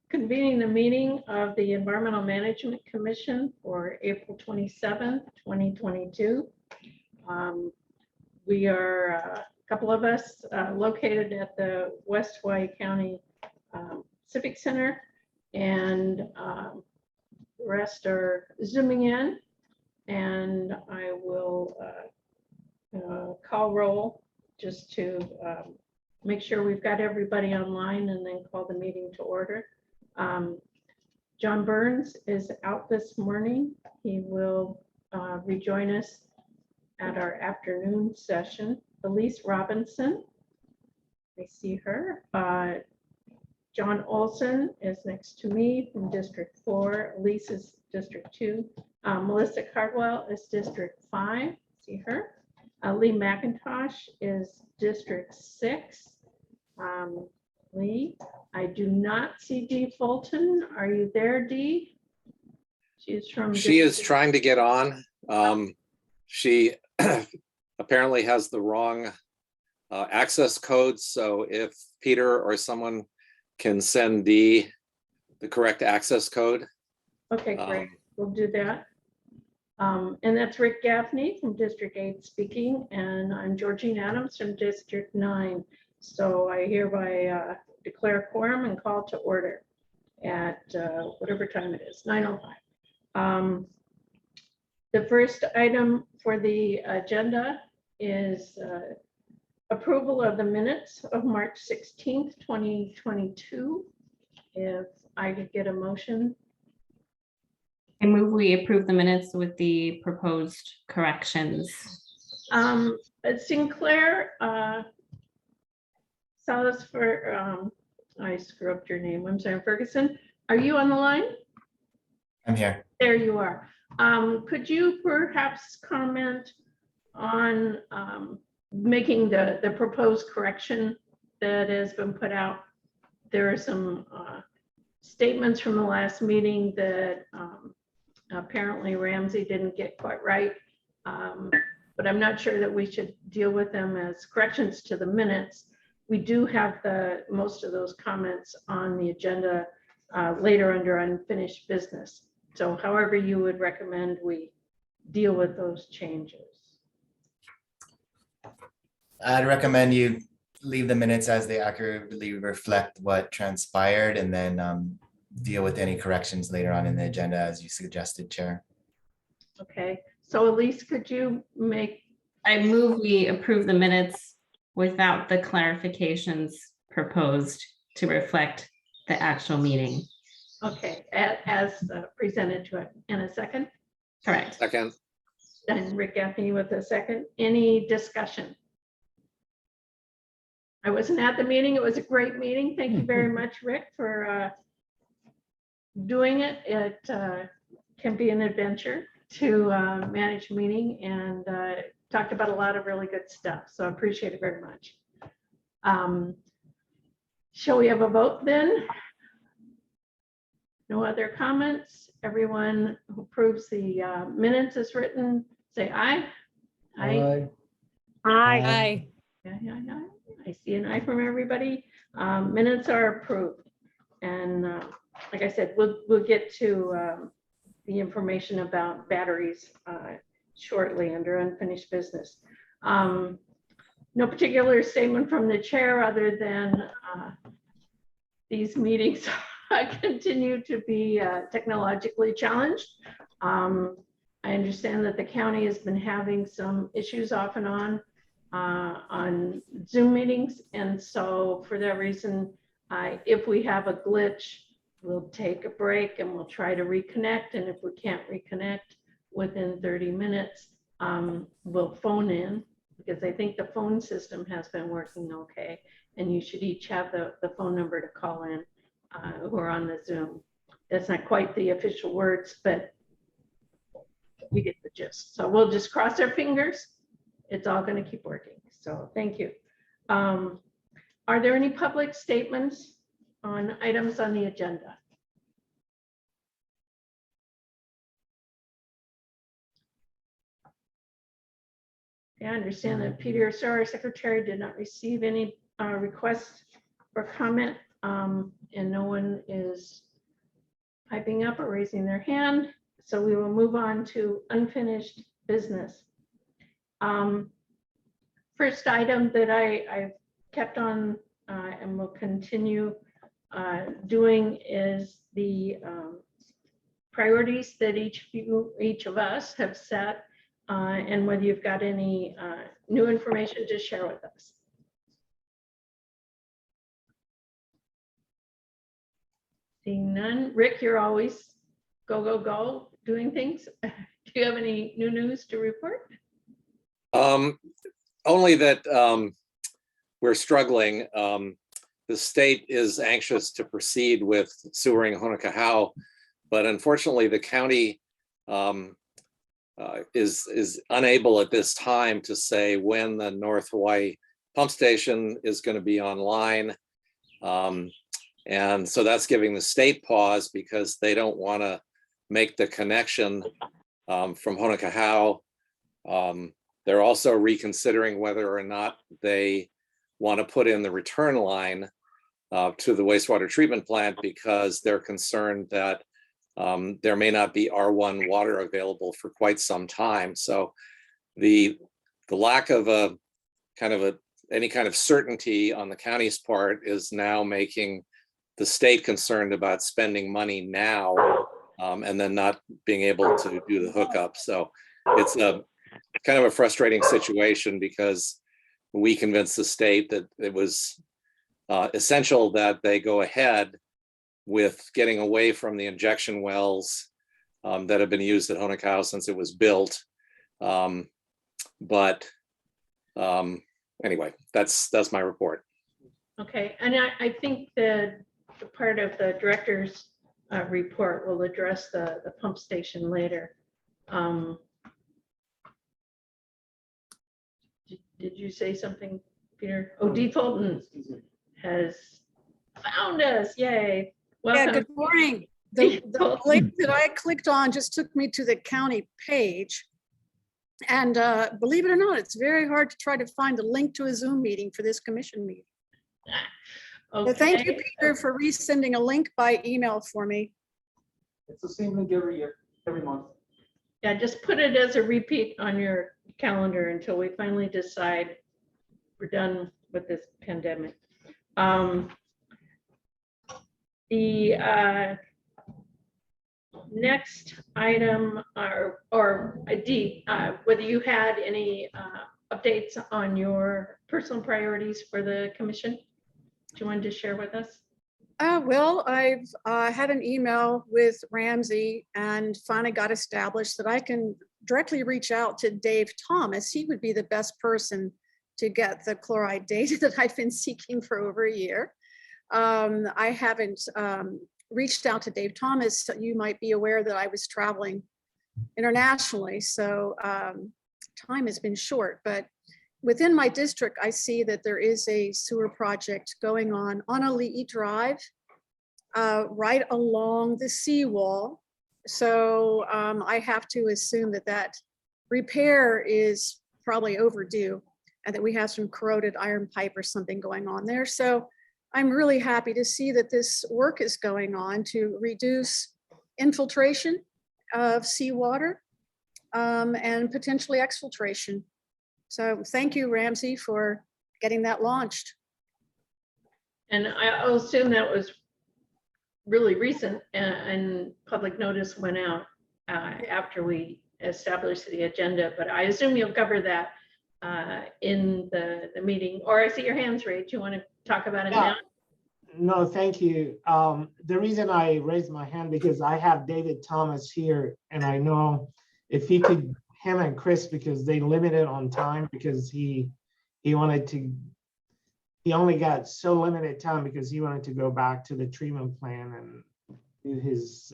convening the meeting of the Environmental Management Commission for April 27th, 2022. We are a couple of us located at the West Hawaii County Civic Center, and the rest are zooming in, and I will call roll just to make sure we've got everybody online, and then call the meeting to order. John Burns is out this morning. He will rejoin us at our afternoon session. Elise Robinson, I see her. John Olson is next to me from District 4. Elise is District 2. Melissa Cardwell is District 5. See her. Lee McIntosh is District 6. Lee, I do not see Dee Fulton. Are you there, Dee? She's from. She is trying to get on. She apparently has the wrong access code. So if Peter or someone can send Dee the correct access code. Okay, great. We'll do that. And that's Rick Gaffney from District 8 speaking, and I'm Georgine Adams from District 9. So I hereby declare quorum and call to order at whatever time it is, 9:05. The first item for the agenda is approval of the minutes of March 16th, 2022. If I could get a motion. I move we approve the minutes with the proposed corrections. Sinclair Salas for, I screw up your name. I'm sorry, Ferguson. Are you on the line? I'm here. There you are. Could you perhaps comment on making the proposed correction that has been put out? There are some statements from the last meeting that apparently Ramsey didn't get quite right, but I'm not sure that we should deal with them as corrections to the minutes. We do have most of those comments on the agenda later under unfinished business. So however you would recommend we deal with those changes. I'd recommend you leave the minutes as they accurately reflect what transpired, and then deal with any corrections later on in the agenda as you suggested, Chair. Okay, so Elise, could you make? I move we approve the minutes without the clarifications proposed to reflect the actual meeting. Okay, as presented to it. In a second? Correct. Second. And Rick Gaffney with a second. Any discussion? I wasn't at the meeting. It was a great meeting. Thank you very much, Rick, for doing it. It can be an adventure to manage a meeting, and talked about a lot of really good stuff. So I appreciate it very much. Shall we have a vote then? No other comments? Everyone who approves the minutes as written, say aye. Aye. Aye. Yeah. I see an aye from everybody. Minutes are approved. And like I said, we'll get to the information about batteries shortly under unfinished business. No particular statement from the chair other than these meetings continue to be technologically challenged. I understand that the county has been having some issues off and on Zoom meetings. And so for that reason, if we have a glitch, we'll take a break and we'll try to reconnect. And if we can't reconnect within 30 minutes, we'll phone in, because I think the phone system has been working okay. And you should each have the phone number to call in who are on the Zoom. That's not quite the official words, but we get the gist. So we'll just cross our fingers. It's all going to keep working. So thank you. Are there any public statements on items on the agenda? Yeah, I understand that Peter Sor, our secretary, did not receive any requests for comment, and no one is piping up or raising their hand. So we will move on to unfinished business. First item that I've kept on and will continue doing is the priorities that each of us have set, and whether you've got any new information to share with us. Seeing none. Rick, you're always go, go, go doing things. Do you have any new news to report? Only that we're struggling. The state is anxious to proceed with sewering Honococow, but unfortunately the county is unable at this time to say when the North Hawaii pump station is going to be online. And so that's giving the state pause because they don't want to make the connection from Honococow. They're also reconsidering whether or not they want to put in the return line to the wastewater treatment plant because they're concerned that there may not be R1 water available for quite some time. So the lack of any kind of certainty on the county's part is now making the state concerned about spending money now and then not being able to do the hookup. So it's a kind of a frustrating situation because we convinced the state that it was essential that they go ahead with getting away from the injection wells that have been used at Honococow since it was built. Anyway, that's my report. Okay, and I think that the part of the director's report will address the pump station later. Did you say something, Peter? Oh, Dee Fulton has found us. Yay. Welcome. Yeah, good morning. The link that I clicked on just took me to the county page. And believe it or not, it's very hard to try to find a link to a Zoom meeting for this commission meeting. Okay. So thank you, Peter, for resending a link by email for me. It's the same link every year, every month. Yeah, just put it as a repeat on your calendar until we finally decide we're done with this pandemic. The next item Dee, whether you had any updates on your personal priorities for the commission that you wanted to share with us? Well, I've had an email with Ramsey and finally got established that I can directly reach out to Dave Thomas. He would be the best person to get the chloride data that I've been seeking for over a year. I haven't reached out to Dave Thomas. So you might be aware that I was traveling internationally, so time has been short, but within my district, I see that there is a sewer project going on Ali'i Drive, right along the seawall. So I have to assume that that repair is probably overdue and that we have some corroded iron pipe or something going on there. So I'm really happy to see that this work is going on to reduce infiltration of seawater and potentially exfiltration. So thank you, Ramsey, for getting that launched. And I'll assume that was really recent and public notice went out after we established the agenda, but I assume you'll cover that in the meeting. Or I see your hands raised. You want to talk about it now? No, thank you. The reason I raised my hand because I have David Thomas here, and I know if he could, him and Chris, because they limited on time because he wanted to, he only got so limited time because he wanted to go back to the treatment plan and do his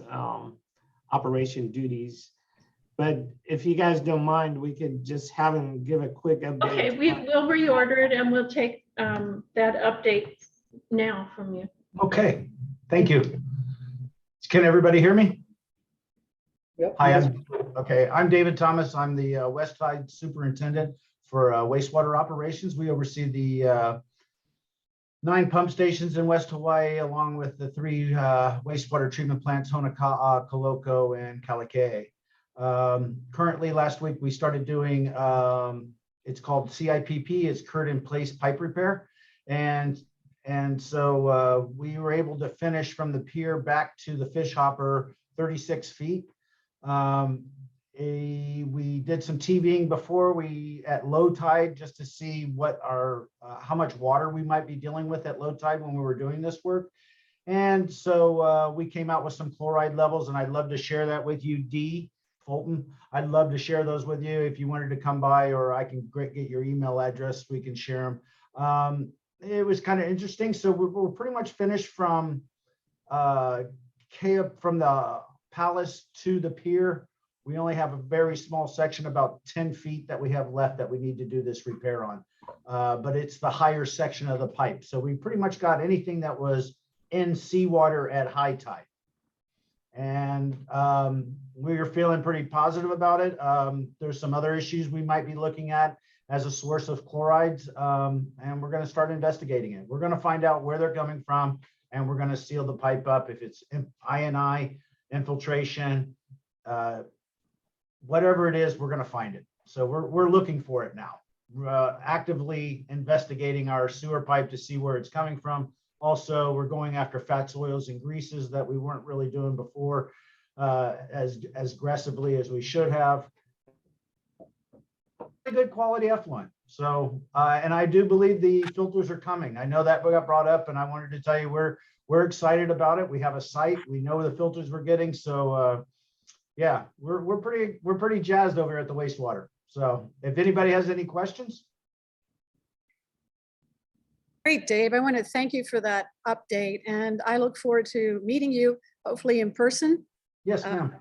operation duties. But if you guys don't mind, we could just have him give a quick update. Okay, we'll reorder it and we'll take that update now from you. Okay, thank you. Can everybody hear me? Yep. Hi, I'm David Thomas. I'm the West Side Superintendent for wastewater operations. We oversee the 9 pump stations in West Hawaii, along with the 3 wastewater treatment plants, Honoka'a, Koloko, and Kalaka'i. Currently, last week, we started doing, it's called CIPP, it's current in place pipe repair. And so we were able to finish from the pier back to the fish hopper 36 feet. We did some TVing before we at low tide just to see what our how much water we might be dealing with at low tide when we were doing this work. And so we came out with some chloride levels, and I'd love to share that with you, Dee Fulton. I'd love to share those with you if you wanted to come by, or I can get your email address. We can share them. It was kind of interesting. So we're pretty much finished from the palace to the pier. We only have a very small section, about 10 feet, that we have left that we need to do this repair on. But it's the higher section of the pipe. So we pretty much got anything that was in seawater at high tide. And we're feeling pretty positive about it. There's some other issues we might be looking at as a source of chlorides, and we're going to start investigating it. We're going to find out where they're coming from, and we're going to seal the pipe up. If it's I&I, infiltration, whatever it is, we're going to find it. So we're looking for it now. We're actively investigating our sewer pipe to see where it's coming from. Also, we're going after fats, oils, and greases that we weren't really doing before as aggressively as we should have. Good quality effluent. So, and I do believe the filters are coming. I know that got brought up, and I wanted to tell you we're excited about it. We have a site. We know the filters we're getting. So, yeah, we're pretty jazzed over here at the wastewater. So, if anybody has any questions. Great, Dave. I want to thank you for that update, and I look forward to meeting you, hopefully in person. Yes, ma'am.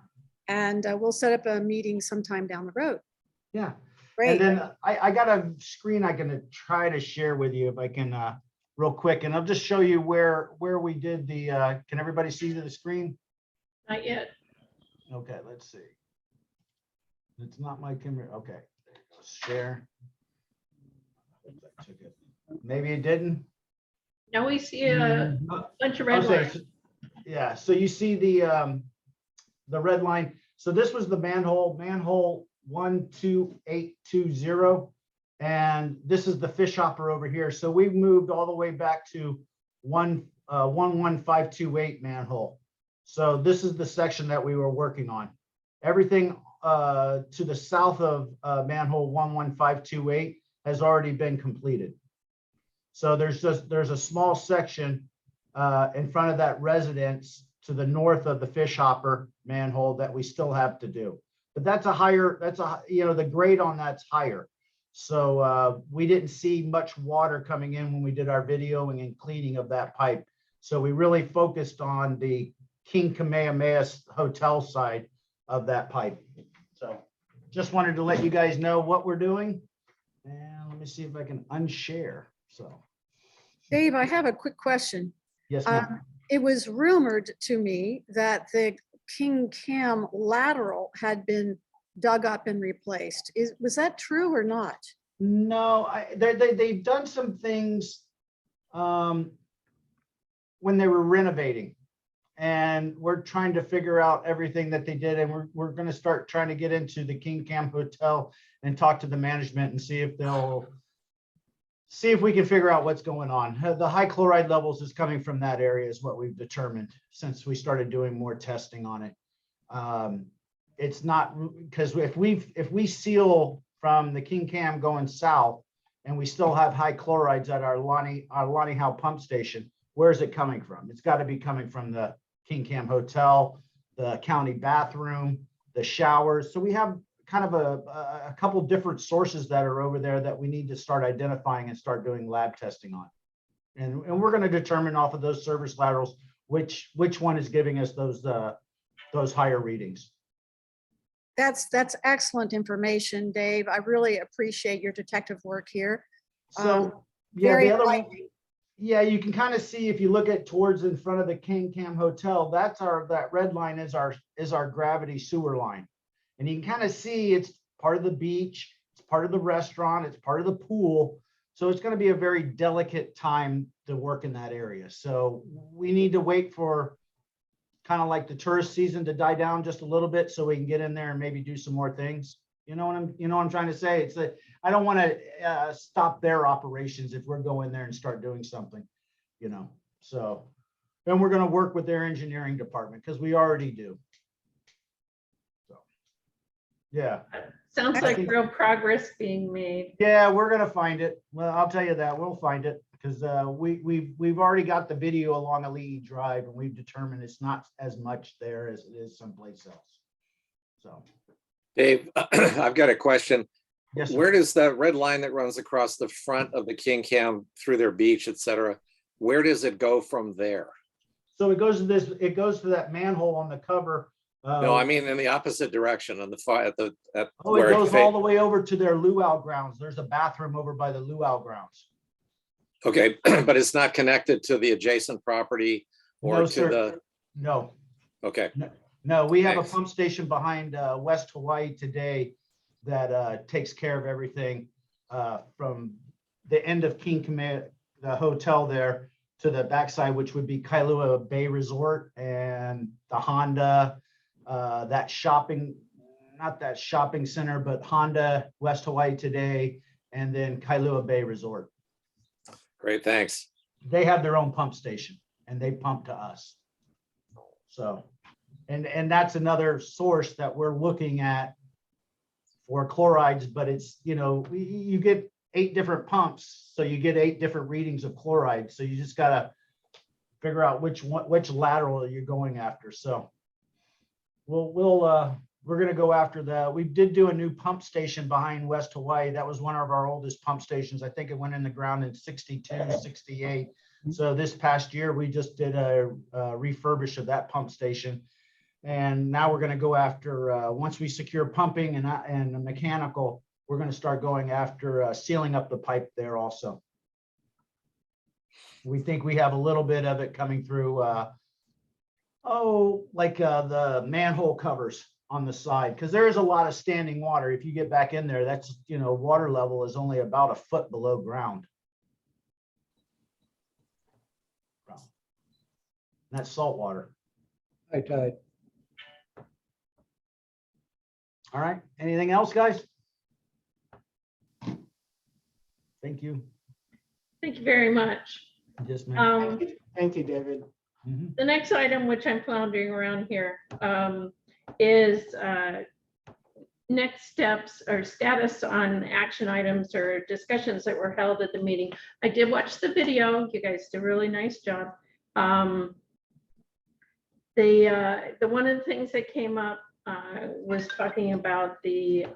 And we'll set up a meeting sometime down the road. Yeah. Great. And then I got a screen I can try to share with you if I can real quick, and I'll just show you where we did the, can everybody see the screen? Not yet. Okay, let's see. It's not my camera. Okay, there you go. Share. I took it. Maybe it didn't. Now we see a bunch of red Okay, lines. so- yeah, so you see the red line. So this was the manhole 12820, and this is the fish hopper over here. So we moved all the way back to 11528 manhole. So this is the section that we were working on. Everything to the south of manhole 11528 has already been completed. So there's a small section in front of that residence to the north of the fish hopper manhole that we still have to do. But that's the grade on that's higher. So we didn't see much water coming in when we did our videoing and cleaning of that pipe. So we really focused on the King Kamehameha Hotel side of that pipe. So just wanted to let you guys know what we're doing. And let me see if I can unshare. So, Dave, I have a quick question. yes, ma'am. It was rumored to me that the King Cam lateral had been dug up and replaced. Was that true or not? No, they've done some things when they were renovating, and we're trying to figure out everything that they did, and we're going to start trying to get into the King Cam Hotel and talk to the management and see if we can figure out what's going on. The high chloride levels is coming from that area is what we've determined since we started doing more testing on it. It's not because if we seal from the King Cam going south and we still have high chlorides at our Lani Howe pump station, where's it coming from? It's got to be coming from the King Cam Hotel, the county bathroom, the showers. So we have kind of a couple different sources that are over there that we need to start identifying and start doing lab testing on. And we're going to determine off of those service laterals which one is giving us those higher readings. That's excellent information, Dave. I really appreciate your detective work here. So yeah, Very the other one, enlightening. yeah, you can kind of see if you look at towards in front of the King Cam Hotel, that red line is our gravity sewer line. And you can kind of see it's part of the beach, it's part of the restaurant, it's part of the pool. So it's going to be a very delicate time to work in that area. So we need to wait for kind of like the tourist season to die down just a little bit so we can get in there and maybe do some more things. You know what I'm trying to say? It's that I don't want to stop their operations if we're going there and start doing something, you know. So then we're going to work with their engineering department because we already do. So yeah. Sounds like real progress being made. Yeah, we're gonna find it. Well, I'll tell you that we'll find it because we've already got the video along a Lee Drive and we've determined it's not as much there as it is someplace else. So, Dave, I've got a question. yes, sir. Where does that red line that runs across the front of the King Cam through their beach, et cetera, where does it go from there? So it goes to this. It goes to that manhole on the cover. No, I mean in the opposite direction on the far at Oh, it goes all the way over to their luau grounds. There's a bathroom over by the luau grounds. Okay, but it's not connected to the adjacent property or No, to sir. the, No, okay, no, we have a Thanks. pump station behind West Hawaii today that takes care of everything from the end of King Kamehameha, the hotel there, to the backside, which would be Kailua Bay Resort and the Honda, that shopping, not that shopping center, but Honda, West Hawaii today, and then Kailua Bay Resort. great, thanks. They have their own pump station and they pump to us. So, and that's another source that we're looking at for chlorides, but it's, you know, you get 8 different pumps, so you get 8 different readings of chloride. So you just gotta figure out which lateral you're going after. So we're gonna go after we did do a new pump station behind West Hawaii. That was one of our oldest pump stations. I think it went in the ground in 62, 68. So this past year, we just did a refurbish of that pump station. And now we're gonna go after, once we secure pumping and the mechanical, we're gonna start going after sealing up the pipe there also. We think we have a little bit of it coming through, the manhole covers on the side, because there is a lot of standing water. If you get back in there, that's, you know, water level is only about 1 foot below ground. That's salt water. High tide. All right, anything else, guys? Thank you. Thank you very much. Yes, ma'am. Thank you, David. Mhm. The next item, which I'm floundering around here, is next steps or status on action items or discussions that were held at the meeting. I did watch the video. You guys did a really nice job. The one of the things that came up was talking about the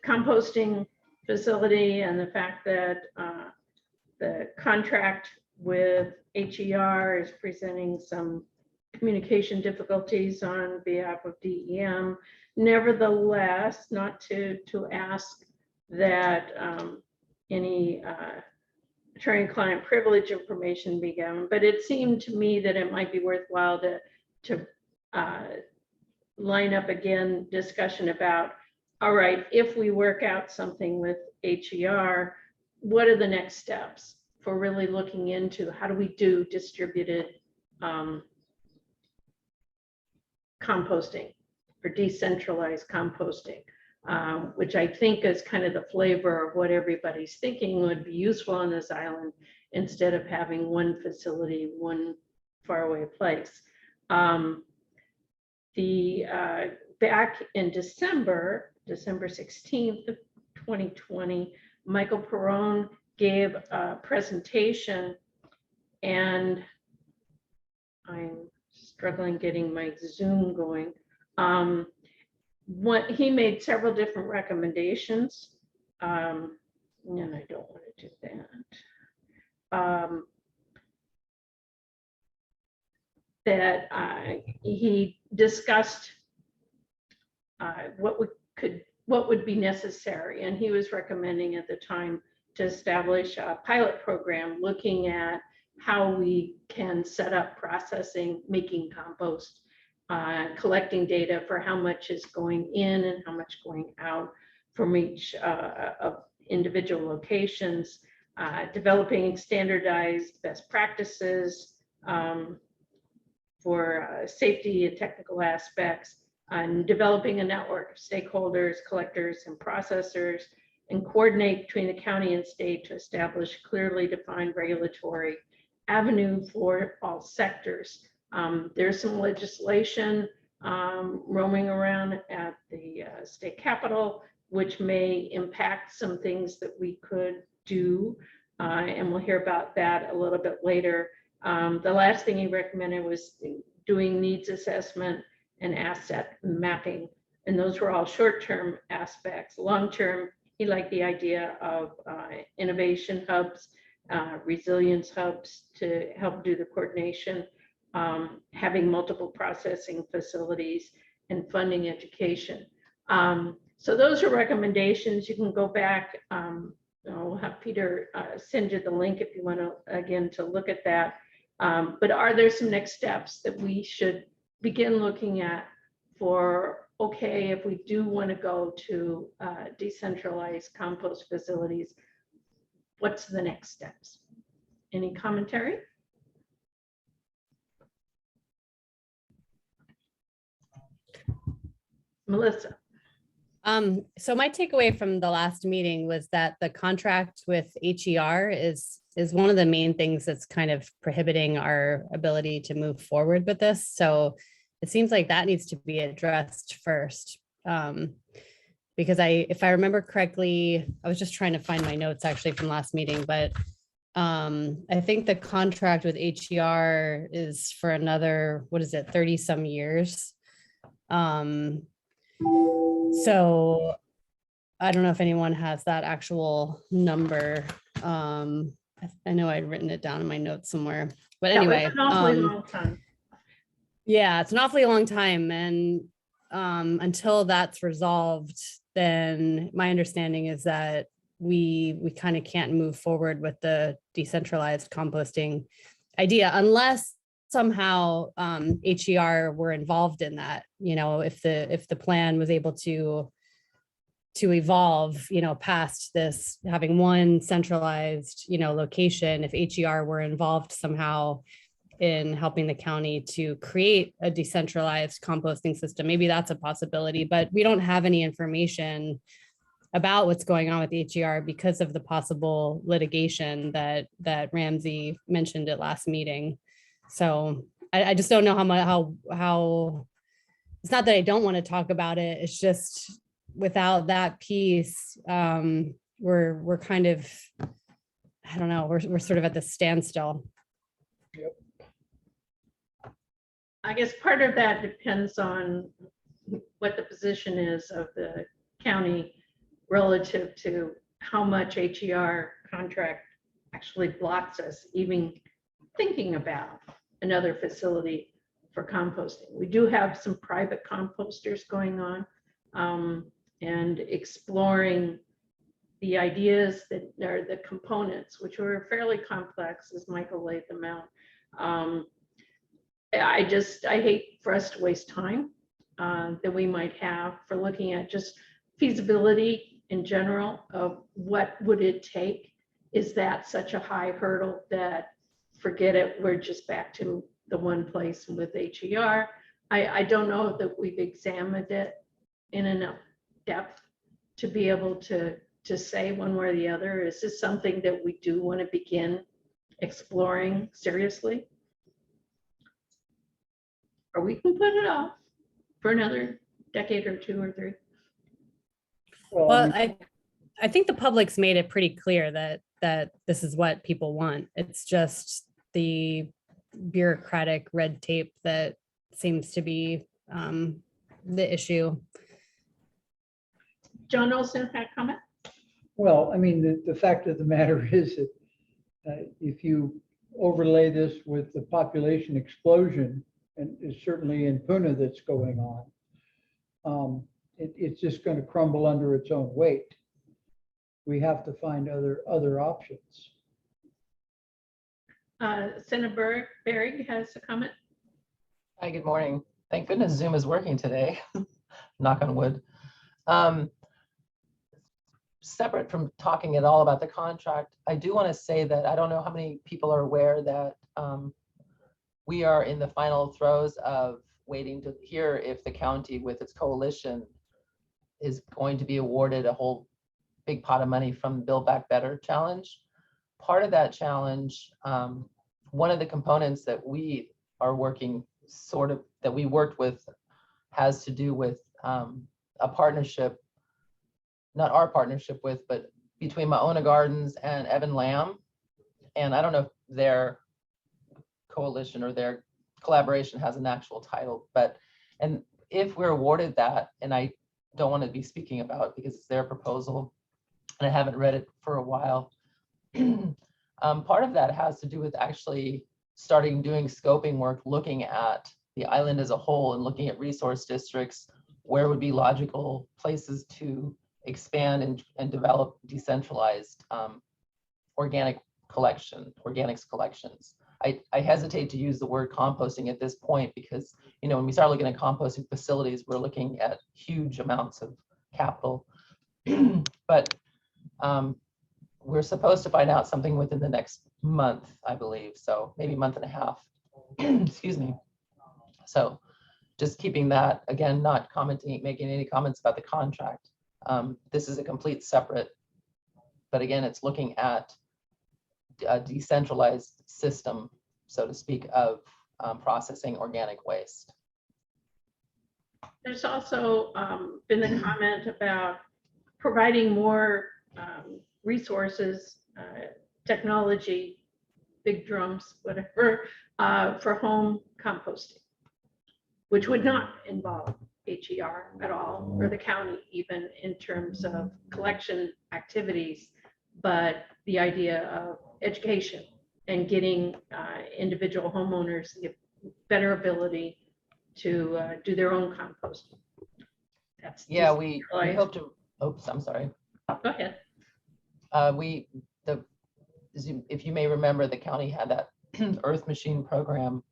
composting facility and the fact that the contract with HER is presenting some communication difficulties on behalf of DEM. Nevertheless, not to ask that any attorney-client privilege information be given, but it seemed to me that it might be worthwhile to line up again discussion about, all right, if we work out something with HER, what are the next steps for really looking into how do we do distributed composting or decentralized composting, which I think is kind of the flavor of what everybody's thinking would be useful on this island instead of having one facility, one faraway place. Back in December 16th of 2020, Michael Perrone gave a presentation, and I'm struggling getting my Zoom going. He made several different recommendations, and I don't want to do that. He discussed what would be necessary, and he was recommending at the time to establish a pilot program looking at how we can set up processing, making compost, collecting data for how much is going in and how much going out from each of individual locations, developing standardized best practices for safety and technical aspects, and developing a network of stakeholders, collectors, and processors, and coordinate between the county and state to establish clearly defined regulatory avenue for all sectors. There's some legislation roaming around at the state capitol, which may impact some things that we could do. And we'll hear about that a little bit later. The last thing he recommended was doing needs assessment and asset mapping. And those were all short-term aspects. Long-term, he liked the idea of innovation hubs, resilience hubs to help do the coordination, having multiple processing facilities, and funding education. So those are recommendations. You can go back. I'll have Peter send you the link if you want to, again, to look at that. But are there some next steps that we should begin looking at for, okay, if we do want to go to decentralized compost facilities, what's the next steps? Any commentary? Melissa. So my takeaway from the last meeting was that the contract with HER is one of the main things that's kind of prohibiting our ability to move forward with this. So it seems like that needs to be addressed first. Because if I remember correctly, I was just trying to find my notes actually from last meeting, but I think the contract with HER is for another, 30 some years. So I don't know if anyone has that actual number. I know I'd written it down in my notes somewhere, but anyway. An awfully long time. Yeah, it's an awfully long time. And until that's resolved, then my understanding is that we kind of can't move forward with the decentralized composting idea unless somehow HER were involved in that. You know, if the plan was able to evolve, you know, past this having one centralized, you know, location, if HER were involved somehow in helping the county to create a decentralized composting system, maybe that's a possibility, but we don't have any information about what's going on with HER because of the possible litigation that Ramsey mentioned at last meeting. So I just don't know how it's not that I don't want to talk about it. It's just without that piece, we're kind of, I don't know, we're sort of at the standstill. Yep. I guess part of that depends on what the position is of the county relative to how much HER contract actually blocks us even thinking about another facility for composting. We do have some private composters going on and exploring the ideas that are the components, which were fairly complex as Michael laid them out. I hate for us to waste time that we might have for looking at just feasibility in general of what would it take. Is that such a high hurdle that forget it, we're just back to the one place with HER? I don't know that we've examined it in enough depth to be able to say one way or the other. Is this something that we do want to begin exploring seriously? Or we can put it off for another decade or two or three. Well, I think the public's made it pretty clear that this is what people want. It's just the bureaucratic red tape that seems to be the issue. John Olson had a comment? Well, I mean, the fact of the matter is that if you overlay this with the population explosion, and it's certainly in Puna that's going on, it's just going to crumble under its own weight. We have to find other options. Senator Berg has a comment. Hi, good morning. Thank goodness Zoom is working today. Knock on wood. separate from talking at all about the contract, I do want to say that I don't know how many people are aware that we are in the final throes of waiting to hear if the county with its coalition is going to be awarded a whole big pot of money from the Build Back Better challenge. Part of that challenge, one of the components that we are working that we worked with has to do with a partnership, not our partnership with, but between Maona Gardens and Evan Lamb. And I don't know if their coalition or their collaboration has an actual title, and if we're awarded that, and I don't want to be speaking about it because it's their proposal and I haven't read it for a while. Part of that has to do with actually starting doing scoping work, looking at the island as a whole and looking at resource districts, where would be logical places to expand and develop decentralized organics collections. I hesitate to use the word composting at this point because, when we start looking at composting facilities, we're looking at huge amounts of capital. But we're supposed to find out something within the next month, I believe. So maybe a month and a half, excuse me. So just keeping that, again, not making any comments about the contract. This is a complete separate, but again, it's looking at a decentralized system, so to speak, of processing organic waste. There's also been a comment about providing more resources, technology, big drums, whatever, for home composting, which would not involve HER at all, or the county even in terms of collection activities, but the idea of education and getting individual homeowners better ability to do their own composting. That's We hope to, oops, I'm sorry. Go ahead. If you may remember, the county had that Earth Machine program,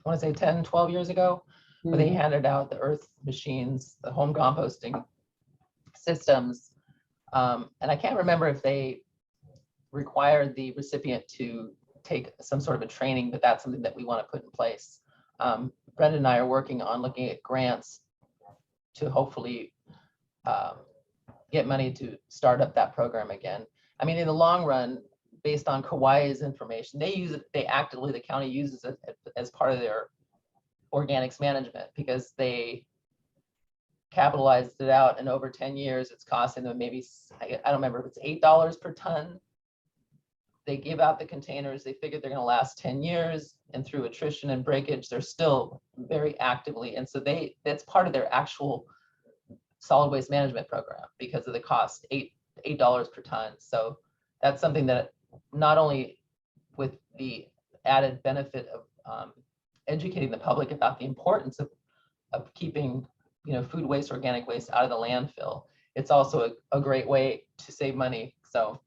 I want to say 10, 12 years ago, where they handed out the Earth machines, the home composting systems. And I can't remember if they required the recipient to take some sort of a training, but that's something that we want to put in place. Brenda and I are working on looking at grants to hopefully get money to start up that program again. I mean, in the long run, based on Kauai's information, the county uses it as part of their organics management because they capitalized it out, and over 10 years, it's costing them maybe, I don't remember if it's $8 per ton. They give out the containers, they figure they're going to last 10 years, and through attrition and breakage, they're still very actively, and so that's part of their actual solid waste management program because of the cost, $8 per ton. So that's something that not only with the added benefit of educating the public about the importance of keeping food waste, organic waste out of the landfill, it's also a great way to save money. So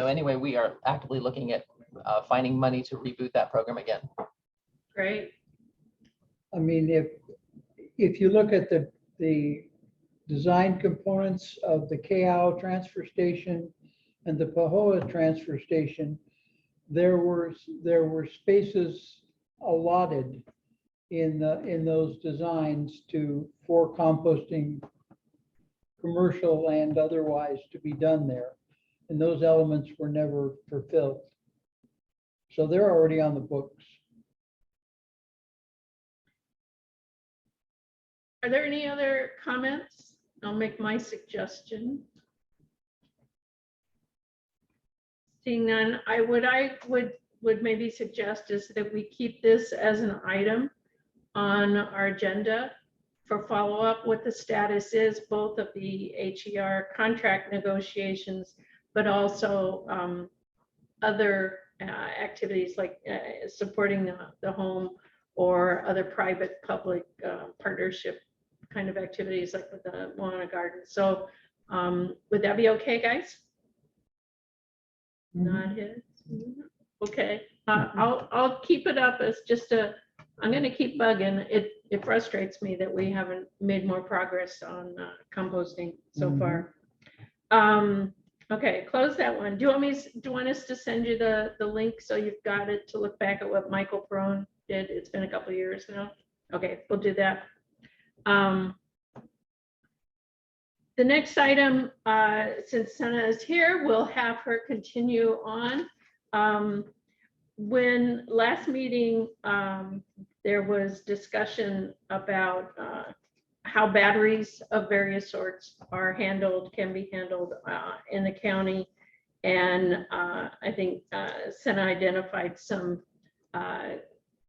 anyway, we are actively looking at finding money to reboot that program again. Great. I mean, if you look at the design components of the Kaiala transfer station and the Pahoa transfer station, there were spaces allotted in those designs for composting, commercial and otherwise, to be done there. And those elements were never fulfilled. So they're already on the books. Are there any other comments? I'll make my suggestion. Seeing none, I would maybe suggest is that we keep this as an item on our agenda for follow-up, what the status is, both of the HER contract negotiations, but also other activities like supporting the home or other private-public partnership kind of activities like with the Moana Garden. So would that be okay, guys? Not his. Okay, I'll keep it up as just I'm going to keep bugging. It frustrates me that we haven't made more progress on composting so far. Okay, close that one. Do you want us to send you the link so you've got it to look back at what Michael Perone did? It's been a couple of years now. Okay, we'll do that. The next item, since Senna is here, we'll have her continue on. When last meeting, there was discussion about how batteries of various sorts are handled, can be handled in the county. And I think Senna identified some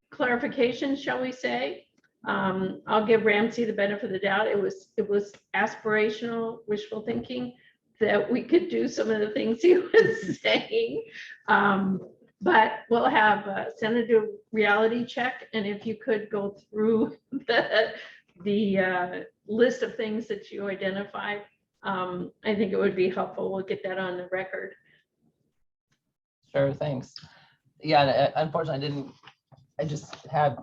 clarification, shall we say. I'll give Ramsey the benefit of the doubt. It was aspirational, wishful thinking that we could do some of the things he was saying. But we'll have Senna do a reality check. And if you could go through the list of things that you identified, I think it would be helpful. We'll get that on the record. Sure, thanks. Yeah, unfortunately, I just had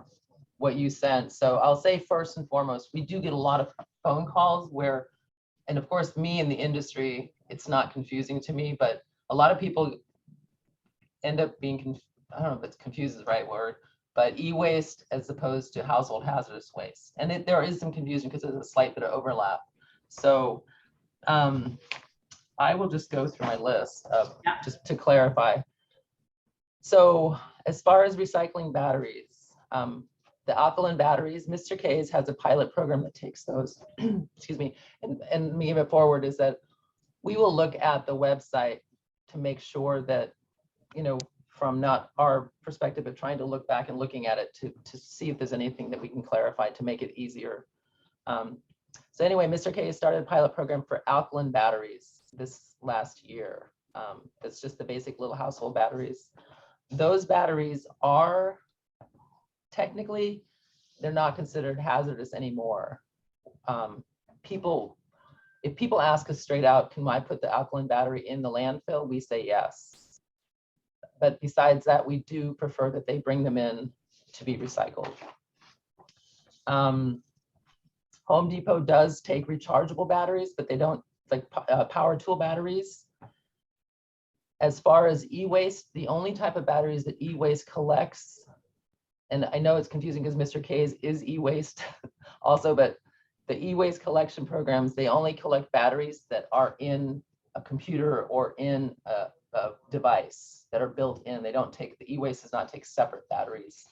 what you sent. So I'll say first and foremost, we do get a lot of phone calls where, and of course, me in the industry, it's not confusing to me, but a lot of people end up being, I don't know if it's confused is the right word, but e-waste as opposed to household hazardous waste. And there is some confusion because there's a slight bit of overlap. So I will just go through my list of just to clarify. So as far as recycling batteries, the Appellant batteries, Mr. K's has a pilot program that takes those, excuse me, and me give it forward is that we will look at the website to make sure that, you know, from not our perspective, but trying to look back and looking at it to see if there's anything that we can clarify to make it easier. So anyway, Mr. K started a pilot program for alkaline batteries this last year. It's just the basic little household batteries. Those batteries are technically, they're not considered hazardous anymore. If people ask us straight out, can I put the alkaline battery in the landfill? We say yes. But besides that, we do prefer that they bring them in to be recycled. Home Depot does take rechargeable batteries, but they don't like power tool batteries. As far as e-waste, the only type of batteries that e-waste collects, and I know it's confusing because Mr. K's is e-waste also, but the e-waste collection programs, they only collect batteries that are in a computer or in a device that are built in. They don't take, the e-waste does not take separate batteries.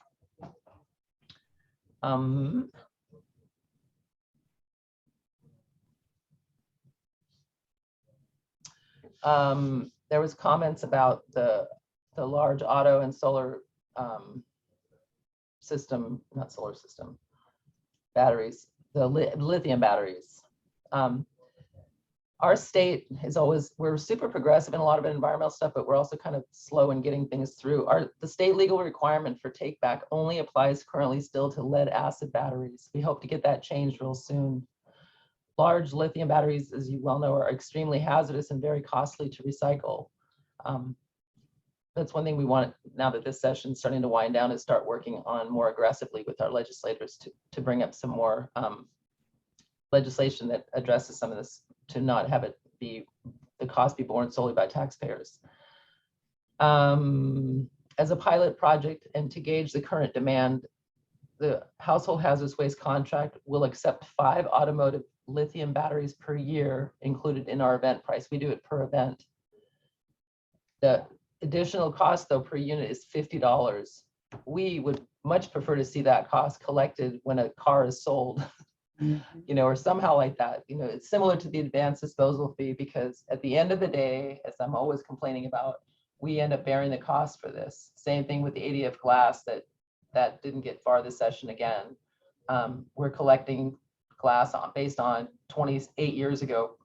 There was comments about the large auto and solar system, not solar system, batteries, the lithium batteries. Our state is always, we're super progressive in a lot of environmental stuff, but we're also kind of slow in getting things through. The state legal requirement for take back only applies currently still to lead acid batteries. We hope to get that changed real soon. Large lithium batteries, as you well know, are extremely hazardous and very costly to recycle. That's one thing we want, now that this session is starting to wind down, is start working on more aggressively with our legislators to bring up some more legislation that addresses some of this, to not have it be, the cost be borne solely by taxpayers. As a pilot project and to gauge the current demand, the household hazardous waste contract will accept 5 automotive lithium batteries per year included in our event price. We do it per event. The additional cost though per unit is $50. We would much prefer to see that cost collected when a car is sold, you know, or somehow like that. You know, it's similar to the advanced disposal fee, because at the end of the day, as I'm always complaining about, we end up bearing the cost for this. Same thing with the ADF glass that didn't get far this session again. We're collecting glass based on 28 years ago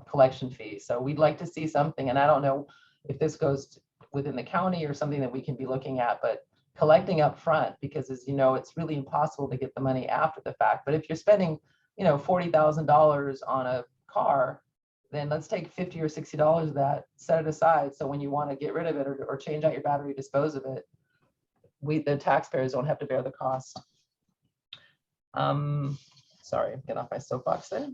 collection fee. So we'd like to see something, and I don't know if this goes within the county or something that we can be looking at, but collecting up front, because as you know, it's really impossible to get the money after the fact. But if you're spending, you know, $40,000 on a car, then let's take $50 or $60 of that, set it aside. So when you want to get rid of it or change out your battery, dispose of it, the taxpayers don't have to bear the cost. Sorry, get off my soapbox there.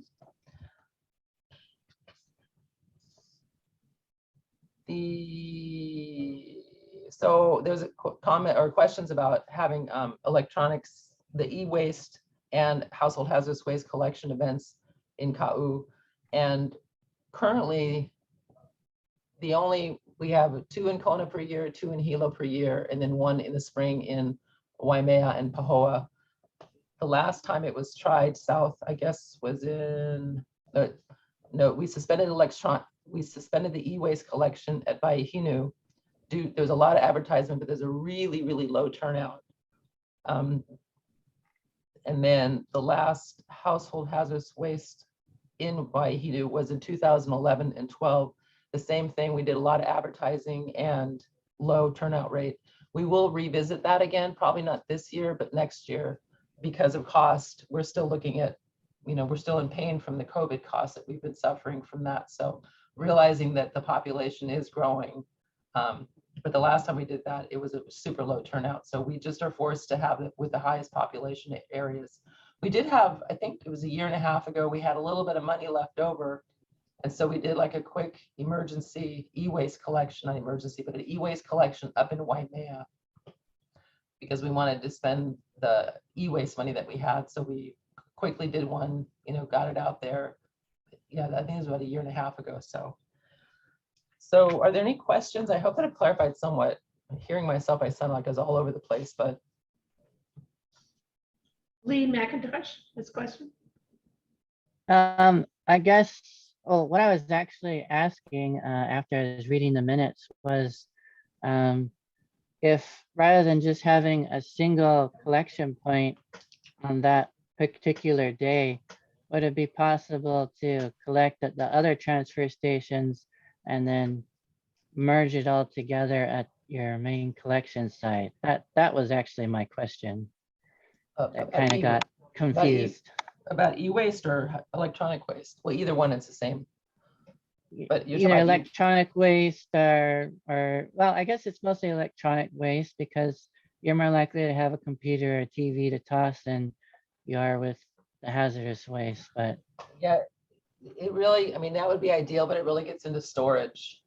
So there's a comment or questions about having electronics, the e-waste and household hazardous waste collection events in Ka'u. And currently, we have 2 in Kona per year, 2 in Hilo per year, and then 1 in the spring in Waimea and Pahoa. The last time it was tried south, I guess, was in, no, we suspended the e-waste collection at Waihinu. There's a lot of advertisement, but there's a really, really low turnout. And then the last household hazardous waste in Waihinu was in 2011 and 12. The same thing, we did a lot of advertising and low turnout rate. We will revisit that again, probably not this year, but next year because of cost. We're still looking at, we're still in pain from the COVID costs that we've been suffering from that. So realizing that the population is growing. But the last time we did that, it was a super low turnout. So we just are forced to have it with the highest population areas. We did have, I think it was a year and a half ago, we had a little bit of money left over. And so we did like a quick emergency e-waste collection, not emergency, but an e-waste collection up in Waimea because we wanted to spend the e-waste money that we had. So we quickly did one, got it out there. Yeah, I think it was about a year and a half ago. So are there any questions? I hope that I've clarified somewhat. I'm hearing myself, I sound like I was all over the place, but. Lee McIntosh, this question. I guess, what I was actually asking after I was reading the minutes was if rather than just having a single collection point on that particular day, would it be possible to collect at the other transfer stations and then merge it all together at your main collection site? That was actually my question. That kind of got confused. About e-waste or electronic waste? Well, either one, it's the same. But you're Either electronic waste or well, I guess it's mostly electronic waste because you're more likely to have a computer or a TV to toss than you are with the hazardous waste. But yeah, it really, I mean, that would be ideal, but it really gets into storage.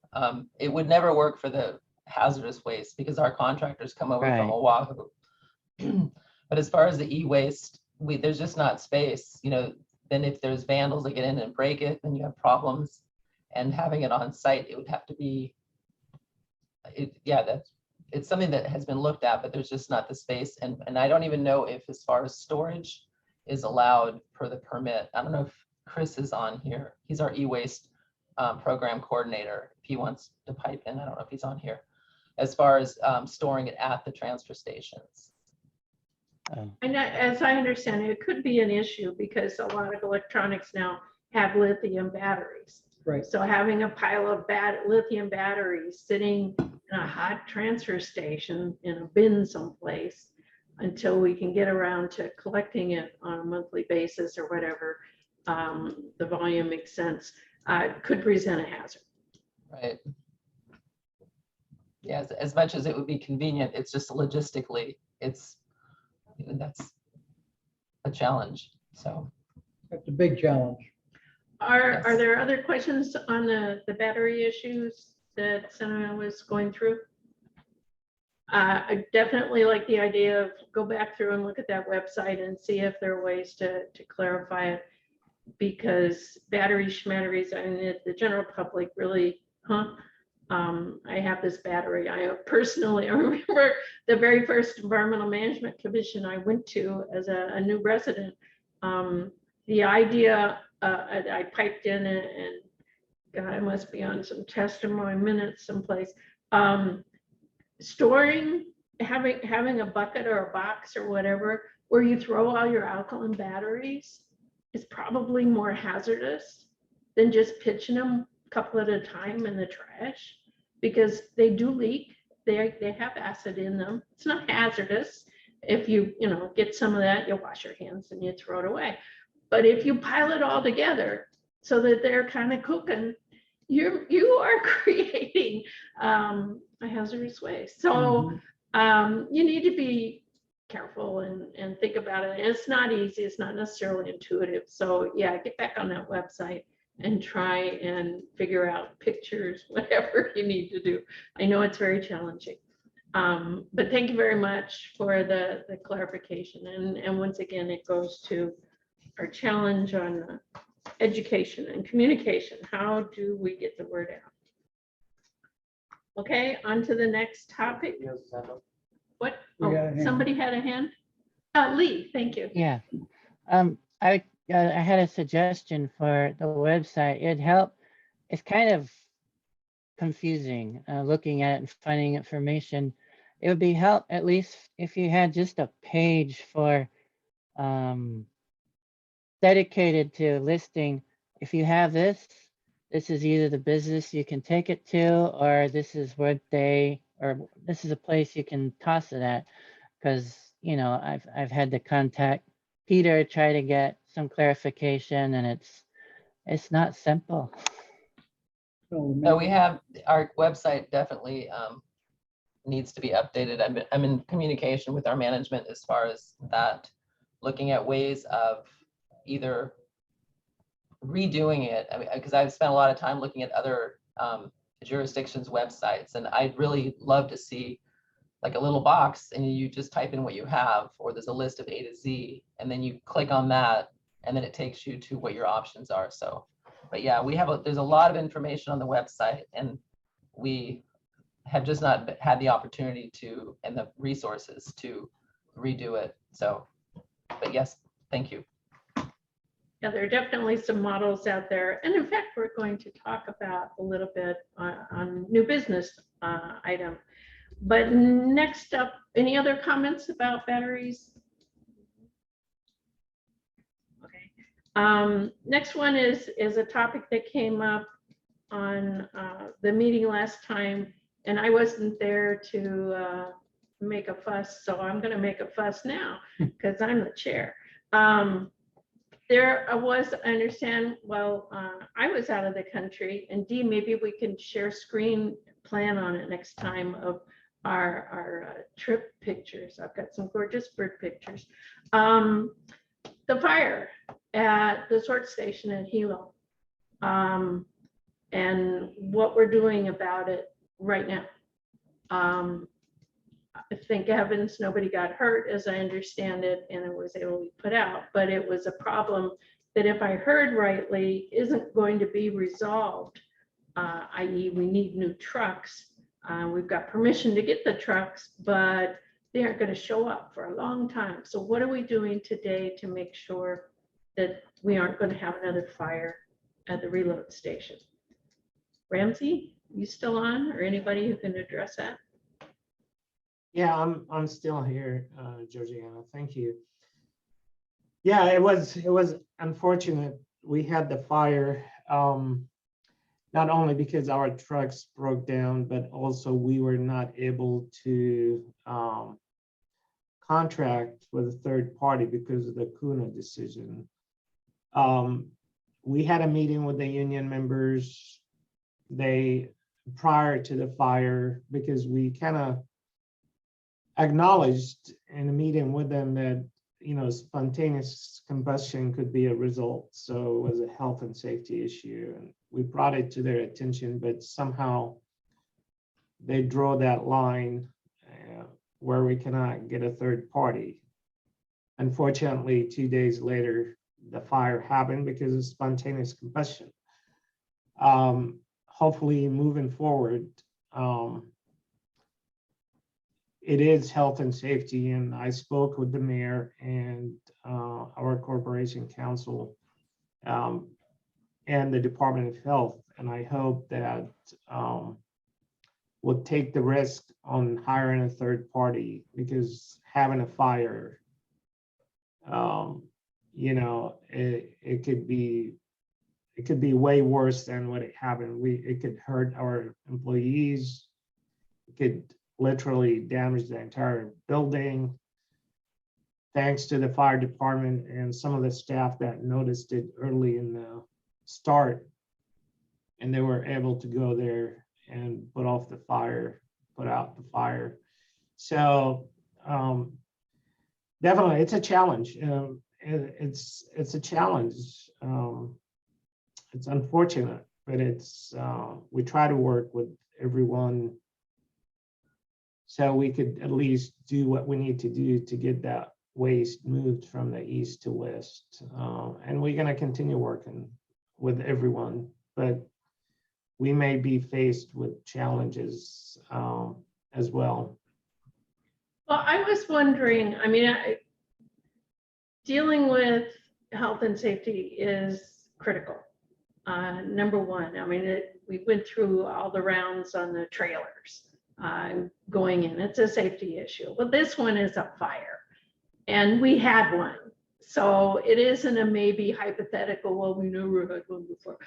It would never work for the hazardous waste because our contractors come over from Oahu. But as far as the e-waste, there's just not space. Then if there's vandals that get in and break it, then you have problems. And having it on site, it would have to be, it's something that has been looked at, but there's just not the space. And I don't even know if as far as storage is allowed per the permit. I don't know if Chris is on here. He's our e-waste program coordinator. If he wants to pipe in, I don't know if he's on here. As far as storing it at the transfer stations. And as I understand it, it could be an issue because a lot of electronics now have lithium batteries. Right. So having a pile of lithium batteries sitting in a hot transfer station in a bin someplace until we can get around to collecting it on a monthly basis or whatever, the volume makes sense, could present a hazard. Right. Yeah, as much as it would be convenient, it's just logistically, that's a challenge. So that's a big challenge. Are there other questions on the battery issues that Senator was going through? I definitely like the idea of go back through and look at that website and see if there are ways to clarify it, because battery schmatteries, I mean, the general public really, I have this battery. I remember the very first environmental management commission I went to as a new resident. The idea, I piped in and God, I must be on some testimony minutes someplace. Storing, having a bucket or a box or whatever, where you throw all your alkaline batteries is probably more hazardous than just pitching them a couple at a time in the trash, because they do leak. They have acid in them. It's not hazardous. If you get some of that, you wash your hands and you throw it away. But if you pile it all together so that they're kind of cooking, you are creating a hazardous waste. So you need to be careful and think about it. It's not easy. It's not necessarily intuitive. So yeah, get back on that website and try and figure out pictures, whatever you need to do. I know it's very challenging. But thank you very much for the clarification. And once again, it goes to our challenge on education and communication. How do we get the word out? Okay, on to the next topic. What? We got a Oh, hand. somebody had a hand? Lee, thank you. Yeah. I had a suggestion for the website. It'd help. It's kind of confusing looking at it and finding information. It would be help at least if you had just a page for dedicated to listing. If you have this is either the business you can take it to, or this is what or this is a place you can toss it at. Because, you know, I've had to contact Peter, try to get some clarification, and it's not simple. No, we have, our website definitely needs to be updated. I'm in communication with our management as far as that, looking at ways of either redoing it. I mean, because I've spent a lot of time looking at other jurisdictions' websites, and I'd really love to see like a little box and you just type in what you have, or there's a list of A to Z, and then you click on that, and then it takes you to what your options are. So, but yeah, there's a lot of information on the website, and we have just not had the opportunity to, and the resources to redo it. So, but yes, thank you. Yeah, there are definitely some models out there. And in fact, we're going to talk about a little bit on new business item. But next up, any other comments about batteries? Okay. Next one is a topic that came up on the meeting last time, and I wasn't there to make a fuss, so I'm going to make a fuss now because I'm the chair. There was, I understand, well, I was out of the country, and Dee, maybe we can share screen plan on it next time of our trip pictures. I've got some gorgeous bird pictures. The fire at the sort station at Hilo, and what we're doing about it right now. Thank heavens nobody got hurt, as I understand it, and it was able to be put out, but it was a problem that, if I heard rightly, isn't going to be resolved, i.e. we need new trucks. We've got permission to get the trucks, but they aren't going to show up for a long time. So what are we doing today to make sure that we aren't going to have another fire at the reload station? Ramsey, you still on, or anybody who can address that? Yeah, I'm still here, Georgiana. Thank you. Yeah, it was unfortunate. We had the fire, not only because our trucks broke down, but also we were not able to contract with a third party because of the Kuna decision. We had a meeting with the union members. Prior to the fire, because we kind of acknowledged in a meeting with them that, you know, spontaneous combustion could be a result. So it was a health and safety issue, and we brought it to their attention, but somehow they draw that line where we cannot get a third party. Unfortunately, 2 days later, the fire happened because of spontaneous combustion. Hopefully moving forward, it is health and safety, and I spoke with the mayor and our corporation council and the Department of Health, and I hope that we'll take the risk on hiring a third party, because having a fire, you know, it could be way worse than what it happened. It could hurt our employees. It could literally damage the entire building. Thanks to the fire department and some of the staff that noticed it early in the start, and they were able to go there and put out the fire. So definitely, it's a challenge. It's a challenge. it's unfortunate, but we try to work with everyone so we could at least do what we need to do to get that waste moved from the east to west. And we're going to continue working with everyone, but we may be faced with challenges as well. Well, I was wondering, I mean, dealing with health and safety is critical. Number one, I mean, we went through all the rounds on the trailers going in. It's a safety issue. Well, this one is a fire, and we had one. So it isn't a maybe hypothetical, well, we never had one before.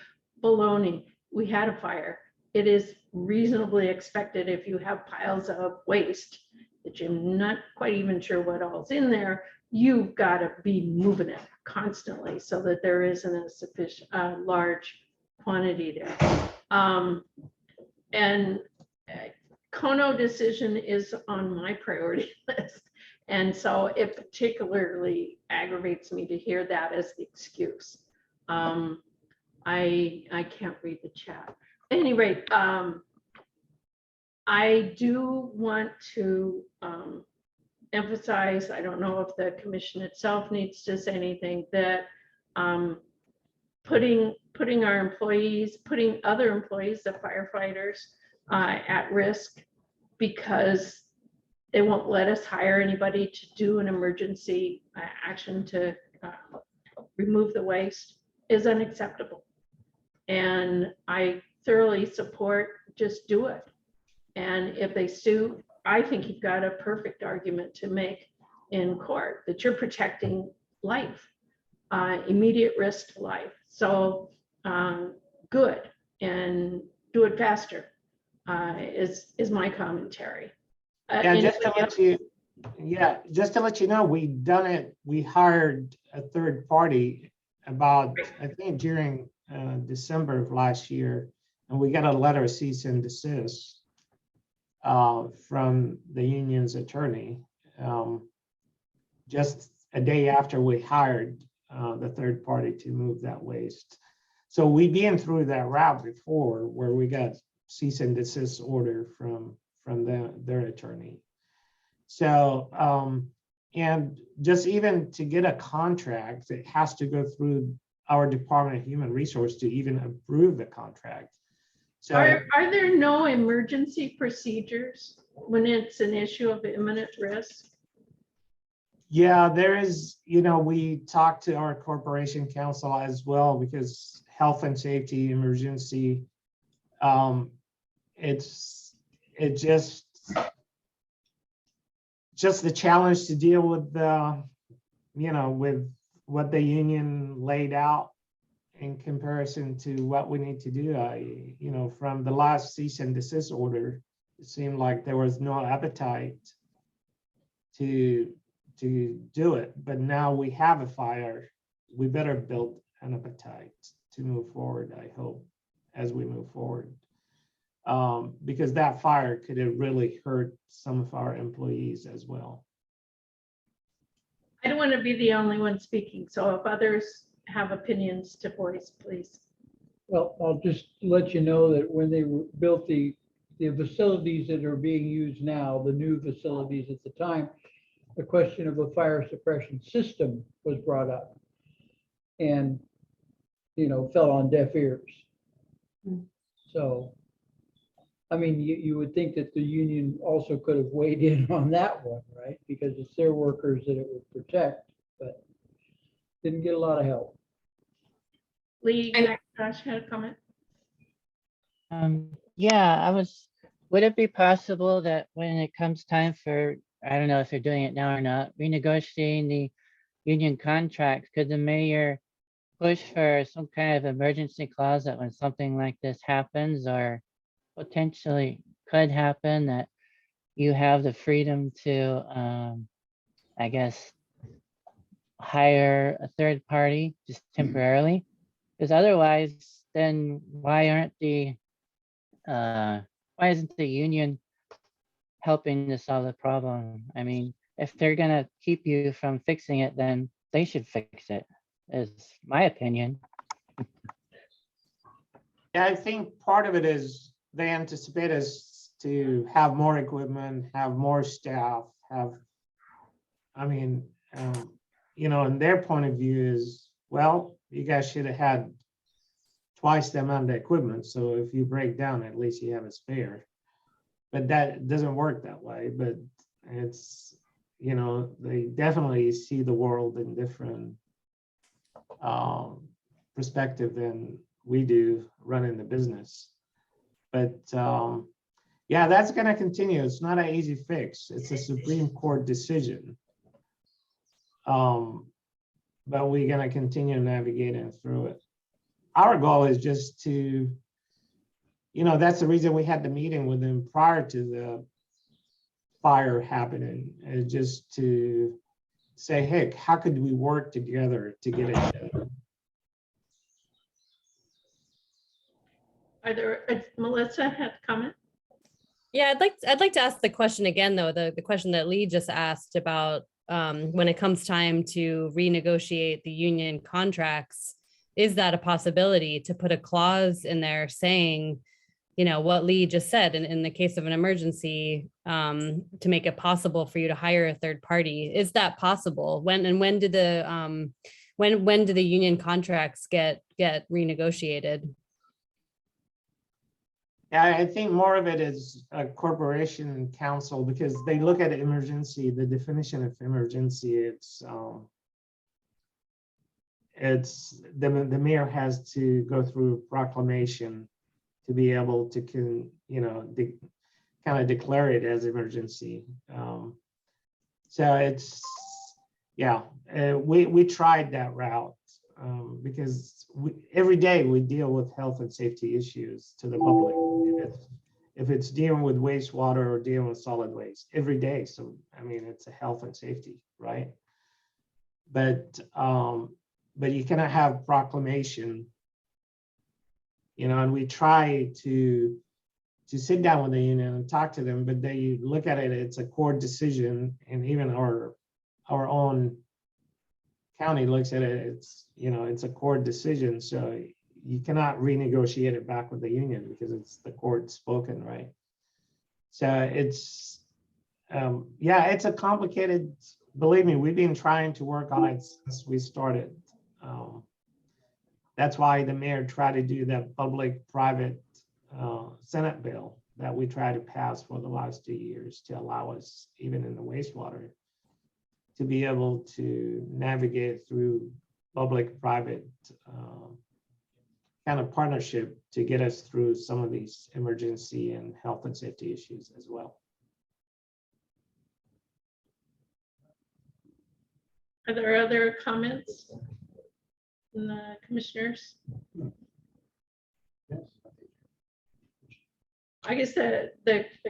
Baloney, we had a fire. It is reasonably expected if you have piles of waste that you're not quite even sure what all's in there, you've got to be moving it constantly so that there isn't a sufficient large quantity there. And Kono decision is on my priority list. And so it particularly aggravates me to hear that as the excuse. I can't read the chat. At any rate, I do want to emphasize, I don't know if the commission itself needs to say anything, that putting our employees, putting other employees, the firefighters, at risk because they won't let us hire anybody to do an emergency action to remove the waste is unacceptable. And I thoroughly support just do it. And if they sue, I think you've got a perfect argument to make in court that you're protecting life, immediate risk to life. So good, and do it faster is my commentary. Yeah, just to let you know, we've done it. We hired a third party about, I think during December of last year, and we got a letter of cease and desist from the union's attorney just a day after we hired the third party to move that waste. So we've been through that route before where we got cease and desist order from their attorney. So, and just even to get a contract, it has to go through our Department of Human Resource to even approve the contract. So are there no emergency procedures when it's an issue of imminent risk? yeah, there is, we talked to our corporation counsel as well, because health and safety emergency, it's just the challenge to deal with the, with what the union laid out in comparison to what we need to do. From the last cease and desist order, it seemed like there was no appetite to do it, but now we have a fire. We better build an appetite to move forward, I hope, as we move forward. Because that fire could have really hurt some of our employees as well. I don't want to be the only one speaking, so if others have opinions to voice, please. Well, I'll just let you know that when they built the facilities that are being used now, the new facilities at the time, the question of a fire suppression system was brought up and, fell on deaf ears. So, I mean, you would think that the union also could have weighed in on that one, right? Because it's their workers that it would protect, but didn't get a lot of help. Lee, Josh had a comment. Yeah, would it be possible that when it comes time for, I don't know if they're doing it now or not, renegotiating the union contracts, could the mayor push for some kind of emergency clause that when something like this happens or potentially could happen, that you have the freedom to, I guess, hire a third party just temporarily? Because otherwise, then why isn't the union helping to solve the problem? I mean, if they're gonna keep you from fixing it, then they should fix it, is my opinion. Yeah, I think part of it is they anticipate us to have more equipment, have more staff, have, I mean, you know, and their point of view is, well, you guys should have had twice the amount of equipment. So if you break down, at least you have a spare. But that doesn't work that way. But it's, you know, they definitely see the world in different perspective than we do running the business. But yeah, that's going to continue. It's not an easy fix. It's a Supreme Court decision. But we're going to continue navigating through it. Our goal is just to, you know, that's the reason we had the meeting with them prior to the fire happening, is just to say, hey, how could we work together to get it done? Are there, Melissa had a comment? Yeah, I'd like to ask the question again, though, the question that Lee just asked about when it comes time to renegotiate the union contracts. Is that a possibility to put a clause in there saying, you know, what Lee just said, in the case of an emergency, to make it possible for you to hire a third party? Is that possible? When did the when do the union contracts get renegotiated? Yeah, I think more of it is a corporation council, because they look at emergency, the definition of emergency, it's the mayor has to go through proclamation to be able to kind of declare it as emergency. So it's, yeah, we tried that route because every day we deal with health and safety issues to the public. If it's dealing with wastewater or dealing with solid waste every day. So, I mean, it's a health and safety, right? But you cannot have proclamation, you know, and we try to sit down with the union and talk to them, but they look at it, it's a court decision, and even our own county looks at it, it's, you know, it's a court decision, so you cannot renegotiate it back with the union because it's the court spoken, right? So it's, yeah, it's a complicated, believe me, we've been trying to work on it since we started. That's why the mayor tried to do that public-private Senate bill that we tried to pass for the last 2 years to allow us, even in the wastewater, to be able to navigate through public-private kind of partnership to get us through some of these emergency and health and safety issues as well. Are there other comments from the commissioners? I guess the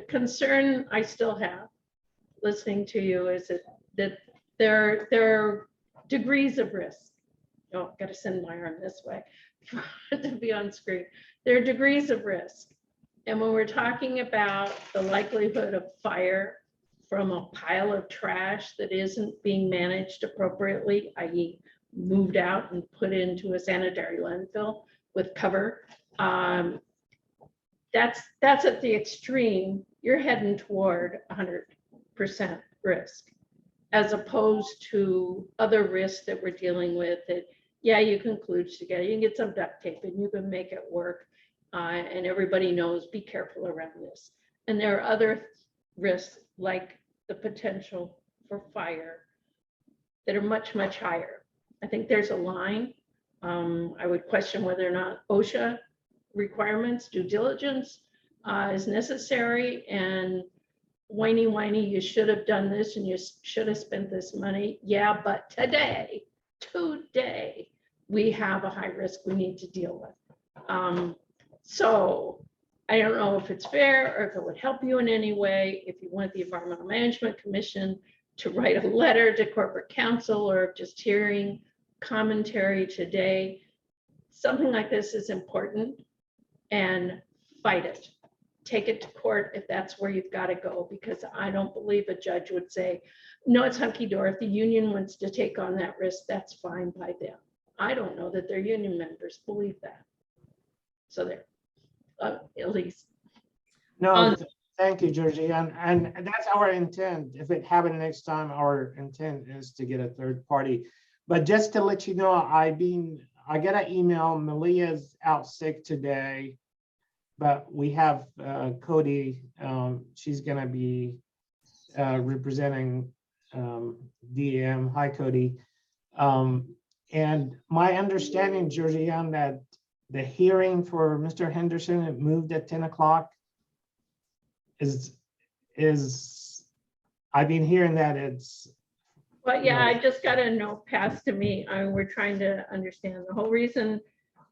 concern I still have listening to you is that there are degrees of risk. Oh, got to send my arm this way to be on screen. There are degrees of risk. And when we're talking about the likelihood of fire from a pile of trash that isn't being managed appropriately, i.e. moved out and put into a sanitary landfill with cover, that's at the extreme. You're heading toward 100% risk, as opposed to other risks that we're dealing with that, yeah, you can kludge together, you can get some duct tape and you can make it work. And everybody knows, be careful around this. And there are other risks like the potential for fire that are much, much higher. I think there's a line. I would question whether or not OSHA requirements, due diligence is necessary, and whiny, you should have done this and you should have spent this money. Yeah, but today, we have a high risk we need to deal with. So I don't know if it's fair or if it would help you in any way, if you want the Environmental Management Commission to write a letter to corporate counsel, or just hearing commentary today. Something like this is important, and fight it. Take it to court if that's where you've got to go, because I don't believe a judge would say, no, it's hunky-dory. If the union wants to take on that risk, that's fine by them. I don't know that their union members believe that. So there. at least. No, thank you, Georgie. And that's our intent. If it happened next time, our intent is to get a third party. But just to let you know, I got an email, Malia's out sick today, but we have Cody, she's gonna be representing DEM. Hi, Cody. And my understanding, Georgianne, that the hearing for Mr. Henderson, it moved at 10 o'clock. Is I've been hearing that it's. But yeah, I just got a note passed to me. We're trying to understand the whole reason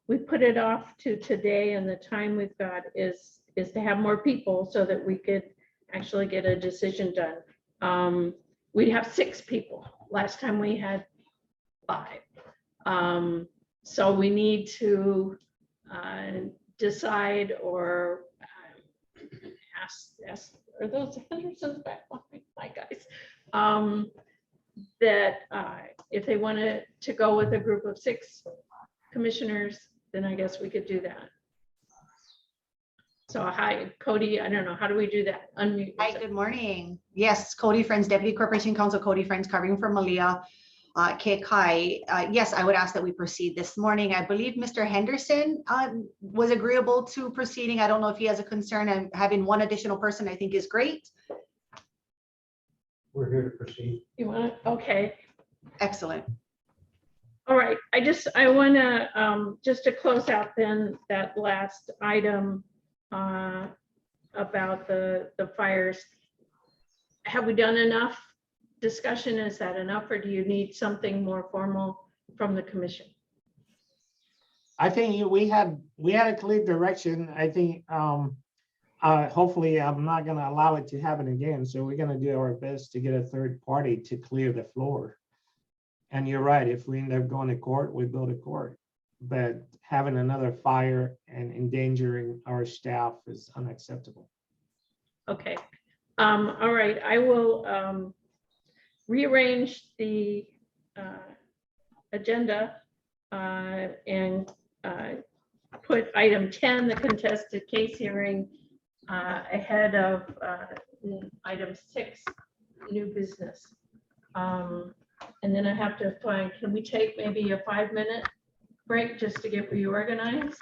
we put it off to today, and the time we've got is to have more people so that we could actually get a decision done. We'd have 6 people. Last time we had 5. So we need to decide or ask, are those Hendersons back behind my guys? That if they wanted to go with a group of 6 commissioners, then I guess we could do that. So hi, Cody, I don't know, how do we do that? Unmute Hi, yourself. good morning. Yes, Cody Friends, Deputy Corporation Counsel Cody Friends, covering for Malia Kai. Yes, I would ask that we proceed this morning. I believe Mr. Henderson was agreeable to proceeding. I don't know if he has a concern, and having one additional person I think is great. We're here to proceed. You want to, okay. Excellent. All right, I want to, just to close out then that last item about the fires. Have we done enough discussion? Is that enough, or do you need something more formal from the commission? I think we had a clear direction. I think hopefully I'm not gonna allow it to happen again. So we're gonna do our best to get a third party to clear the floor. And you're right, if we end up going to court, we build a court. But having another fire and endangering our staff is unacceptable. Okay, all right, I will rearrange the agenda and put item 10, the contested case hearing, ahead of item 6, new business. And then I have to find, can we take maybe a 5-minute break just to get reorganized?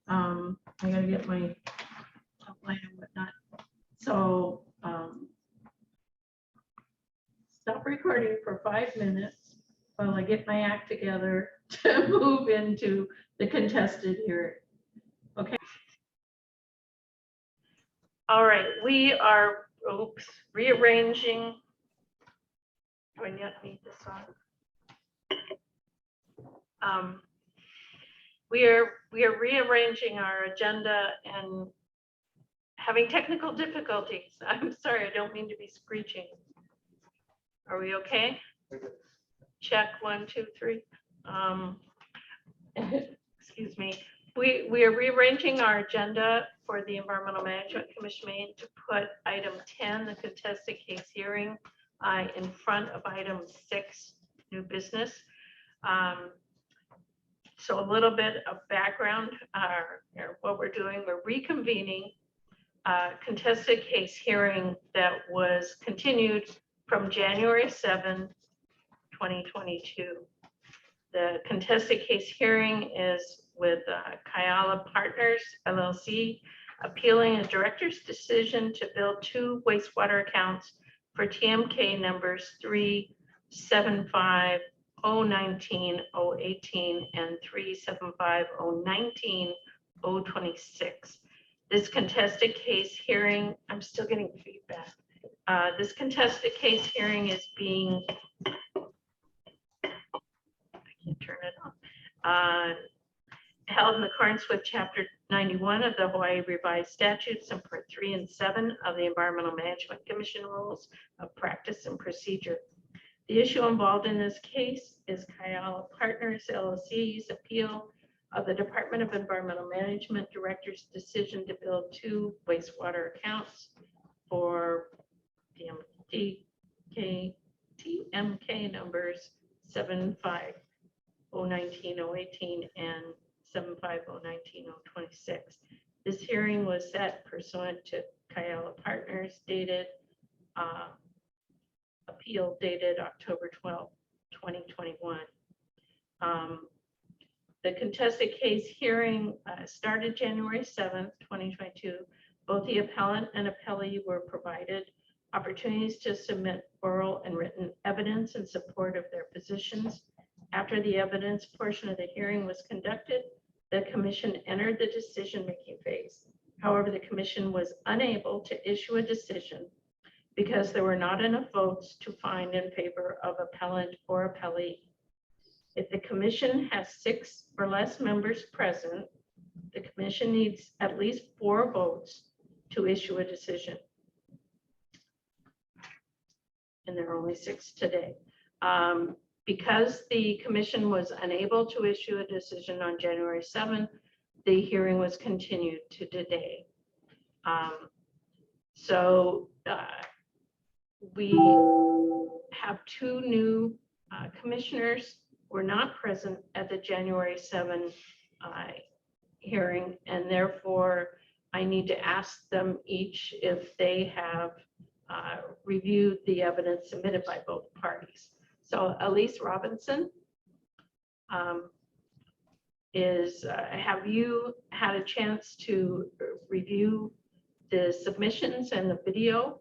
I gotta get my outline and whatnot. So stop recording for 5 minutes while I get my act together to move into the contested hearing. Okay. All right, we are, rearranging. Do I yet need this on? We are rearranging our agenda and having technical difficulties. I'm sorry, I don't mean to be screeching. Are we okay? Check 1, 2, 3. Excuse me. We are rearranging our agenda for the Environmental Management Commission meeting to put item 10, the contested case hearing, in front of item 6, new business. So a little bit of background, what we're doing, we're reconvening a contested case hearing that was continued from January 7, 2022. The contested case hearing is with Kai Ala Partners, LLC, appealing a director's decision to build 2 wastewater accounts for TMK numbers 375 019 018 and 375 019 026. This contested case hearing, I'm still getting feedback. This contested case hearing is being, I can't turn it on, held in accordance with Chapter 91 of the Hawaii Revised Statutes and Part 3 and 7 of the Environmental Management Commission Rules of Practice and Procedure. The issue involved in this case is Kai Ala Partners, LLC's appeal of the Department of Environmental Management Director's decision to build 2 wastewater accounts for TMK numbers 75019 018 and 75019 026. This hearing was set pursuant to Kai Ala Partners dated appeal dated October 12, 2021. The contested case hearing started January 7th, 2022. Both the appellant and appellee were provided opportunities to submit oral and written evidence in support of their positions. After the evidence portion of the hearing was conducted, the commission entered the decision-making phase. However, the commission was unable to issue a decision because there were not enough votes to find in favor of appellant or appellee. If the commission has 6 or less members present, the commission needs at least 4 votes to issue a decision. And there are only 6 today. Because the commission was unable to issue a decision on January 7th, the hearing was continued to today. We have 2 new commissioners were not present at the January 7 hearing, and therefore I need to ask them each if they have reviewed the evidence submitted by both parties. So Elise Robinson, have you had a chance to review the submissions and the video?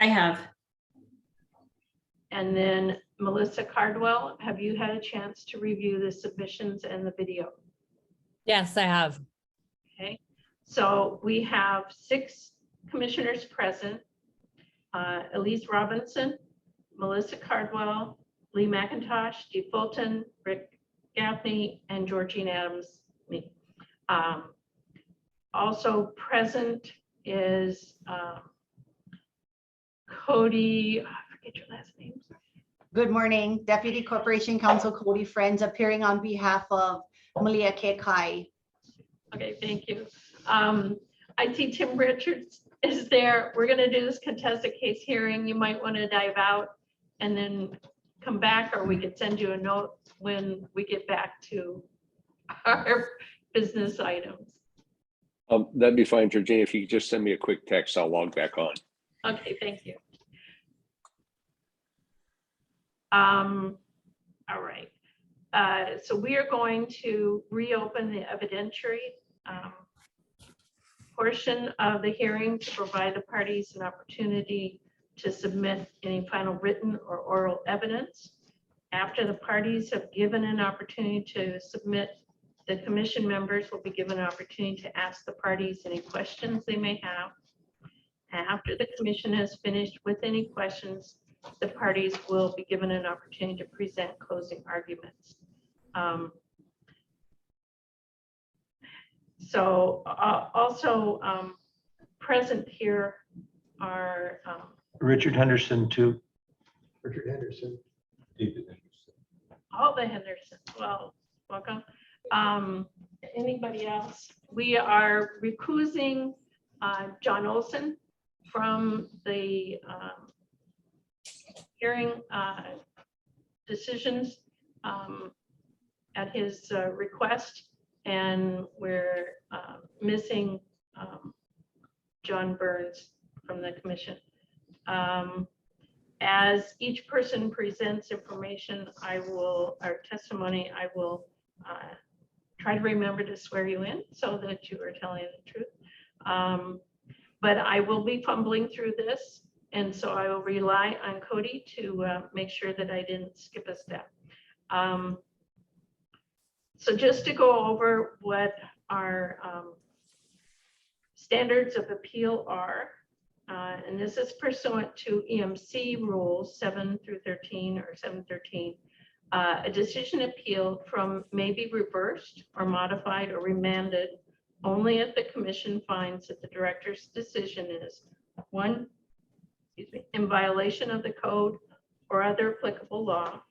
I have. And then Melissa Cardwell, have you had a chance to review the submissions and the video? Yes, I have. Okay, so we have 6 commissioners present. Elise Robinson, Melissa Cardwell, Lee McIntosh, Dee Fulton, Rick Gaffney, and Georgine Adams, me. Also present is Cody, I forget your last name. Good morning, Deputy Corporation Counsel Cody Friends, appearing on behalf of Malia Kai. Okay, thank you. I see Tim Richards is there. We're going to do this contested case hearing. You might want to dive out and then come back, or we could send you a note when we get back to our business items. That'd be fine, Georgina. If you could just send me a quick text, I'll log back on. Okay, thank you. All right. So we are going to reopen the evidentiary portion of the hearing to provide the parties an opportunity to submit any final written or oral evidence. After the parties have given an opportunity to submit, the commission members will be given an opportunity to ask the parties any questions they may have. After the commission has finished with any questions, the parties will be given an opportunity to present closing arguments. Also present here are Richard Henderson too. Richard Henderson. David Henderson. all the Henderson. Well, welcome. Anybody else? We are recusing John Olson from the hearing decisions at his request, and we're missing John Burns from the commission. As each person presents information, our testimony, I will try to remember to swear you in so that you are telling the truth. But I will be fumbling through this, and so I will rely on Cody to make sure that I didn't skip a step. So just to go over what our standards of appeal are, and this is pursuant to EMC rules 7 through 13 or 713. A decision appealed from may be reversed or modified or remanded only if the commission finds that the director's decision is 1, in violation of the code or other applicable law,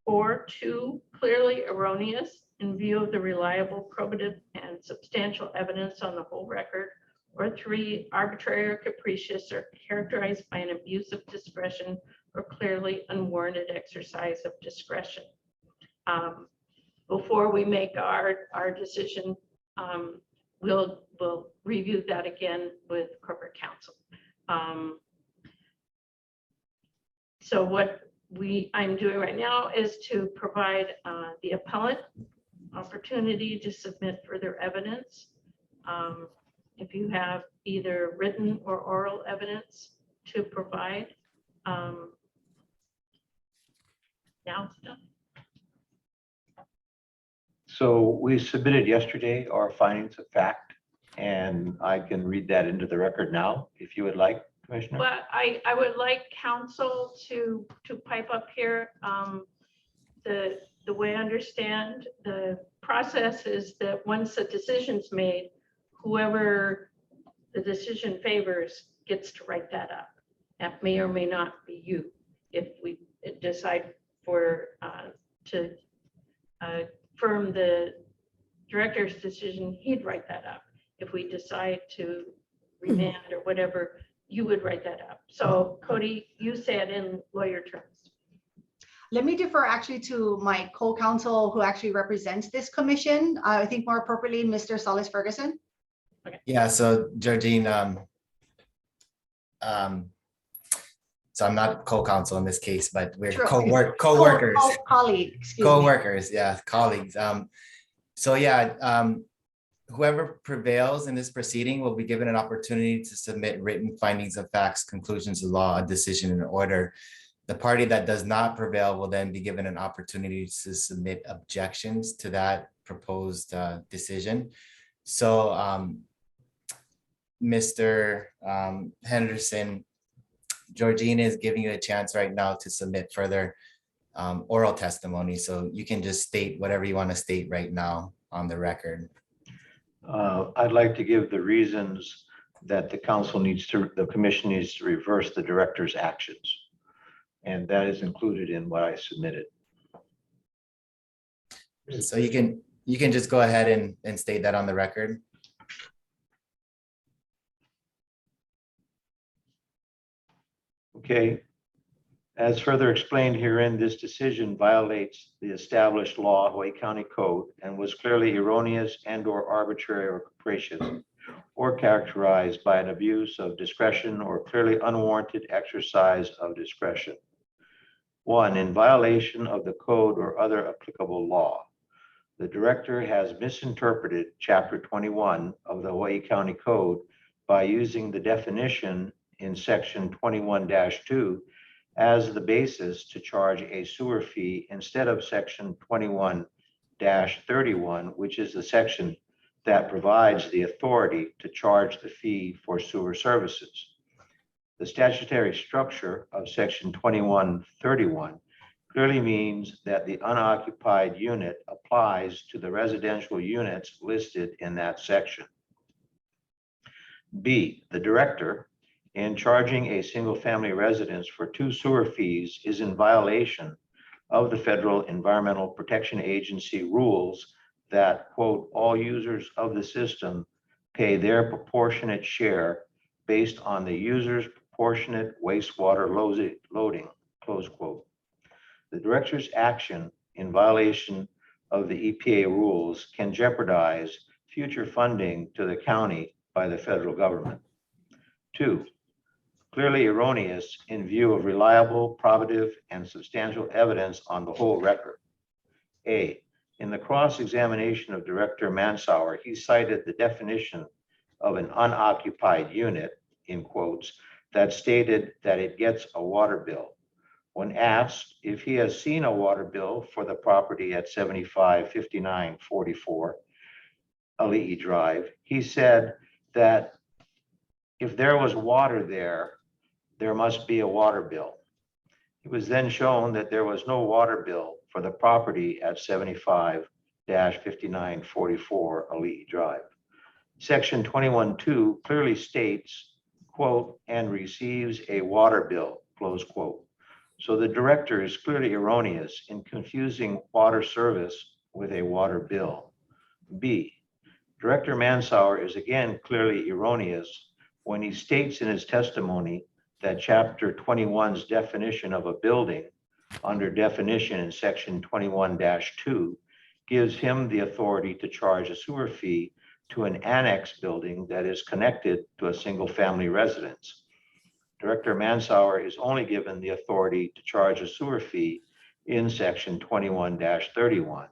or 2, clearly erroneous in view of the reliable, probative, and substantial evidence on the whole record, or 3, arbitrary or capricious or characterized by an abuse of discretion or clearly unwarranted exercise of discretion. Before we make our decision, we'll review that again with corporate counsel. So what I'm doing right now is to provide the appellant opportunity to submit further evidence. If you have either written or oral evidence to provide, now's done. So we submitted yesterday our findings of fact, and I can read that into the record now, if you would like, Commissioner. But I would like counsel to pipe up here. The way I understand the process is that once a decision's made, whoever the decision favors gets to write that up. That may or may not be you. If we decide to affirm the director's decision, he'd write that up. If we decide to remand or whatever, you would write that up. So Cody, you say it in lawyer terms. Let me defer actually to my co-counsel who actually represents this commission. I think more appropriately, Mr. Solis Ferguson. Yeah, so Georgine, so I'm not co-counsel in this case, but we're Sure. co-workers. Colleague, excuse me. Co-workers, yeah, colleagues. So yeah, whoever prevails in this proceeding will be given an opportunity to submit written findings of facts, conclusions of law, a decision in order. The party that does not prevail will then be given an opportunity to submit objections to that proposed decision. So Mr. Henderson, Georgina is giving you a chance right now to submit further oral testimony. So you can just state whatever you want to state right now on the record. I'd like to give the reasons that the commission needs to reverse the director's actions. And that is included in what I submitted. So you can just go ahead and state that on the record. Okay. As further explained herein, this decision violates the established law, Hawaii County Code, and was clearly erroneous and/or arbitrary or capricious, or characterized by an abuse of discretion or clearly unwarranted exercise of discretion. 1, in violation of the code or other applicable law. The director has misinterpreted Chapter 21 of the Hawaii County Code by using the definition in Section 21-2 as the basis to charge a sewer fee instead of Section 21-31, which is the section that provides the authority to charge the fee for sewer services. The statutory structure of Section 21-31 clearly means that the unoccupied unit applies to the residential units listed in that section. B, the director, in charging a single-family residence for 2 sewer fees, is in violation of the Federal Environmental Protection Agency rules that, quote, all users of the system pay their proportionate share based on the user's proportionate wastewater loading, close quote. The director's action in violation of the EPA rules can jeopardize future funding to the county by the federal government. 2, clearly erroneous in view of reliable, probative, and substantial evidence on the whole record. A, in the cross-examination of Director Mansauer, he cited the definition of an unoccupied unit, in quotes, that stated that it gets a water bill. When asked if he has seen a water bill for the property at 755944 Ali'i Drive, he said that if there was water there, there must be a water bill. It was then shown that there was no water bill for the property at 75-5944 Ali'i Drive. Section 21-2 clearly states, quote, and receives a water bill, close quote. So the director is clearly erroneous in confusing water service with a water bill. B, Director Mansauer is again clearly erroneous when he states in his testimony that Chapter 21's definition of a building under definition in Section 21-2 gives him the authority to charge a sewer fee to an annex building that is connected to a single-family residence. Director Mansauer is only given the authority to charge a sewer fee in section 21-31,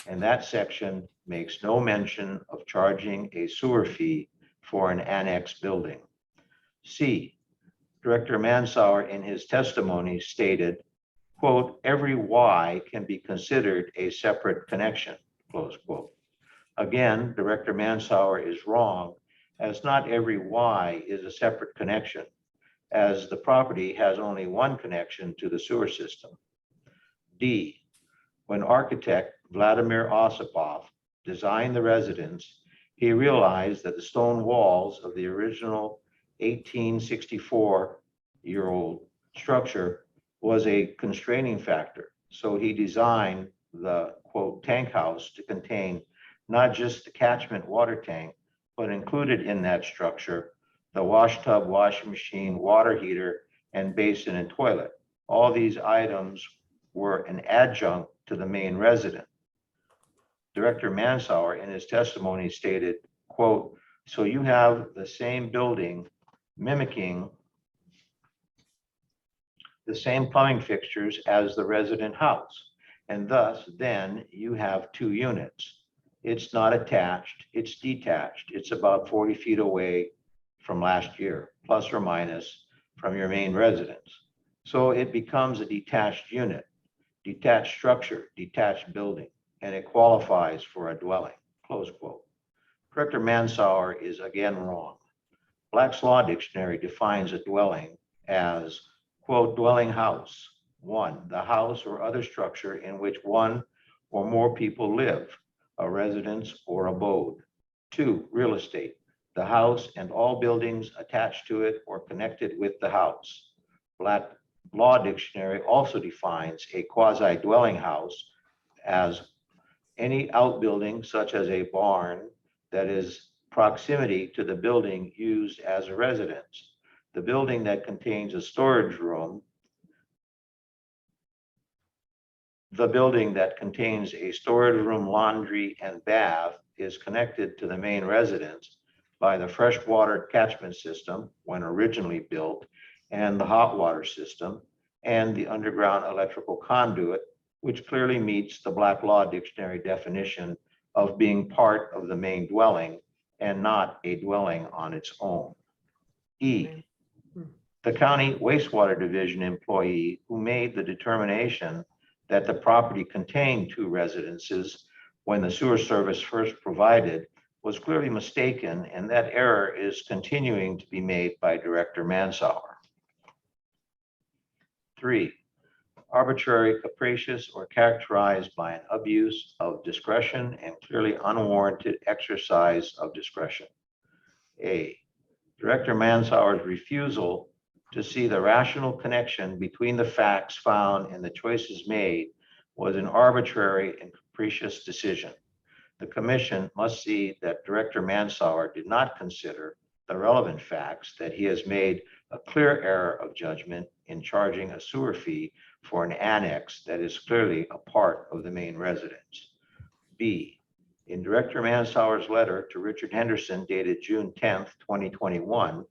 and that section makes no mention of charging a sewer fee for an annex building. C, Director Mansauer in his testimony stated, quote, every Y can be considered a separate connection, close quote. Again, Director Mansauer is wrong, as not every Y is a separate connection, as the property has only one connection to the sewer system. D, when architect Vladimir Osipov designed the residence, he realized that the stone walls of the original 1864-year-old structure was a constraining factor. So he designed the, quote, tank house to contain not just the catchment water tank, but included in that structure, the wash tub, washing machine, water heater, and basin and toilet. All these items were an adjunct to the main residence. Director Mansauer in his testimony stated, quote, so you have the same building mimicking the same plumbing fixtures as the resident house. And thus then you have two units. It's not attached, it's detached. It's about 40 feet away from last year, plus or minus from your main residence. So it becomes a detached unit, detached structure, detached building, and it qualifies for a dwelling, close quote. Director Mansauer is again wrong. Black's Law Dictionary defines a dwelling as, quote, dwelling house. One, the house or other structure in which one or more people live, a residence or abode. Two, real estate, the house and all buildings attached to it or connected with the house. Black Law Dictionary also defines a quasi-dwelling house as any outbuilding such as a barn that is proximity to the building used as a residence. The building that contains a storage room, the building that contains a storage room, laundry, and bath is connected to the main residence by the freshwater catchment system when originally built, and the hot water system, and the underground electrical conduit, which clearly meets the Black Law Dictionary definition of being part of the main dwelling and not a dwelling on its own. E, the county wastewater division employee who made the determination that the property contained two residences when the sewer service first provided was clearly mistaken, and that error is continuing to be made by Director Mansauer. 3, arbitrary, capricious, or characterized by an abuse of discretion and clearly unwarranted exercise of discretion. A, Director Mansauer's refusal to see the rational connection between the facts found and the choices made was an arbitrary and capricious decision. The commission must see that Director Mansauer did not consider the relevant facts, that he has made a clear error of judgment in charging a sewer fee for an annex that is clearly a part of the main residence. B, in Director Mansauer's letter to Richard Henderson dated June 10th, 2021,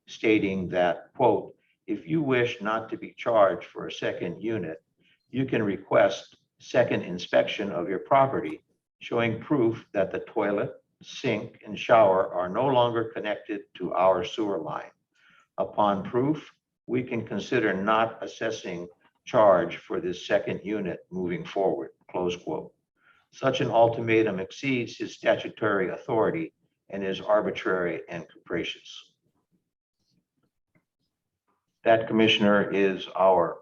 stating that, quote, if you wish not to be charged for a second unit, you can request second inspection of your property, showing proof that the toilet, sink, and shower are no longer connected to our sewer line. Upon proof, we can consider not assessing charge for this second unit moving forward, close quote. Such an ultimatum exceeds his statutory authority and is arbitrary and capricious. That, Commissioner, is our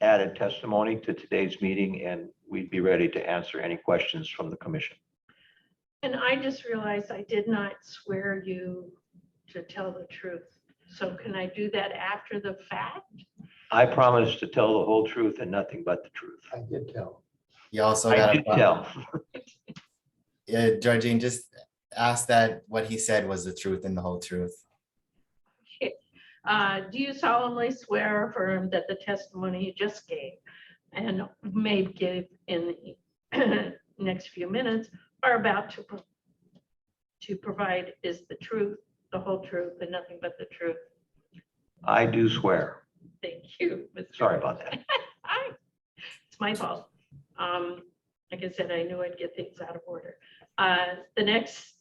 added testimony to today's meeting, and we'd be ready to answer any questions from the commission. And I just realized I did not swear you to tell the truth. So can I do that after the fact? I promise to tell the whole truth and nothing but the truth. I did tell. You also I got did tell. Yeah, Georgine, just ask that what he said was the truth and the whole truth. Do you solemnly swear or affirm that the testimony you just gave and may give in the next few minutes are about to to provide is the truth, the whole truth, and nothing but the truth. I do swear. Thank you. Mr. Sorry about that. It's my fault. Like I said, I knew I'd get things out of order. The next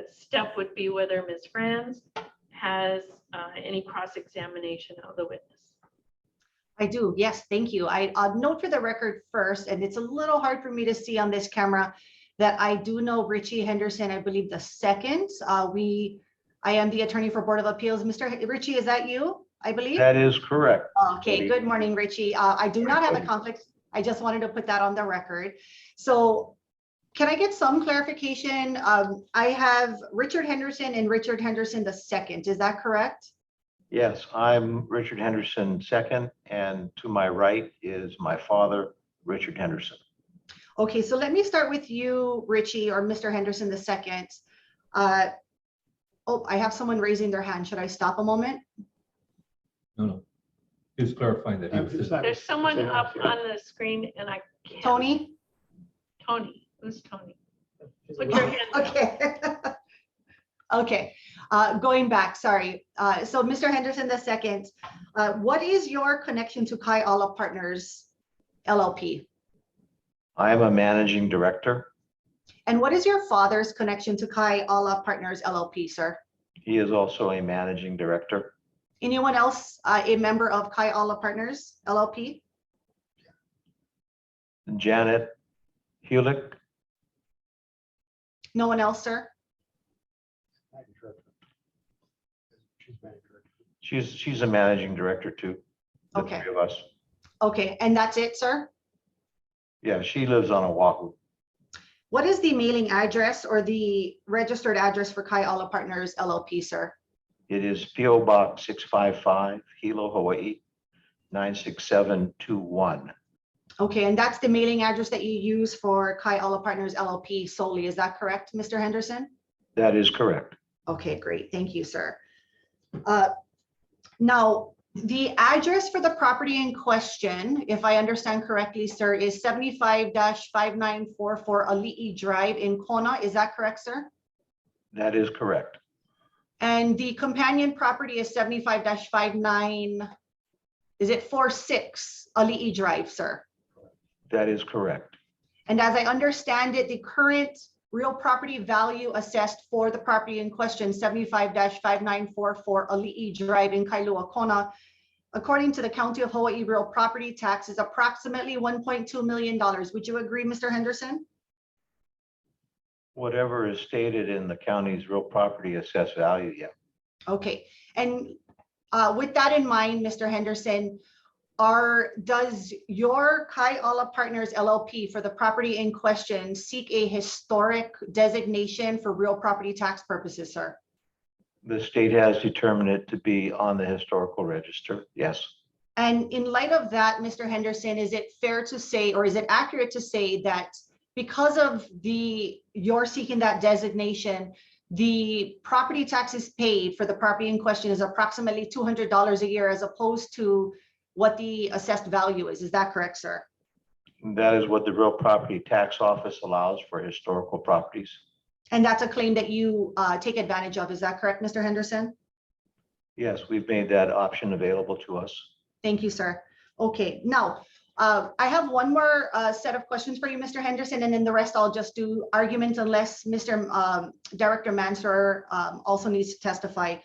step would be whether Ms. Franz has any cross-examination of the witness. I do, yes, thank you. I'll note for the record first, and it's a little hard for me to see on this camera, that I do know Richie Henderson, I believe the second. I am the attorney for Board of Appeals. Mr. Richie, is that you, I believe? That is correct. Okay, good morning, Richie. I do not have a conflict. I just wanted to put that on the record. So can I get some clarification? I have Richard Henderson and Richard Henderson the second. Is that correct? Yes, I'm Richard Henderson II, and to my right is my father, Richard Henderson. Okay, so let me start with you, Richie, or Mr. Henderson the second. Oh, I have someone raising their hand. Should I stop a moment? No. Just clarifying that. There's someone up on the screen and I can't. Tony? Tony, who's Tony? Put your hand up. Okay. Okay, going back, sorry. So Mr. Henderson the second, what is your connection to Kai Ala Partners LLP? I am a managing director. And what is your father's connection to Kai Ala Partners LLP, sir? He is also a managing director. Anyone else a member of Kai Ala Partners LLP? Janet Hulick. No one else, sir? She's a managing director too. The Okay. three of us. Okay, and that's it, sir? Yeah, she lives on Oahu. What is the mailing address or the registered address for Kai Ala Partners LLP, sir? It is PO Box 655, Hilo, Hawaii, 96721. Okay, and that's the mailing address that you use for Kai Ala Partners LLP solely. Is that correct, Mr. Henderson? That is correct. Okay, great. Thank you, sir. Now, the address for the property in question, if I understand correctly, sir, is 75-5944 Ali'i Drive in Kona. Is that correct, sir? That is correct. And the companion property is 75-59, is it 46 Ali'i Drive, sir? That is correct. And as I understand it, the current real property value assessed for the property in question, 75-5944 Ali'i Drive in Kailua, Kona, according to the County of Hawaii real property tax, is approximately $1.2 million. Would you agree, Mr. Henderson? Whatever is stated in the county's real property assessed value, yeah. Okay, and with that in mind, Mr. Henderson, does your Kai Ala Partners LLP for the property in question seek a historic designation for real property tax purposes, sir? The state has determined it to be on the historical register, yes. And in light of that, Mr. Henderson, is it fair to say, or is it accurate to say that because of you're seeking that designation, the property taxes paid for the property in question is approximately $200 a year as opposed to what the assessed value is? Is that correct, sir? That is what the real property tax office allows for historical properties. And that's a claim that you take advantage of. Is that correct, Mr. Henderson? Yes, we've made that option available to us. Thank you, sir. Okay, now I have one more set of questions for you, Mr. Henderson, and then the rest I'll just do arguments unless Mr. Director Mansour also needs to testify.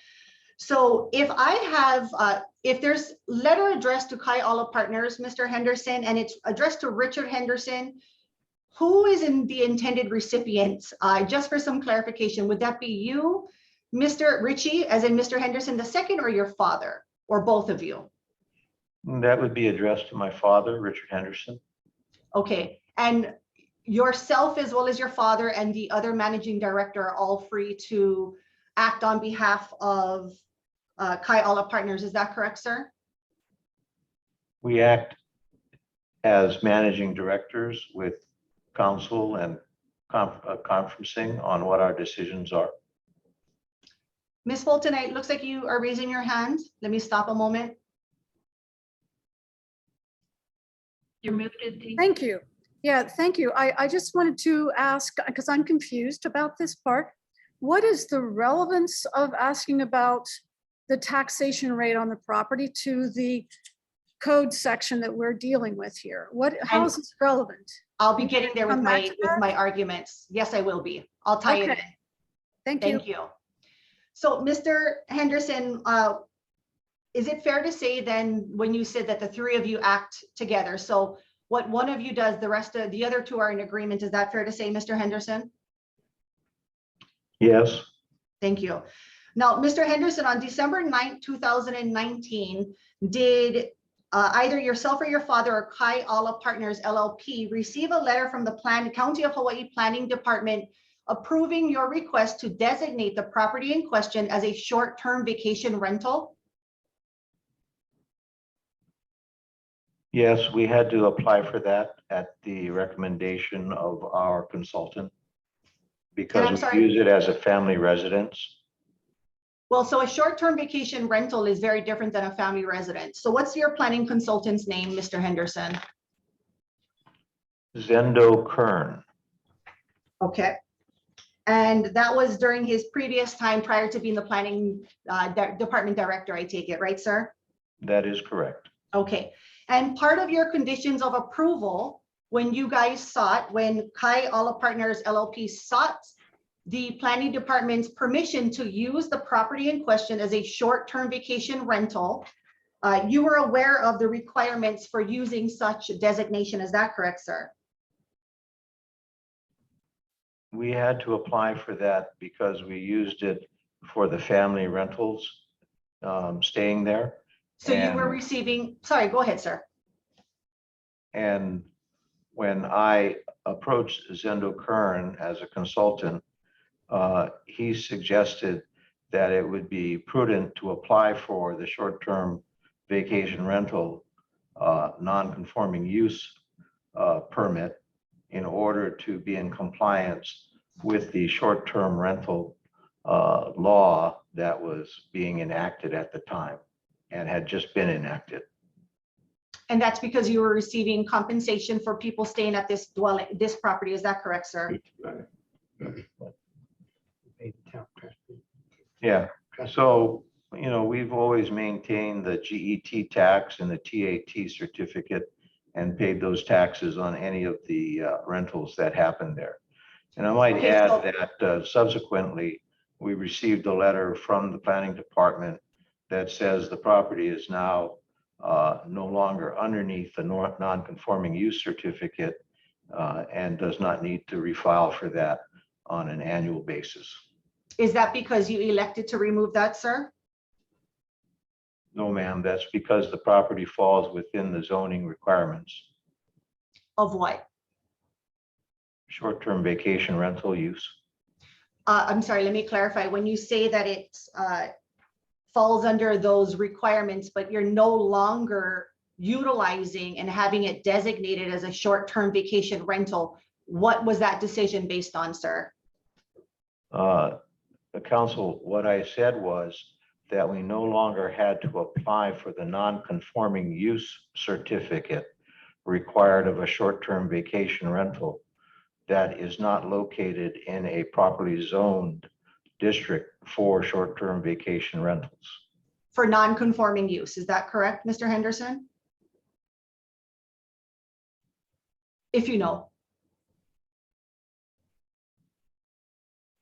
So if I have, if there's letter addressed to Kai Ala Partners, Mr. Henderson, and it's addressed to Richard Henderson, who is in the intended recipients? Just for some clarification, would that be you, Mr. Richie, as in Mr. Henderson II, or your father, or both of you? That would be addressed to my father, Richard Henderson. Okay, and yourself as well as your father and the other managing director are all free to act on behalf of Kai Ala Partners. Is that correct, sir? We act as managing directors with counsel and conferencing on what our decisions are. Ms. Fulton, it looks like you are raising your hand. Let me stop a moment. You're muted, Dee. Thank you. Yeah, thank you. I just wanted to ask, because I'm confused about this part. what is the relevance of asking about the taxation rate on the property to the code section that we're dealing with here? How is this relevant? I'll be getting there with Come back to my arguments. Yes, I will be. I'll tie it in. Okay. Thank you. Thank you. So Mr. Henderson, is it fair to say then, when you said that the three of you act together, so what one of you does, the rest of the other two are in agreement, is that fair to say, Mr. Henderson? Yes. Thank you. Now, Mr. Henderson, on December 9th, 2019, did either yourself or your father or Kai Ala Partners LLP receive a letter from the County of Hawaii Planning Department approving your request to designate the property in question as a short-term vacation rental? Yes, we had to apply for that at the recommendation of our consultant because we use it as a family residence. Well, so a short-term vacation rental is very different than a family residence. So what's your planning consultant's name, Mr. Henderson? Zendo Kern. Okay. And that was during his previous time prior to being the planning department director, I take it, right, sir? That is correct. Okay. And part of your conditions of approval, when you guys sought, when Kai Ala Partners LLP sought the planning department's permission to use the property in question as a short-term vacation rental, you were aware of the requirements for using such designation. Is that correct, sir? We had to apply for that because we used it for the family rentals staying there. So you were receiving, sorry, go ahead, sir. And when I approached Zendo Kern as a consultant, he suggested that it would be prudent to apply for the short-term vacation rental non-conforming use permit in order to be in compliance with the short-term rental law that was being enacted at the time and had just been enacted. And that's because you were receiving compensation for people staying at this this property. Is that correct, sir? Yeah, so, you know, we've always maintained the GET tax and the TAT certificate and paid those taxes on any of the rentals that happened there. And I might add that subsequently, we received a letter from the planning department that says the property is now no longer underneath the non-conforming use certificate and does not need to refile for that on an annual basis. Is that because you elected to remove that, sir? No, ma'am, that's because the property falls within the zoning requirements. Of what? Short-term vacation rental use. I'm sorry, let me clarify. When you say that it falls under those requirements, but you're no longer utilizing and having it designated as a short-term vacation rental, what was that decision based on, sir? The council, what I said was that we no longer had to apply for the non-conforming use certificate required of a short-term vacation rental that is not located in a properly zoned district for short-term vacation rentals. For non-conforming use, is that correct, Mr. Henderson? If you know.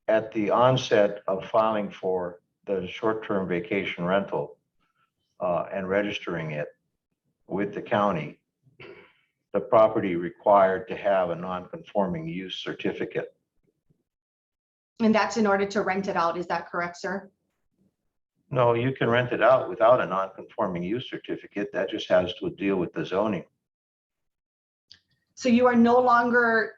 At the onset of filing for the short-term vacation rental and registering it with the county, the property required to have a non-conforming use certificate. And that's in order to rent it out, is that correct, sir? No, you can rent it out without a non-conforming use certificate. That just has to deal with the zoning. So you are no longer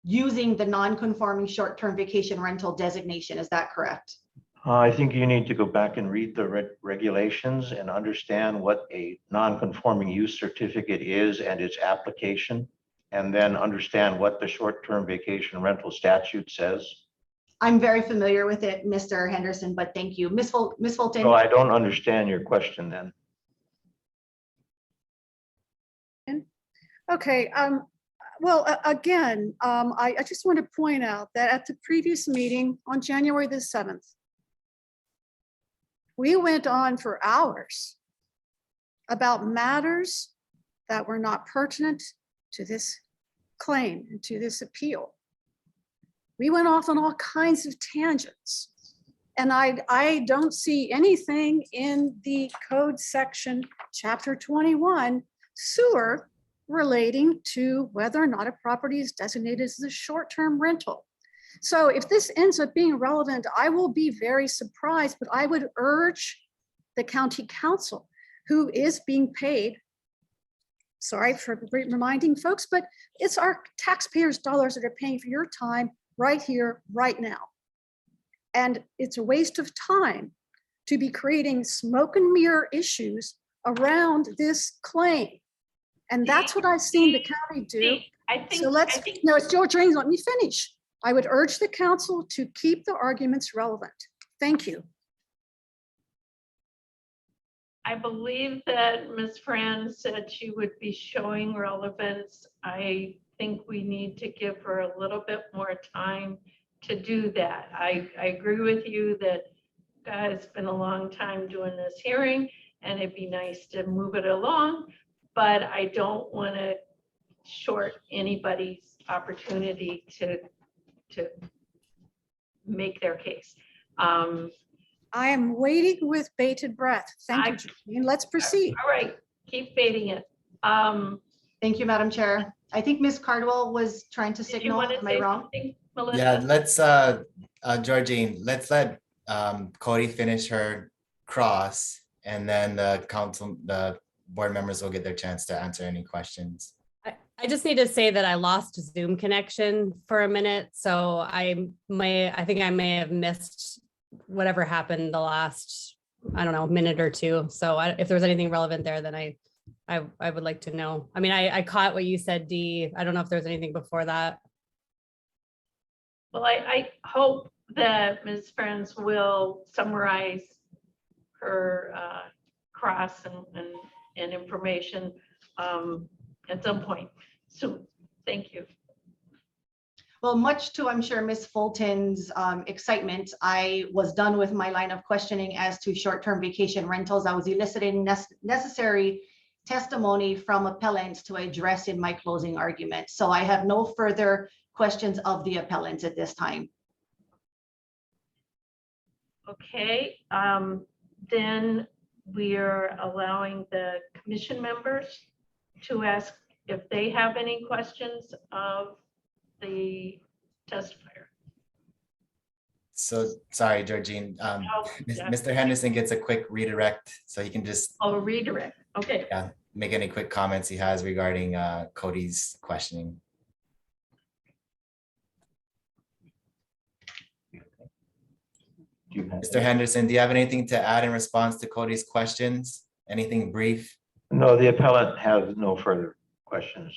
using the non-conforming short-term vacation rental designation, is that correct? I think you need to go back and read the regulations and understand what a non-conforming use certificate is and its application, and then understand what the short-term vacation rental statute says. I'm very familiar with it, Mr. Henderson, but thank you. Ms. Fulton. So I don't understand your question then. Okay, Well, again, I just want to point out that at the previous meeting on January the 7th, we went on for hours about matters that were not pertinent to this claim and to this appeal. We went off on all kinds of tangents. And I don't see anything in the code section, chapter 21, sewer, relating to whether or not a property is designated as a short-term rental. So if this ends up being relevant, I will be very surprised, but I would urge the county council, who is being paid, sorry for reminding folks, but it's our taxpayers' dollars that are paying for your time right here, right now. And it's a waste of time to be creating smoke and mirror issues around this claim. And that's what I've seen the county do. So let's, no, it's George Raines, let me finish. I would urge the council to keep the arguments relevant. Thank you. I believe that Ms. Fran said she would be showing relevance. I think we need to give her a little bit more time to do that. I agree with you that it's been a long time doing this hearing and it'd be nice to move it along, but I don't want to short anybody's opportunity to make their case. I am waiting with bated breath. Thank you, Justine. Let's proceed. All right, keep baiting it. Thank you, Madam Chair. I think Ms. Cardwell was trying to signal. Am I wrong? Melissa? Yeah, let's, Georgine, let's let Cody finish her cross, and then the board members will get their chance to answer any questions. I just need to say that I lost Zoom connection for a minute, so I think I may have missed whatever happened the last, I don't know, minute or two. So if there's anything relevant there, then I would like to know. I mean, I caught what you said, Dee. I don't know if there's anything before that. Well, I hope that Ms. Friends will summarize her cross and information at some point. So thank you. Well, much to, I'm sure, Ms. Fulton's excitement, I was done with my line of questioning as to short-term vacation rentals. I was eliciting necessary testimony from appellants to address in my closing argument. So I have no further questions of the appellants at this time. Okay, then we are allowing the commission members to ask if they have any questions of the testifier. So sorry, Georgine. Mr. Henderson gets a quick redirect, so he can just redirect. Okay. Yeah, make any quick comments he has regarding Cody's questioning. Mr. Henderson, do you have anything to add in response to Cody's questions? Anything brief? No, the appellant has no further questions.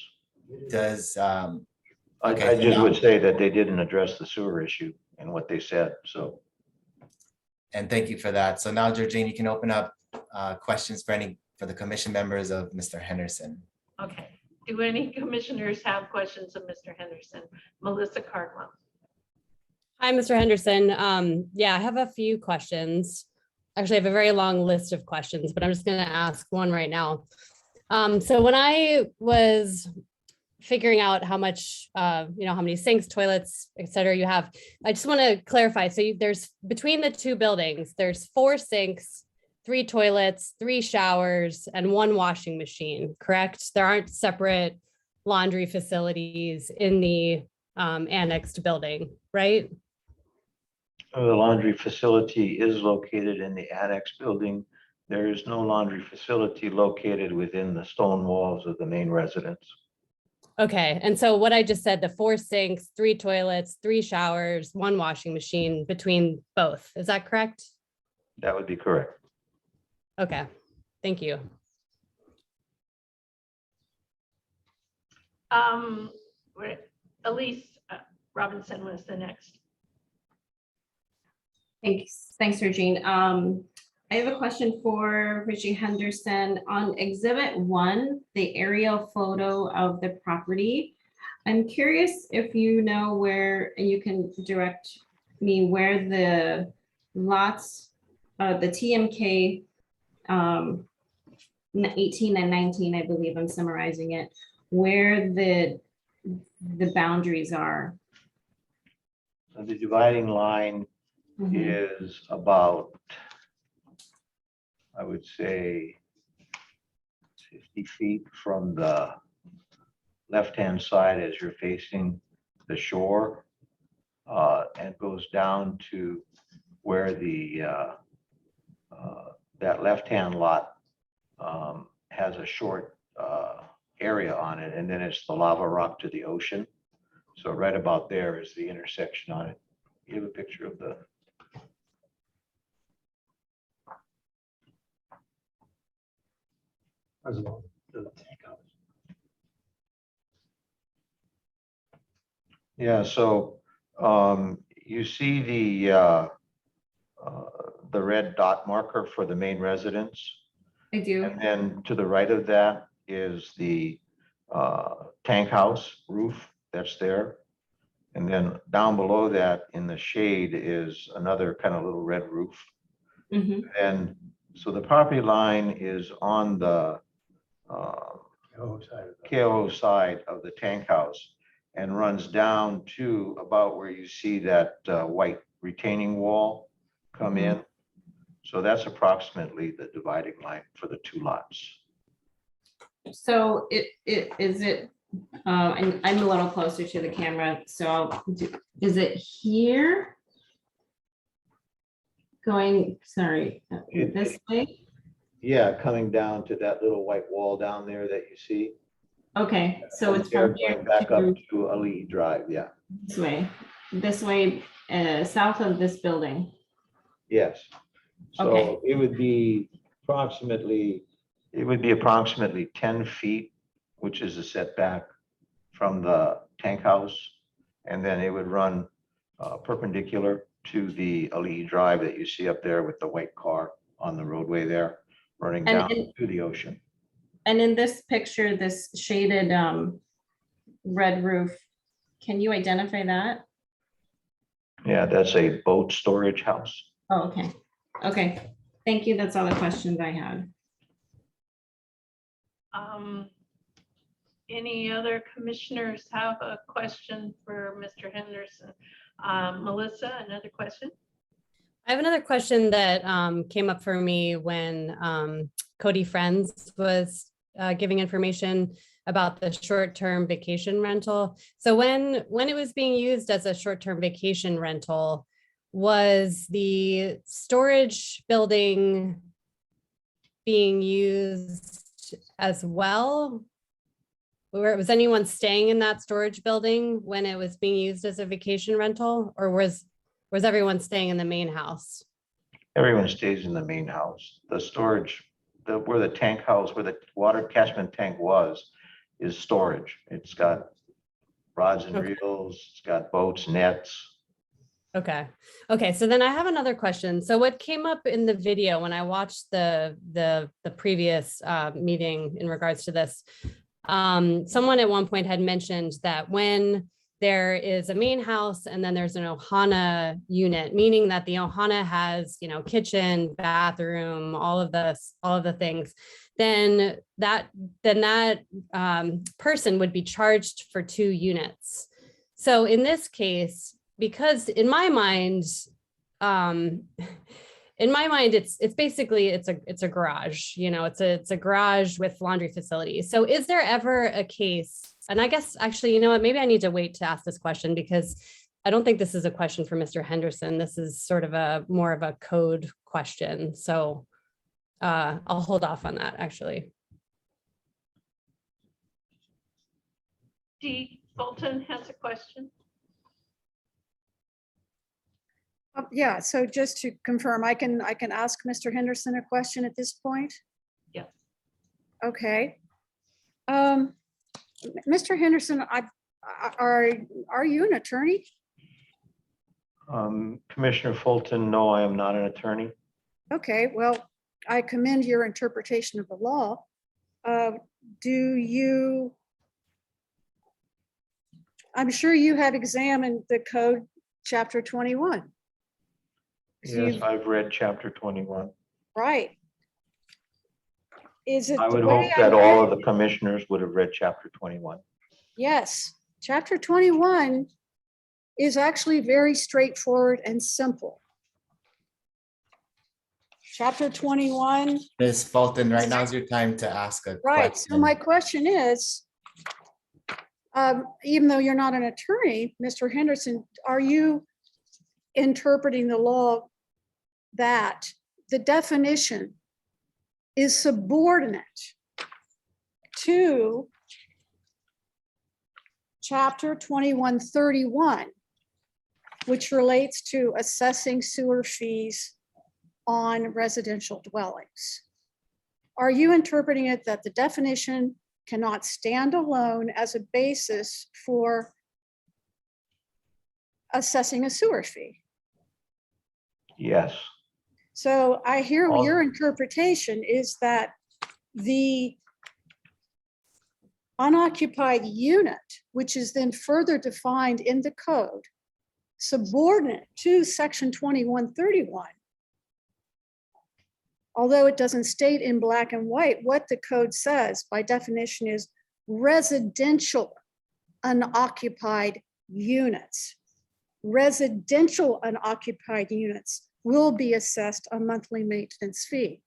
Does I just would say that they didn't address the sewer issue and what they said, so. And thank you for that. So now, Georgine, you can open up questions for the commission members of Mr. Henderson. Okay. Do any commissioners have questions of Mr. Henderson? Melissa Cardwell. Hi, Mr. Henderson. Yeah, I have a few questions. Actually, I have a very long list of questions, but I'm just going to ask one right now. So when I was figuring out how much, how many sinks, toilets, et cetera, you have, I just want to clarify. So there's between the two buildings, there's 4 sinks, 3 toilets, 3 showers, and 1 washing machine, correct? There aren't separate laundry facilities in the annexed building, right? The laundry facility is located in the annex building. There is no laundry facility located within the stone walls of the main residence. Okay, and so what I just said, the 4 sinks, 3 toilets, 3 showers, 1 washing machine between both, is that correct? That would be correct. Okay, thank you. Elise Robinson was the next. Thanks, Regine. I have a question for Richie Henderson on Exhibit 1, the aerial photo of the property. I'm curious if you know where, and you can direct me where the lots, the TMK 18 and 19, I believe I'm summarizing it, where the boundaries are. The dividing line is about, I would say, 50 feet from the left-hand side as you're facing the shore, and goes down to where the that left-hand lot has a short area on it, and then it's the lava rock to the ocean. So right about there is the intersection on it. You have a picture of the. Yeah, so you see the red dot marker for the main residence. I do. And then to the right of that is the tank house roof that's there. And then down below that in the shade is another kind of little red roof. And so the property line is on the KO side of the tank house and runs down to about where you see that white retaining wall come in. So that's approximately the dividing line for the two lots. So I'm a little closer to the camera, so is it here? Going, sorry, this way? Yeah, coming down to that little white wall down there that you see. Okay, so it's They're from here going back up to to Ali Drive, yeah. this way, south of this building. Yes. So Okay. it would be approximately 10 feet, which is a setback from the tank house. And then it would run perpendicular to the Ali Drive that you see up there with the white car on the roadway there, running down to the ocean. And in this picture, this shaded red roof, can you identify that? Yeah, that's a boat storage house. Oh, okay. Okay, thank you. That's all the questions I had. Any other commissioners have a question for Mr. Henderson? Melissa, another question? I have another question that came up for me when Cody Friends was giving information about the short-term vacation rental. So when it was being used as a short-term vacation rental, was the storage building being used as well? Or was anyone staying in that storage building when it was being used as a vacation rental, or was everyone staying in the main house? Everyone stays in the main house. The storage, where the tank house, where the water catchment tank was, is storage. It's got rods and reels, it's got boats, nets. Okay. Okay. So then I have another question. So what came up in the video when I watched the previous meeting in regards to this, someone at one point had mentioned that when there is a main house and then there's an Ohana unit, meaning that the Ohana has, kitchen, bathroom, all of the things, then that person would be charged for 2 units. So in this case, because in my mind, it's basically it's a garage, it's a garage with laundry facilities. So is there ever a case, and I guess actually, maybe I need to wait to ask this question because I don't think this is a question for Mr. Henderson. This is sort of more of a code question. So I'll hold off on that actually. Dee Fulton has a question. Yeah, so just to confirm, I can ask Mr. Henderson a question at this point? Yes. Okay. Mr. Henderson, are you an attorney? Commissioner Fulton, no, I am not an attorney. Okay, well, I commend your interpretation of the law. Do you I'm sure you have examined the code, chapter 21. Yes, I've read chapter 21. Right. Is it? I the would way hope that I all read of the commissioners would have read chapter 21. Yes, chapter 21 is actually very straightforward and simple. Chapter 21, Ms. Fulton, right now is your time to ask a right, so question. my question is, even though you're not an attorney, Mr. Henderson, are you interpreting the law that the definition is subordinate to chapter 2131, which relates to assessing sewer fees on residential dwellings? Are you interpreting it that the definition cannot stand alone as a basis for assessing a sewer fee? Yes. So I hear All- your interpretation is that the unoccupied unit, which is then further defined in the code, subordinate to section 2131, although it doesn't state in black and white, what the code says by definition is residential unoccupied units. Residential unoccupied units will be assessed a monthly maintenance fee.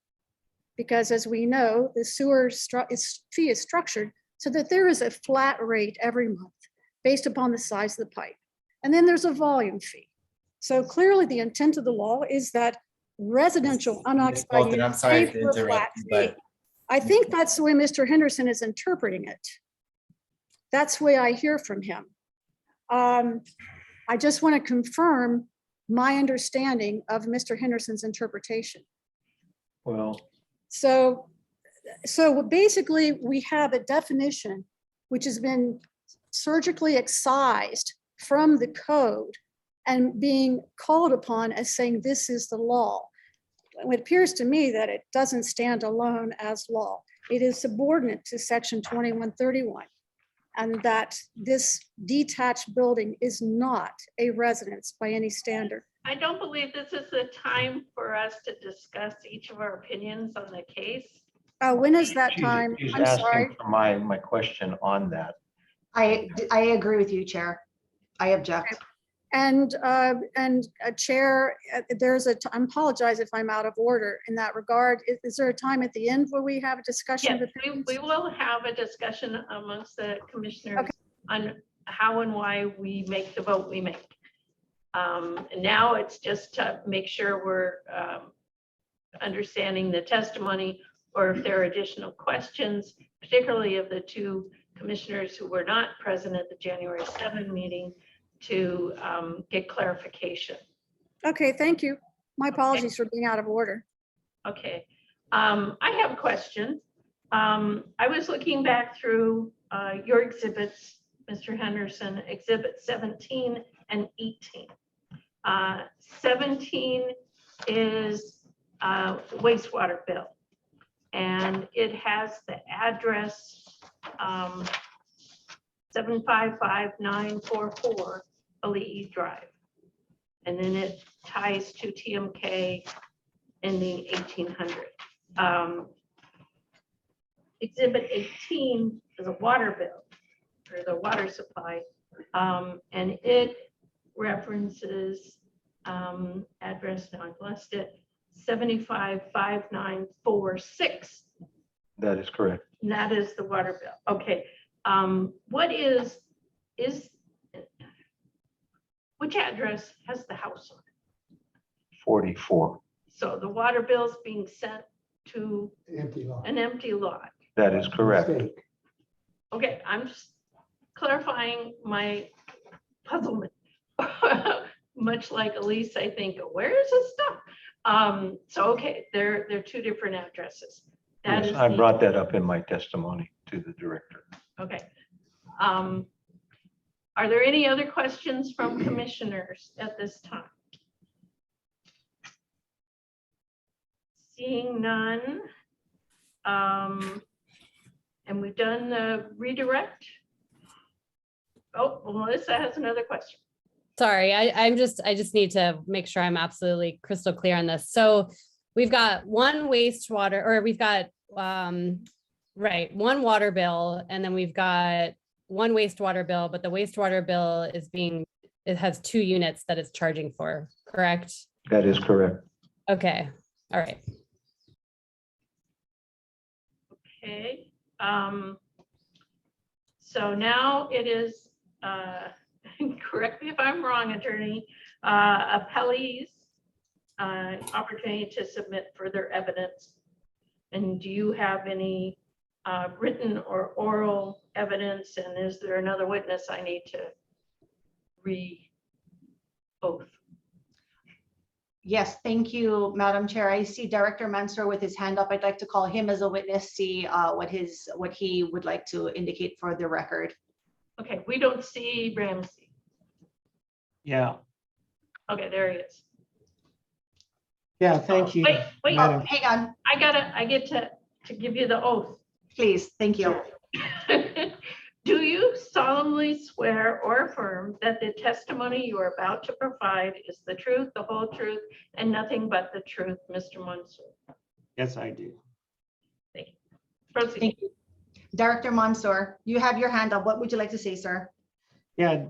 Because as we know, the sewer fee is structured so that there is a flat rate every month based upon the size of the pipe. And then there's a volume fee. So clearly the intent of the law is that residential unoccupied Fulton, I'm units sorry pay to for a flat interrupt you, fee. but I think that's the way Mr. Henderson is interpreting it. That's the way I hear from him. I just want to confirm my understanding of Mr. Henderson's interpretation. Well, So basically we have a definition which has been surgically excised from the code and being called upon as saying this is the law. It appears to me that it doesn't stand alone as law. It is subordinate to section 2131, and that this detached building is not a residence by any standard. I don't believe this is the time for us to discuss each of our opinions on the case. When is that time? she's I'm sorry. asking for my question on that. I agree with you, Chair. I object. And Chair, I apologize if I'm out of order in that regard. Is there a time at the end where we have a discussion? Yes, of opinions? we will have a discussion amongst the commissioners Okay. on how and why we make the vote we make. And now it's just to make sure we're understanding the testimony, or if there are additional questions, particularly of the two commissioners who were not present at the January 7 meeting, to get clarification. Okay, thank you. My apologies for being out of order. Okay, I have a question. I was looking back through your exhibits, Mr. Henderson, exhibit 17 and 18. 17 is wastewater bill, and it has the address 755-944 Ali'i Drive. And then it ties to TMK in the 1800. Exhibit 18 is a water bill, or the water supply, and it references address, now I've lost it, 755946. That is correct. And that is the water bill. Okay. What is which address has the house on it? 44. So the water bill is being sent to Empty lot. an empty lot. That is correct. Mistake. Okay, I'm just clarifying my puzzlement. Much like Elise, I think, where is this stuff? So, okay, they're two different addresses. That Yes, is I the- brought that up in my testimony to the director. Okay. Are there any other questions from commissioners at this time? Seeing none. And we've done the redirect. Oh, well, Melissa has another question. Sorry, I just need to make sure I'm absolutely crystal clear on this. So we've got one wastewater, or we've got, right, one water bill, and then we've got one wastewater bill, but the wastewater bill is it has 2 units that it's charging for, correct? That is correct. Okay, all right. Okay. So now it is, correct me if I'm wrong, attorney, appellee's opportunity to submit further evidence. And do you have any written or oral evidence? And is there another witness I need to re-oath? Yes, thank you, Madam Chair. I see Director Mansour with his hand up. I'd like to call him as a witness, see what he would like to indicate for the record. Okay, we don't see Ramsey. Yeah, Okay, there he is. yeah, thank you. Wait, Madam. Hang on, I get to give you the oath. please. Thank you. Do you solemnly swear or affirm that the testimony you are about to provide is the truth, the whole truth, and nothing but the truth, Mr. Mansour? Yes, I do. Thank you. Proceed. Thank you. Director Mansour, you have your hand up. What would you like to say, sir? Yeah,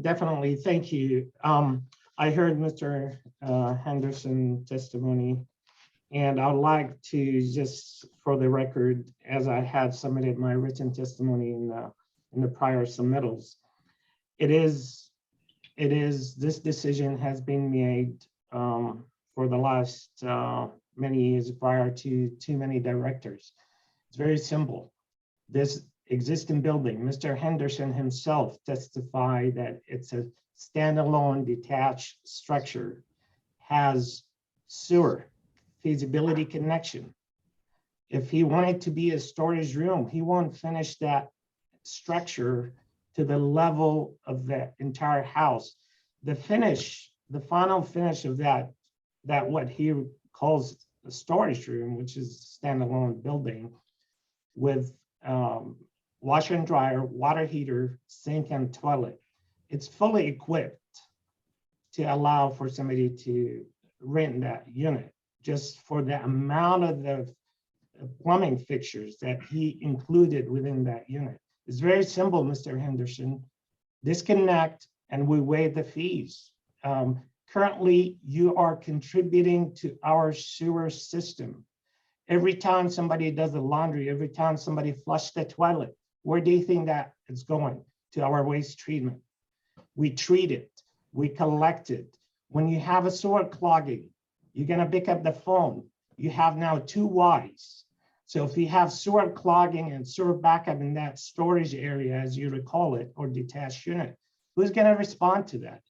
definitely. Thank you. I heard Mr. Henderson testimony, and I would like to just, for the record, as I had submitted my written testimony in the prior submittals, this decision has been made for the last many years prior to too many directors. It's very simple. This existing building, Mr. Henderson himself testified that it's a standalone detached structure, has sewer, feasibility connection. If he wanted to be a storage room, he won't finish that structure to the level of the entire house. The finish, the final finish of that what he calls a storage room, which is a standalone building with washer and dryer, water heater, sink and toilet. It's fully equipped to allow for somebody to rent that unit, just for the amount of the plumbing fixtures that he included within that unit. It's very simple, Mr. Henderson. Disconnect and we waive the fees. Currently, you are contributing to our sewer system. Every time somebody does the laundry, every time somebody flushes the toilet, where do you think that it's going? To our waste treatment. We treat it, we collect it. When you have a sewer clogging, you're gonna pick up the phone. You have now 2 Ys. So if you have sewer clogging and sewer backup in that storage area, as you recall it, or detached unit, who's gonna respond to that?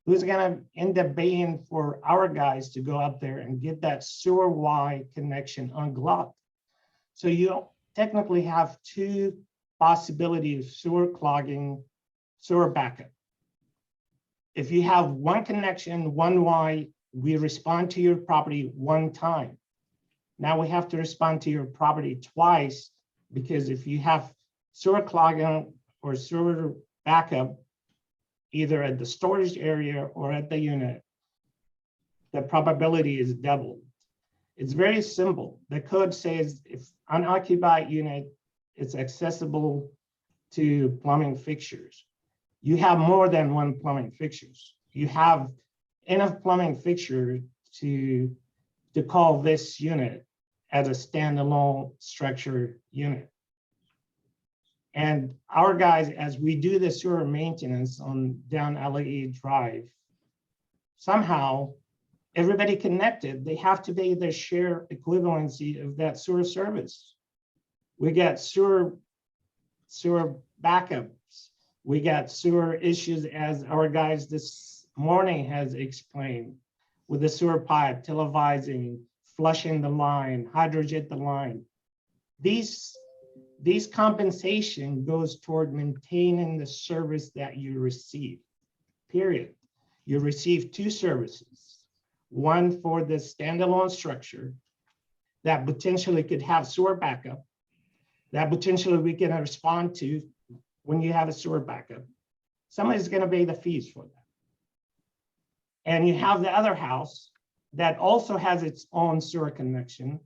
Who's gonna end up paying for our guys to go up there and get that sewer Y connection ungloved? So you technically have 2 possibilities of sewer clogging, sewer backup. If you have 1 connection, 1 Y, we respond to your property 1 time. Now we have to respond to your property twice, because if you have sewer clogging or sewer backup, either at the storage area or at the unit, the probability is doubled. It's very simple. The code says if unoccupied unit is accessible to plumbing fixtures, you have more than 1 plumbing fixtures. You have enough plumbing fixture to call this unit as a standalone structure unit. And our guys, as we do the sewer maintenance on down LAE Drive, somehow everybody connected, they have to pay their share equivalency of that sewer service. We got sewer backups. We got sewer issues, as our guys this morning has explained, with the sewer pipe, televising, flushing the line, hydrojet the line. These compensation goes toward maintaining the service that you receive, period. You receive 2 services, one for the standalone structure that potentially could have sewer backup, that potentially we can respond to when you have a sewer backup. somebody's gonna pay the fees for that. And you have the other house that also has its own sewer connection.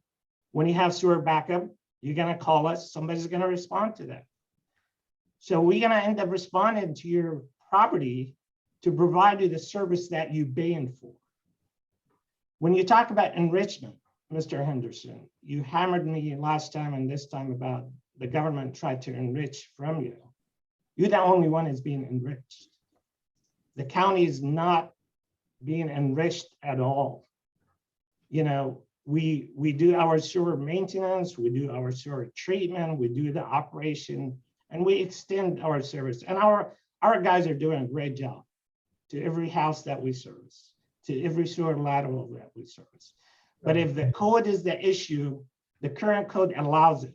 When you have sewer backup, you're gonna call us, somebody's gonna respond to that. So we're gonna end up responding to your property to provide you the service that you're paying for. When you talk about enrichment, Mr. Henderson, you hammered me last time and this time about the government tried to enrich from you. You're the only one that's being enriched. The county is not being enriched at all. You know, we do our sewer maintenance, we do our sewer treatment, we do the operation, and we extend our service. And our guys are doing a great job to every house that we service, to every sewer lateral that we service. But if the code is the issue, the current code allows it.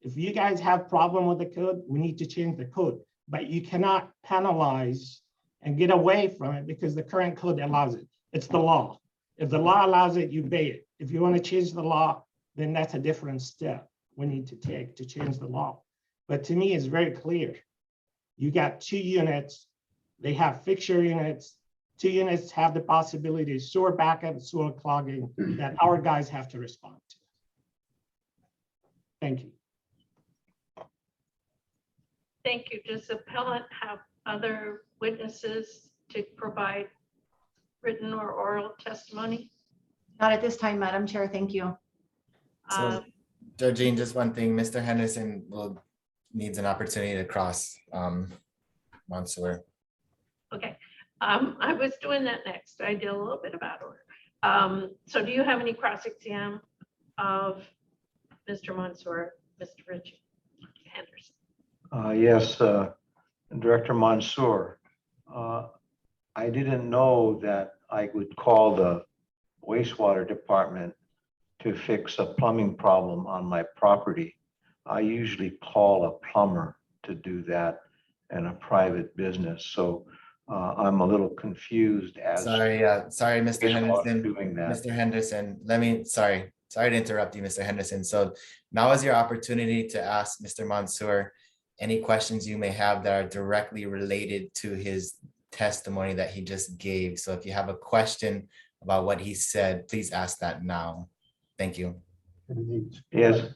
If you guys have problem with the code, we need to change the code. But you cannot penalize and get away from it because the current code allows it. It's the law. If the law allows it, you pay it. If you want to change the law, then that's a different step we need to take to change the law. But to me, it's very clear. You got 2 units, they have fixture units. 2 units have the possibility of sewer backup, sewer clogging that our guys have to respond to. Thank you. Thank you. Does the appellant have other witnesses to provide written or oral testimony? Not at this time, Madam Chair. Thank you. So, Georgine, just one thing, Mr. Henderson needs an opportunity to cross Mansour. Okay, I was doing that next. I did a little bit about order. So do you have any cross-exam of Mr. Mansour, Mr. Richie Henderson? Yes, Director Mansour. I didn't know that I would call the wastewater department to fix a plumbing problem on my property. I usually call a plumber to do that in a private business. So I'm a little confused as sorry, Mr. Henderson. Doing that. Mr. Henderson, sorry to interrupt you, Mr. Henderson. So now is your opportunity to ask Mr. Mansour any questions you may have that are directly related to his testimony that he just gave. So if you have a question about what he said, please ask that now. Thank you. Yes.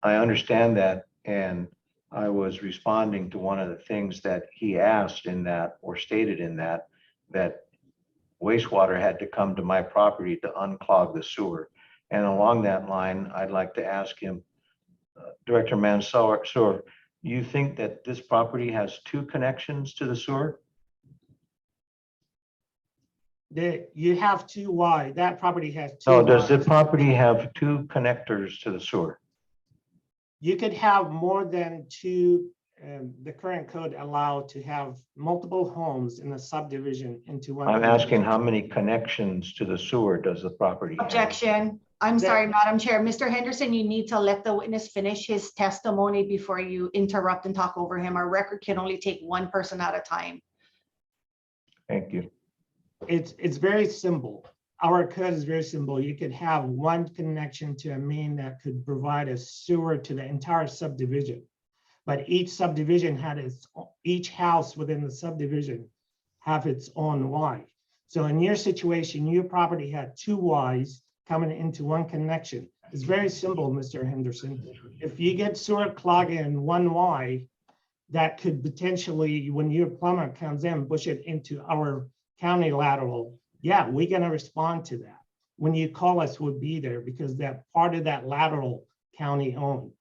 I understand that, and I was responding to one of the things that he asked in that, or stated in that wastewater had to come to my property to unclog the sewer. And along that line, I'd like to ask him, Director Mansour, you think that this property has 2 connections to the sewer? You have 2 Y. That property has 2. So does the property have 2 connectors to the sewer? You could have more than 2. The current code allow to have multiple homes in a subdivision into one. I'm asking how many connections to the sewer does the property have? Objection. I'm sorry, Madam Chair. Mr. Henderson, you need to let the witness finish his testimony before you interrupt and talk over him. Our record can only take 1 person at a time. Thank you. It's very simple. Our code is very simple. You could have 1 connection to a main that could provide a sewer to the entire subdivision. But each subdivision had each house within the subdivision have its own Y. So in your situation, your property had 2 Ys coming into 1 connection. It's very simple, Mr. Henderson. If you get sewer clogging in 1 Y, that could potentially, when your plumber comes in, push it into our county lateral. Yeah, we're gonna respond to that. When you call us, we'll be there because that part of that lateral county owned.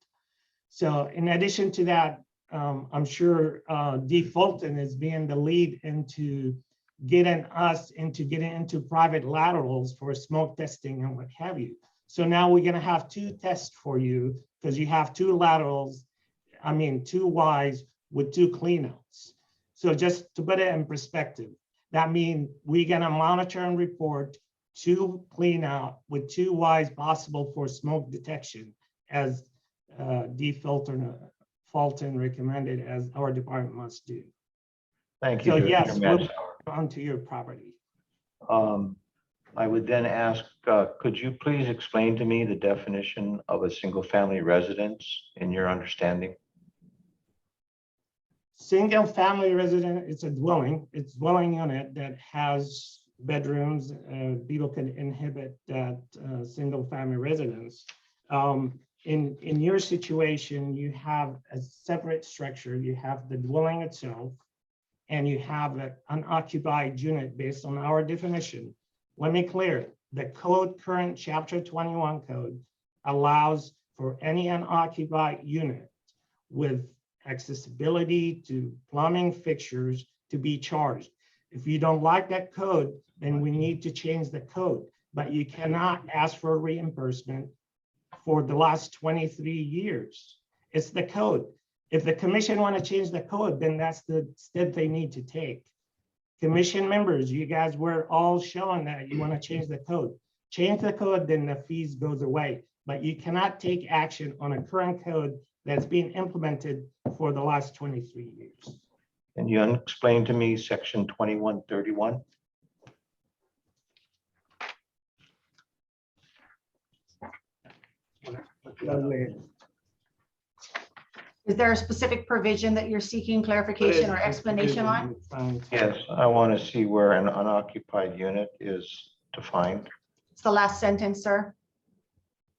So in addition to that, I'm sure D. Fulton is being the lead into getting us into private laterals for smoke testing and what have you. So now we're gonna have 2 tests for you because you have 2 laterals, 2 Ys with 2 cleanouts. So just to put it in perspective, that means we're gonna monitor and report 2 cleanout with 2 Ys possible for smoke detection as D. Fulton recommended as our department must do. Thank you. So Director yes, we'll Mansour. onto your property. I would then ask, could you please explain to me the definition of a single family residence in your understanding? Single family resident, it's a dwelling, it's dwelling unit that has bedrooms. People can inhabit that single family residence. In your situation, you have a separate structure. You have the dwelling itself, and you have an unoccupied unit based on our definition. Let me clear it. The code, current chapter 21 code, allows for any unoccupied unit with accessibility to plumbing fixtures to be charged. If you don't like that code, then we need to change the code, but you cannot ask for reimbursement for the last 23 years. It's the code. If the commission want to change the code, then that's the step they need to take. Commission members, you guys were all showing that you want to change the code. Change the code, then the fees goes away. But you cannot take action on a current code that's being implemented for the last 23 years. Can you explain to me section 2131? Is there a specific provision that you're seeking clarification or explanation on? Yes, I want to see where an unoccupied unit is defined. It's the last sentence, sir.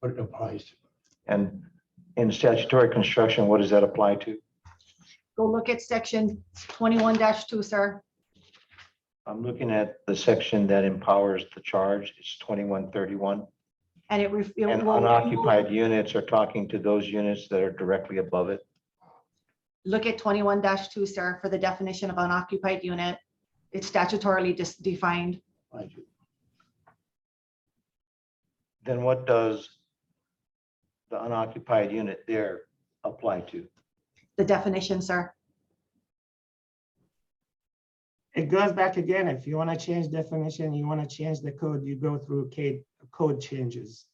What it applies to. And in statutory construction, what does that apply to? Go look at section 21-2, sir. I'm looking at the section that empowers the charge. It's 2131. And it And will unoccupied units are talking to those units that are directly above it. look at 21-2, sir, for the definition of unoccupied unit. It's statutorily defined. Then what does the unoccupied unit there apply to? The definition, sir. It goes back again. If you want to change definition, you want to change the code, you go through code changes.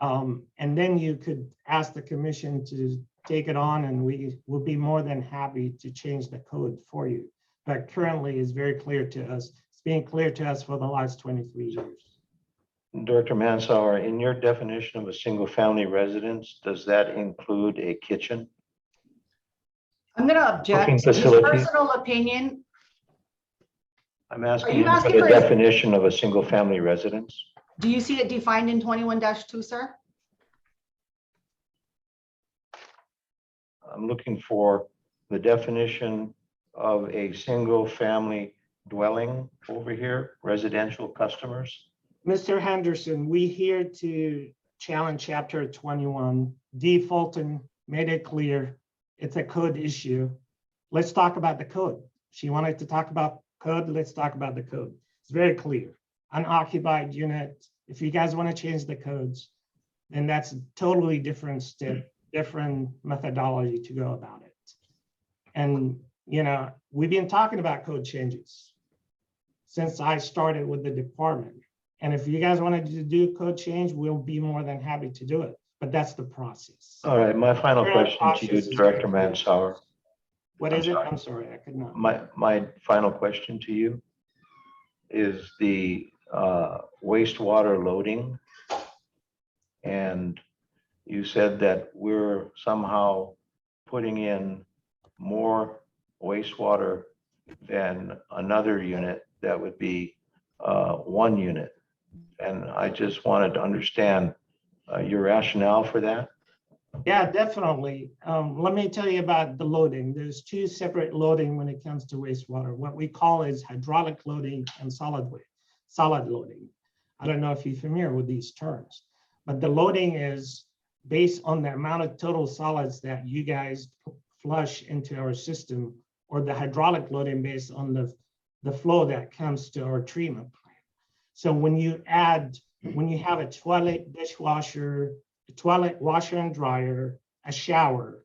And then you could ask the commission to take it on, and we will be more than happy to change the code for you. But currently it's very clear to us. It's been clear to us for the last 23 years. Director Mansauer, in your definition of a single family residence, does that include a kitchen? I'm going to object. Cooking His facility? personal opinion. I'm asking you you for asking the for his- definition of a single family residence. Do you see it defined in 21-2, sir? I'm looking for the definition of a single family dwelling over here, residential customers. Mr. Henderson, we here to challenge chapter 21. D. Fulton made it clear it's a code issue. Let's talk about the code. She wanted to talk about code. Let's talk about the code. It's very clear. Unoccupied unit. If you guys want to change the codes, then that's a totally different step, different methodology to go about it. And, you know, we've been talking about code changes since I started with the department. And if you guys wanted to do code change, we'll be more than happy to do it. But that's the process. All right, my final Current question to you, process is Director very clear. Mansauer. What is it? I'm sorry, I could not. My final question to you is the wastewater loading. And you said that we're somehow putting in more wastewater than another unit that would be one unit. And I just wanted to understand your rationale for that. Yeah, definitely. Let me tell you about the loading. There's two separate loading when it comes to wastewater. What we call is hydraulic loading and solid loading. I don't know if you're familiar with these terms, but the loading is based on the amount of total solids that you guys flush into our system, or the hydraulic loading based on the flow that comes to our treatment plant. So when you have a toilet, dishwasher, a toilet, washer and dryer, a shower,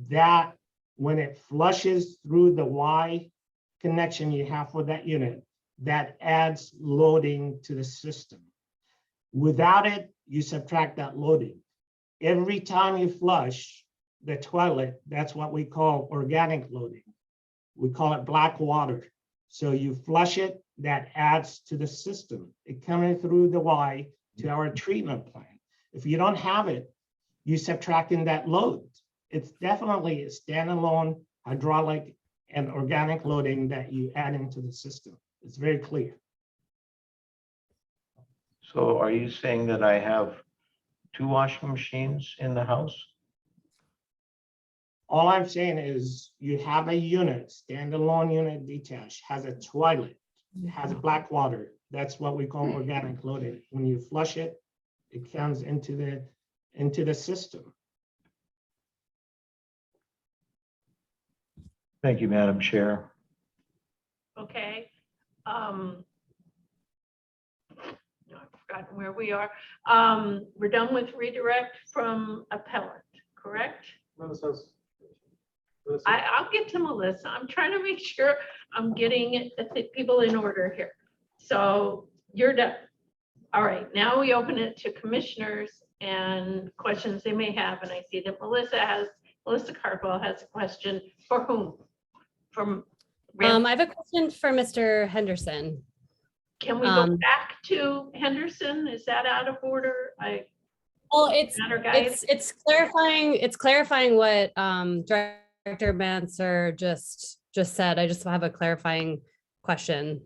that when it flushes through the Y connection you have for that unit, that adds loading to the system. Without it, you subtract that loading. Every time you flush the toilet, that's what we call organic loading. We call it black water. So you flush it, that adds to the system. It coming through the Y to our treatment plant. If you don't have it, you subtracting that load. It's definitely a standalone hydraulic and organic loading that you add into the system. It's very clear. So are you saying that I have 2 washing machines in the house? All I'm saying is you have a unit, standalone unit detached, has a toilet, has black water. That's what we call organic loading. When you flush it, it comes into the system. Thank you, Madam Chair. Okay. I've forgotten where we are. We're done with redirect from appellant, correct? I'll get to Melissa. I'm trying to make sure I'm getting people in order here. So you're done. All right, now we open it to commissioners and questions they may have. And I see that Melissa Cardwell has a question for whom? From I have a question for Mr. Henderson. Can we go back to Henderson? Is that out of order? Well, it's clarifying what Director Manser just said. I just have a clarifying question.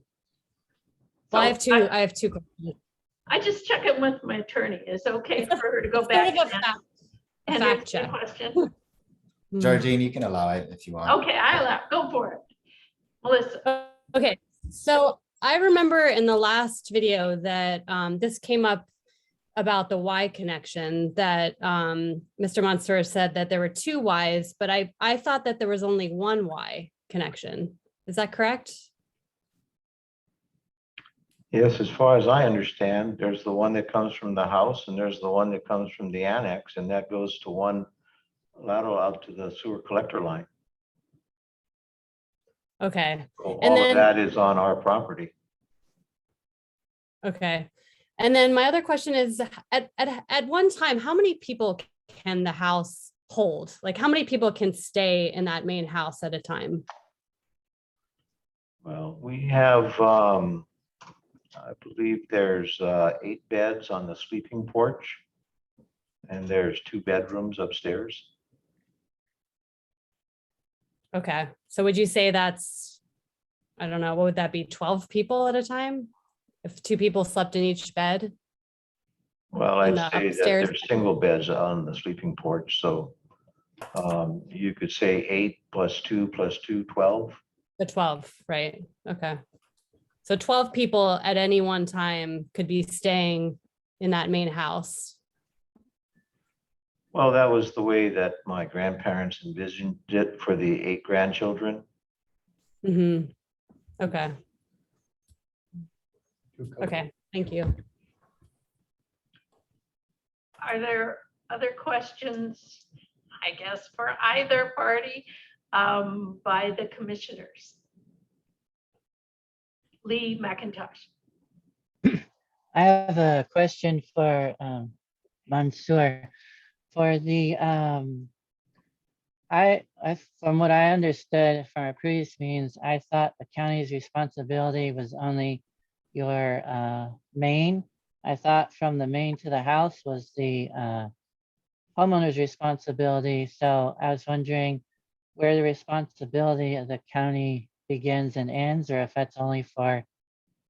Well, I have two questions. I just check it with my attorney. It's okay for her to go It's back. sort of a fact check. Question. Georgine, you can allow it if you want. Okay, I allow. Go for it, Melissa. Okay, so I remember in the last video that this came up about the Y connection, that Mr. Mansour said that there were 2 Ys, but I thought that there was only 1 Y connection. Is that correct? Yes, as far as I understand, there's the one that comes from the house and there's the one that comes from the annex, and that goes to one lateral out to the sewer collector line. Okay. So And all then- of that is on our property. Okay. And then my other question is, at one time, how many people can the house hold? Like, how many people can stay in that main house at a time? Well, we have, I believe there's 8 beds on the sleeping porch, and there's 2 bedrooms upstairs. Okay. So would you say that's, I don't know, what would that be, 12 people at a time? If 2 people slept in each bed? Well, In I'd the say that upstairs? there's single beds on the sleeping porch, so you could say 8 plus 2 plus 2, 12. The 12, right? Okay. So 12 people at any one time could be staying in that main house. Well, that was the way that my grandparents envisioned it for the 8 grandchildren. Mm-hmm. Okay. Okay, thank you. Are there other questions, I guess, for either party by the commissioners? Lee McIntosh. I have a question for Mansour. For the from what I understood from our previous meetings, I thought the county's responsibility was only your main. I thought from the main to the house was the homeowner's responsibility. So I was wondering where the responsibility of the county begins and ends, or if that's only for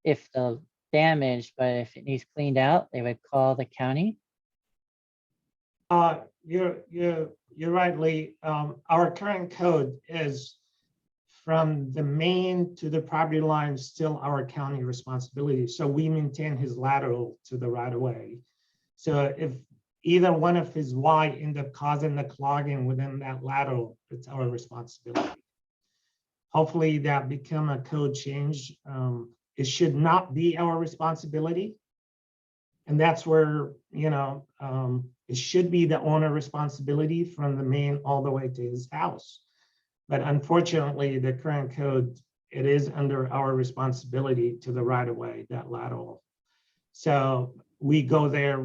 if the damage, but if it needs cleaned out, they would call the county. You're right, Lee. Our current code is from the main to the property line, still our county responsibility. So we maintain his lateral to the right of way. So if either one of his Y end up causing the clogging within that lateral, it's our responsibility. Hopefully that become a code change. It should not be our responsibility. And that's where, it should be the owner responsibility from the main all the way to his house. But unfortunately, the current code, it is under our responsibility to the right of way, that lateral. So we go there,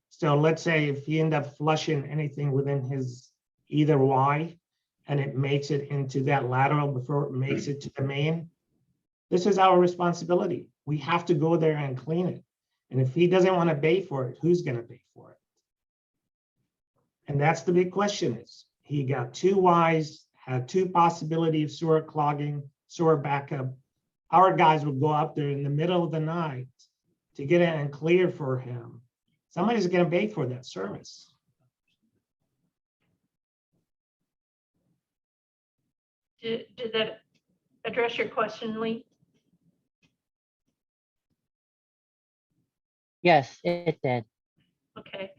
so let's say if he end up flushing anything within his either Y and it makes it into that lateral before it makes it to the main, this is our responsibility. We have to go there and clean it. And if he doesn't want to pay for it, who's going to pay for it? And that's the big question is, he got 2 Ys, had two possibilities of sewer clogging, sewer backup. Our guys would go up there in the middle of the night to get it and clear for him. Somebody's gonna pay for that service. Did that address your question, Lee? Yes, it did. Okay.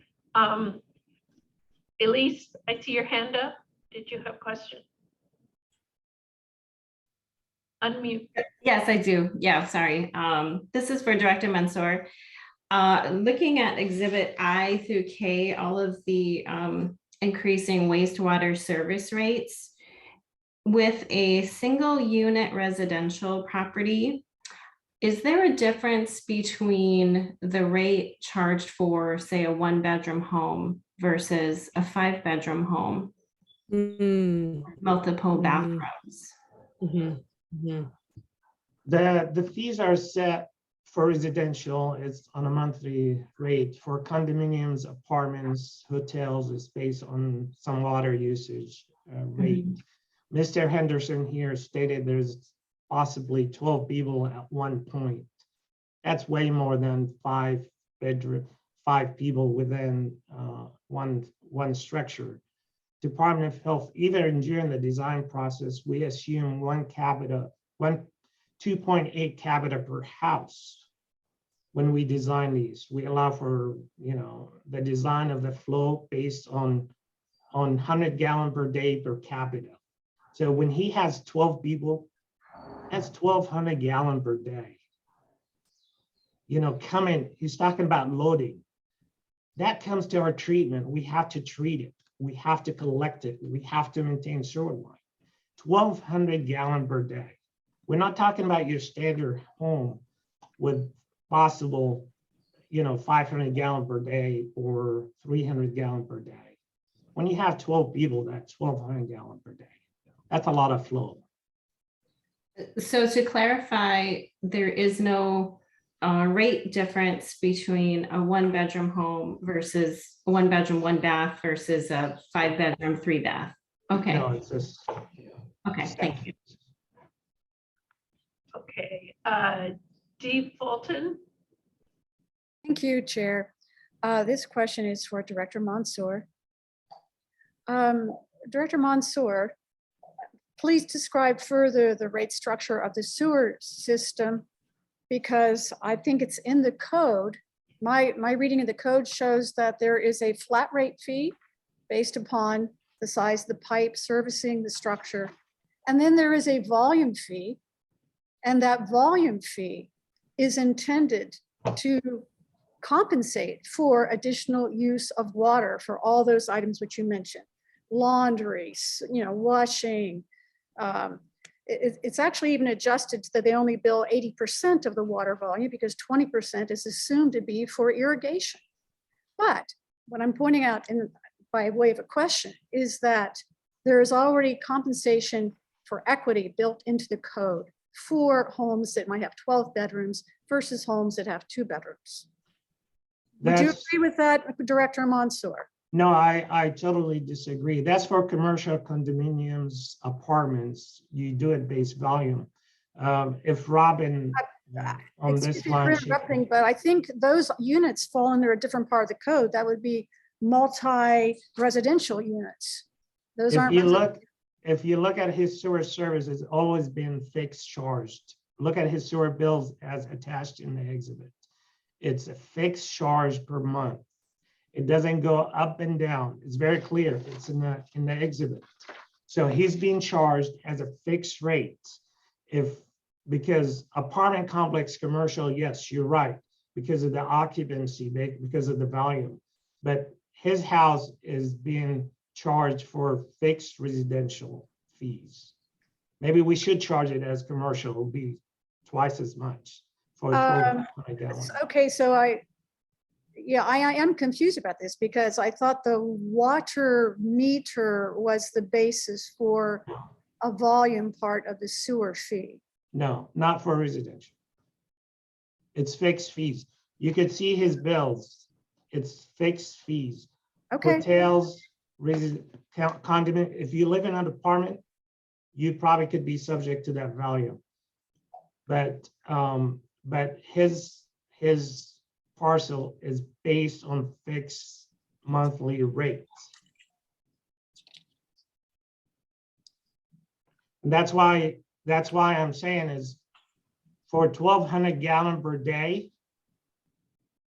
Elise, I see your hand up. Did you have a question? Unmute. Yes, I do. Yeah, sorry. This is for Director Mansour. Looking at Exhibit I through K, all of the increasing wastewater service rates with a single unit residential property, is there a difference between the rate charged for, say, a 1-bedroom home versus a 5-bedroom home? Multiple bathrooms. The fees are set for residential, it's on a monthly rate. For condominiums, apartments, hotels, it's based on some water usage rate. Mr. Henderson here stated there's possibly 12 people at one point. That's way more than 5 people within one structure. Department of Health, even during the design process, we assume 2.8 capita per house. When we design these, we allow for, the design of the flow based on 100 gallon per day per capita. So when he has 12 people, that's 1,200 gallon per day. Coming, he's talking about loading. That comes to our treatment. We have to treat it. We have to collect it. We have to maintain sewer line. 1,200 gallon per day. We're not talking about your standard home with possible, 500 gallon per day or 300 gallon per day. When you have 12 people, that's 1,200 gallon per day. That's a lot of flow. So to clarify, there is no rate difference between a 1-bedroom home versus a 1-bedroom, 1-bath versus a 5-bedroom, 3-bath. Okay. No, it's just. Okay, thank you. Okay. Dee Fulton. Thank you, Chair. This question is for Director Mansour. Director Mansour, please describe further the rate structure of the sewer system, because I think it's in the code. My reading of the code shows that there is a flat rate fee based upon the size of the pipe servicing the structure. And then there is a volume fee, and that volume fee is intended to compensate for additional use of water for all those items which you mentioned. Laundry, washing. It's actually even adjusted so that they only bill 80% of the water volume because 20% is assumed to be for irrigation. But what I'm pointing out by way of a question is that there is already compensation for equity built into the code for homes that might have 12 bedrooms versus homes that have 2 bedrooms. Would you agree with that, Director Mansour? No, I totally disagree. That's for commercial condominiums, apartments. You do it based volume. If Robin on this line, interrupting, but I think those units fall under a different part of the code. That would be multi-residential units. Those aren't. If you look at his sewer service, it's always been fixed charged. Look at his sewer bills as attached in the exhibit. It's a fixed charge per month. It doesn't go up and down. It's very clear. It's in the exhibit. So he's being charged as a fixed rate. Because apartment complex commercial, yes, you're right, because of the occupancy, because of the volume. But his house is being charged for fixed residential fees. Maybe we should charge it as commercial. It'll be twice as much for okay, so I am confused about this because I thought the water meter was the basis for a volume part of the sewer fee. No, not for residential. It's fixed fees. You could see his bills. It's fixed fees. Okay. Hotels, condiment. If you live in an apartment, you probably could be subject to that value. But his parcel is based on fixed monthly rates. And that's why I'm saying is for 1,200 gallon per day,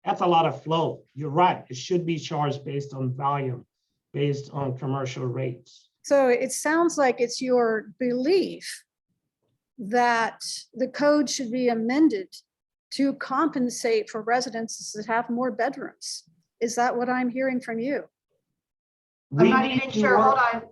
that's a lot of flow. You're right. It should be charged based on volume, based on commercial rates. So it sounds like it's your belief that the code should be amended to compensate for residences that have more bedrooms. Is that what I'm hearing from you? I'm not even sure, hold on.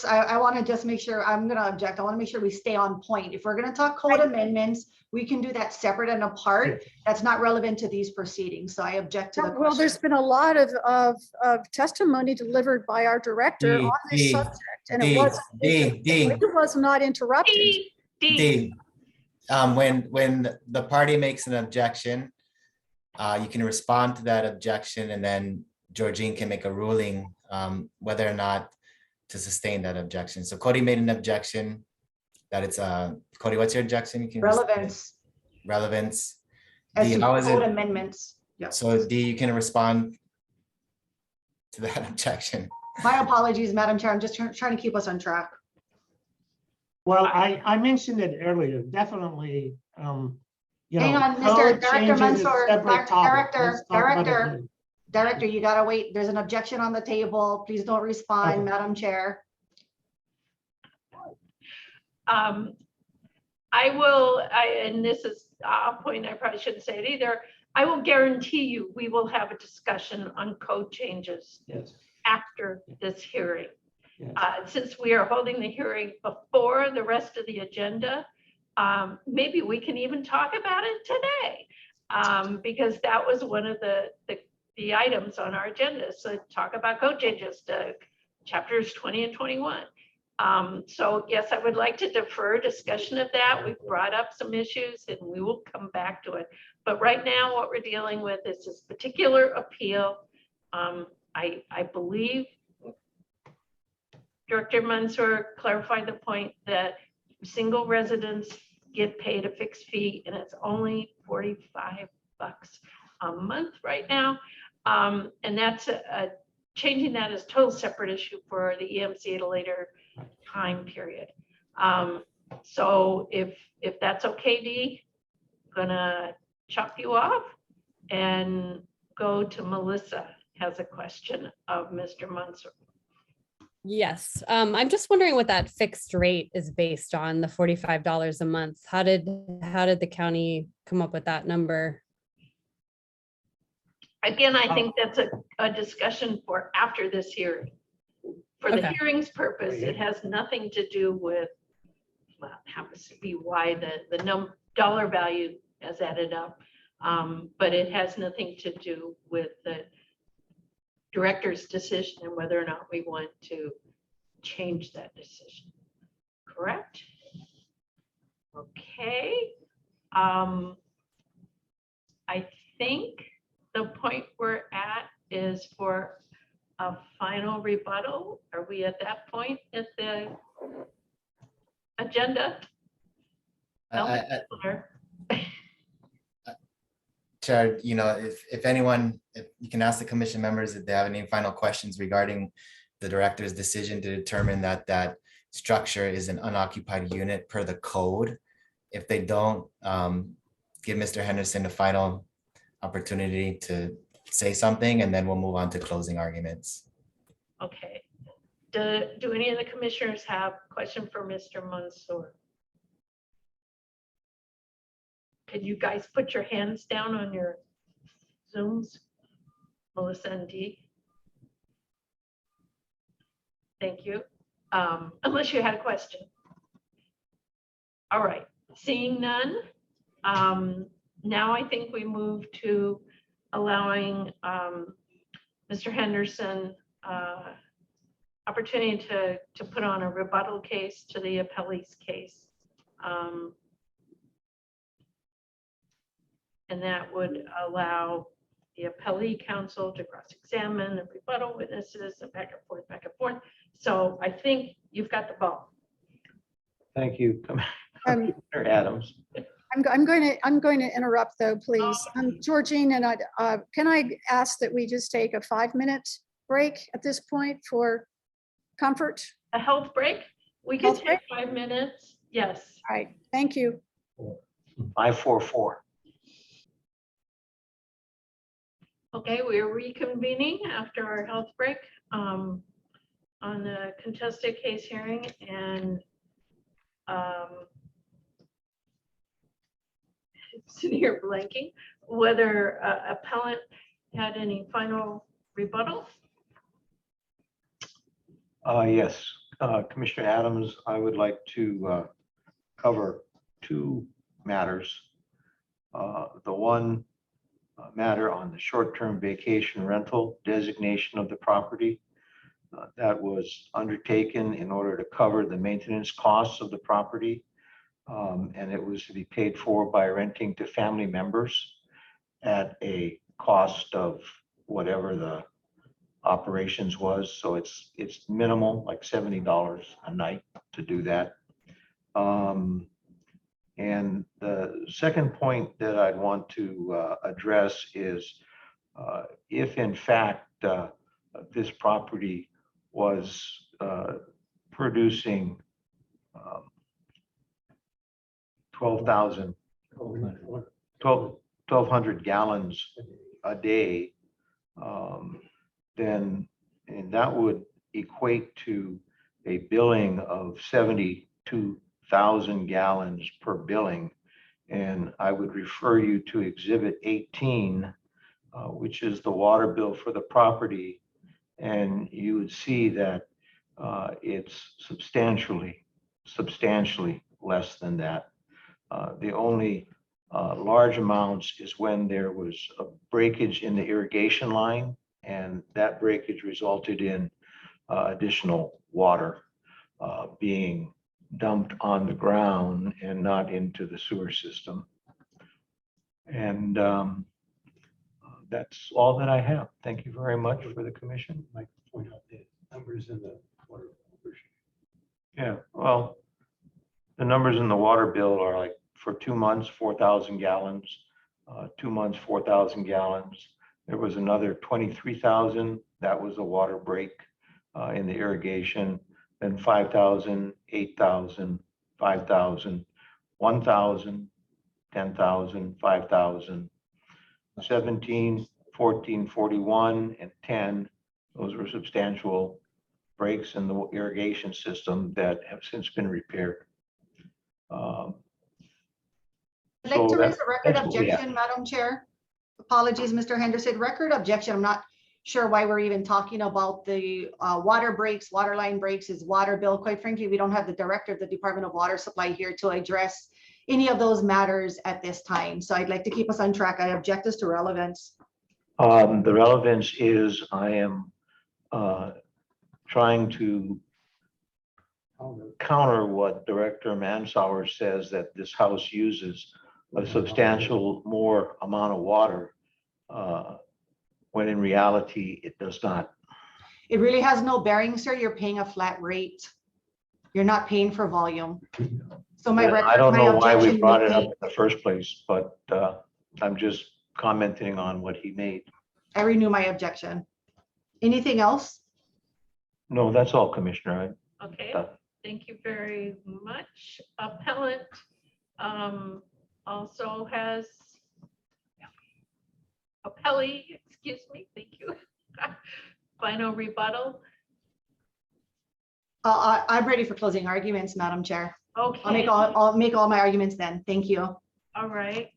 I want to just make sure, I'm going to object. I want to make sure we stay on point. If we're going to talk code amendments, we can do that separate and apart. That's not relevant to these proceedings. So I object to the Well, there's question. been a lot of testimony delivered by our director on this subject, and it was not interrupted. When the party makes an objection, you can respond to that objection, and then Georgine can make a ruling whether or not to sustain that objection. So Cody made an objection that it's Cody, what's your objection? You can Relevance. Relevance. As D, to how is code it? amendments. Yeah. So D, you can respond to that objection. My apologies, Madam Chair. I'm just trying to keep us on track. Well, I mentioned it earlier, definitely, you know. Hang on, code Director changes is Mansour, separate topic. Let's talk about it later. Director, you gotta wait. There's an objection on the table. Please don't respond, Okay. Madam Chair. And this is a point I probably shouldn't say it either. I will guarantee you, we will have a discussion on code changes after this hearing. Yes. Since we are holding the hearing before the rest of the agenda, maybe we can even talk about it today, because that was one of the items on our agenda. So talk about code changes to chapters 20 and 21. So yes, I would like to defer discussion of that. We've brought up some issues and we will come back to it. But right now what we're dealing with is this particular appeal. I believe Director Mansour clarified the point that single residents get paid a fixed fee and it's only $45 a month right now. And that's changing that is a total separate issue for the EMC at a later time period. So if that's okay, Dee, I'm gonna chop you off and go to Melissa, has a question of Mr. Mansour. Yes, I'm just wondering what that fixed rate is based on, the $45 a month. How did the county come up with that number? Again, I think that's a discussion for after this hearing. For the hearing's purpose, it has nothing to do with, well, it happens to be why the dollar value has added up. But it has nothing to do with the director's decision and whether or not we want to change that decision. Correct? Okay. I think the point we're at is for a final rebuttal. Are we at that point at the agenda? Chair, you know, if anyone, if you can ask the commission members if they have any final questions regarding the director's decision to determine that that structure is an unoccupied unit per the code. If they don't, give Mr. Henderson a final opportunity to say something, and then we'll move on to closing arguments. Okay. Do any of the commissioners have a question for Mr. Mansour? Can you guys put your hands down on your Zooms? Melissa and Dee? Thank you. Unless you had a question. All right, seeing none. Now I think we move to allowing Mr. Henderson opportunity to put on a rebuttal case to the appellee's case. And that would allow the appellee counsel to cross-examine and rebuttal witnesses and back and forth, back and forth. So I think you've got the ball. Thank you, Um, Commissioner Adams. I'm going to interrupt though, please. Georgine, and can I ask that we just take a 5-minute break at this point for comfort? A health break? We can Health take break? 5 minutes. Yes. All right, thank you. 544. Okay, we are reconvening after our health break on the contested case hearing, and sitting here blanking whether appellant had any final rebuttal. Yes, Commissioner Adams, I would like to cover 2 matters. The one matter on the short-term vacation rental designation of the property that was undertaken in order to cover the maintenance costs of the property. And it was to be paid for by renting to family members at a cost of whatever the operations was. So it's minimal, like $70 a night to do that. And the second point that I'd want to address is if in fact this property was producing 1,200 gallons a day, then and that would equate to a billing of 72,000 gallons per billing. And I would refer you to Exhibit 18, which is the water bill for the property. And you would see that it's substantially less than that. The only large amounts is when there was a breakage in the irrigation line, and that breakage resulted in additional water being dumped on the ground and not into the sewer system. And that's all that I have. Thank you very much for the commission. I'd like to point out the numbers in the water. Yeah, well, the numbers in the water bill are like for 2 months, 4,000 gallons, 2 months, 4,000 gallons. There was another 23,000. That was a water break in the irrigation. Then 5,000, 8,000, 5,000, 1,000, 10,000, 5,000, 17, 14, 41, and 10. Those were substantial breaks in the irrigation system that have since been repaired. I'd like to raise a record that's what we have. objection, Madam Chair. Apologies, Mr. Henderson. Record objection. I'm not sure why we're even talking about the water breaks, water line breaks, is water bill. Quite frankly, we don't have the director of the Department of Water Supply here to address any of those matters at this time. So I'd like to keep us on track. I object as to relevance. The relevance is I am trying to counter what Director Mansauer says, that this house uses a substantial more amount of water when in reality it does not. It really has no bearing, sir. You're paying a flat rate. You're not paying for volume. So my record, I don't my know why we objection brought would it up be- in the first place, but I'm just commenting on what he made. I renew my objection. Anything else? No, that's all, Commissioner. Okay, thank you very much. Appellant also has appellee, excuse me, thank you. Final rebuttal. I'm ready for closing arguments, Madam Chair. Okay. I'll make all my arguments then. Thank you. All right.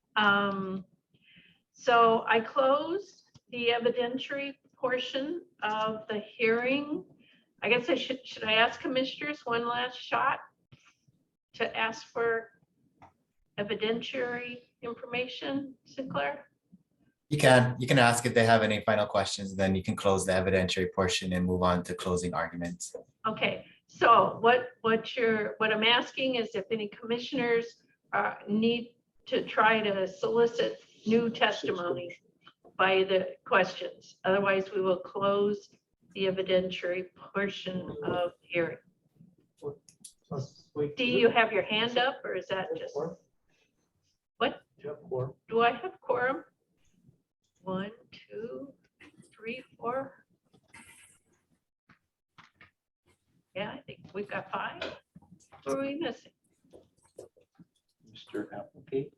So I closed the evidentiary portion of the hearing. I guess should I ask commissioners one last shot to ask for evidentiary information, Sinclair? You can ask if they have any final questions, then you can close the evidentiary portion and move on to closing arguments. Okay, so what I'm asking is if any commissioners need to try to solicit new testimony by the questions. Otherwise, we will close the evidentiary portion of the hearing. Dee, you have your hand up, or is that just, what? Do I have quorum? 1, 2, 3, 4. Yeah, I think we've got 5. Who are we missing? Mr. Applegate.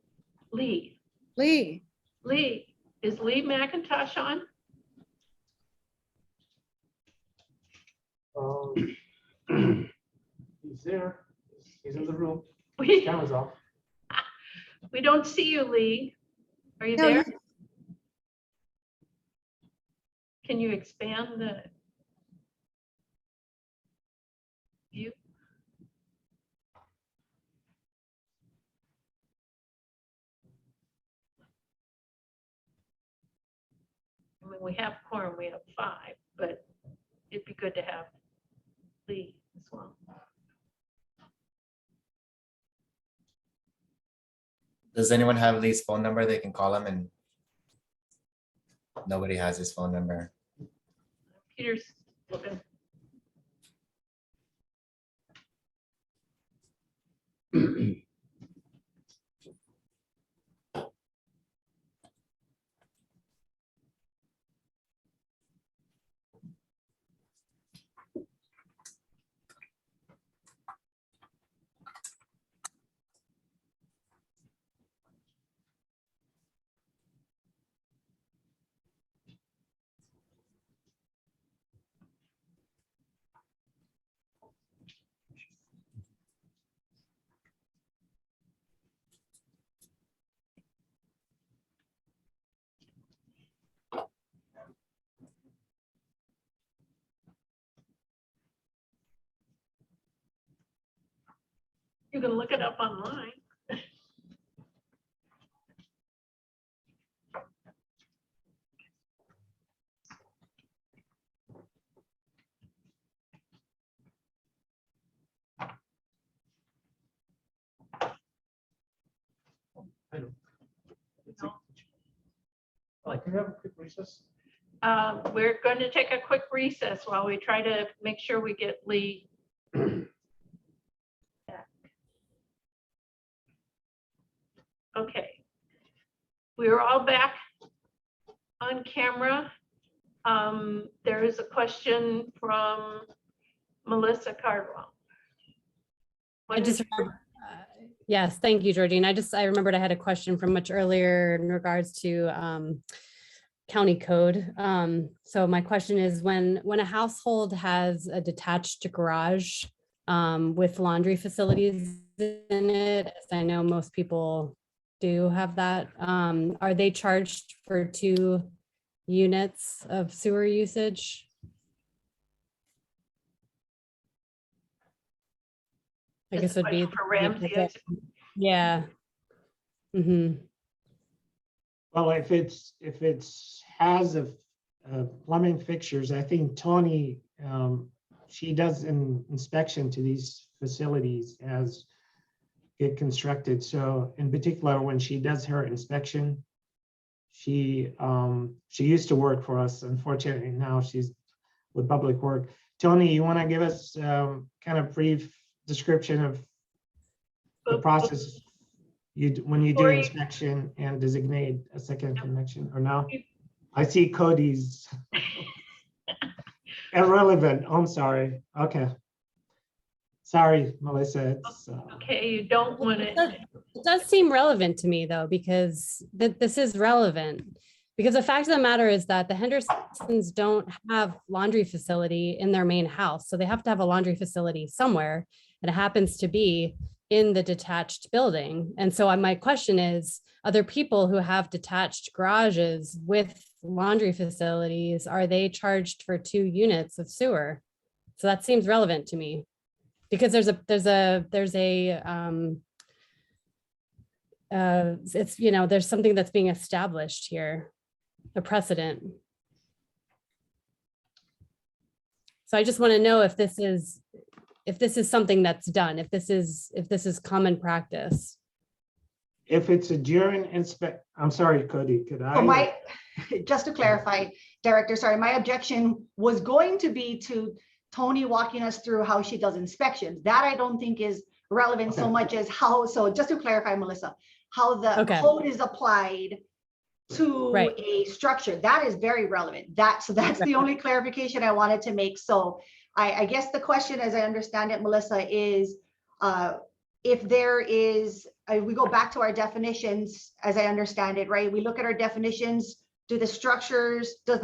Lee. Lee, Lee, is Lee McIntosh on? He's there. He's in the room. We, Camera's off. we don't see you, Lee. Are you No, there? Can you expand the view? I mean, we have quorum, we have 5, but it'd be good to have Lee as well. Does anyone have Lee's phone number? They can call him, and nobody has his phone number. Peter's looking. You can look it up online. Can we have a quick recess? We're going to take a quick recess while we try to make sure we get Lee back. Okay. We are all back on camera. There is a question from Melissa Cardwell. Yes, thank you, Georgine. I remembered I had a question from much earlier in regards to county code. So my question is, when a household has a detached garage with laundry facilities in it, as I know most people do have that, are they charged for 2 units of sewer usage? I guess it'd be for Ramsey. yeah. Mm-hmm. Well, if it's has a plumbing fixtures, I think Tony, she does an inspection to these facilities as get constructed. So in particular, when she does her inspection, she used to work for us. Unfortunately, now she's with Public Work. Tony, you want to give us kind of brief description of the process when you do inspection and designate a second connection, or no? I see Cody's irrelevant. I'm sorry. Okay. Sorry, Melissa. It's, okay, you don't want it. It does seem relevant to me though, because this is relevant. Because the fact of the matter is that the Hendersons don't have laundry facility in their main house. So they have to have a laundry facility somewhere. And it happens to be in the detached building. And so my question is, other people who have detached garages with laundry facilities, are they charged for 2 units of sewer? So that seems relevant to me, because it's, there's something that's being established here, a precedent. So I just want to know if this is something that's done, if this is common practice. if it's a during I'm sorry, Cody, could I? Just to clarify, Director, sorry, my objection was going to be to Tony walking us through how she does inspections. That I don't think is relevant so much as how, so just to clarify, Melissa, how the Okay. code is applied to Right. a structure. That is very relevant. So that's the only clarification I wanted to make. So I guess the question, as I understand it, Melissa, is if there is, we go back to our definitions, as I understand it, right? We look at our definitions. Does the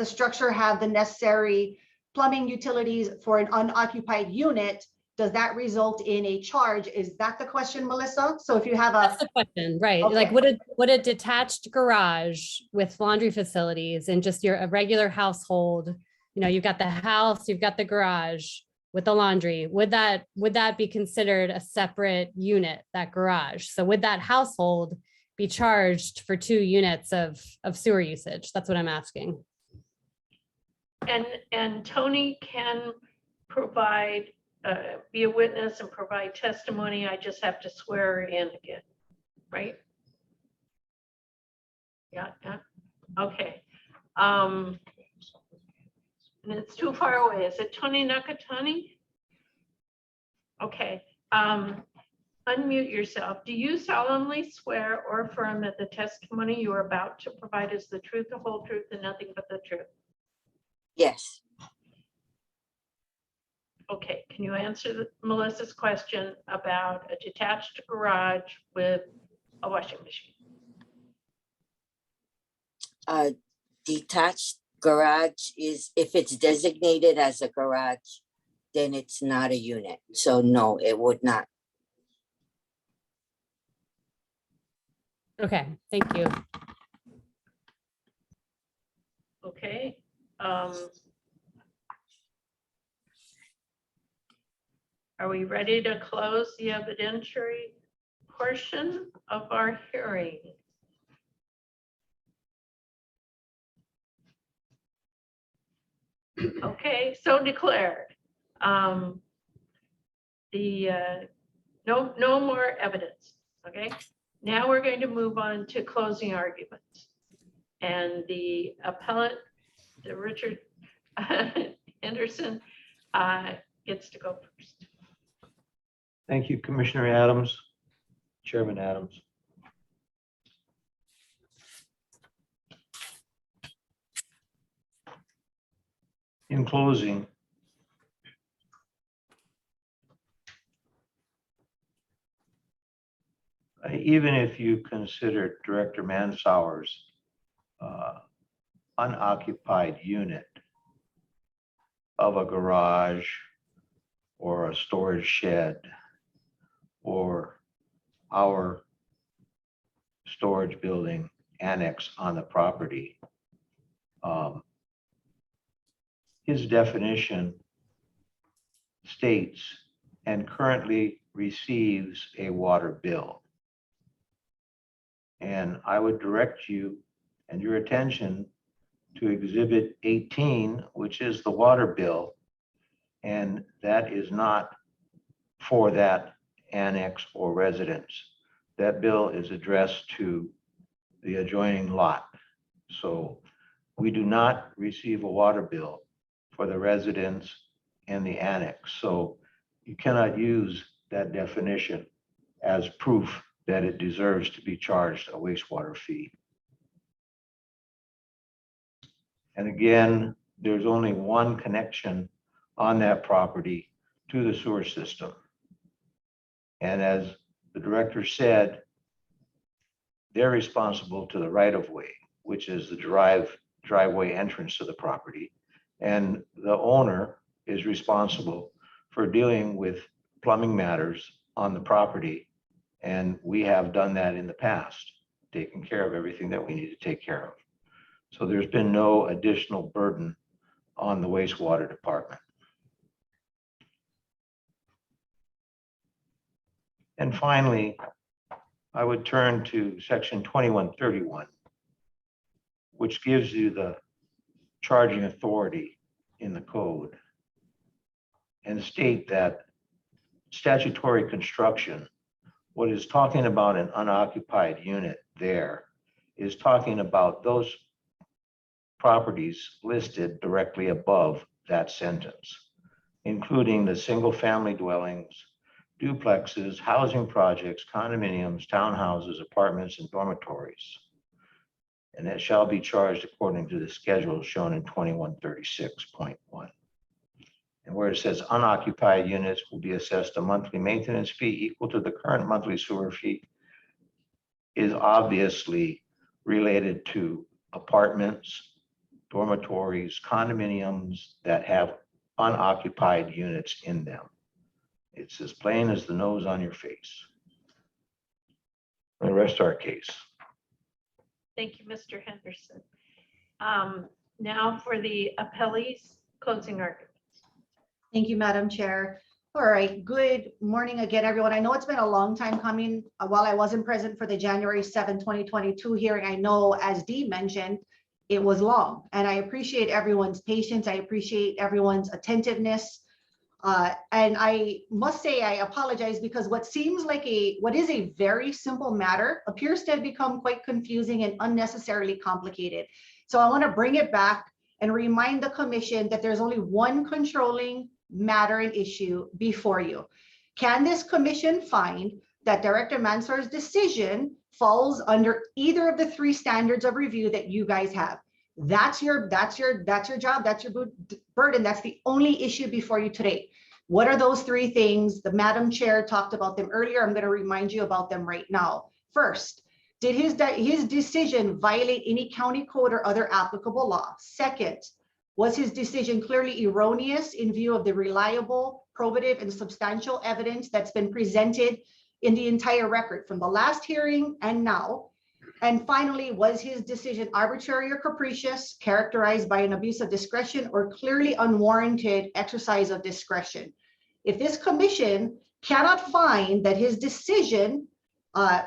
structure have the necessary plumbing utilities for an unoccupied unit? Does that result in a charge? Is that the question, Melissa? So if you have a— That's the question, right? Okay. Like would a detached garage with laundry facilities and just a regular household, you know, you've got the house, you've got the garage with the laundry, would that be considered a separate unit, that garage? So would that household be charged for 2 units of sewer usage? That's what I'm asking. And Tony can provide, be a witness and provide testimony. I just have to swear her in again, right? Yeah, okay. And it's too far away. Is it Tony Nakatani? Okay. Unmute yourself. Do you solemnly swear or affirm that the testimony you are about to provide is the truth, the whole truth, and nothing but the truth? Yes. Okay, can you answer Melissa's question about a detached garage with a washing machine? A detached garage is, if it's designated as a garage, then it's not a unit. So no, it would not. Okay, thank you. Okay. Are we ready to close the evidentiary portion of our hearing? Okay, so declared. No more evidence. Okay, now we're going to move on to closing arguments, and the appellant, the Richard Henderson, gets to go first. Thank you, Commissioner Adams, Chairman Adams. In closing, even if you consider Director Mansauer's unoccupied unit of a garage or a storage shed or our storage building annex on the property, his definition states and currently receives a water bill. And I would direct you and your attention to Exhibit 18, which is the water bill. And that is not for that annex or residence. That bill is addressed to the adjoining lot. So we do not receive a water bill for the residence and the annex. So you cannot use that definition as proof that it deserves to be charged a wastewater fee. And again, there's only one connection on that property to the sewer system. And as the director said, they're responsible to the right-of-way, which is the driveway entrance to the property. And the owner is responsible for dealing with plumbing matters on the property. And we have done that in the past, taken care of everything that we need to take care of. So there's been no additional burden on the wastewater department. And finally, I would turn to section 2131, which gives you the charging authority in the code, and state that statutory construction, what is talking about an unoccupied unit there, is talking about those properties listed directly above that sentence. including the single-family dwellings, duplexes, housing projects, condominiums, townhouses, apartments, and dormitories. And it shall be charged according to the schedule shown in 2136.1. And where it says unoccupied units will be assessed a monthly maintenance fee equal to the current monthly sewer fee is obviously related to apartments, dormitories, condominiums that have unoccupied units in them. It's as plain as the nose on your face. The rest our case. Thank you, Mr. Henderson. Now for the appellee's closing arguments. Thank you, Madam Chair. All right, good morning again, everyone. I know it's been a long time coming. While I wasn't present for the January 7, 2022 hearing, I know, as Dee mentioned, it was long, and I appreciate everyone's patience. I appreciate everyone's attentiveness. And I must say, I apologize because what is a very simple matter appears to have become quite confusing and unnecessarily complicated. So I want to bring it back and remind the commission that there's only one controlling matter and issue before you. Can this commission find that Director Mansour's decision falls under either of the three standards of review that you guys have? That's your job, that's your burden. That's the only issue before you today. What are those three things? The Madam Chair talked about them earlier. I'm going to remind you about them right now. First, did his decision violate any county code or other applicable law? Second, was his decision clearly erroneous in view of the reliable, probative, and substantial evidence that's been presented in the entire record from the last hearing and now? And finally, was his decision arbitrary or capricious, characterized by an abuse of discretion or clearly unwarranted exercise of discretion? If this commission cannot find that his decision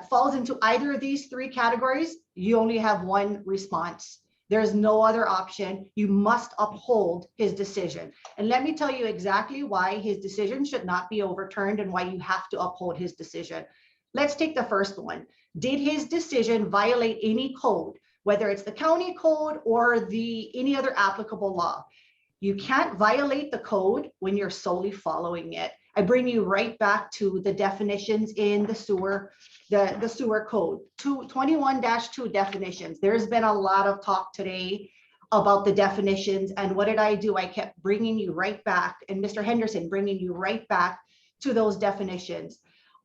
falls into either of these three categories, you only have one response. There's no other option. You must uphold his decision. And let me tell you exactly why his decision should not be overturned and why you have to uphold his decision. Let's take the first one. Did his decision violate any code, whether it's the county code or any other applicable law? You can't violate the code when you're solely following it. I bring you right back to the definitions in the sewer code, 21-2 definitions. There's been a lot of talk today about the definitions. And what did I do? I kept bringing you right back, and Mr. Henderson bringing you right back to those definitions.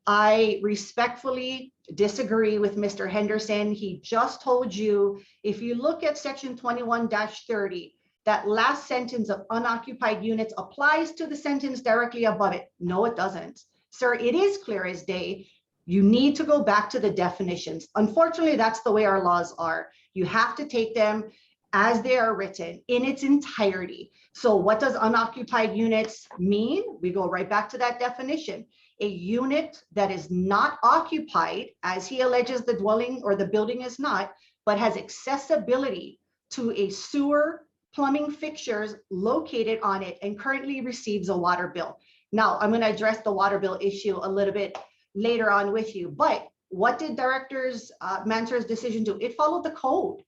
I respectfully disagree with Mr. Henderson. He just told you, if you look at section 21-30, that last sentence of unoccupied units applies to the sentence directly above it. No, it doesn't. Sir, it is clear as day. You need to go back to the definitions. Unfortunately, that's the way our laws are. You have to take them as they are written in its entirety. So what does unoccupied units mean? We go right back to that definition. A unit that is not occupied, as he alleges the dwelling or the building is not, but has accessibility to a sewer, plumbing fixtures located on it and currently receives a water bill. Now, I'm going to address the water bill issue a little bit later on with you, but what did Director Mansour's decision do? It followed the code.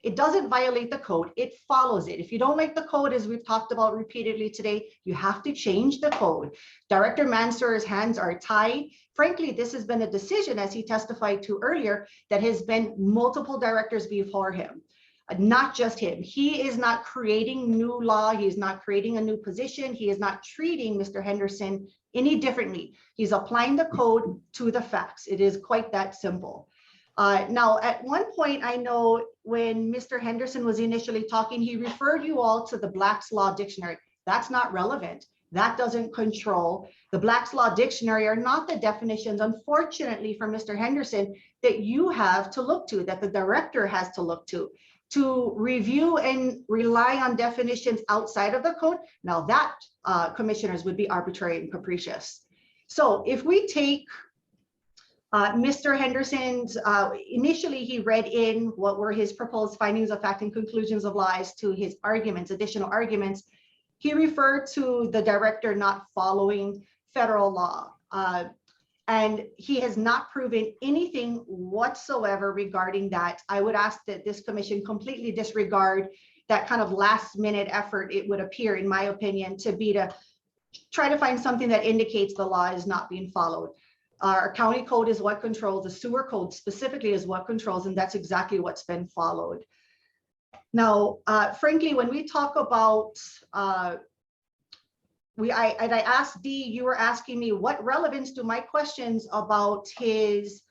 It doesn't violate the code, it follows it. If you don't like the code, as we've talked about repeatedly today, you have to change the code. Director Mansour's hands are tied. Frankly, this has been a decision, as he testified to earlier, that has been multiple directors before him. Not just him. He is not creating new law. He is not creating a new position. He is not treating Mr. Henderson any differently. He's applying the code to the facts. It is quite that simple. Now, at one point, I know when Mr. Henderson was initially talking, he referred you all to the Black's Law Dictionary. That's not relevant. That doesn't control. The Black's Law Dictionary are not the definitions, unfortunately, for Mr. Henderson, that you have to look to, that the director has to look to review and rely on definitions outside of the code. Now that, commissioners, would be arbitrary and capricious. So if we take Mr. Henderson's, initially he read in what were his proposed findings of fact and conclusions of law as to his arguments, additional arguments. He referred to the director not following federal law. And he has not proven anything whatsoever regarding that. I would ask that this commission completely disregard that kind of last minute effort, it would appear, in my opinion, to be to try to find something that indicates the law is not being followed. Our county code is what controls, the sewer code specifically is what controls, and that's exactly what's been followed. Now, frankly, when we talk about, I asked Dee, you were asking me what relevance do my questions about his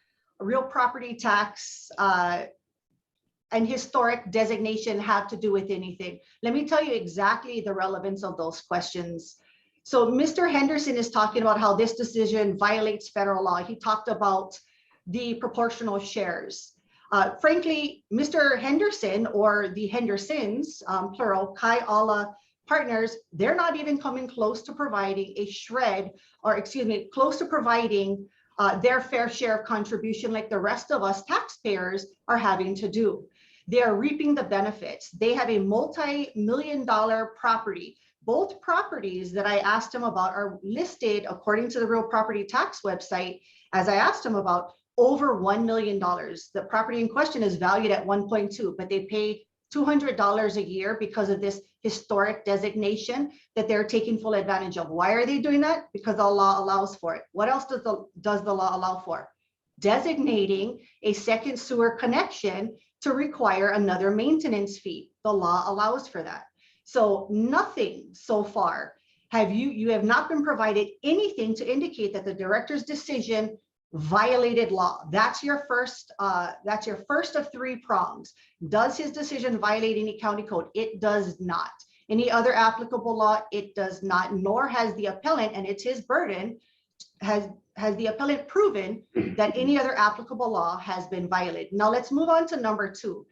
real property tax and historic designation have to do with anything? Let me tell you exactly the relevance of those questions. So Mr. Henderson is talking about how this decision violates federal law. He talked about the proportional shares. Frankly, Mr. Henderson, or the Hendersons, plural, Kai Ala Partners, they're not even coming close to providing a shred, or excuse me, close to providing their fair share of contribution like the rest of us taxpayers are having to do. They are reaping the benefits. They have a multi-million-dollar property. Both properties that I asked him about are listed according to the real property tax website, as I asked him about, over $1 million. The property in question is valued at 1.2, but they paid $200 a year because of this historic designation that they're taking full advantage of. Why are they doing that? Because the law allows for it. What else does the law allow for? Designating a second sewer connection to require another maintenance fee. The law allows for that. So nothing so far you have not been provided anything to indicate that the director's decision violated law. That's your first of three prongs. Does his decision violate any county code? It does not. Any other applicable law? It does not, nor has the appellant, and it's his burden, has the appellant proven that any other applicable law has been violated. Now let's move on to number two.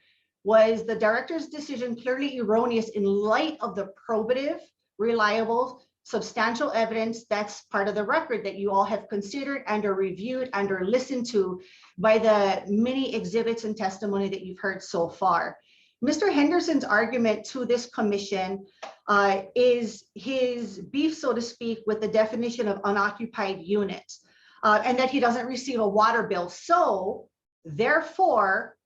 Was the director's decision clearly erroneous in light of the probative, reliable, substantial evidence that's part of the record that you all have considered and or reviewed and or listened to by the many exhibits and testimony that you've heard so far? Mr. Henderson's argument to this commission is his beef, so to speak, with the definition of unoccupied unit, and that he doesn't receive a water bill. So therefore,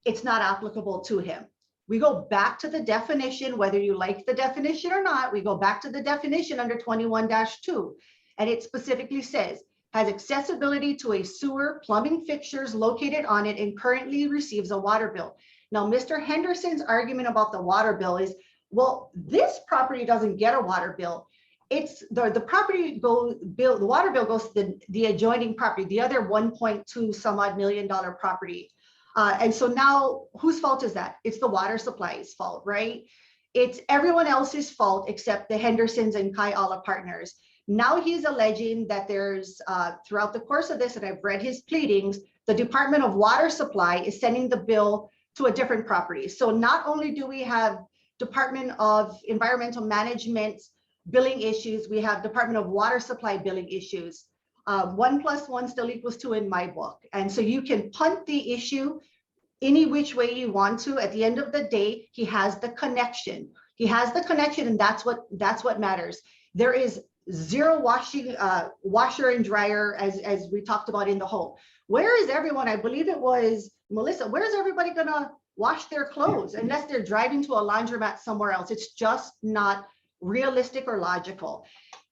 it's not applicable to him. We go back to the definition, whether you like the definition or not, we go back to the definition under 21-2, and it specifically says, has accessibility to a sewer, plumbing fixtures located on it, and currently receives a water bill. Now, Mr. Henderson's argument about the water bill is, well, this property doesn't get a water bill. It's the water bill goes to the adjoining property, the other 1.2 some odd million dollar property. And so now whose fault is that? It's the water supply's fault, right? It's everyone else's fault except the Hendersons and Kai Ala Partners. Now he's alleging that there's, throughout the course of this, and I've read his pleadings, the Department of Water Supply is sending the bill to a different property. So not only do we have Department of Environmental Management billing issues, we have Department of Water Supply billing issues. 1 + 1 still equals 2 in my book. And so you can punt the issue any which way you want to. At the end of the day, he has the connection. He has the connection, and that's what matters. There is zero washing, washer and dryer, as we talked about in the home. Where is everyone? I believe it was Melissa. Where is everybody gonna wash their clothes unless they're driving to a laundromat somewhere else? It's just not realistic or logical.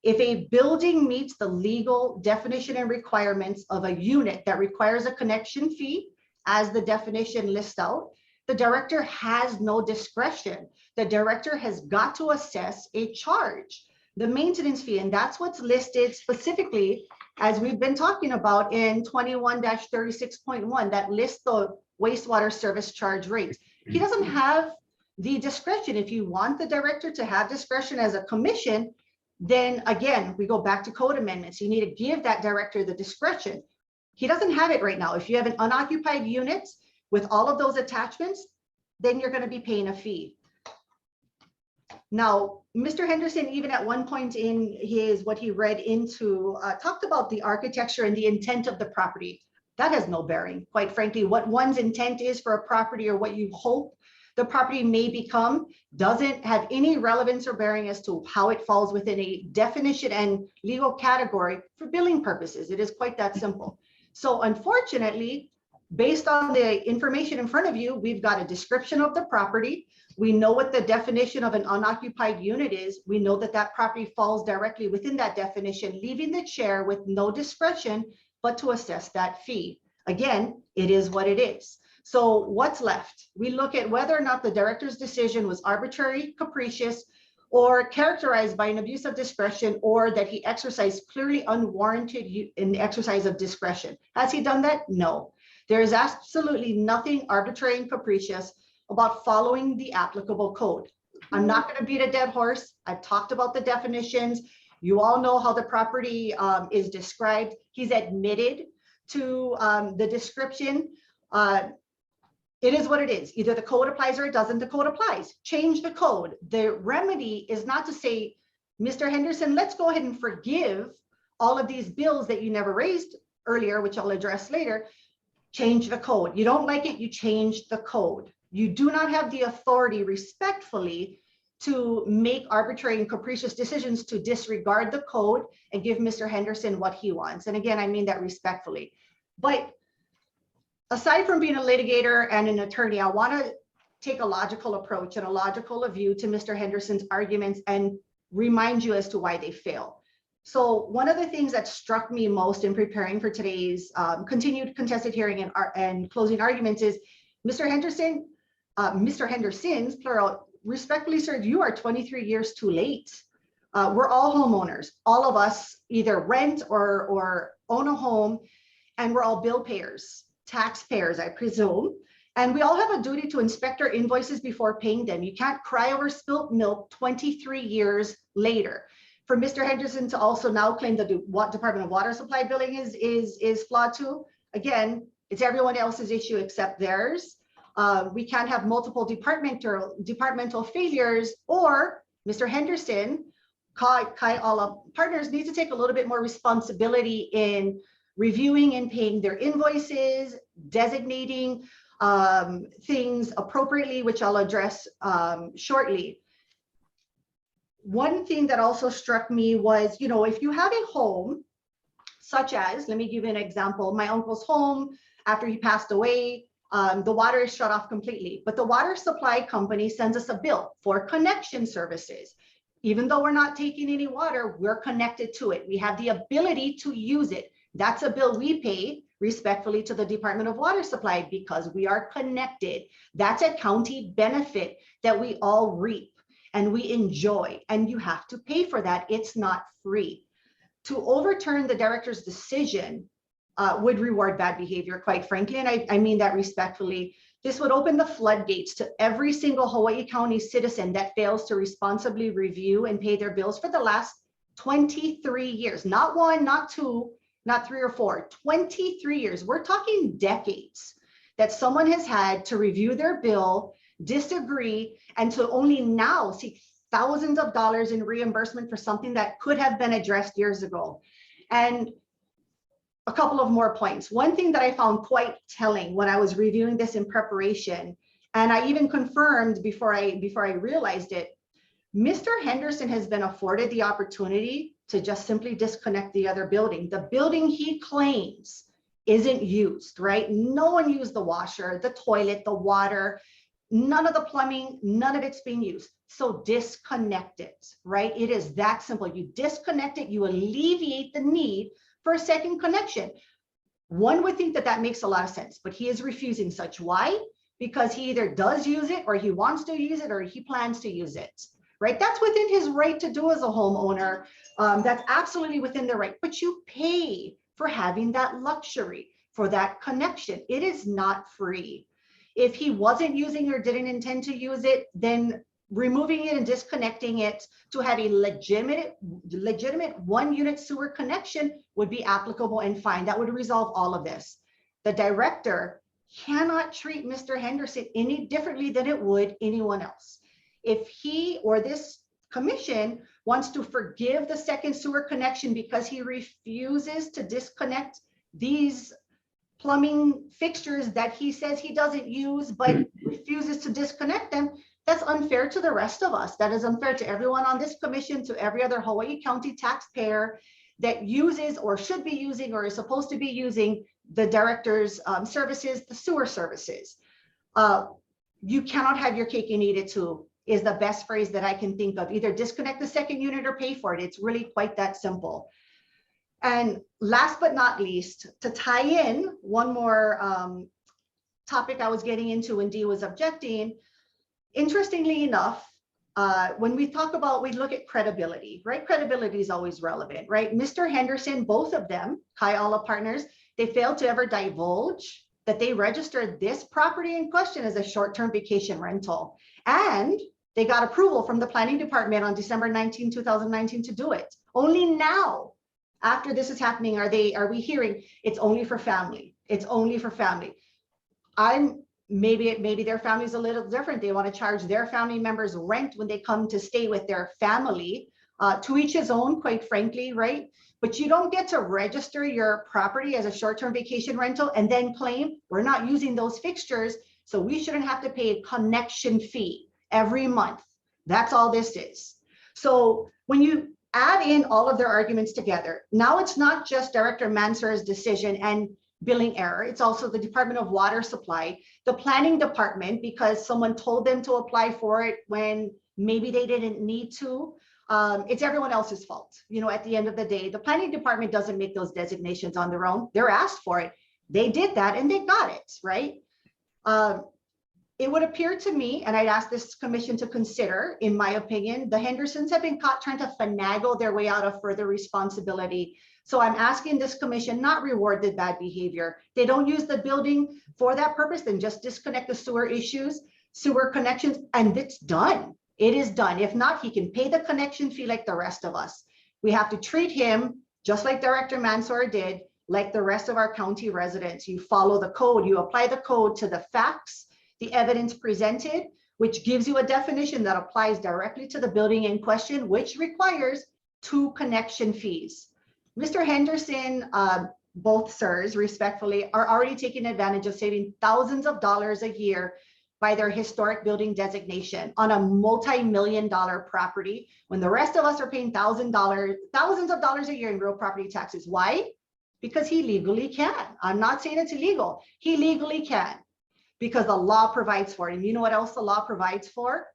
If a building meets the legal definition and requirements of a unit that requires a connection fee, as the definition lists out, the director has no discretion. The director has got to assess a charge, the maintenance fee, and that's what's listed specifically, as we've been talking about in 21-36.1, that lists the wastewater service charge rates. He doesn't have the discretion. If you want the director to have discretion as a commission, then again, we go back to code amendments. You need to give that director the discretion. He doesn't have it right now. If you have an unoccupied unit with all of those attachments, then you're going to be paying a fee. Now, Mr. Henderson, even at one point in his, what he read into, talked about the architecture and the intent of the property. That has no bearing, quite frankly. What one's intent is for a property or what you hope the property may become doesn't have any relevance or bearing as to how it falls within a definition and legal category for billing purposes. It is quite that simple. So unfortunately, based on the information in front of you, we've got a description of the property. We know what the definition of an unoccupied unit is. We know that that property falls directly within that definition, leaving the chair with no discretion but to assess that fee. Again, it is what it is. So what's left? We look at whether or not the director's decision was arbitrary, capricious, or characterized by an abuse of discretion, or that he exercised clearly unwarranted in the exercise of discretion. Has he done that? No. There is absolutely nothing arbitrary and capricious about following the applicable code. I'm not going to beat a dead horse. I've talked about the definitions. You all know how the property is described. He's admitted to the description. It is what it is. Either the code applies or it doesn't. The code applies. Change the code. The remedy is not to say, Mr. Henderson, let's go ahead and forgive all of these bills that you never raised earlier, which I'll address later. Change the code. You don't like it, you change the code. You do not have the authority, respectfully, to make arbitrary and capricious decisions to disregard the code and give Mr. Henderson what he wants. And again, I mean that respectfully. But aside from being a litigator and an attorney, I want to take a logical approach and a logical view to Mr. Henderson's arguments and remind you as to why they fail. So one of the things that struck me most in preparing for today's continued contested hearing and closing arguments is Mr. Henderson's plural, respectfully, sir, you are 23 years too late. We're all homeowners. All of us either rent or own a home, and we're all bill payers, taxpayers, I presume. And we all have a duty to inspect our invoices before paying them. You can't cry over spilt milk 23 years later. For Mr. Henderson to also now claim that the Department of Water Supply billing is flawed too, again, it's everyone else's issue except theirs. We can't have multiple departmental failures, or Mr. Henderson, Kai Ala Partners needs to take a little bit more responsibility in reviewing and paying their invoices, designating things appropriately, which I'll address shortly. One thing that also struck me was, you know, if you have a home, such as, let me give you an example, my uncle's home, after he passed away, the water is shut off completely, but the water supply company sends us a bill for connection services. Even though we're not taking any water, we're connected to it. We have the ability to use it. That's a bill we pay respectfully to the Department of Water Supply because we are connected. That's a county benefit that we all reap and we enjoy, and you have to pay for that. It's not free. To overturn the director's decision would reward bad behavior, quite frankly, and I mean that respectfully. This would open the floodgates to every single Hawaii County citizen that fails to responsibly review and pay their bills for the last 23 years. Not one, not two, not three or four, 23 years. We're talking decades that someone has had to review their bill, disagree, and to only now seek thousands of dollars in reimbursement for something that could have been addressed years ago. And a couple of more points. One thing that I found quite telling when I was reviewing this in preparation, and I even confirmed before I realized it, Mr. Henderson has been afforded the opportunity to just simply disconnect the other building. The building he claims isn't used, right? No one used the washer, the toilet, the water, none of the plumbing, none of it's being used. So disconnect it, right? It is that simple. You disconnect it, you alleviate the need for a second connection. One would think that that makes a lot of sense, but he is refusing such. Why? Because he either does use it, or he wants to use it, or he plans to use it, right? That's within his right to do as a homeowner. That's absolutely within their right, but you pay for having that luxury, for that connection. It is not free. If he wasn't using or didn't intend to use it, then removing it and disconnecting it to have a legitimate one unit sewer connection would be applicable and fine. That would resolve all of this. The director cannot treat Mr. Henderson any differently than it would anyone else. If he or this commission wants to forgive the second sewer connection because he refuses to disconnect these plumbing fixtures that he says he doesn't use, but refuses to disconnect them, that's unfair to the rest of us. That is unfair to everyone on this commission, to every other Hawaii County taxpayer that uses or should be using or is supposed to be using the director's services, the sewer services. You cannot have your cake and eat it too, is the best phrase that I can think of. Either disconnect the second unit or pay for it. It's really quite that simple. And last but not least, to tie in one more topic I was getting into when Dee was objecting, interestingly enough, when we talk about, we look at credibility, right? Credibility is always relevant, right? Mr. Henderson, both of them, Kai Ala Partners, they failed to ever divulge that they registered this property in question as a short-term vacation rental. And they got approval from the planning department on December 19, 2019 to do it. Only now, after this is happening, are we hearing it's only for family? It's only for family. Maybe their family's a little different. They want to charge their family members rent when they come to stay with their family. To each his own, quite frankly, right? But you don't get to register your property as a short-term vacation rental and then claim we're not using those fixtures, so we shouldn't have to pay a connection fee every month. That's all this is. So when you add in all of their arguments together, now it's not just Director Mansour's decision and billing error. It's also the Department of Water Supply, the planning department, because someone told them to apply for it when maybe they didn't need to. It's everyone else's fault. You know, at the end of the day, the planning department doesn't make those designations on their own. They're asked for it. They did that and they got it, right? It would appear to me, and I'd ask this commission to consider, in my opinion, the Hendersons have been caught trying to finagle their way out of further responsibility. So I'm asking this commission not reward the bad behavior. They don't use the building for that purpose, then just disconnect the sewer connections, and it's done. It is done. If not, he can pay the connection fee like the rest of us. We have to treat him just like Director Mansour did, like the rest of our county residents. You follow the code, you apply the code to the facts, the evidence presented, which gives you a definition that applies directly to the building in question, which requires 2 connection fees. Mr. Henderson, both sirs, respectfully, are already taking advantage of saving thousands of dollars a year by their historic building designation on a multi-million-dollar property, when the rest of us are paying thousands of dollars a year in real property taxes. Why? Because he legally can. I'm not saying it's illegal. He legally can, because the law provides for it. And you know what else the law provides for?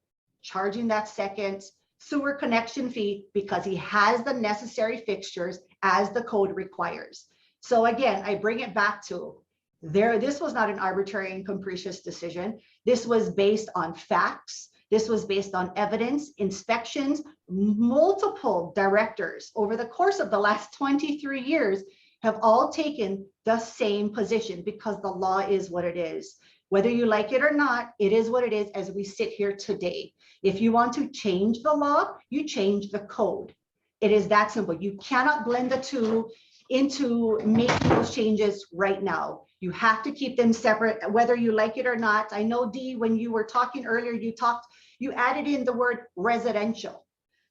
Charging that second sewer connection fee, because he has the necessary fixtures as the code requires. So again, I bring it back to this was not an arbitrary and capricious decision. This was based on facts. This was based on evidence, inspections. Multiple directors over the course of the last 23 years have all taken the same position, because the law is what it is. Whether you like it or not, it is what it is as we sit here today. If you want to change the law, you change the code. It is that simple. You cannot blend the two into making those changes right now. You have to keep them separate, whether you like it or not. I know, Dee, when you were talking earlier, you added in the word residential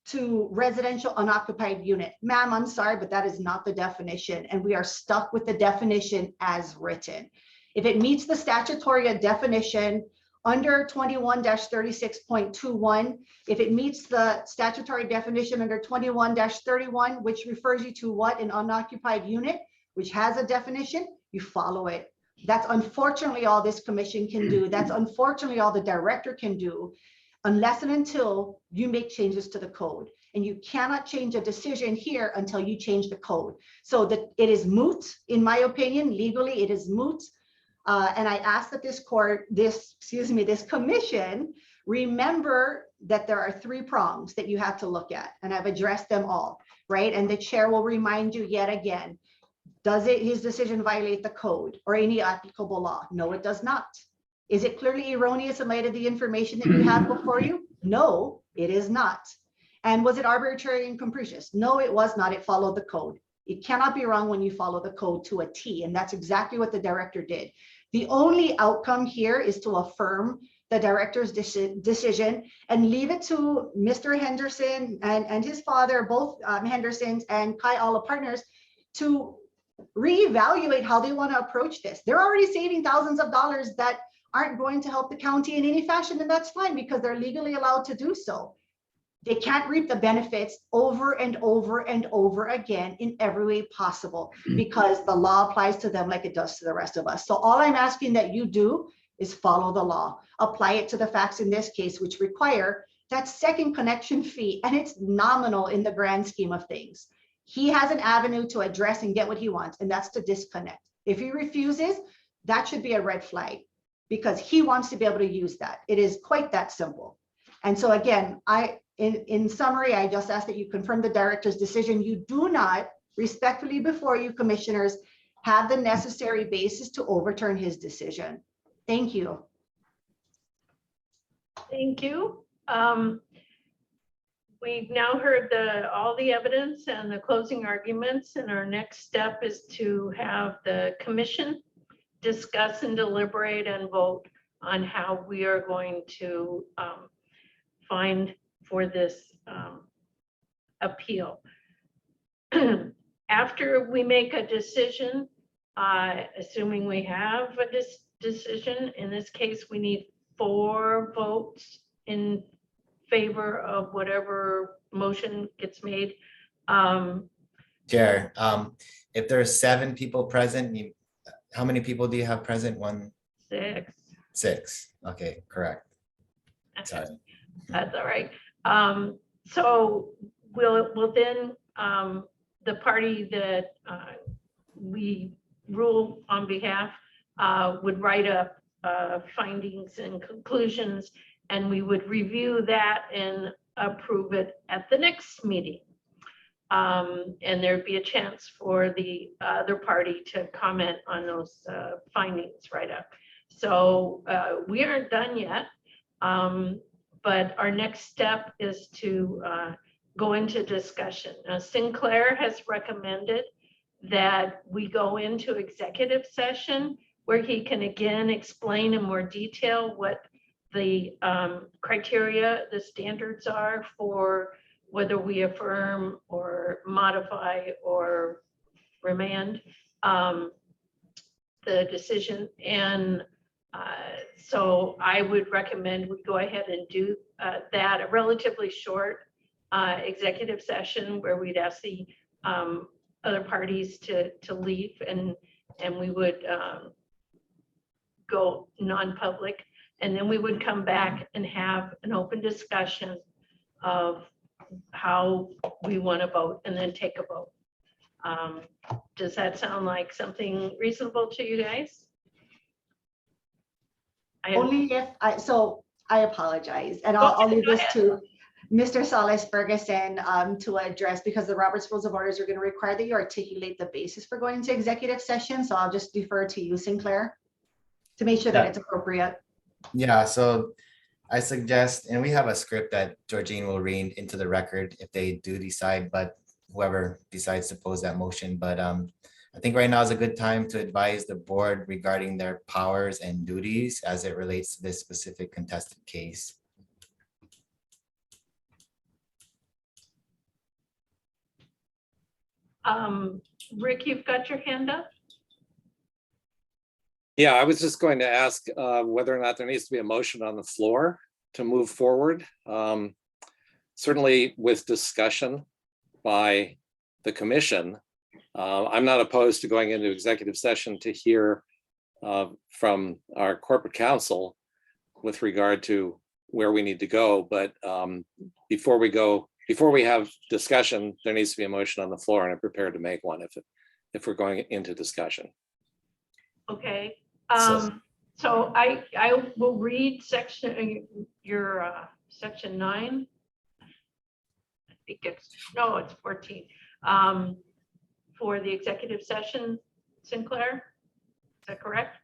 to residential unoccupied unit. Ma'am, I'm sorry, but that is not the definition, and we are stuck with the definition as written. If it meets the statutory definition under 21-36.21, if it meets the statutory definition under 21-31, which refers you to what? An unoccupied unit, which has a definition, you follow it. That's unfortunately all this commission can do. That's unfortunately all the director can do, unless and until you make changes to the code. And you cannot change a decision here until you change the code. So that it is moot, in my opinion, legally it is moot. And I ask that this commission remember that there are 3 prongs that you have to look at, and I've addressed them all, right? And the chair will remind you yet again, does his decision violate the code or any applicable law? No, it does not. Is it clearly erroneous in light of the information that you have before you? No, it is not. And was it arbitrary and capricious? No, it was not. It followed the code. It cannot be wrong when you follow the code to a T, and that's exactly what the director did. The only outcome here is to affirm the director's decision and leave it to Mr. Henderson and his father, both Hendersons and Kai Ala Partners, to reevaluate how they want to approach this. They're already saving thousands of dollars that aren't going to help the county in any fashion, and that's fine because they're legally allowed to do so. They can't reap the benefits over and over and over again in every way possible because the law applies to them like it does to the rest of us. So all I'm asking that you do is follow the law, apply it to the facts in this case, which require that second connection fee, and it's nominal in the grand scheme of things. He has an avenue to address and get what he wants, and that's to disconnect. If he refuses, that should be a red flag because he wants to be able to use that. It is quite that simple. And so again, in summary, I just ask that you confirm the director's decision. You do not, respectfully before you commissioners, have the necessary basis to overturn his decision. Thank you. Thank you. We've now heard all the evidence and the closing arguments, and our next step is to have the commission discuss and deliberate and vote on how we are going to find for this appeal. After we make a decision, assuming we have a decision, in this case, we need 4 votes in favor of whatever motion gets made. Chair, if there are 7 people present, how many people do you have present? 1, 6. 6. Okay, correct. Sorry. That's all right. So we'll then, the party that we rule on behalf would write up findings and conclusions, and we would review that and approve it at the next meeting. And there'd be a chance for the other party to comment on those findings right up. So we aren't done yet, but our next step is to go into discussion. Now, Sinclair has recommended that we go into executive session where he can again explain in more detail what the criteria, the standards are for whether we affirm or modify or remand the decision. And so I would recommend we go ahead and do that, a relatively short executive session where we'd ask the other parties to leave, and we would go non-public, and then we would come back and have an open discussion of how we want to vote and then take a vote. Does that sound like something reasonable to you guys? Only if I apologize, and I'll leave this to Mr. Salas Ferguson to address, because the Robert's Rules of Orders are going to require that you articulate the basis for going into executive session. So I'll just defer to you, Sinclair, to make sure that it's appropriate. Yeah, so I suggest, and we have a script that Georgine will read into the record if they do decide, but whoever decides to pose that motion. But I think right now is a good time to advise the board regarding their powers and duties as it relates to this specific contested case. Rick, you've got your hand up? Yeah, I was just going to ask whether or not there needs to be a motion on the floor to move forward. Certainly with discussion by the commission, I'm not opposed to going into executive session to hear from our corporate counsel with regard to where we need to go. But before we have discussion, there needs to be a motion on the floor, and I'm prepared to make one if we're going into discussion. Okay. So I will read section 9. I think it's 14. For the executive session, Sinclair, is that correct?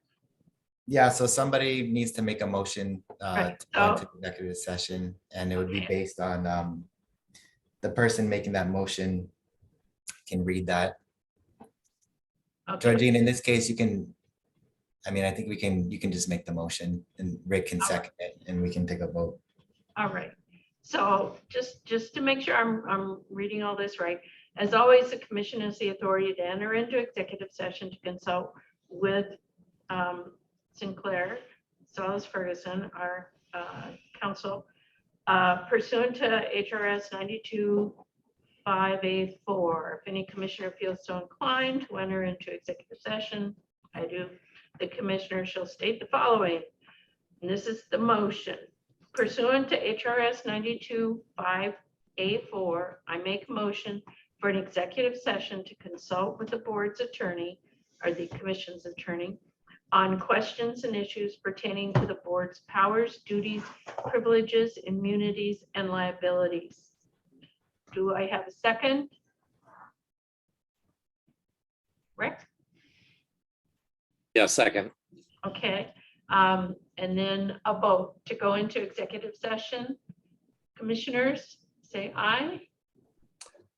Yeah, so somebody needs to make a motion Right. to go into executive session, and it would be based on the person making that motion can read that. Okay. Georgine, in this case, you can, I mean, I think you can just make the motion and Rick can second it and we can take a vote. All right. So just to make sure I'm reading all this right. As always, the commission has the authority to enter into executive session to consult with Sinclair, Salas Ferguson, our counsel, Pursuant to HRS 92.5A4, if any commissioner feels so inclined to enter into executive session, I do, the commissioner shall state the following. And this is the motion. Pursuant to HRS 92.5A4, I make a motion for an executive session to consult with the board's attorney or the commission's attorney on questions and issues pertaining to the board's powers, duties, privileges, immunities, and liabilities. Do I have a second? Rick? Yeah, second. Okay, and then a vote to go into executive session. Commissioners, say aye.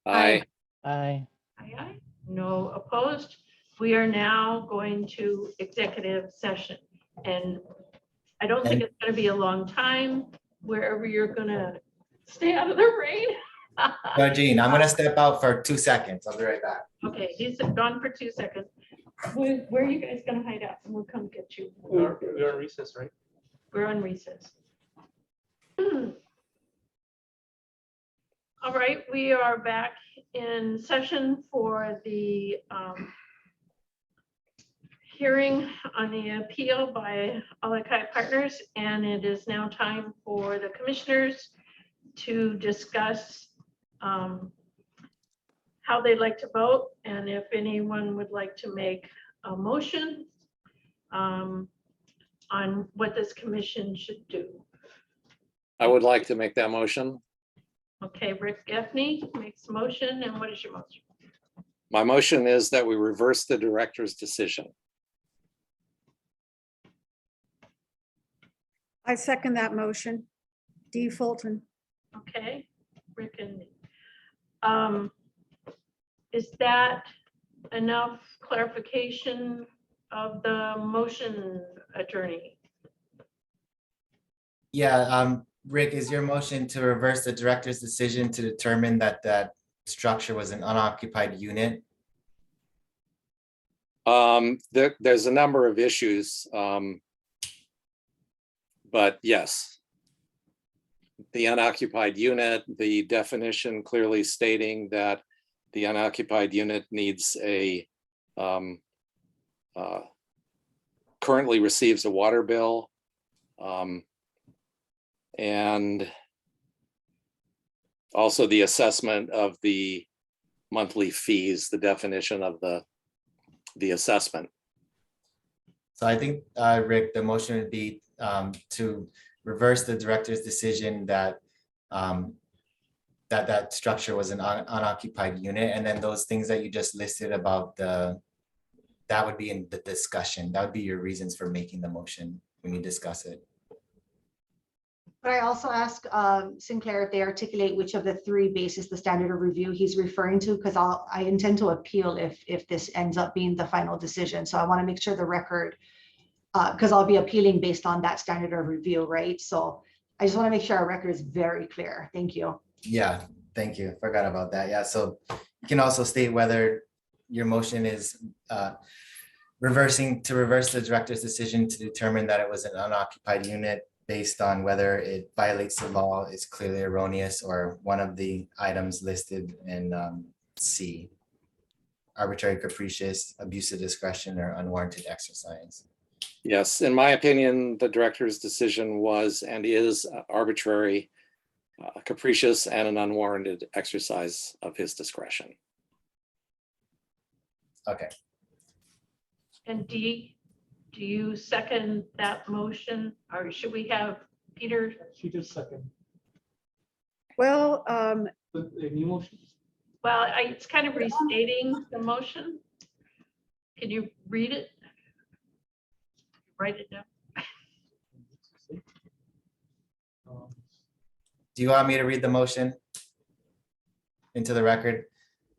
Aye. Aye. Aye, aye. No opposed. We are now going to executive session. And I don't think it's going to be a long time, wherever you're going to stay out of the rain. Gene, I'm gonna step out for 2 seconds. I'll be right back. Okay, he's gone for 2 seconds. Where are you guys going to hide out? And we'll come get you. We're on recess, right? We're on recess. All right, we are back in session for the hearing on the appeal by Appellant Kai Partners, and it is now time for the commissioners to discuss how they'd like to vote, and if anyone would like to make a motion on what this commission should do. I would like to make that motion. Okay, Rick Gaffney makes a motion, and what is your motion? My motion is that we reverse the director's decision. I second that motion. D. Fulton. Okay, Rick and me. Is that enough clarification of the motion, attorney? Yeah, Rick, is your motion to reverse the director's decision to determine that that structure was an unoccupied unit? There's a number of issues, but yes. The unoccupied unit, the definition clearly stating that the unoccupied unit needs a, currently receives a water bill. And also the assessment of the monthly fees, the definition of the assessment. So I think, Rick, the motion would be to reverse the director's decision that that structure was an unoccupied unit, and then those things that you just listed about that would be in the discussion. That would be your reasons for making the motion when you discuss it. But I also ask Sinclair if they articulate which of the three bases the standard of review he's referring to, because I intend to appeal if this ends up being the final decision. So I want to make sure the record, because I'll be appealing based on that standard of review, right? So I just want to make sure our record is very clear. Thank you. Yeah, thank you. Forgot about that. Yeah, so you can also state whether your motion is reverse the director's decision to determine that it was an unoccupied unit based on whether it violates the law, is clearly erroneous, or one of the items listed in C, arbitrary, capricious, abuse of discretion, or unwarranted exercise. Yes, in my opinion, the director's decision was and is arbitrary, capricious, and an unwarranted exercise of his discretion. Okay. And D, do you second that motion, or should we have Peter? She just second. Well, The new motion? Well, it's kind of restating the motion. Can you read it? Write it down. Do you want me to read the motion into the record?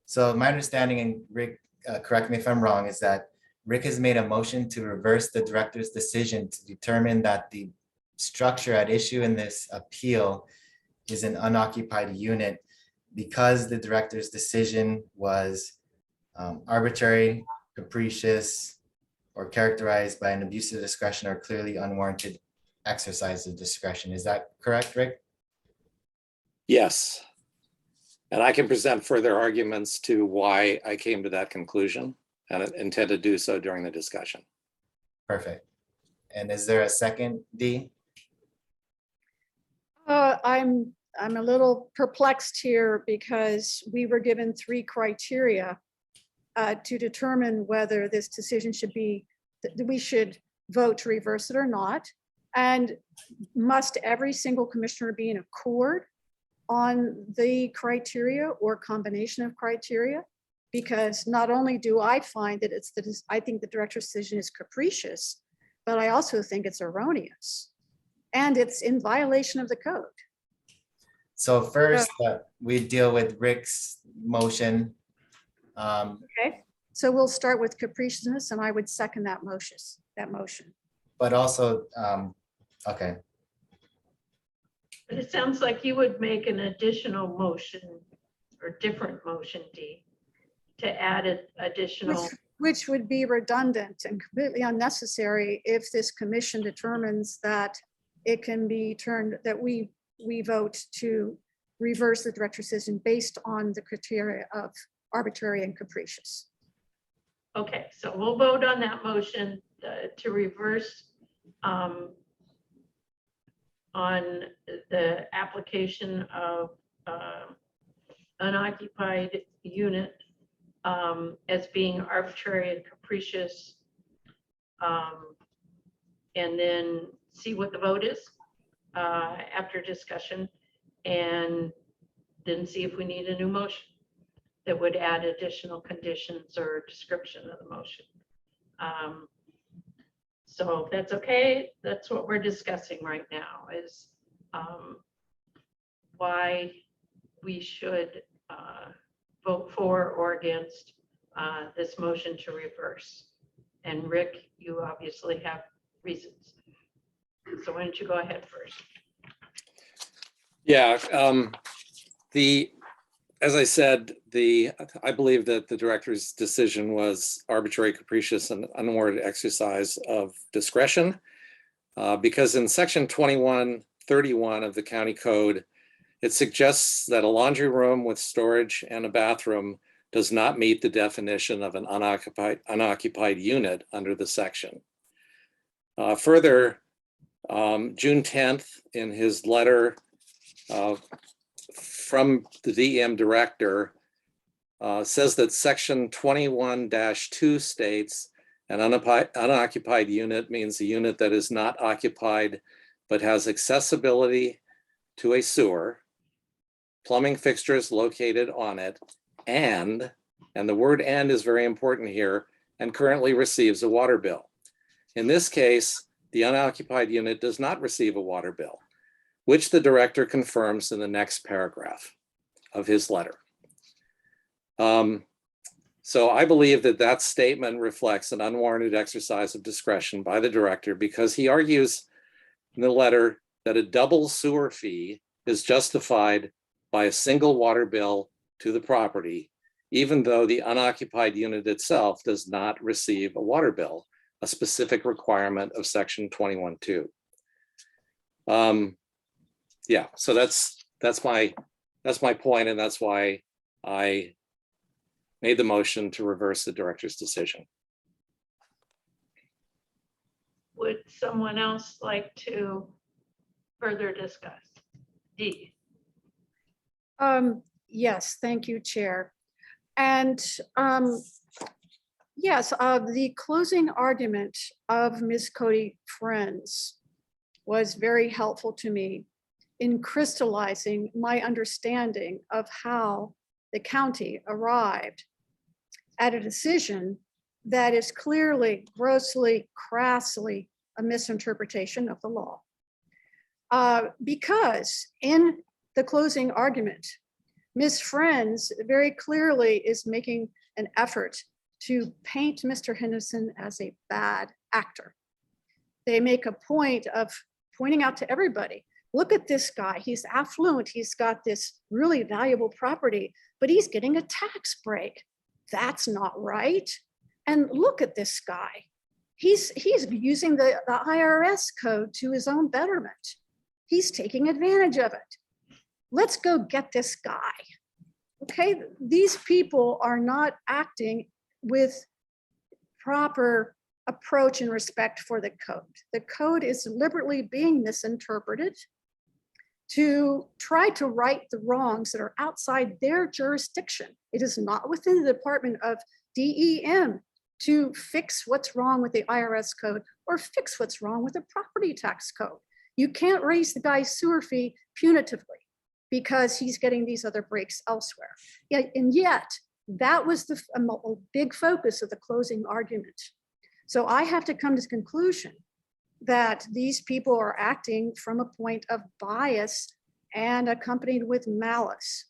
So my understanding, and Rick, correct me if I'm wrong, is that Rick has made a motion to reverse the director's decision to determine that the structure at issue in this appeal is an unoccupied unit because the director's decision was arbitrary, capricious, or characterized by an abuse of discretion or clearly unwarranted exercise of discretion. Is that correct, Rick? Yes. And I can present further arguments to why I came to that conclusion and intend to do so during the discussion. Perfect. And is there a second, D? I'm a little perplexed here because we were given 3 criteria to determine whether this decision should be, that we should vote to reverse it or not. And must every single commissioner be in accord on the criteria or combination of criteria? Because not only do I find that I think the director's decision is capricious, but I also think it's erroneous and it's in violation of the code. So first, we deal with Rick's motion. Okay, so we'll start with capriciousness, and I would second that motion. But also, okay, But it sounds like you would make an additional motion or different motion, D, to add an additional. Which would be redundant and completely unnecessary if this commission determines that it can be turned, that we vote to reverse the director's decision based on the criteria of arbitrary and capricious. Okay, so we'll vote on that motion to reverse on the application of unoccupied unit as being arbitrary and capricious, and then see what the vote is after discussion, and then see if we need a new motion that would add additional conditions or description of the motion. So if that's okay, that's what we're discussing right now, is why we should vote for or against this motion to reverse. And Rick, you obviously have reasons. So why don't you go ahead first? Yeah, as I said, I believe that the director's decision was arbitrary, capricious, and unwarranted exercise of discretion, because in section 2131 of the county code, it suggests that a laundry room with storage and a bathroom does not meet the definition of an unoccupied unit under the section. Further, June 10th, in his letter from the DM director, says that section 21-2 states an unoccupied unit means a unit that is not occupied but has accessibility to a sewer, plumbing fixtures located on it, and the word "and" is very important here, and currently receives a water bill. In this case, the unoccupied unit does not receive a water bill, which the director confirms in the next paragraph of his letter. So I believe that that statement reflects an unwarranted exercise of discretion by the director, because he argues in the letter that a double sewer fee is justified by a single water bill to the property, even though the unoccupied unit itself does not receive a water bill, a specific requirement of section 21-2. Yeah, so that's my point, and that's why I made the motion to reverse the director's decision. Would someone else like to further discuss? D. Yes, thank you, Chair. And yes, the closing argument of Ms. Cody Friends was very helpful to me in crystallizing my understanding of how the county arrived at a decision that is clearly, grossly, crassly a misinterpretation of the law. Because in the closing argument, Ms. Friends very clearly is making an effort to paint Mr. Henderson as a bad actor. They make a point of pointing out to everybody, look at this guy, he's affluent, he's got this really valuable property, but he's getting a tax break. That's not right. And look at this guy. He's using the IRS code to his own betterment. He's taking advantage of it. let's go get this guy. Okay, these people are not acting with proper approach and respect for the code. The code is deliberately being misinterpreted to try to right the wrongs that are outside their jurisdiction. It is not within the Department of DEM to fix what's wrong with the IRS code or fix what's wrong with the property tax code. You can't raise the guy's sewer fee punitively because he's getting these other breaks elsewhere. And yet, that was the a big focus of the closing argument. So I have to come to the conclusion that these people are acting from a point of bias and accompanied with malice.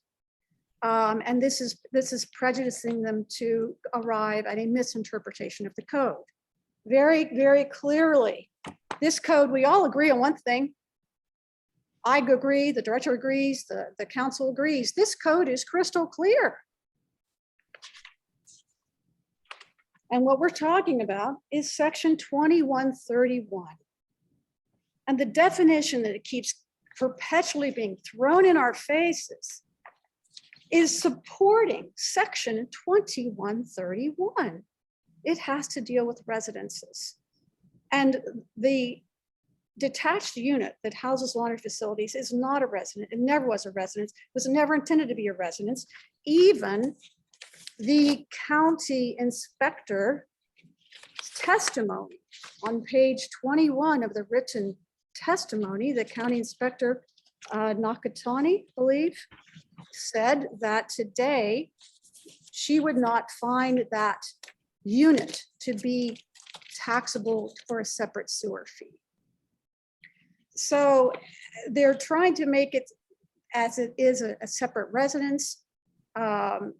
And this is prejudicing them to arrive at a misinterpretation of the code. Very, very clearly, this code, we all agree on one thing. I agree, the director agrees, the council agrees. This code is crystal clear. And what we're talking about is section 2131. And the definition that it keeps perpetually being thrown in our faces is supporting section 2131. It has to deal with residences. And the detached unit that houses laundry facilities is not a residence. It never was a residence. It was never intended to be a residence. Even the county inspector testimony on page 21 of the written testimony, the county inspector Nakatani, I believe, said that today she would not find that unit to be taxable for a separate sewer fee. So they're trying to make it as it is a separate residence. And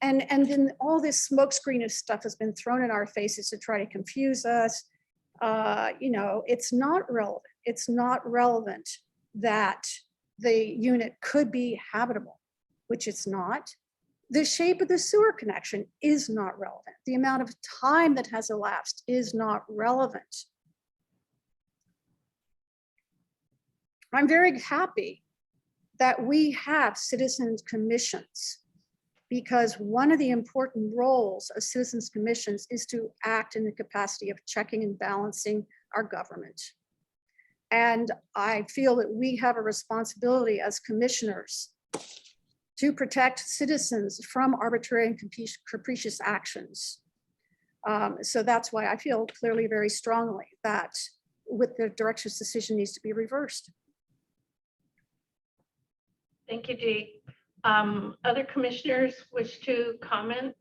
then all this smokescreen of stuff has been thrown in our faces to try to confuse us. You know, it's not relevant. It's not relevant that the unit could be habitable, which it's not. The shape of the sewer connection is not relevant. The amount of time that has elapsed is not relevant. I'm very happy that we have citizens commissions, because one of the important roles of citizens commissions is to act in the capacity of checking and balancing our government. And I feel that we have a responsibility as commissioners to protect citizens from arbitrary and capricious actions. So that's why I feel clearly very strongly that with the director's decision needs to be reversed. Thank you, Dee. Other commissioners wish to comment?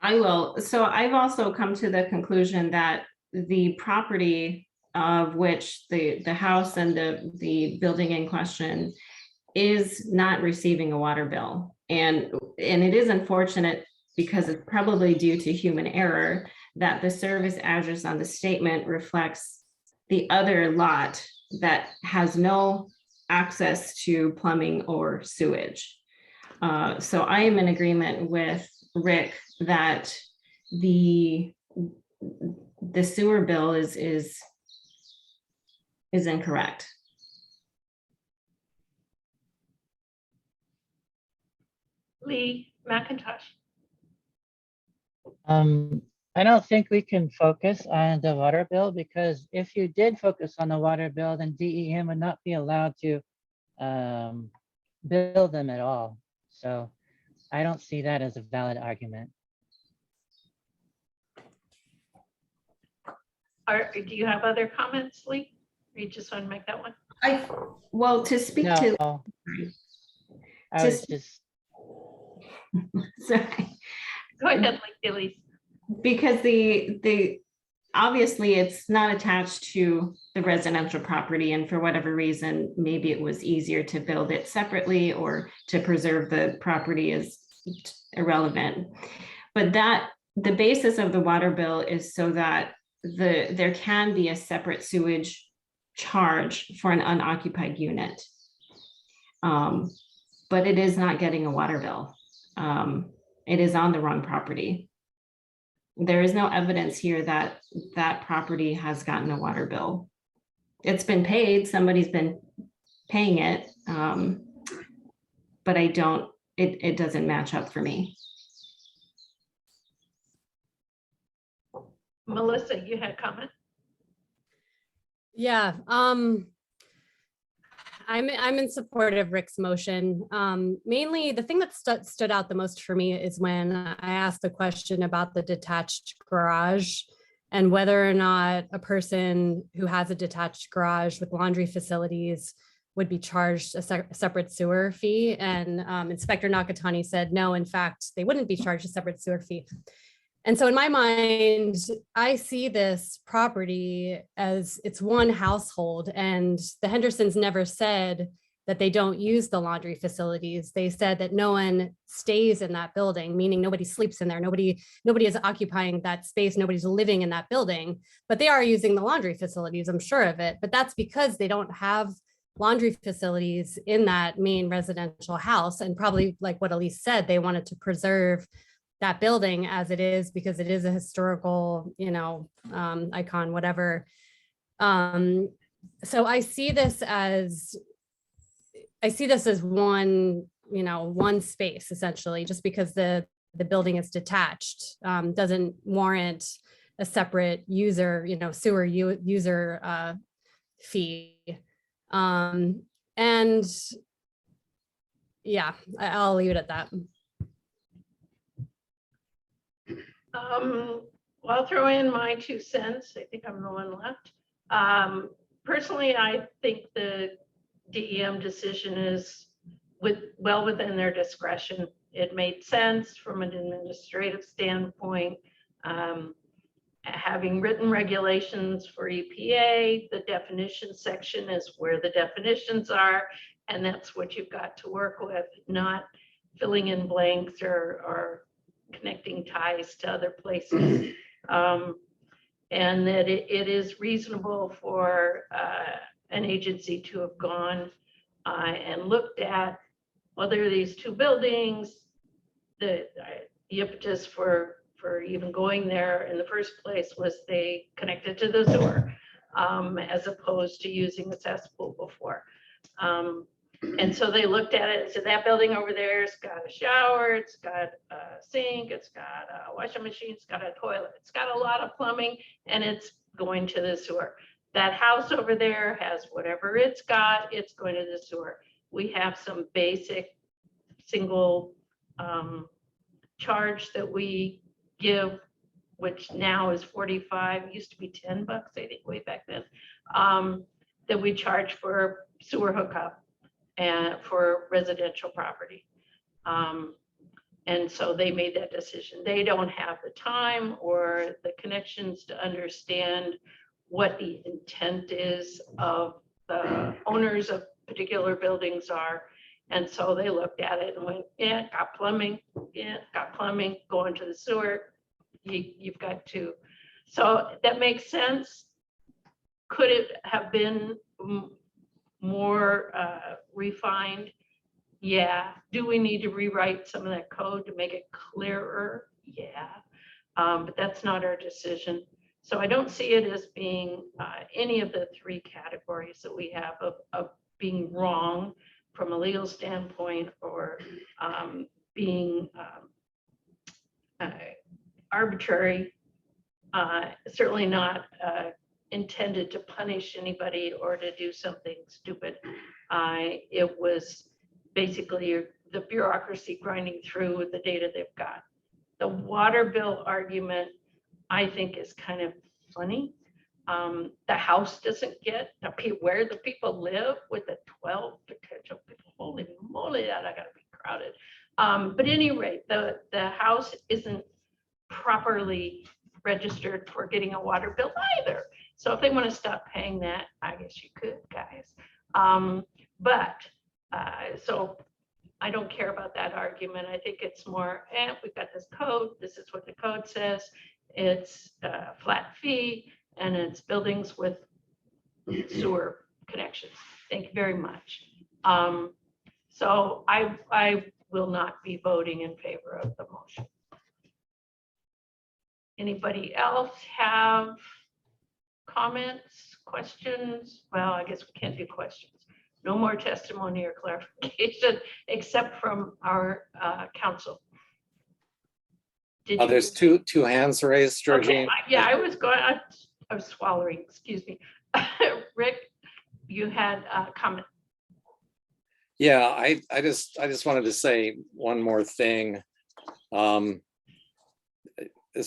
I will. So I've also come to the conclusion that the property of which the house and the building in question is not receiving a water bill. And it is unfortunate because it's probably due to human error that the service address on the statement reflects the other lot that has no access to plumbing or sewage. So I am in agreement with Rick that the sewer bill is incorrect. Lee McIntosh. I don't think we can focus on the water bill, because if you did focus on the water bill, then DEM would not be allowed to bill them at all. So I don't see that as a valid argument. Do you have other comments, Lee? Or you just want to make that one? Well, to speak to. I was just. Sorry. Go ahead, Lee. Because the obviously it's not attached to the residential property, and for whatever reason, maybe it was easier to build it separately or to preserve the property is irrelevant. But that the basis of the water bill is so that there can be a separate sewage charge for an unoccupied unit. But it is not getting a water bill. It is on the wrong property. There is no evidence here that that property has gotten a water bill. It's been paid, somebody's been paying it. But I don't, it doesn't match up for me. Melissa, you had a comment? Yeah, I'm in support of Rick's motion. Mainly, the thing that stood out the most for me is when I asked the question about the detached garage and whether or not a person who has a detached garage with laundry facilities would be charged a separate sewer fee. And Inspector Nakatani said, no, in fact, they wouldn't be charged a separate sewer fee. And so in my mind, I see this property as it's one household, and the Hendersons never said that they don't use the laundry facilities. They said that no one stays in that building, meaning nobody sleeps in there. Nobody is occupying that space. Nobody's living in that building, but they are using the laundry facilities, I'm sure of it. But that's because they don't have laundry facilities in that main residential house. And probably like what Elise said, they wanted to preserve that building as it is because it is a historical, icon, whatever. So I see this as one, one space essentially, just because the building is detached, doesn't warrant a separate user, sewer user fee. And yeah, I'll leave it at that. I'll throw in my 2 cents. I think I'm the one left. Personally, I think the DEM decision is well within their discretion. It made sense from an administrative standpoint. Having written regulations for EPA, the definition section is where the definitions are, and that's what you've got to work with, not filling in blanks or connecting ties to other places. And that it is reasonable for an agency to have gone and looked at whether these 2 buildings, the impetus for even going there in the first place was they connected to the sewer, as opposed to using a cesspool before. And so they looked at it and said, that building over there, it's got a shower, it's got a sink, it's got a washing machine, it's got a toilet, it's got a lot of plumbing, and it's going to the sewer. That house over there has whatever it's got, it's going to the sewer. We have some basic single charge that we give, which now is 45, used to be $10, I think, way back then, that we charge for sewer hookup and for residential property. And so they made that decision. They don't have the time or the connections to understand what the intent is of the owners of particular buildings are. And so they looked at it and went, yeah, got plumbing, going to the sewer. You've got to. So that makes sense. Could it have been more refined? Yeah. Do we need to rewrite some of that code to make it clearer? Yeah. But that's not our decision. So I don't see it as being any of the 3 categories that we have of being wrong from a legal standpoint or being arbitrary, certainly not intended to punish anybody or to do something stupid. It was basically the bureaucracy grinding through with the data they've got. The water bill argument, I think, is kind of funny. The house doesn't get where the people live with the 12 potential people. Holy moly, that I gotta be crowded. But at any rate, the house isn't properly registered for getting a water bill either. So if they want to stop paying that, I guess you could, guys. So I don't care about that argument. I think it's more, we've got this code. This is what the code says. It's a flat fee and it's buildings with sewer connections. Thank you very much. So I will not be voting in favor of the motion. Anybody else have comments, questions? Well, I guess we can't do questions. No more testimony or clarification except from our counsel. Did you? There's two hands raised, Okay, Georgine. yeah, I was swallowing, excuse me. Rick, you had a comment. Yeah, I just wanted to say one more thing. As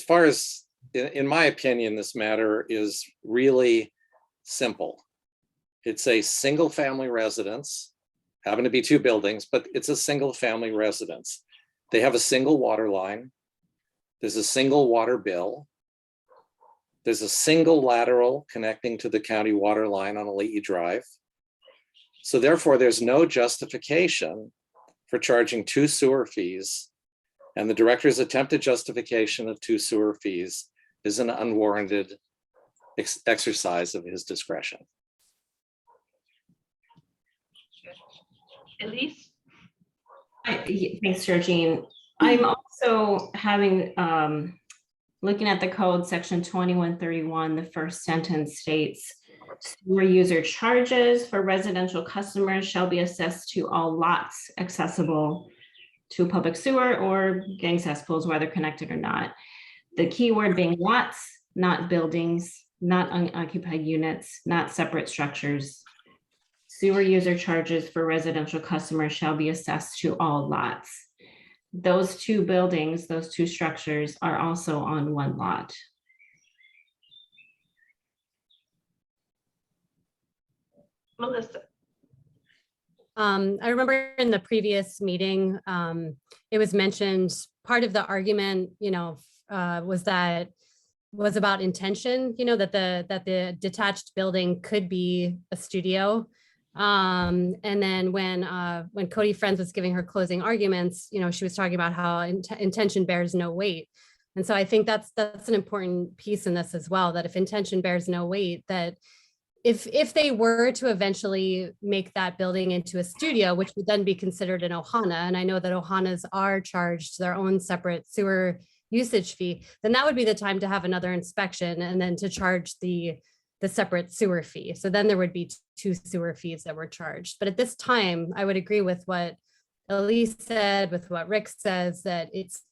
far as, in my opinion, this matter is really simple. It's a single family residence, happen to be two buildings, but it's a single family residence. They have a single water line. There's a single water bill. There's a single lateral connecting to the county water line on Alii Drive. So therefore, there's no justification for charging two sewer fees. And the director's attempted justification of two sewer fees is an unwarranted exercise of his discretion. Elise? Thanks, Georgine. I'm also having, looking at the code, section 2131, the first sentence states, sewer user charges for residential customers shall be assessed to all lots accessible to public sewer or gang cesspools, whether connected or not. The key word being lots, not buildings, not unoccupied units, not separate structures. Sewer user charges for residential customers shall be assessed to all lots. Those two buildings, those two structures are also on one lot. Melissa? I remember in the previous meeting, it was mentioned, part of the argument, was about intention, that the detached building could be a studio. And then when Cody Friends was giving her closing arguments, she was talking about how intention bears no weight. And so I think that's an important piece in this as well, that if intention bears no weight, that if they were to eventually make that building into a studio, which would then be considered an Ohana, and I know that Ohanas are charged their own separate sewer usage fee, then that would be the time to have another inspection and then to charge the separate sewer fee. So then there would be two sewer fees that were charged. But at this time, I would agree with what Elise said, with what Rick says, that it's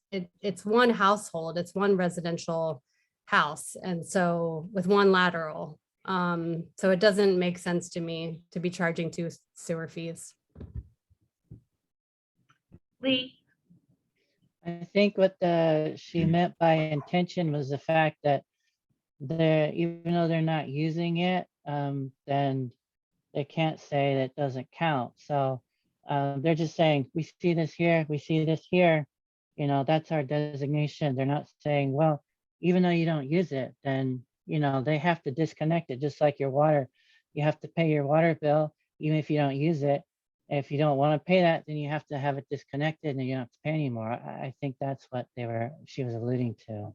one household, it's one residential house. And so with one lateral. So it doesn't make sense to me to be charging two sewer fees. Lee? I think what she meant by intention was the fact that even though they're not using it, then they can't say that doesn't count. So they're just saying, we see this here, we see this here, that's our designation. They're not saying, well, even though you don't use it, then they have to disconnect it, just like your water. You have to pay your water bill, even if you don't use it. If you don't want to pay that, then you have to have it disconnected and you don't have to pay anymore. I think that's what she was alluding to.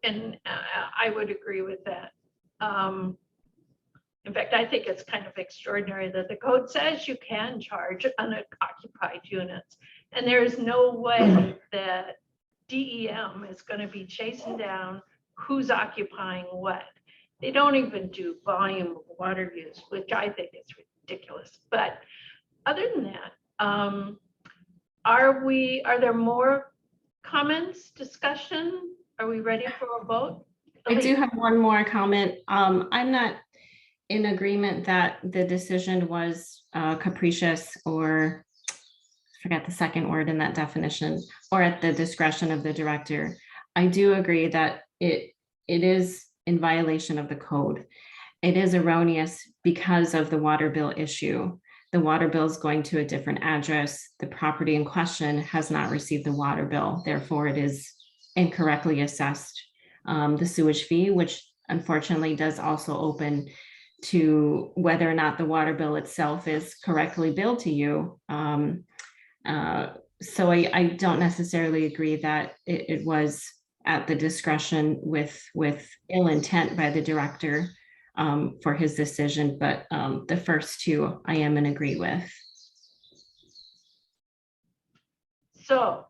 And I would agree with that. In fact, I think it's kind of extraordinary that the code says you can charge unoccupied units. And there is no way that DEM is going to be chasing down who's occupying what. They don't even do volume of water use, which I think is ridiculous. But other than that, are there more comments, discussion? Are we ready for a vote? I do have one more comment. I'm not in agreement that the decision was capricious, or I forget the second word in that definition, or at the discretion of the director. I do agree that it is in violation of the code. It is erroneous because of the water bill issue. The water bill is going to a different address. The property in question has not received the water bill. Therefore, it is incorrectly assessed the sewage fee, which unfortunately does also open to whether or not the water bill itself is correctly billed to you. So I don't necessarily agree that it was at the discretion with ill intent by the director for his decision, but the first two I am in agree with. So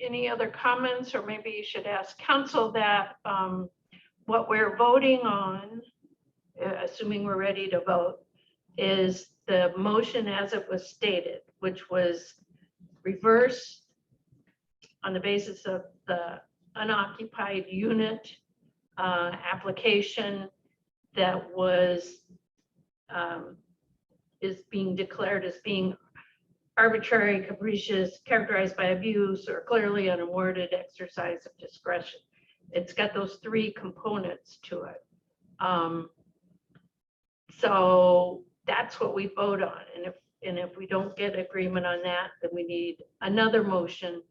any other comments, or maybe you should ask council that what we're voting on, assuming we're ready to vote, is the motion as it was stated, which was reverse on the basis of the unoccupied unit application that was is being declared as being arbitrary, capricious, characterized by abuse, or clearly unawarded exercise of discretion. It's got those three components to it. So that's what we vote on. And if we don't get agreement on that, then we need another motion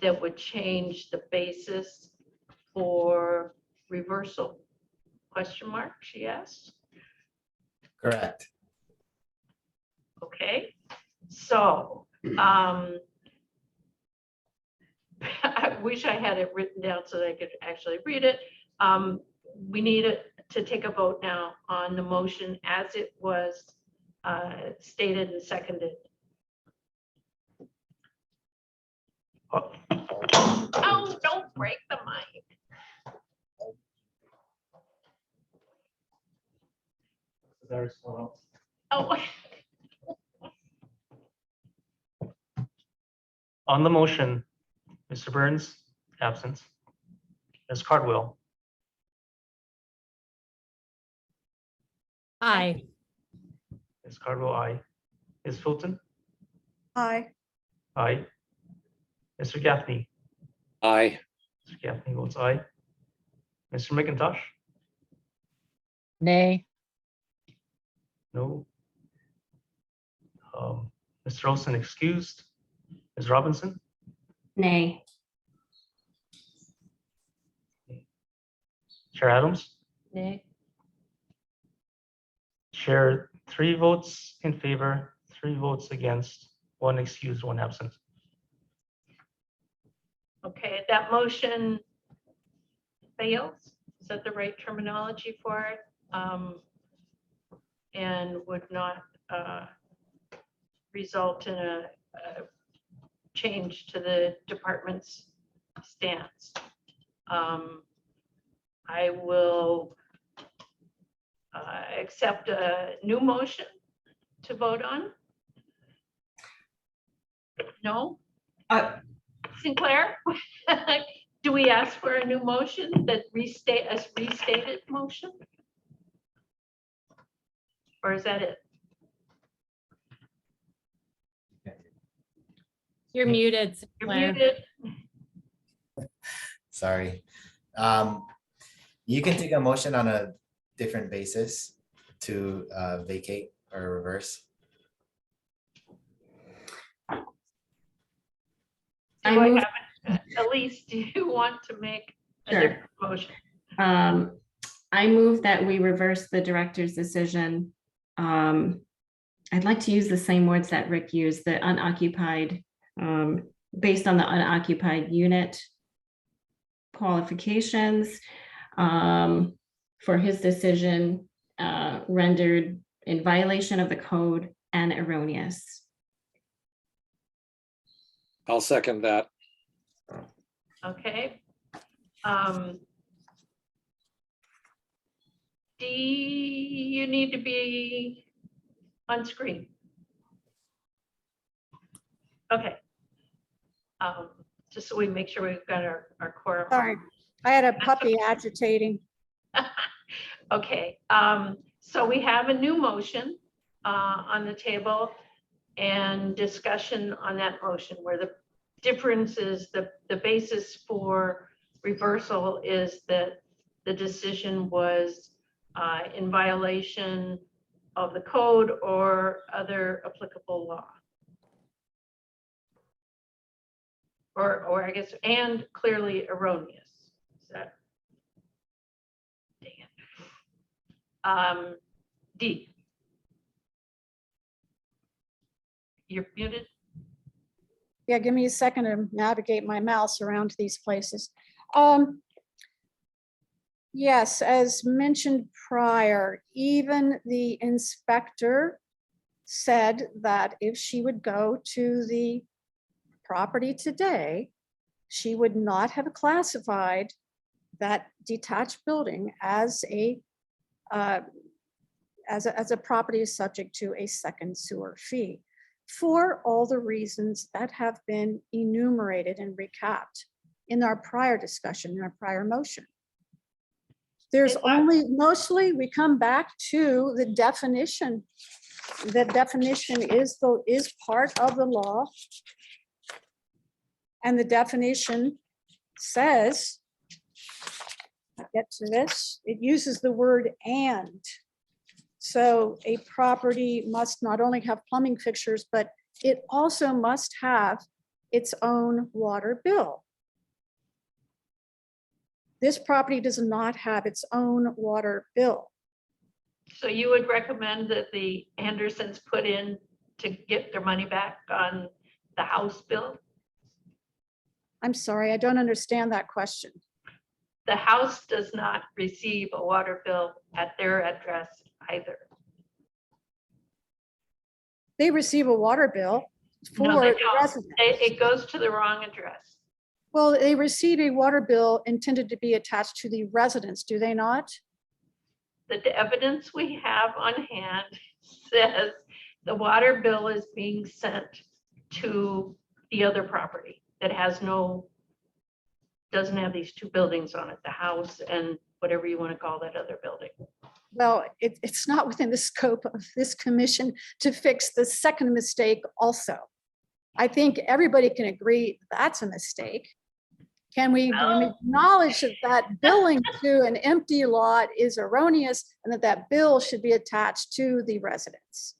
that would change the basis for reversal. Question mark, she asked. Correct. Okay, so I wish I had it written down so that I could actually read it. We need to take a vote now on the motion as it was stated and seconded. Oh, don't break the mic. Oh. On the motion, Mr. Burns, absent. Ms. Cardwell, Aye. Ms. Cardwell, aye. Ms. Fulton, Aye. aye. Mr. Gaffney, Aye. Mr. Gaffney votes aye. Mr. McIntosh, Nay. no. Mr. Olson excused. Ms. Robinson, Nay. Chair Adams, Nay. Chair, 3 votes in favor, 3 votes against, 1 excused, 1 absent. Okay, that motion fails. Is that the right terminology for it? And would not result in a change to the department's stance. I will accept a new motion to vote on. No? Sinclair? Do we ask for a new motion that restated motion? Or is that it? You're muted. You're Sinclair. muted. Sorry. You can take a motion on a different basis to vacate or reverse. Elise, do you want to make a Sure. different motion? I move that we reverse the director's decision. I'd like to use the same words that Rick used, the unoccupied, based on the unoccupied unit qualifications for his decision rendered in violation of the code and erroneous. I'll second that. Okay. Do you need to be on screen? Okay. Just so we make sure we've got our quorum. Sorry, I had a puppy agitating. Okay, so we have a new motion on the table and discussion on that motion where the difference is the basis for reversal is that the decision was in violation of the code or other applicable law. Or I guess, and clearly erroneous. Is that? Dang it. D. You're muted. Yeah, give me a second to navigate my mouse around these places. Yes, as mentioned prior, even the inspector said that if she would go to the property today, she would not have classified that detached building as a property is subject to a second sewer fee for all the reasons that have been enumerated and recapped in our prior discussion, in our prior motion. There's only, mostly we come back to the definition. The definition is part of the law. And the definition says, I'll get to this, it uses the word and. So a property must not only have plumbing fixtures, but it also must have its own water bill. This property does not have its own water bill. So you would recommend that the Andersons put in to get their money back on the house bill? I'm sorry, I don't understand that question. The house does not receive a water bill at their address either. They receive a water bill No, for they the don't. resident. It goes to the wrong address. Well, they receive a water bill intended to be attached to the residence, do they not? The evidence we have on hand says the water bill is being sent to the other property that has doesn't have these two buildings on it, the house and whatever you want to call that other building. Well, it's not within the scope of this commission to fix the second mistake also. I think everybody can agree that's a mistake. Can we acknowledge that billing to an empty lot is erroneous and that bill should be attached to the residence?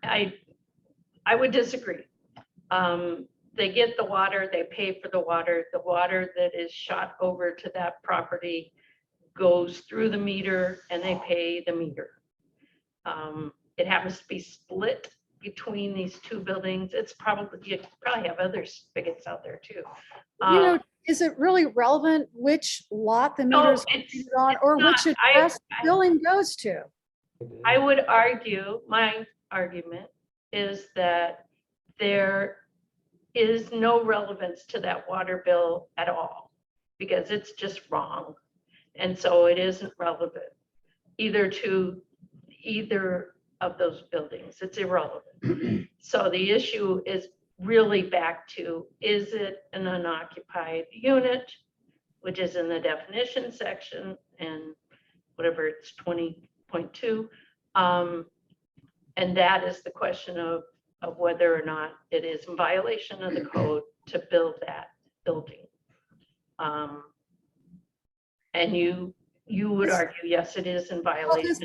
I would disagree. They get the water, they pay for the water that is shot over to that property goes through the meter and they pay the meter. It happens to be split between these two buildings. You probably have other spigots out there too. Is it really relevant which lot the meters are on or which address billing goes to? I would argue, my argument is that there is no relevance to that water bill at all because it's just wrong. And so it isn't relevant either to either of those buildings. It's irrelevant. So the issue is really back to, is it an unoccupied unit, which is in the definition section and whatever it's 20.2. And that is the question of whether or not it is in violation of the code to build that building. And you would argue, yes, it is in violation.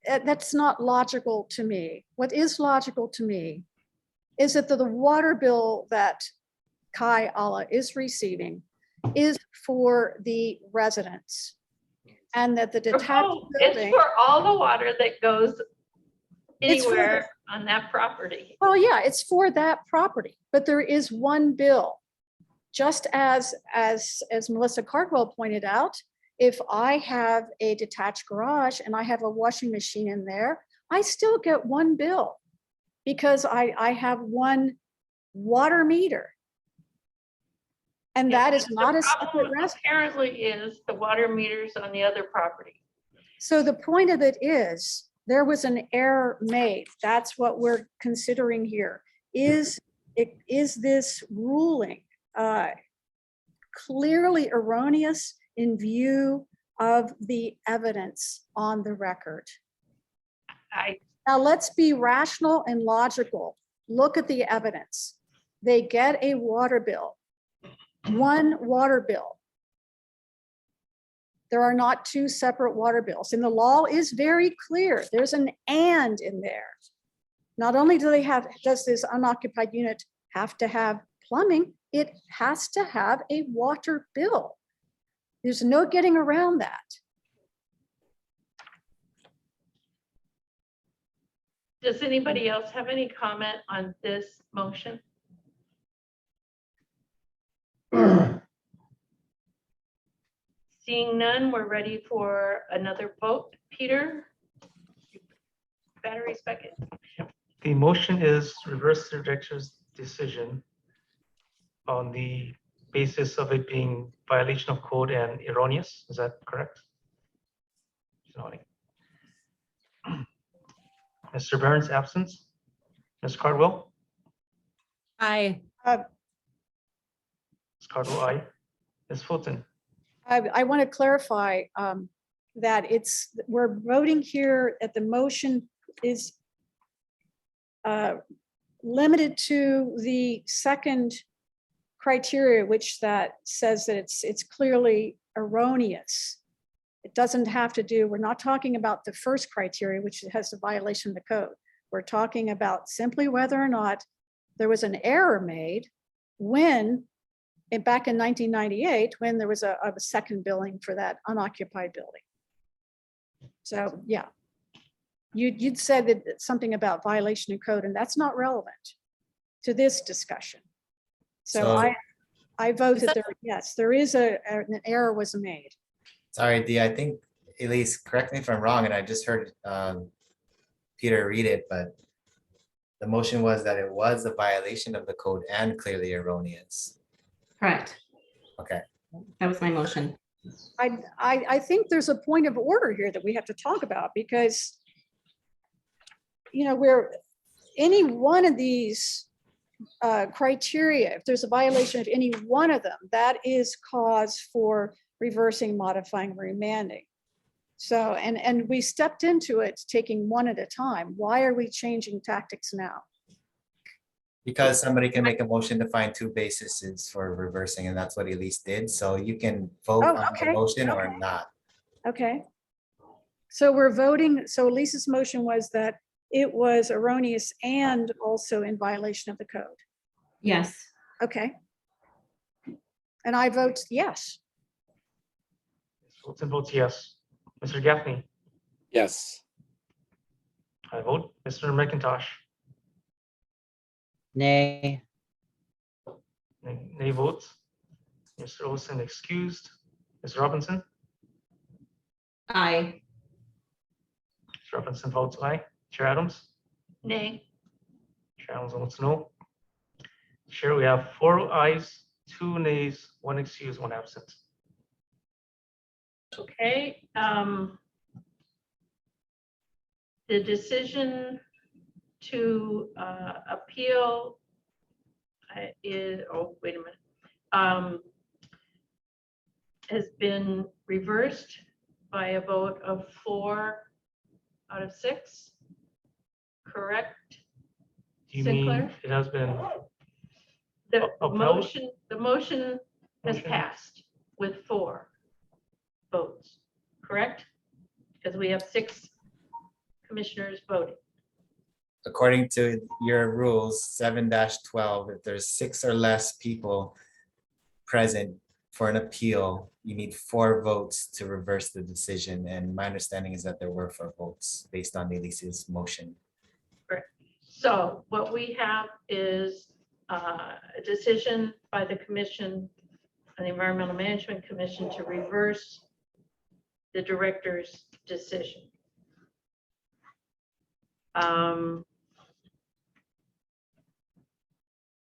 That's not logical to me. What is logical to me is that the water bill that Kai Ala is receiving is for the residents. And that the detached building. It's for all the water that goes anywhere on that property. Well, yeah, it's for that property, but there is one bill. Just as Melissa Cardwell pointed out, if I have a detached garage and I have a washing machine in there, I still get one bill because I have one water meter. And that is not a separate resident. Apparently is the water meters on the other property. So the point of it is there was an error made. That's what we're considering here. Is this ruling clearly erroneous in view of the evidence on the record? Now let's be rational and logical. Look at the evidence. They get a water bill, one water bill. There are not two separate water bills, and the law is very clear. There's an and in there. Not only does this unoccupied unit have to have plumbing, it has to have a water bill. There's no getting around that. Does anybody else have any comment on this motion? Seeing none, we're ready for another vote. Peter? Batteries back in. The motion is reverse the director's decision on the basis of it being violation of code and erroneous. Is that correct? She's nodding. Mr. Burns absence. Ms. Cardwell. Aye. Ms. Cardwell, aye. Ms. Fulton. I want to clarify that we're voting here at the motion is limited to the second criteria, which that says that it's clearly erroneous. It doesn't have to do, we're not talking about the first criteria, which has the violation of the code. We're talking about simply whether or not there was an error made when, back in 1998, when there was a second billing for that unoccupied building. So, yeah. You'd said that something about violation of code, and that's not relevant to this discussion. So I vote that there, yes, there is an error was made. Sorry, Dee, I think, Elise, correct me if I'm wrong, and I just heard Peter read it, but the motion was that it was a violation of the code and clearly erroneous. Correct. Okay. That was my motion. I think there's a point of order here that we have to talk about, because where any one of these criteria, if there's a violation of any one of them, that is cause for reversing, modifying, remanding. So, and we stepped into it taking one at a time. Why are we changing tactics now? Because somebody can make a motion to find two bases for reversing, and that's what Elise did. So you can vote on the motion or not. Okay. So we're voting, so Lisa's motion was that it was erroneous and also in violation of the code. Yes. Okay. And I vote yes. Fulton votes yes. Mr. Gaffney. Yes. I vote Mr. McIntosh. Nay. Nay votes. Mr. Olson excused. Ms. Robinson. Aye. Ms. Robinson votes aye. Chair Adams. Nay. Chair Adams votes no. Chair, we have 4 ayes, 2 nays, 1 excuse, 1 absent. Okay. The decision to appeal is, oh, wait a minute, has been reversed by a vote of 4 out of 6, correct? Do you Sinclair? mean it has been The upheld? motion has Motion. passed with 4 votes, correct? Because we have 6 commissioners voting. According to your rules, 7-12, if there's 6 or less people present for an appeal, you need 4 votes to reverse the decision. And my understanding is that there were 4 votes based on Elise's motion. Correct. So what we have is a decision by the commission, the Environmental Management Commission, to reverse the director's decision.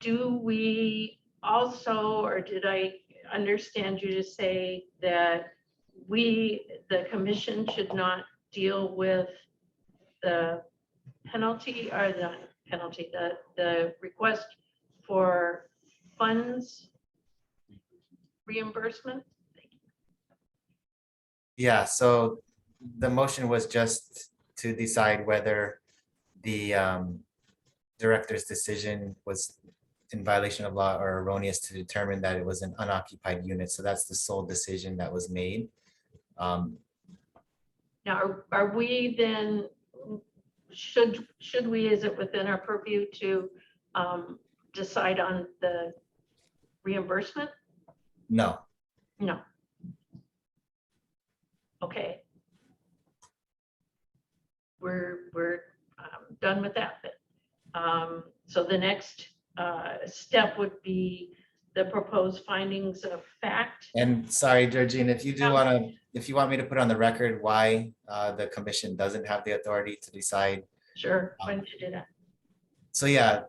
Do we also, or did I understand you to say that we, the commission, should not deal with the penalty or the penalty, the request for funds reimbursement? Yeah, so the motion was just to decide whether the director's decision was in violation of law or erroneous, to determine that it was an unoccupied unit. So that's the sole decision that was made. Now, are we then, should we, is it within our purview to decide on the reimbursement? No. No. Okay. We're done with that then. So the next step would be the proposed findings of fact. And sorry, Georgine, if you do want to, if you want me to put on the record why the commission doesn't have the authority to decide. Sure, why don't you do that? So yeah,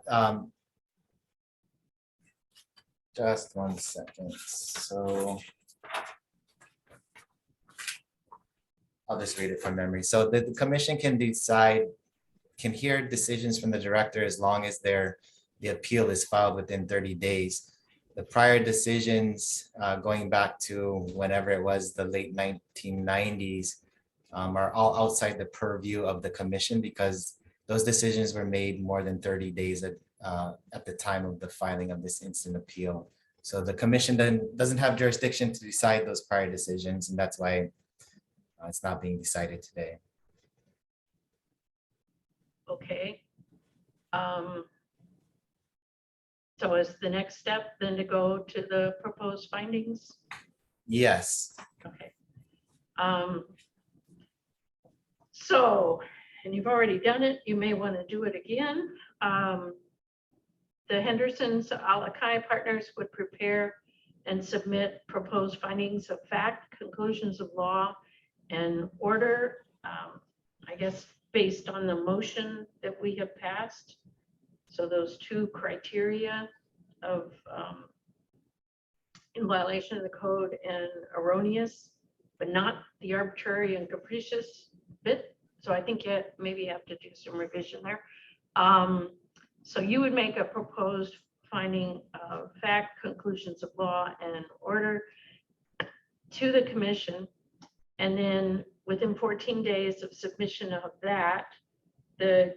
Just 1 second. So I'll just read it from memory. So the commission can decide, can hear decisions from the director as long as the appeal is filed within 30 days. The prior decisions, going back to whenever it was the late 1990s, are all outside the purview of the commission because those decisions were made more than 30 days at the time of the filing of this instant appeal. So the commission doesn't have jurisdiction to decide those prior decisions, and that's why it's not being decided today. Okay. So is the next step then to go to the proposed findings? Yes. Okay. So, and you've already done it, you may want to do it again. The Henderson's A La Kai Partners would prepare and submit proposed findings of fact, conclusions of law, and order, I guess, based on the motion that we have passed. So those two criteria of in violation of the code and erroneous, but not the arbitrary and capricious bit. So I think you maybe have to do some revision there. So you would make a proposed finding of fact, conclusions of law, and order to the commission. And then within 14 days of submission of that, the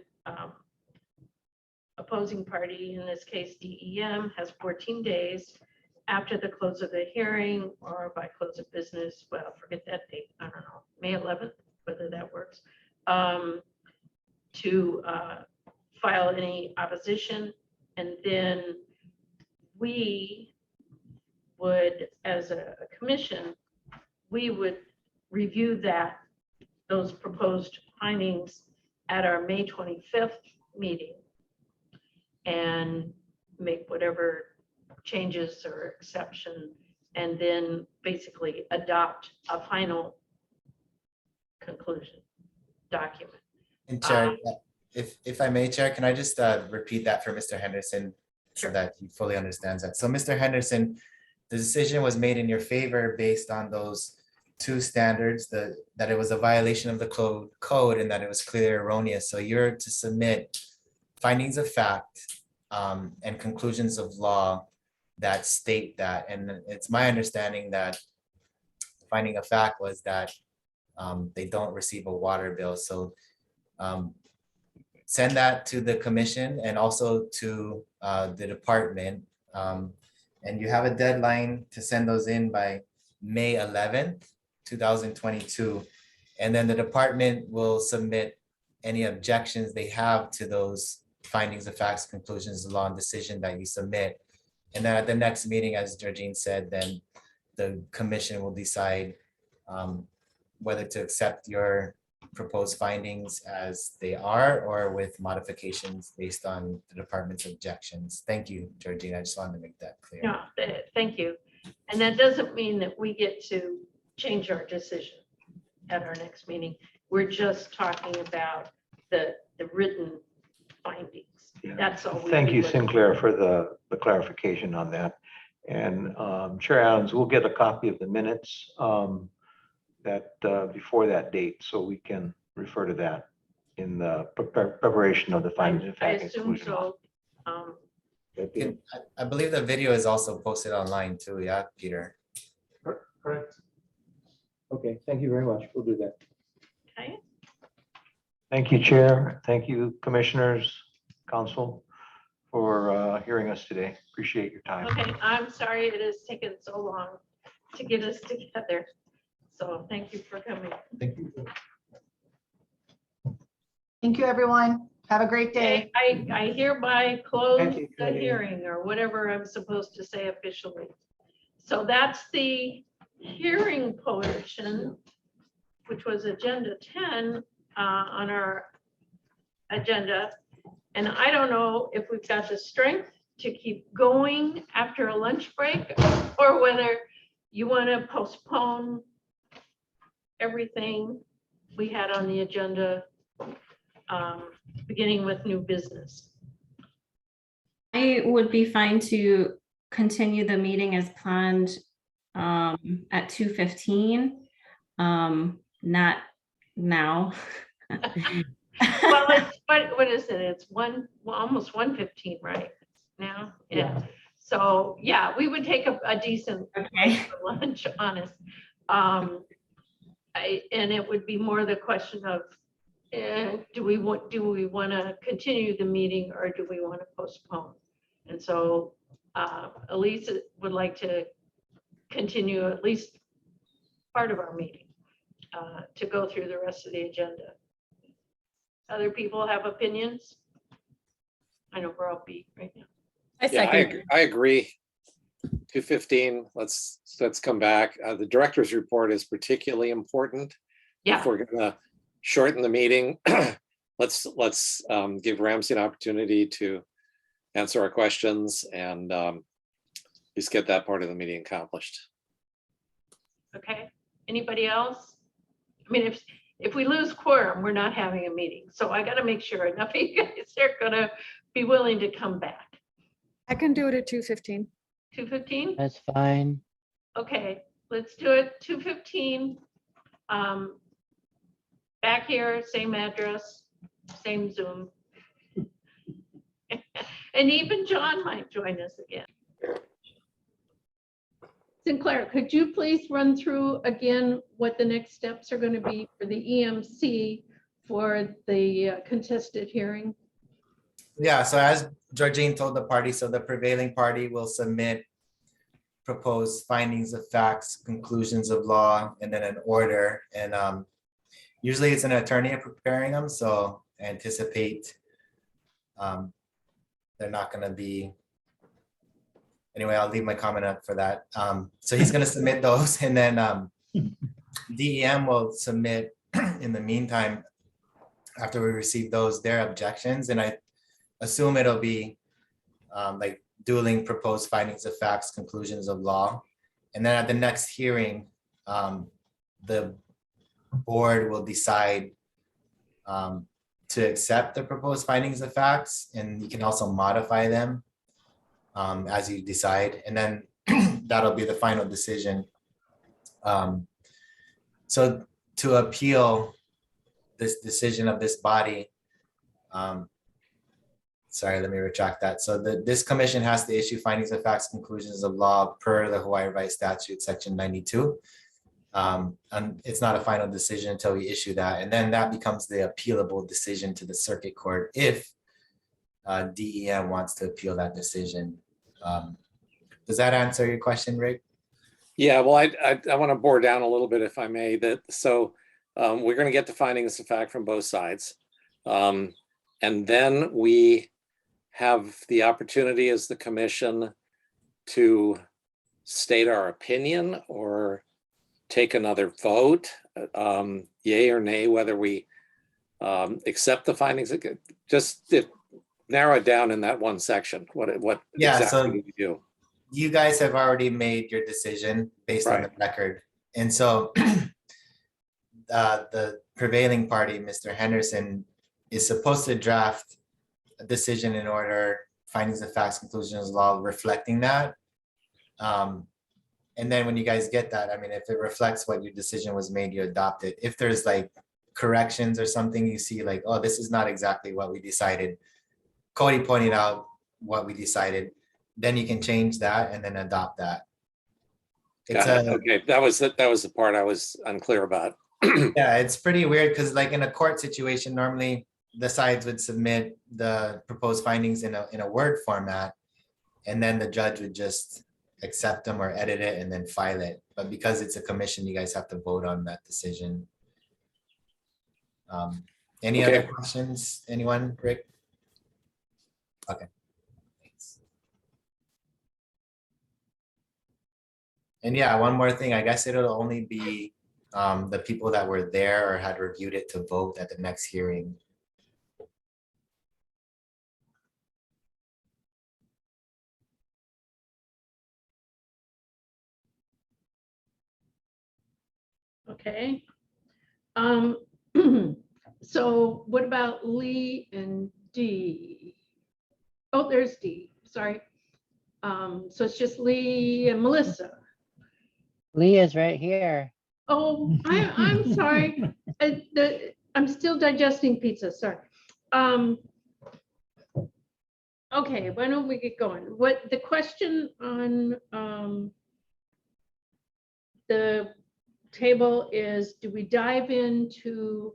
opposing party, in this case DEM, has 14 days after the close of the hearing or by close of business, well, forget that date, I don't know, May 11th, whether that works, to file any opposition. And then we would, as a commission, we would review those proposed findings at our May 25th meeting and make whatever changes or exception, and then basically adopt a final conclusion document. And Chair, if I may, Chair, can I just repeat that for Mr. Henderson so that he fully understands that? So Mr. Henderson, the decision was made in your favor based on those two standards, that it was a violation of the code and that it was clearly erroneous. So you're to submit findings of fact and conclusions of law that state that. And it's my understanding that finding of fact was that they don't receive a water bill. So send that to the commission and also to the department. And you have a deadline to send those in by May 11th, 2022. And then the department will submit any objections they have to those findings of facts, conclusions of law, and decision that you submit. And then at the next meeting, as Georgine said, then the commission will decide whether to accept your proposed findings as they are or with modifications based on the department's objections. Thank you, Georgine. I just wanted to make that clear. No, thank you. And that doesn't mean that we get to change our decision at our next meeting. We're just talking about the written findings. Yeah. That's all. Thank you, Sinclair, for the clarification on that. And Chair Adams, we'll get a copy of the minutes before that date, so we can refer to that in the preparation of the findings of fact. I assume so. I believe the video is also posted online too, yeah, Peter? Correct. Okay, thank you very much. We'll do that. Okay. Thank you, Chair. Thank you, Commissioners, Council, for hearing us today. Appreciate your time. Okay, I'm sorry it has taken so long to get us together. So thank you for coming. Thank you. Thank you, everyone. Have a great day. I hereby close Thank you, the Cody. hearing, or whatever I'm supposed to say officially. So that's the hearing portion, which was agenda 10 on our agenda. And I don't know if we've got the strength to keep going after a lunch break, or whether you want to postpone everything we had on the agenda, beginning with new business. I would be fine to continue the meeting as planned at 2:15. Not now. Well, it's, what is it? It's almost 1:15 right now. Yeah. So yeah, we would take a decent lunch, honest. And it would be more the question of, do we want to continue the meeting or do we want to postpone? And so Elise would like to continue at least part of our meeting to go through the rest of the agenda. Other people have opinions? I know we're all beat right now. I agree. 2:15. Let's come back. The director's report is particularly important. Yeah. If we're gonna shorten the meeting, let's give Ramsey an opportunity to answer our questions and just get that part of the meeting accomplished. Okay. Anybody else? I mean, if we lose quorum, we're not having a meeting. So I got to make sure enough of you guys are going to be willing to come back. I can do it at 2:15. 2:15? That's fine. Okay, let's do it 2:15. Back here, same address, same Zoom. And even John might join us again. Sinclair, could you please run through again what the next steps are going to be for the EMC for the contested hearing? Yeah, so as Georgine told the party, so the prevailing party will submit proposed findings of facts, conclusions of law, and then an order. And usually it's an attorney preparing them, so I anticipate they're not going to be. Anyway, I'll leave my comment up for that. So he's going to submit those, and then DEM will submit in the meantime, after we receive those, their objections. And I assume it'll be like dueling proposed findings of facts, conclusions of law. And then at the next hearing, the board will decide to accept the proposed findings of facts, and you can also modify them as you decide, and then that'll be the final decision. So to appeal this decision of this body, sorry, let me retract that. So this commission has to issue findings of facts, conclusions of law per the Hawaii Revised Statute, section 92. And it's not a final decision until we issue that. And then that becomes the appealable decision to the circuit court if DEM wants to appeal that decision. Does that answer your question, Rick? Yeah, well, I want to bore down a little bit, if I may. So we're going to get the findings of fact from both sides. And then we have the opportunity as the commission to state our opinion or take another vote, yay or nay, whether we accept the findings. Just narrow it down in that one section. What exactly do we do? You guys have already made your decision based on the record. And so the prevailing party, Mr. Henderson, is supposed to draft a decision in order, findings of facts, conclusions of law, reflecting that. And then when you guys get that, I mean, if it reflects what your decision was made, you adopt it. If there's like corrections or something, you see like, oh, this is not exactly what we decided. Cody pointed out what we decided. Then you can change that and then adopt that. Okay, that was the part I was unclear about. Yeah, it's pretty weird because like in a court situation, normally the sides would submit the proposed findings in a Word format, and then the judge would just accept them or edit it and then file it. But because it's a commission, you guys have to vote on that decision. Any other questions? Anyone, Rick? Okay. Thanks. And yeah, one more thing. I guess it'll only be the people that were there or had reviewed it to vote at the next hearing. Okay. So what about Lee and D? Oh, there's D, sorry. So it's just Lee and Melissa. Lee is right here. Oh, I'm sorry. I'm still digesting pizza, sorry. Okay, why don't we get going? What the question on the table is, do we dive into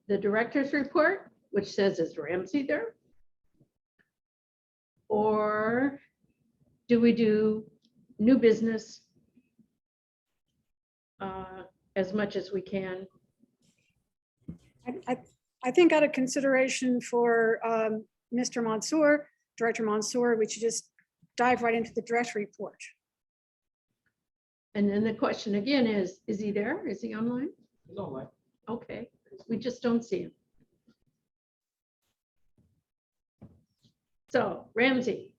the director's report, which says, is Ramsey there? Or do we do new business as much as we can? I think out of consideration for Mr. Mansour, Director Mansour, we should just dive right into the direct report. And then the question again is he there? Is he online? He's online. Okay, we just don't see him. So Ramsey.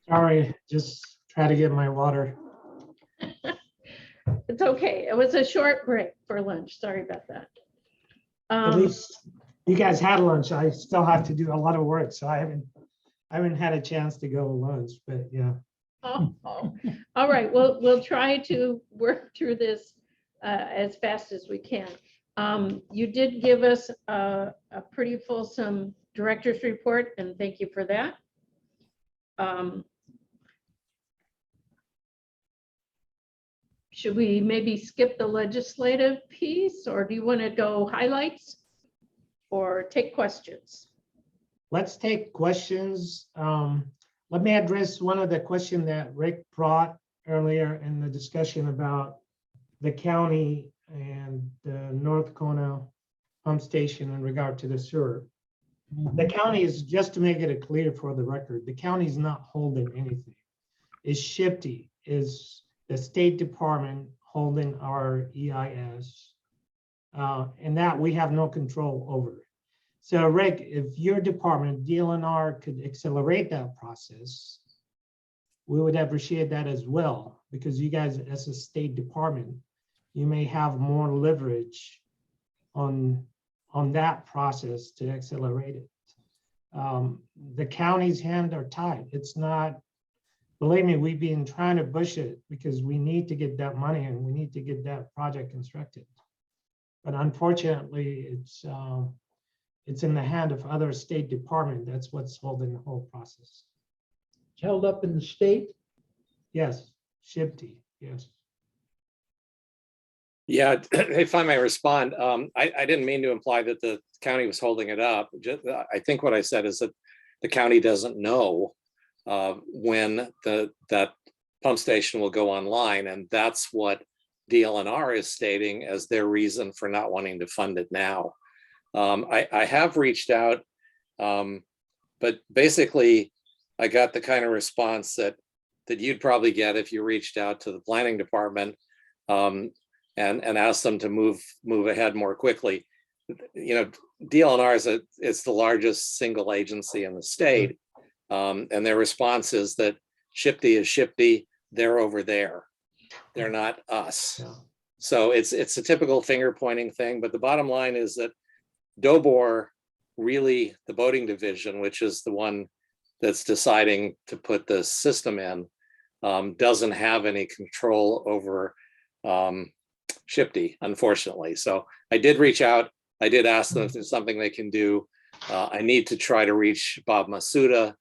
Sorry, just try to get my water. It's okay. It was a short break for lunch. Sorry about that. At least you guys had lunch. I still have to do a lot of work, so I haven't had a chance to go to lunch, but yeah. Oh, all right. Well, we'll try to work through this as fast as we can. You did give us a pretty fulsome director's report, and thank you for that. Should we maybe skip the legislative piece, or do you want to go highlights or take questions? Let's take questions. Let me address one of the questions that Rick brought earlier in the discussion about the county and the North Kona pump station in regard to the sewer. The county is, just to make it clear for the record, the county is not holding anything. It's SHPT, is the State Department holding our EIS, and that we have no control over. So Rick, if your department, DLNR, could accelerate that process, we would appreciate that as well, because you guys, as a State Department, you may have more leverage on that process to accelerate it. The county's hands are tied. It's not, believe me, we've been trying to push it because we need to get that money and we need to get that project constructed. But unfortunately, it's in the hand of other state department. That's what's holding the whole process. It's held up in the state? Yes, SHPT, yes. Yeah, if I may respond, I didn't mean to imply that the county was holding it up. I think what I said is that the county doesn't know when that pump station will go online, and that's what DLNR is stating as their reason for not wanting to fund it now. I have reached out, but basically I got the kind of response that you'd probably get if you reached out to the planning department and asked them to move ahead more quickly. You know, DLNR is the largest single agency in the state, and their response is that SHPT is SHPT, they're over there, they're not us. Yeah. So it's a typical finger pointing thing, but the bottom line is that DOBOR, really the boating division, which is the one that's deciding to put the system in, doesn't have any control over SHPT, unfortunately. So I did reach out. I did ask them if there's something they can do. I need to try to reach Bob Masuda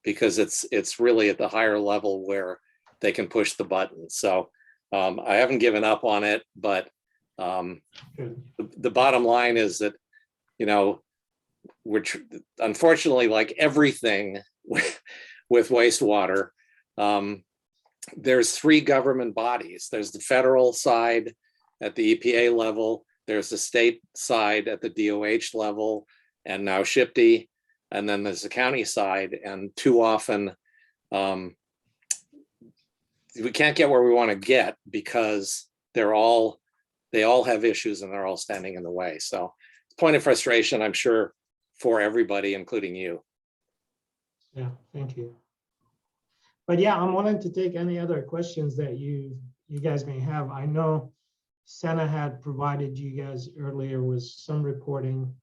because it's really at the higher level where they can push the button. So I haven't given up on it, but the bottom line is that, you know, we're unfortunately, like everything with wastewater, there's three government bodies. There's the federal side at the EPA level, there's the state side at the DOH level, and now SHPT, and then there's the county side. And too often, we can't get where we want to get because they all have issues and they're all standing in the way. So point of frustration, I'm sure, for everybody, including you. Yeah, thank you. But yeah, I'm willing to take any other questions that you guys may have. I know Senna had provided you guys earlier with some reporting.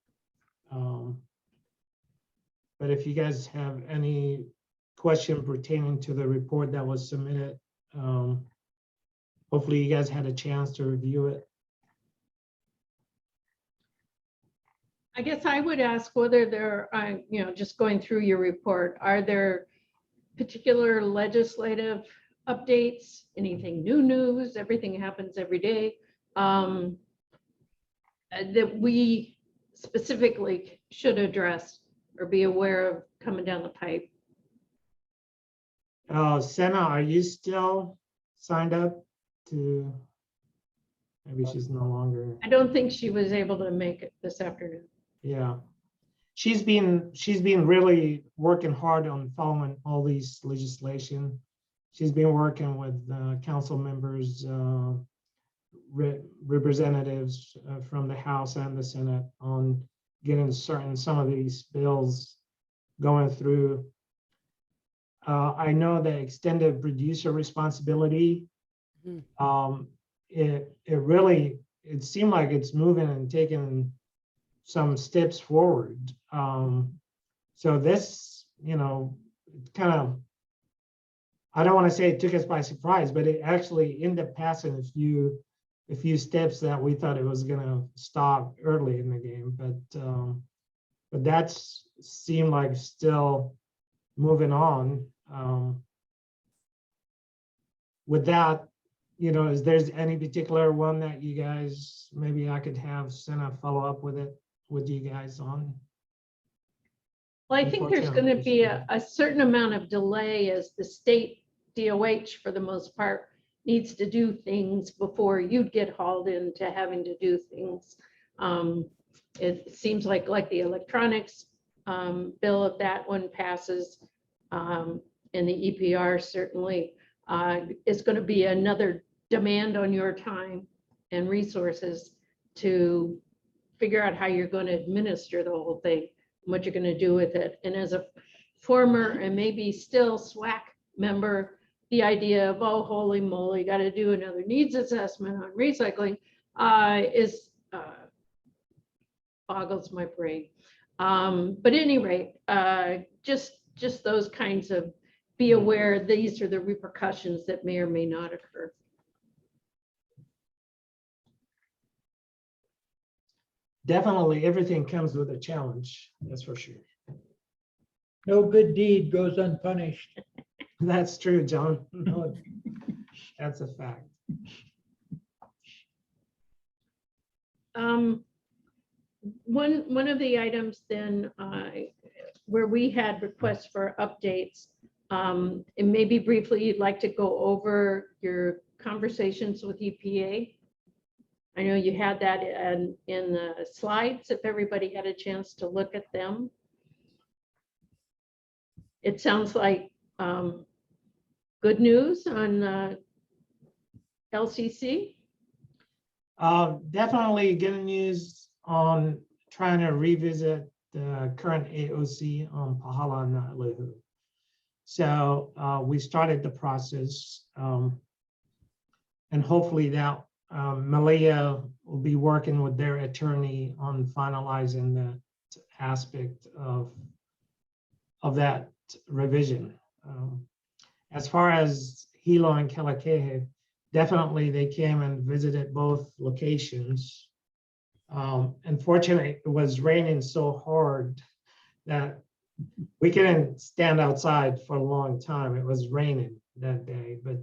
But if you guys have any question pertaining to the report that was submitted, hopefully you guys had a chance to review it. I guess I would ask whether there are, just going through your report, are there particular legislative updates, anything new news, everything happens every day, that we specifically should address or be aware of coming down the pipe? Senna, are you still signed up to, maybe she's no longer, I don't think she was able to make it this afternoon. yeah. She's been really working hard on following all these legislation. She's been working with council members, representatives from the House and the Senate on getting some of these bills going through. I know the extended producer responsibility, it seemed like it's moving and taking some steps forward. So this, kind of, I don't want to say it took us by surprise, but it actually ended up passing a few steps that we thought it was going to stop early in the game. But that's seemed like still moving on. With that, is there's any particular one that you guys, maybe I could have Senna follow up with you guys on? Well, I think there's going to be a certain amount of delay as the state DOH, for the most part, needs to do things before you'd get hauled into having to do things. It seems like the electronics bill, if that one passes, and the EPR certainly is going to be another demand on your time and resources to figure out how you're going to administer the whole thing, what you're going to do with it. And as a former and maybe still SWAC member, the idea of, oh, holy moly, got to do another needs assessment on recycling is boggles my brain. But at any rate, just those kinds of, be aware these are the repercussions that may or may not occur. Definitely, everything comes with a challenge, that's for sure. No good deed goes unpunished. That's true, John. No, that's a fact. One of the items then where we had requests for updates, and maybe briefly you'd like to go over your conversations with EPA. I know you had that in the slides, if everybody had a chance to look at them. It sounds like good news on LCC. Definitely good news on trying to revisit the current AOC on Pahala and Na'alihu. So we started the process, and hopefully that Malia will be working with their attorney on finalizing that aspect of that revision. As far as Hilo and Kelikehe, definitely they came and visited both locations. Unfortunately, it was raining so hard that we couldn't stand outside for a long time. It was raining that day, but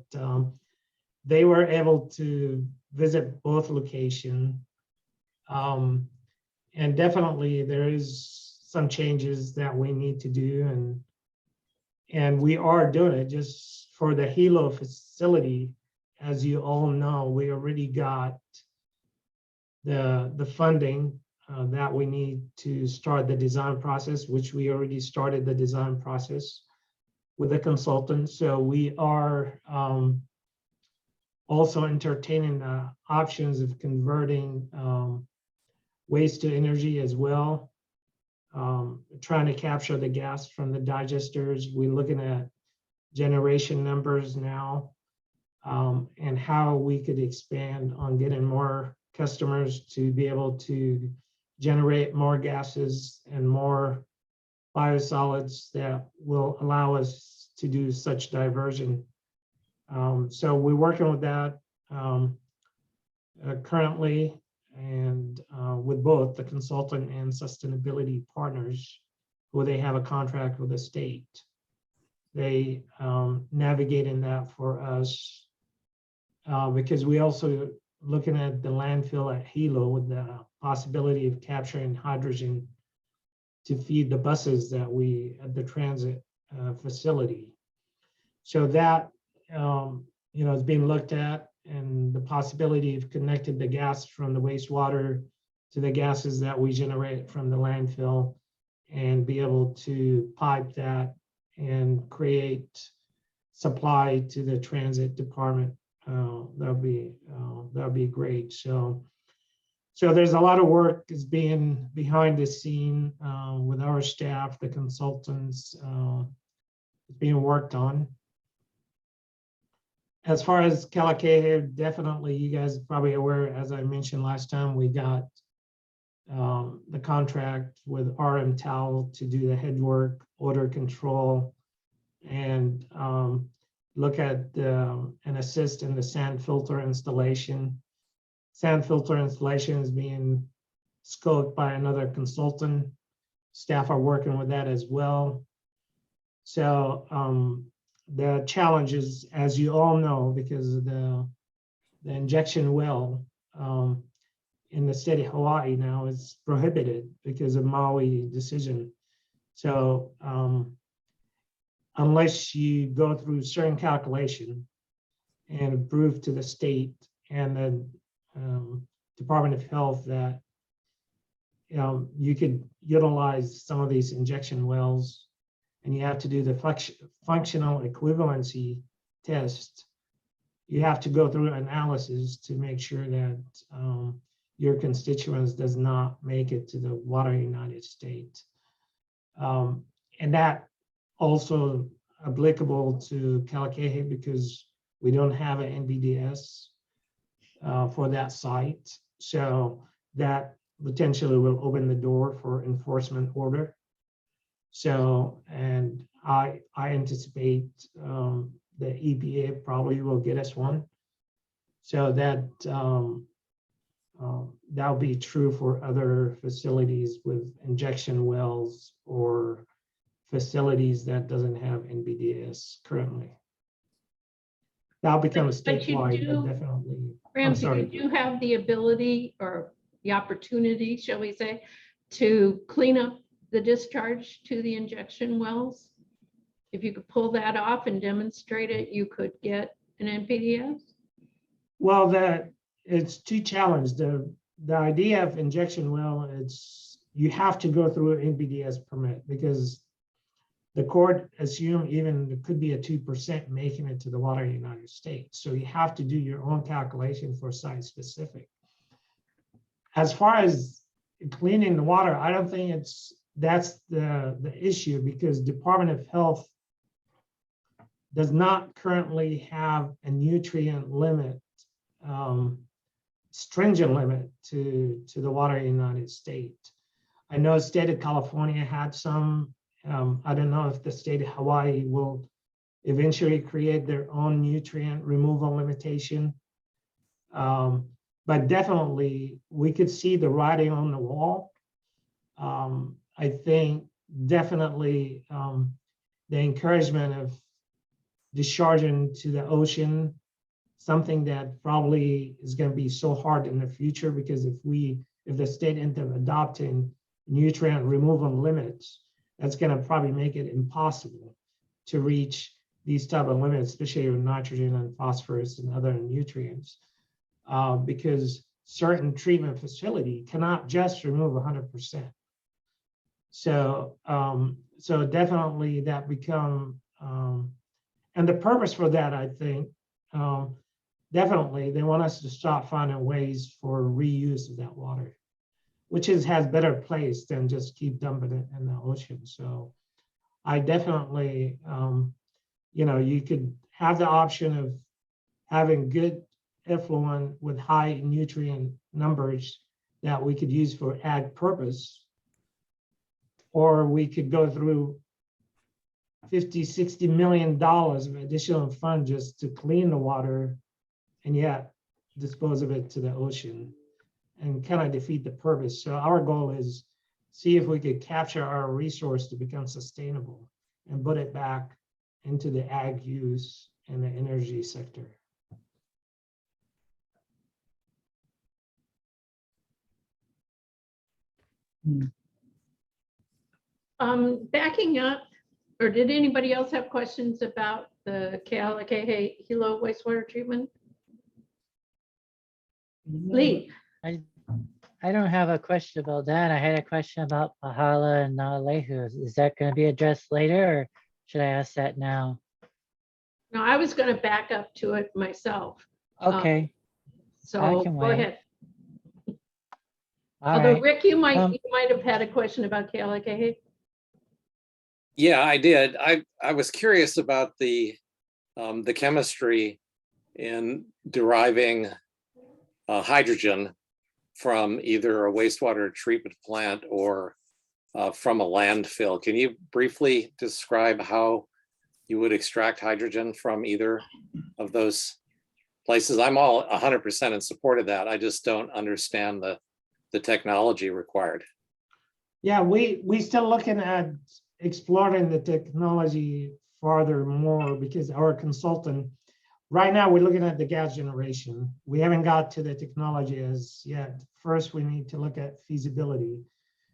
they were able to visit both locations. And definitely there is some changes that we need to do, and we are doing it. Just for the Hilo facility, as you all know, we already got the funding that we need to start the design process, which we already started the design process with the consultant. So we are also entertaining the options of converting waste to energy as well, trying to capture the gas from the digesters. We're looking at generation numbers now, and how we could expand on getting more customers to be able to generate more gases and more biosolids that will allow us to do such diversion. So we're working with that currently, and with both the consultant and sustainability partners, who they have a contract with the state. They navigate in that for us because we also looking at the landfill at Hilo with the possibility of capturing hydrogen to feed the buses that we at the transit facility. So that is being looked at, and the possibility of connecting the gas from the wastewater to the gases that we generate from the landfill, and be able to pipe that and create supply to the transit department. That'll be great. So there's a lot of work is being behind the scene with our staff, the consultants, being worked on. As far as Kalakaua, definitely, you guys are probably aware, as I mentioned last time, we got the contract with RM Towel to do the headwork, odor control, and look at and assist in the sand filter installation. Sand filter installation is being scoped by another consultant. Staff are working with that as well. So the challenges, as you all know, because of the injection well in the state of Hawaii now is prohibited because of Maui decision. So unless you go through certain calculation and prove to the state and the Department of Health that you could utilize some of these injection wells, and you have to do the functional equivalency test, you have to go through analysis to make sure that your constituents does not make it to the water United States. And that also applicable to Kalakaua because we don't have an NBDS for that site. So that potentially will open the door for enforcement order. So, and I anticipate the EPA probably will get us one. So that that'll be true for other facilities with injection wells or facilities that doesn't have NBDS currently. That'll become a statewide, but definitely. Ramsey, you do have the ability or the opportunity, shall we say, to clean up the discharge to the injection wells. If you could pull that off and demonstrate it, you could get an NPDES? Well, it's too challenged. The idea of injection well, you have to go through an NBDS permit because the court assumed even it could be a 2% making it to the water United States. So you have to do your own calculation for site specific. As far as cleaning the water, I don't think that's the issue because Department of Health does not currently have a nutrient limit, stringent limit to the water United States. I know the state of California had some. I don't know if the state of Hawaii will eventually create their own nutrient removal limitation. But definitely we could see the writing on the wall. I think definitely the encouragement of discharging to the ocean, something that probably is going to be so hard in the future because if the state ends up adopting nutrient removal limits, that's going to probably make it impossible to reach these type of limits, especially with nitrogen and phosphorus and other nutrients, because certain treatment facility cannot just remove 100%. So, so definitely that become, and the purpose for that, I think, definitely they want us to start finding ways for reuse of that water, which has better place than just keep dumping it in the ocean. So I definitely, you could have the option of having good effluent with high nutrient numbers that we could use for ag purpose, or we could go through 50, $60 million of additional fund just to clean the water and yet dispose of it to the ocean and kind of defeat the purpose. So our goal is see if we could capture our resource to become sustainable and put it back into the ag use and the energy sector. Backing up, or did anybody else have questions about the Kaiala Hilo wastewater treatment? Lee? I don't have a question about that. I had a question about Pahala and Nalehu. Is that going to be addressed later, or should I ask that now? No, I was going to back up to it myself. Okay. So I can go wait. ahead. All Although right. Rick, you might have had a question about Kaiala. Yeah, I did. I was curious about the chemistry in deriving hydrogen from either a wastewater treatment plant or from a landfill. Can you briefly describe how you would extract hydrogen from either of those places? I'm all 100% in support of that. I just don't understand the technology required. Yeah, we still looking at exploring the technology farther more because our consultant, right now we're looking at the gas generation. We haven't got to the technology as yet. First, we need to look at feasibility.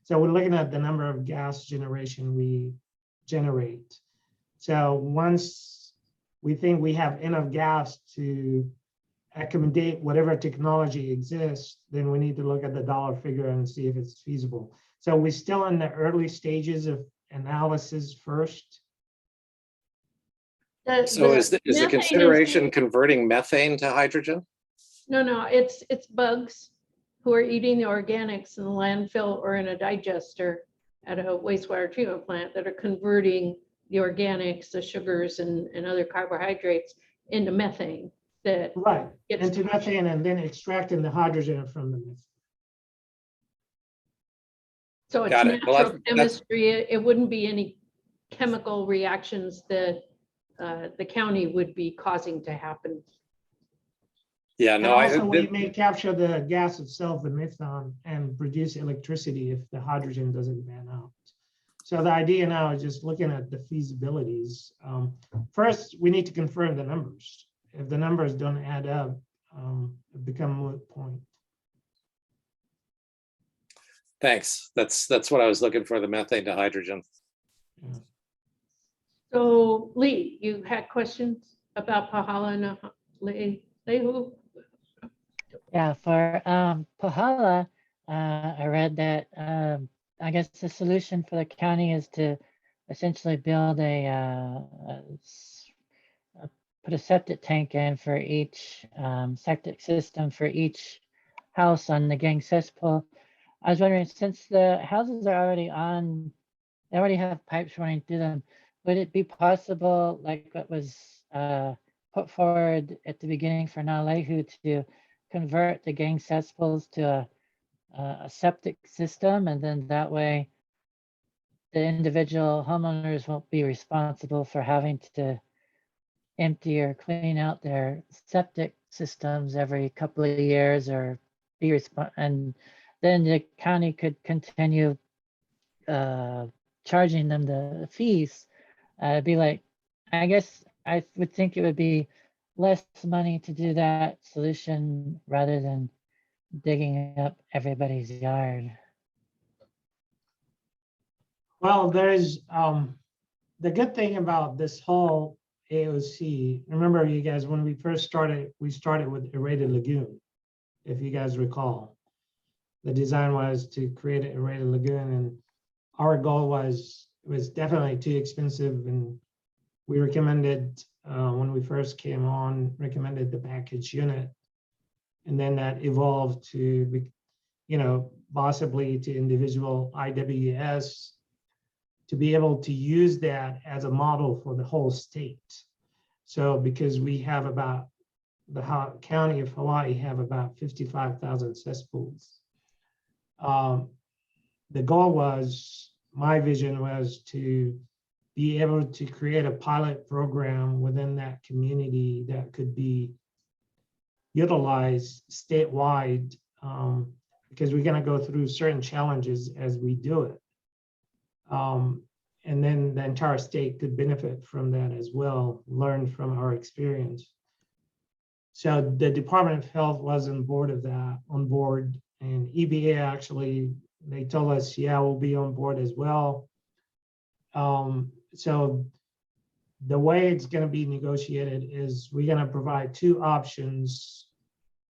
So we're looking at the number of gas generation we generate. So once we think we have enough gas to accommodate whatever technology exists, then we need to look at the dollar figure and see if it's feasible. So we're still in the early stages of analysis first. So is the consideration converting methane to hydrogen? No, it's bugs who are eating the organics in the landfill or in a digester at a wastewater treatment plant that are converting the organics, the sugars and other carbohydrates into methane. That right, into methane and then extracting the hydrogen from the methane. So it's natural chemistry. It wouldn't be any chemical reactions that the county would be causing to happen. Yeah, no, also we may capture the gas itself, the methane, and produce electricity if the hydrogen doesn't ban out. So the idea now is just looking at the feasibilities. First, we need to confirm the numbers. If the numbers don't add up, it becomes a moot point. Thanks. That's what I was looking for, the methane to hydrogen. Yeah. So Lee, you had questions about Pahala and Lehu? Yeah, for Pahala, I read that I guess the solution for the county is to essentially build put a septic tank in for each septic system for each house on the gang cesspool. I was wondering, since the houses are already on, they already have pipes running through them, would it be possible, like what was put forward at the beginning for Nalehu, to convert the gang cesspools to a septic system, and then that way the individual homeowners won't be responsible for having to empty or clean out their septic systems every couple of years, or and then the county could continue charging them the fees. It'd be like, I guess I would think it would be less money to do that solution rather than digging up everybody's yard. Well, there's the good thing about this whole AOC. Remember, you guys, when we first started, we started with aerated lagoon. If you guys recall, the design was to create an aerated lagoon, and our goal was, it was definitely too expensive, and we recommended when we first came on, recommended the package unit, and then that evolved to be, possibly to individual IWS, to be able to use that as a model for the whole state. So because we have about, the county of Hawaii have about 55,000 cesspools. The goal was my vision was to be able to create a pilot program within that community that could be utilized statewide, because we're going to go through certain challenges as we do it. And then the entire state could benefit from that as well, learn from our experience. So the Department of Health was on board, and EBA actually, they told us, yeah, we'll be on board as well. So the way it's going to be negotiated is we're going to provide 2 options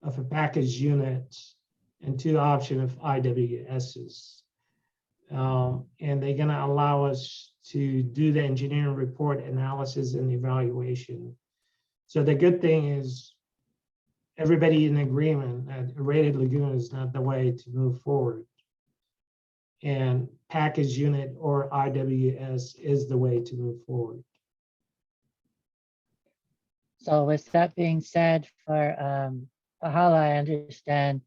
of a package unit and 2 options of IWSs. And they're going to allow us to do the engineering report analysis and evaluation. So the good thing is everybody in agreement that a rated lagoon is not the way to move forward. And package unit or IWS is the way to move forward. So with that being said, for Kahala, I understand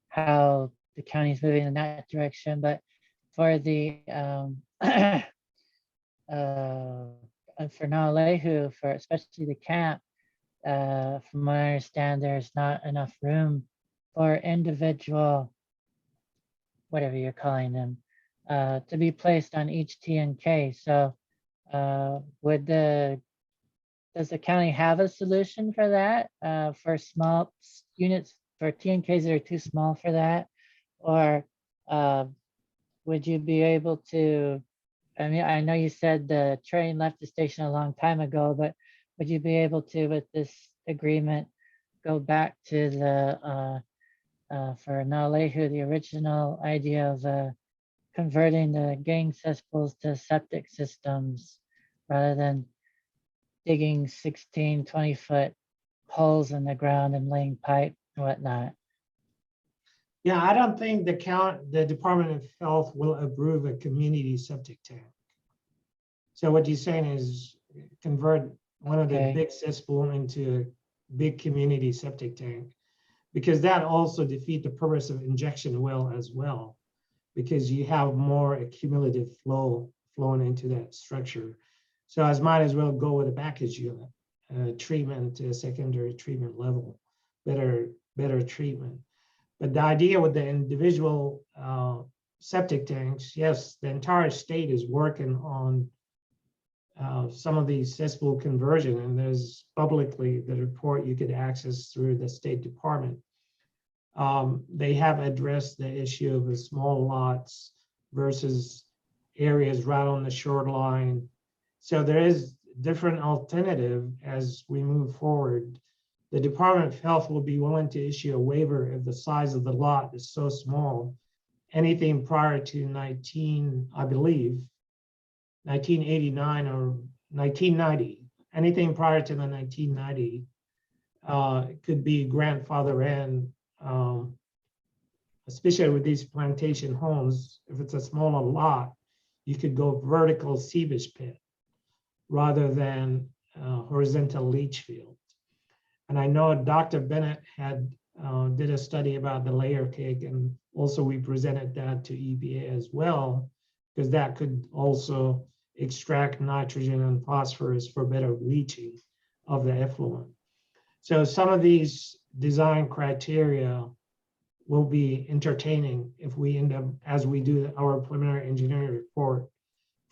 how the county is moving in that direction, but for the for Naalehu, for especially the camp, from what I understand, there's not enough room for individual, whatever you're calling them, to be placed on each TNK. So does the county have a solution for that, for small units, for TNKs that are too small for that? Or would you be able to, I mean, I know you said the train left the station a long time ago, but would you be able to, with this agreement, go back to the, for Naalehu, the original idea of converting the gang cesspools to septic systems rather than digging 16, 20-foot holes in the ground and laying pipe and whatnot? Yeah, I don't think the Department of Health will approve a community septic tank. So what you're saying is convert one of the big cesspool into a big community septic tank, because that also defeats the purpose of injection well as well, because you have more accumulative flow flowing into that structure. So I might as well go with a package unit, treatment to a secondary treatment level, better treatment. But the idea with the individual septic tanks, yes, the entire state is working on some of these cesspool conversion, and there's publicly the report you could access through the State Department. They have addressed the issue of the small lots versus areas right on the shoreline. So there is different alternative as we move forward. The Department of Health will be willing to issue a waiver if the size of the lot is so small. Anything prior to 1989 or 1990, anything prior to the 1990 could be grandfather in, especially with these plantation homes. If it's a smaller lot, you could go vertical seepage pit rather than horizontal leach field. And I know Dr. Bennett did a study about the layer cake, and also we presented that to EPA as well, because that could also extract nitrogen and phosphorus for better leaching of the effluent. So some of these design criteria will be entertaining if we end up, as we do our preliminary engineering report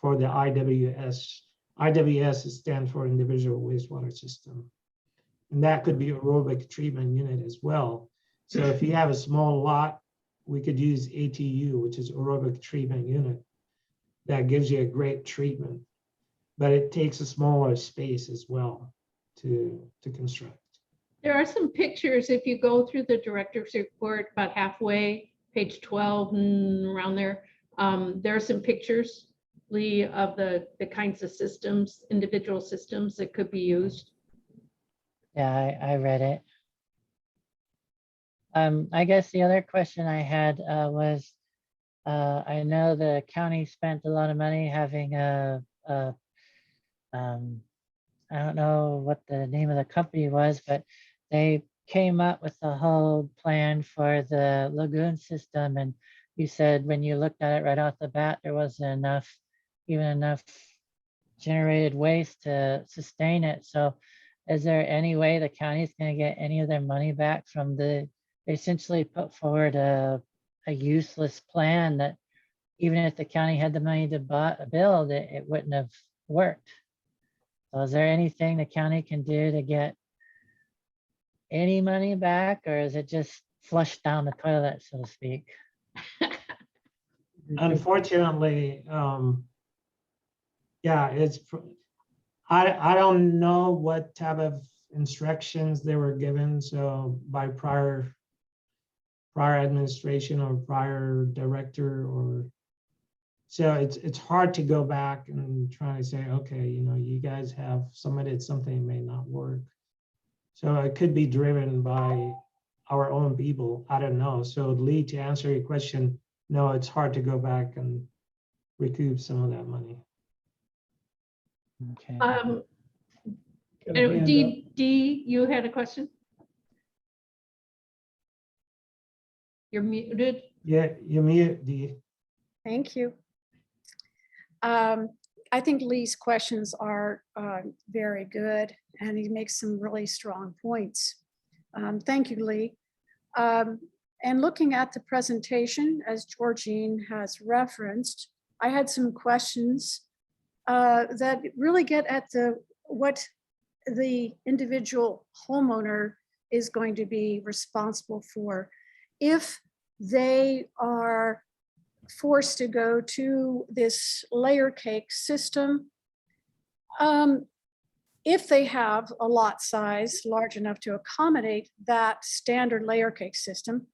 for the IWS. IWS stands for individual wastewater system. And that could be aerobic treatment unit as well. So if you have a small lot, we could use ATU, which is aerobic treatment unit. That gives you a great treatment, but it takes a smaller space as well to construct. There are some pictures, if you go through the director's report about halfway, page 12 and around there, there are some pictures, Lee, of the kinds of systems, individual systems that could be used. Yeah, I read it. I guess the other question I had was, I know the county spent a lot of money having I don't know what the name of the company was, but they came up with a whole plan for the lagoon system, and you said when you looked at it right off the bat, there wasn't enough generated waste to sustain it. So is there any way the county is going to get any of their money back from they essentially put forward a useless plan that even if the county had the money to build it, it wouldn't have worked. So is there anything the county can do to get any money back, or is it just flushed down the toilet, so to speak? Unfortunately, yeah, I don't know what type of instructions they were given, so by prior administration or prior director, or so it's hard to go back and try to say, okay, you guys have submitted something that may not work. So it could be driven by our own people. I don't know. So Lee, to answer your question, no, it's hard to go back and recoup some of that money. Okay. Dee, you had a question? You're muted. Yeah, you're mute, Dee. Thank you. I think Lee's questions are very good, and he makes some really strong points. Thank you, Lee. And looking at the presentation, as Georgine has referenced, I had some questions that really get at what the individual homeowner is going to be responsible for if they are forced to go to this layer cake system. If they have a lot size large enough to accommodate that standard layer cake system,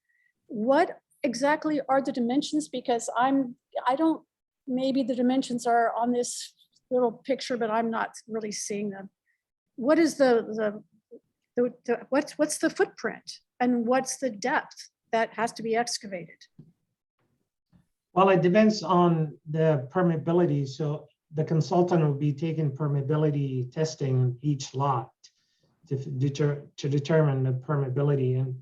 what exactly are the dimensions? Because maybe the dimensions are on this little picture, but I'm not really seeing them. What is what's the footprint, and what's the depth that has to be excavated? Well, it depends on the permeability. So the consultant will be taking permeability testing each lot to determine the permeability, and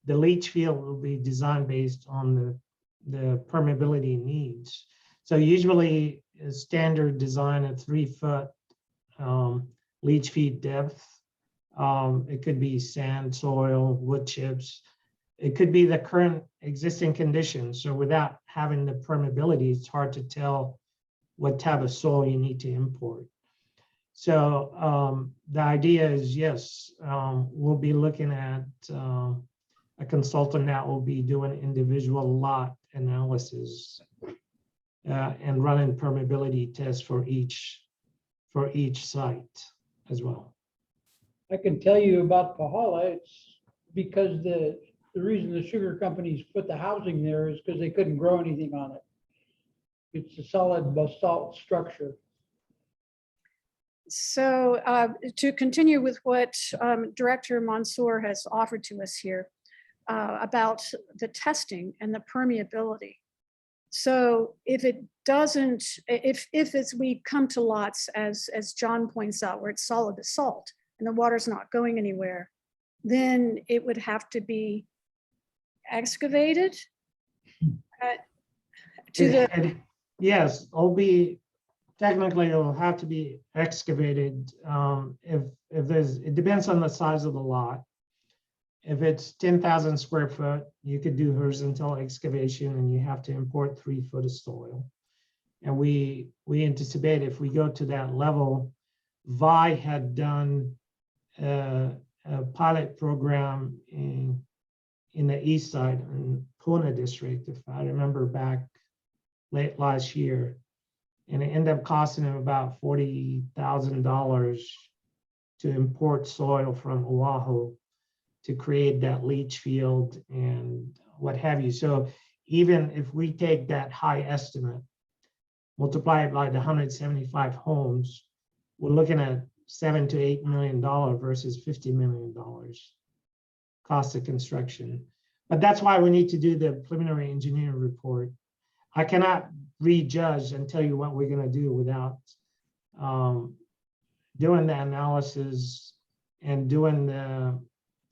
the leach field will be designed based on the permeability needs. So usually a standard design at 3 foot leach feed depth. It could be sand, soil, wood chips. It could be the current existing conditions. So without having the permeability, it's hard to tell what type of soil you need to import. So the idea is, yes, we'll be looking at a consultant that will be doing individual lot analysis and running permeability tests for each site as well. I can tell you about Kaiala, it's because the reason the sugar companies put the housing there is because they couldn't grow anything on it. It's a solid basalt structure. So to continue with what Director Mansour has offered to us here about the testing and the permeability. So if it doesn't, if we come to lots, as John points out, where it's solid basalt and the water's not going anywhere, then it would have to be excavated Yes, technically it'll have to be excavated. It depends on the size of the lot. If it's 10,000 square foot, you could do horizontal excavation and you have to import 3 foot of soil. And we anticipate if we go to that level, VI had done a pilot program in the east side in Puna district, if I remember back late last year. And it ended up costing them about $40,000 to import soil from Oahu to create that leach field and what have you. So even if we take that high estimate, multiply it by the 175 homes, we're looking at $7 to $8 million versus $50 million cost of construction. But that's why we need to do the preliminary engineering report. I cannot prejudge and tell you what we're going to do without doing the analysis and doing the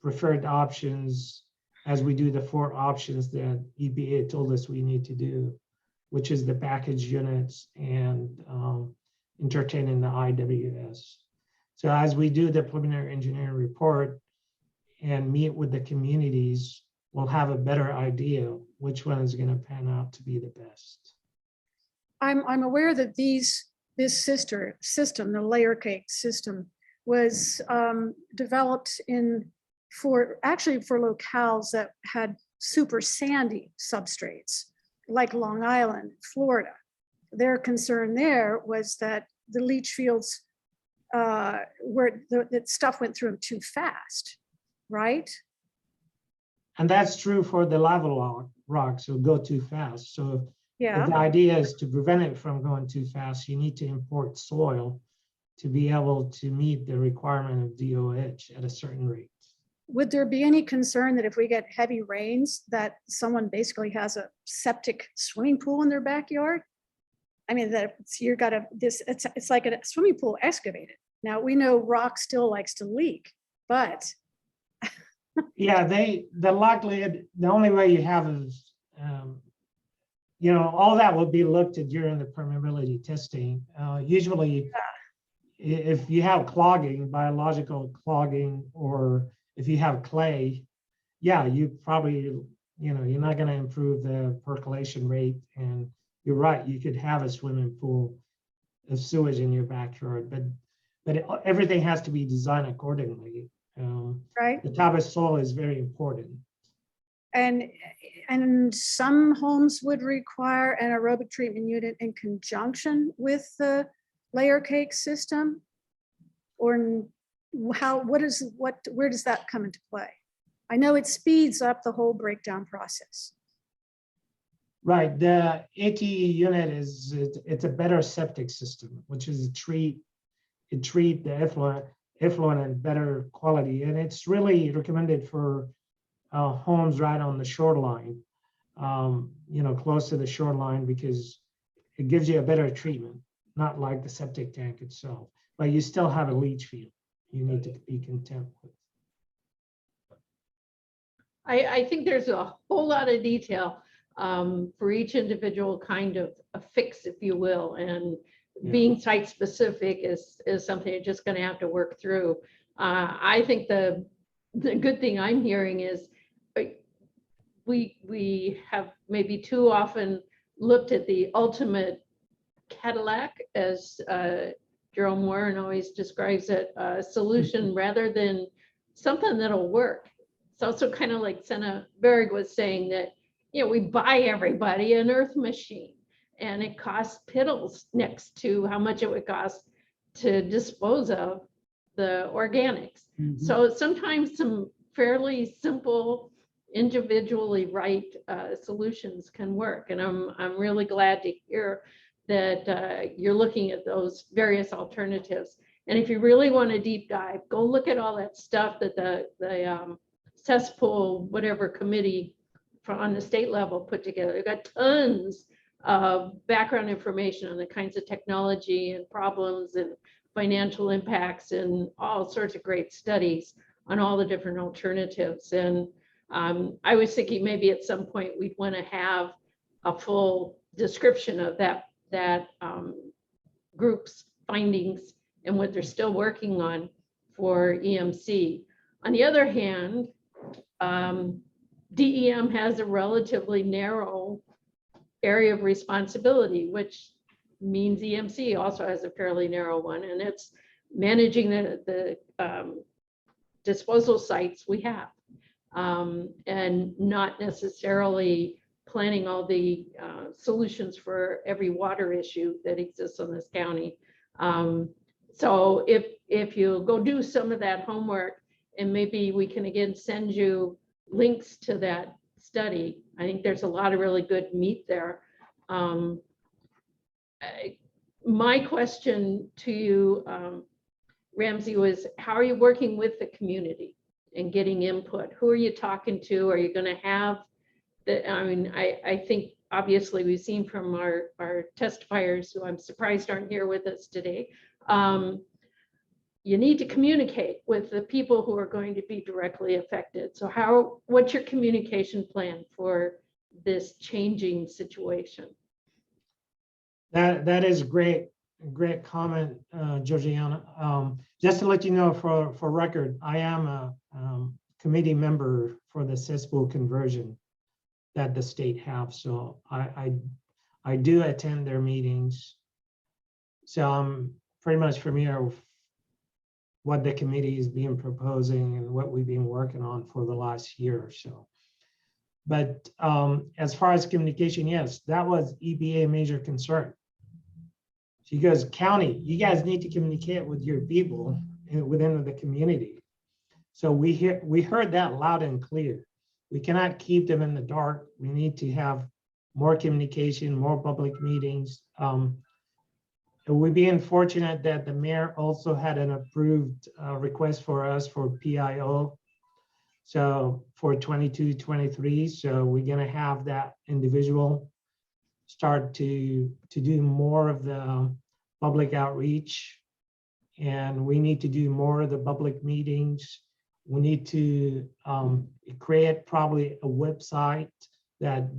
preferred options as we do the 4 options that EPA told us we need to do, which is the package units and entertaining the IWS. So as we do the preliminary engineering report and meet with the communities, we'll have a better idea which one is going to pan out to be the best. I'm aware that this system, the layer cake system, was developed for locales that had super sandy substrates, like Long Island, Florida. Their concern there was that the leach fields, where the stuff went through them too fast, right? And that's true for the lava rocks, so go too fast. So Yeah. the idea is to prevent it from going too fast, you need to import soil to be able to meet the requirement of DOH at a certain rate. Would there be any concern that if we get heavy rains, that someone basically has a septic swimming pool in their backyard? I mean, that it's like a swimming pool excavated. Now, we know rock still likes to leak, but. Yeah, the likelihood, the only way you have is, all that will be looked at during the permeability testing. Usually, if you have clogging, biological clogging, or if you have clay, yeah, you probably, you're not going to improve the percolation rate. And you're right, you could have a swimming pool of sewage in your backyard, but everything has to be designed accordingly. Right. The type of soil is very important. And some homes would require an aerobic treatment unit in conjunction with the layer cake system, or where does that come into play? I know it speeds up the whole breakdown process. Right, the ATE unit it's a better septic system, which is treat the effluent and better quality, and it's really recommended for homes right on the shoreline, close to the shoreline, because it gives you a better treatment, not like the septic tank itself, but you still have a leach field you need to be content with. I think there's a whole lot of detail for each individual kind of a fix, if you will, and being site specific is something you're just going to have to work through. I think the good thing I'm hearing is we have maybe too often looked at the ultimate Cadillac, as Jerome Warren always describes it, a solution rather than something that'll work. It's also kind of like Senna Berg was saying that, we buy everybody an earth machine, and it costs piddles next to how much it would cost to dispose of the organics. Mm-hmm. So sometimes some fairly simple, individually right solutions can work. And I'm really glad to hear that you're looking at those various alternatives. And if you really want to deep dive, go look at all that stuff that the cesspool, whatever committee on the state level put together. They've got tons of background information on the kinds of technology and problems and financial impacts and all sorts of great studies on all the different alternatives. And I was thinking maybe at some point we'd want to have a full description of that group's findings and what they're still working on for EMC. On the other hand, DEM has a relatively narrow area of responsibility, which means EMC also has a fairly narrow one, and it's managing the disposal sites we have, and not necessarily planning all the solutions for every water issue that exists in this county. So if you go do some of that homework, and maybe we can again send you links to that study. I think there's a lot of really good meat there. My question to you, Ramsey, was how are you working with the community and getting input? Who are you talking to? Are you going to have the, I think obviously we've seen from our testifiers, who I'm surprised aren't here with us today, you need to communicate with the people who are going to be directly affected. So what's your communication plan for this changing situation? That is great comment, Georgiana. Just to let you know, for record, I am a committee member for the cesspool conversion that the state have. So I do attend their meetings. So I'm pretty much familiar with what the committee is being proposing and what we've been working on for the last year or so. But as far as communication, yes, that was EPA major concern. She goes, county, you guys need to communicate with your people within the community. So we heard that loud and clear. We cannot keep them in the dark. We need to have more communication, more public meetings. We're being fortunate that the mayor also had an approved request for us for PIO. So for 22-23, so we're gonna have that individual start to do more of the public outreach. And we need to do more of the public meetings. We need to create probably a website that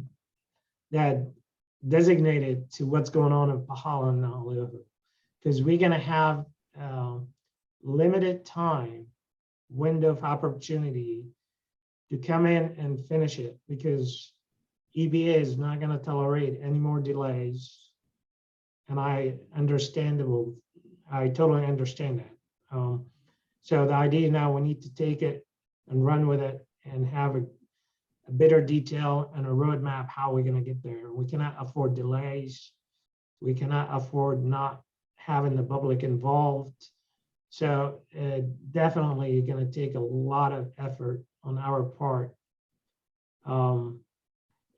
designated to what's going on in Pahala and Honolulu, because we're going to have limited time window of opportunity to come in and finish it, because EPA is not going to tolerate any more delays. And I totally understand that. So the idea now, we need to take it and run with it and have a better detail and a roadmap how we're going to get there. We cannot afford delays. We cannot afford not having the public involved. So definitely going to take a lot of effort on our part.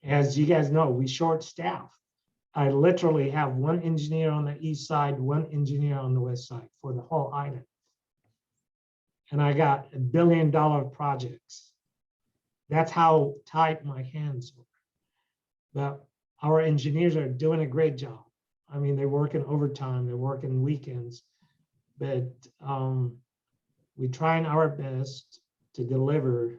As you guys know, we short staff. I literally have one engineer on the east side, one engineer on the west side for the whole island. And I got $1 billion projects. That's how tight my hands are. But our engineers are doing a great job. I mean, they're working overtime, they're working weekends, but we're trying our best to deliver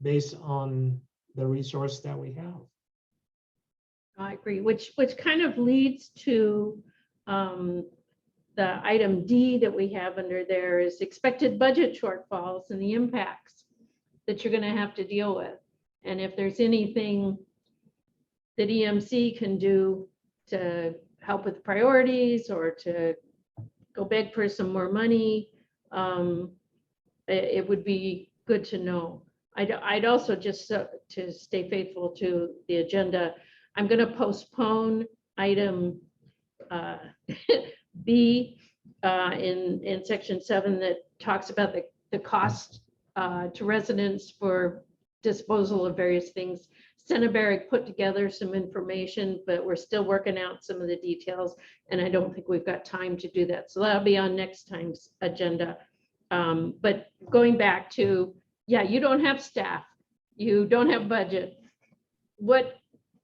based on the resource that we have. I agree, which kind of leads to the item D that we have under there is expected budget shortfalls and the impacts that you're going to have to deal with. And if there's anything that EMC can do to help with priorities or to go beg for some more money, it would be good to know. I'd also just to stay faithful to the agenda, I'm going to postpone item B in section 7 that talks about the cost to residents for disposal of various things. Senaberg put together some information, but we're still working out some of the details, and I don't think we've got time to do that. So that'll be on next time's agenda. But going back to, yeah, you don't have staff, you don't have budget. What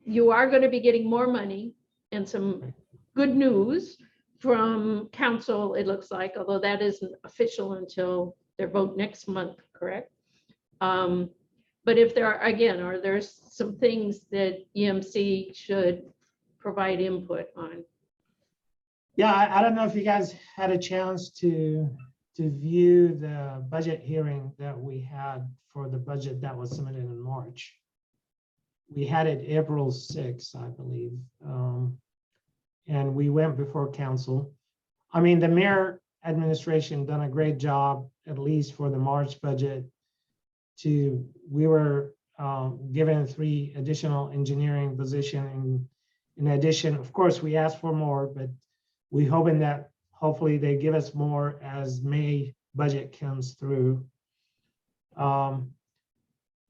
you are going to be getting more money and some good news from council, it looks like, although that isn't official until their vote next month, correct? But if there are, again, are there some things that EMC should provide input on? Yeah, I don't know if you guys had a chance to view the budget hearing that we had for the budget that was submitted in March. We had it April 6th, I believe. And we went before council. I mean, the mayor administration done a great job, at least for the March budget. We were given 3 additional engineering positions. In addition, of course, we asked for more, but we hoping that hopefully they give us more as May budget comes through.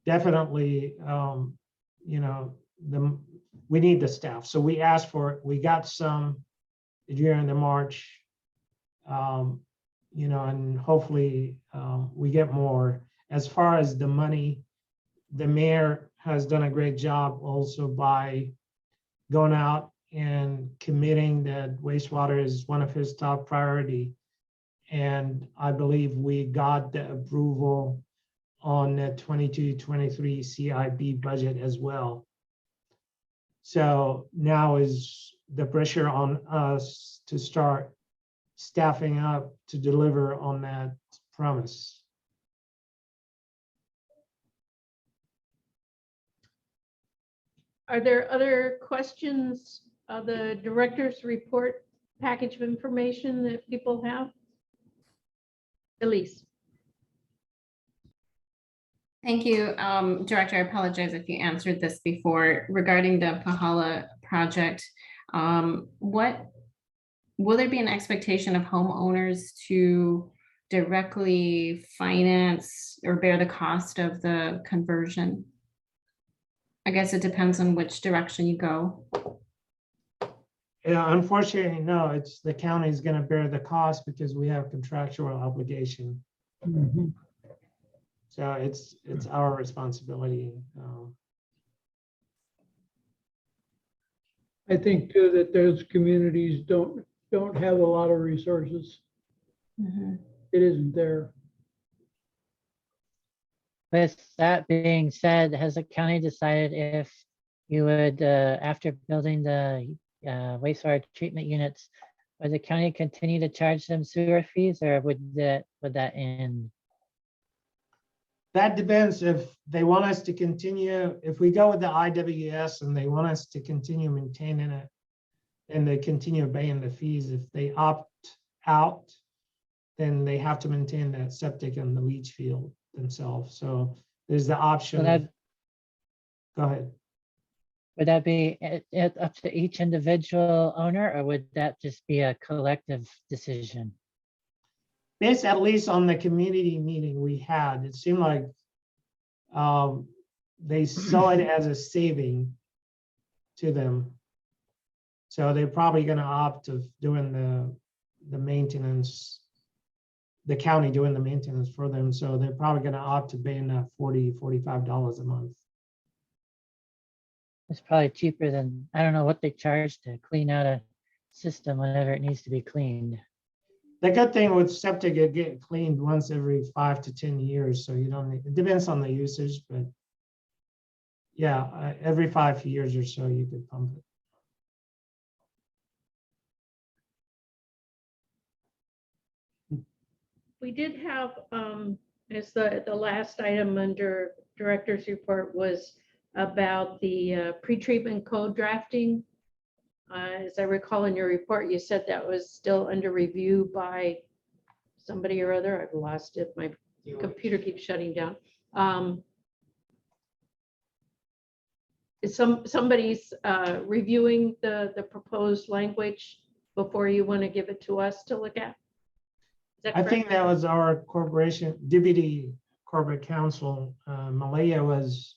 Definitely, you know, we need the staff. So we asked for it. We got some during the March, you know, and hopefully we get more. As far as the money, the mayor has done a great job also by going out and committing that wastewater is one of his top priority. And I believe we got the approval on the 22-23 CIP budget as well. So now is the pressure on us to start staffing up to deliver on that promise. Are there other questions of the director's report package of information that people have? Elise. Thank you, Director. I apologize if you answered this before regarding the Kaiala project. What will there be an expectation of homeowners to directly finance or bear the cost of the conversion? I guess it depends on which direction you go. Yeah, unfortunately, no, it's the county is going to bear the cost because we have contractual obligation. So it's our responsibility. I think too that those communities don't have a lot of resources. It isn't there. With that being said, has the county decided if you would, after building the wastewater treatment units, would the county continue to charge them sewer fees, or would that end? That depends if they want us to continue, if we go with the IWS and they want us to continue maintaining it and they continue paying the fees. If they opt out, then they have to maintain that septic and the leach field themselves. So there's the option. Go ahead. Would that be up to each individual owner, or would that just be a collective decision? Based at least on the community meeting we had, it seemed like they saw it as a saving to them. So they're probably going to opt of doing the maintenance, the county doing the maintenance for them. So they're probably going to opt to paying that $40-45 a month. It's probably cheaper than, I don't know what they charge to clean out a system whenever it needs to be cleaned. The good thing with septic, it get cleaned once every 5 to 10 years. So you don't need, it depends on the usage, but yeah, every 5 years or so you could pump it. We did have, as the last item under director's report was about the pretreatment code drafting. As I recall in your report, you said that was still under review by somebody or other. I've lost it. My computer keeps shutting down. Is somebody's reviewing the proposed language before you want to give it to us to look at? I think that was our corporation, deputy corporate counsel. Malia was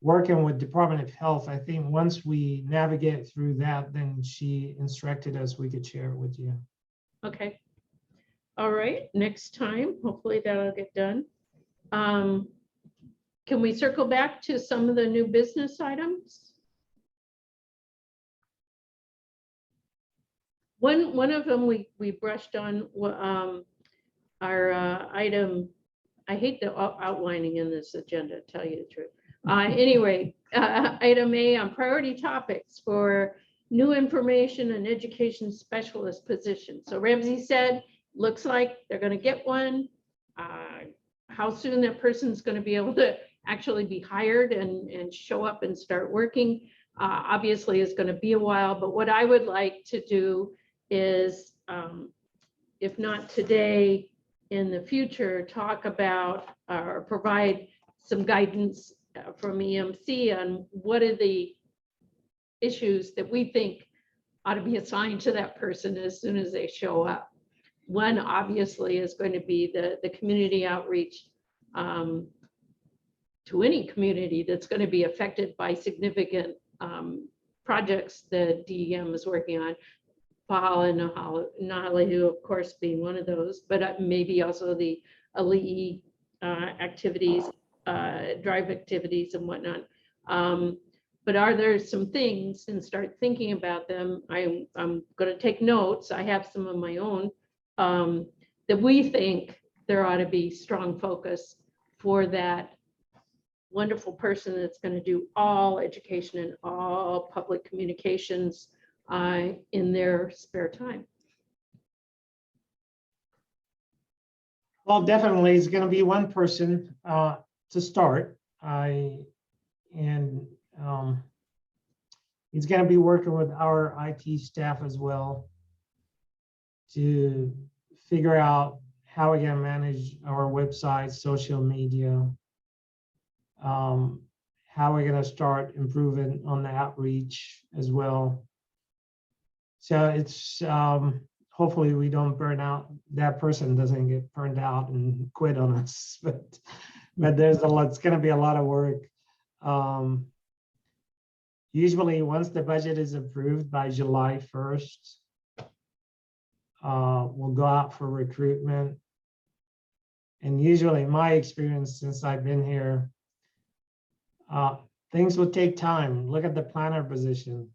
working with Department of Health. I think once we navigate through that, then she instructed us we could share it with you. Okay. All right, next time, hopefully that'll get done. Can we circle back to some of the new business items? One of them we brushed on our item. I hate the outlining in this agenda, to tell you the truth. Anyway, item A on priority topics for new information and education specialist position. So Ramsey said, looks like they're going to get one. How soon that person's going to be able to actually be hired and show up and start working, obviously is going to be a while. But what I would like to do is, if not today, in the future, talk about or provide some guidance from EMC on what are the issues that we think ought to be assigned to that person as soon as they show up. One obviously is going to be the community outreach to any community that's going to be affected by significant projects that DEM is working on. Kaiala and Nahalelu, of course, being one of those, but maybe also the Ali'i activities, drive activities and whatnot. but are there some things, and start thinking about them? I'm going to take notes. I have some of my own, that we think there ought to be strong focus for that wonderful person that's going to do all education and all public communications in their spare time. Well, definitely, it's going to be one person to start. He's going to be working with our IT staff as well to figure out how we're going to manage our website, social media, how we're going to start improving on the outreach as well. So it's hopefully we don't burn out. That person doesn't get burned out and quit on us. But there's a lot. It's going to be a lot of work. Usually, once the budget is approved by July 1st, we'll go out for recruitment. And usually, my experience since I've been here, things will take time. Look at the planner position.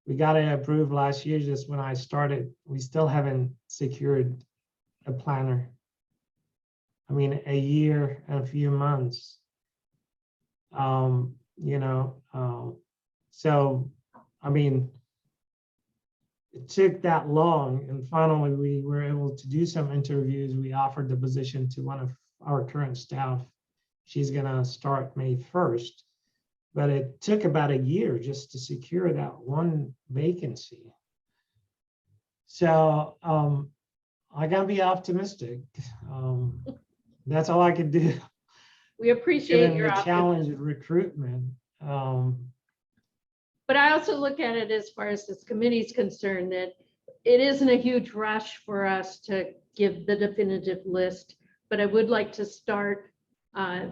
We got it approved last year, just when I started. We still haven't secured a planner. I mean, a year and a few months. So, I mean, it took that long, and finally we were able to do some interviews. We offered the position to one of our current staff. She's gonna start May 1st, but it took about a year just to secure that one vacancy. So I gotta be optimistic. That's all I can do. We appreciate Given your the optimism. challenge of recruitment. But I also look at it as far as this committee is concerned, that it isn't a huge rush for us to give the definitive list, but I would like to start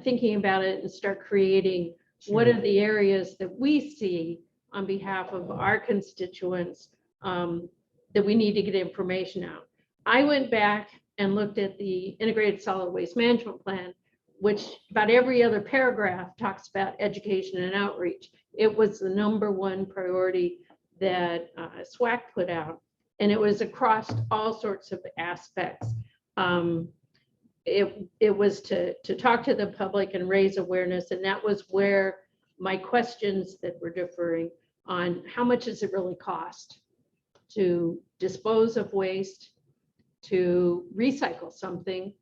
thinking about it and start creating what are the areas that we see on behalf of our constituents that we need to get information out. I went back and looked at the Integrated Solid Waste Management Plan, which about every other paragraph talks about education and outreach. It was the #1 priority that SWAC put out, and it was across all sorts of aspects. It was to talk to the public and raise awareness, and that was where my questions that were differing on how much does it really cost to dispose of waste, to recycle something,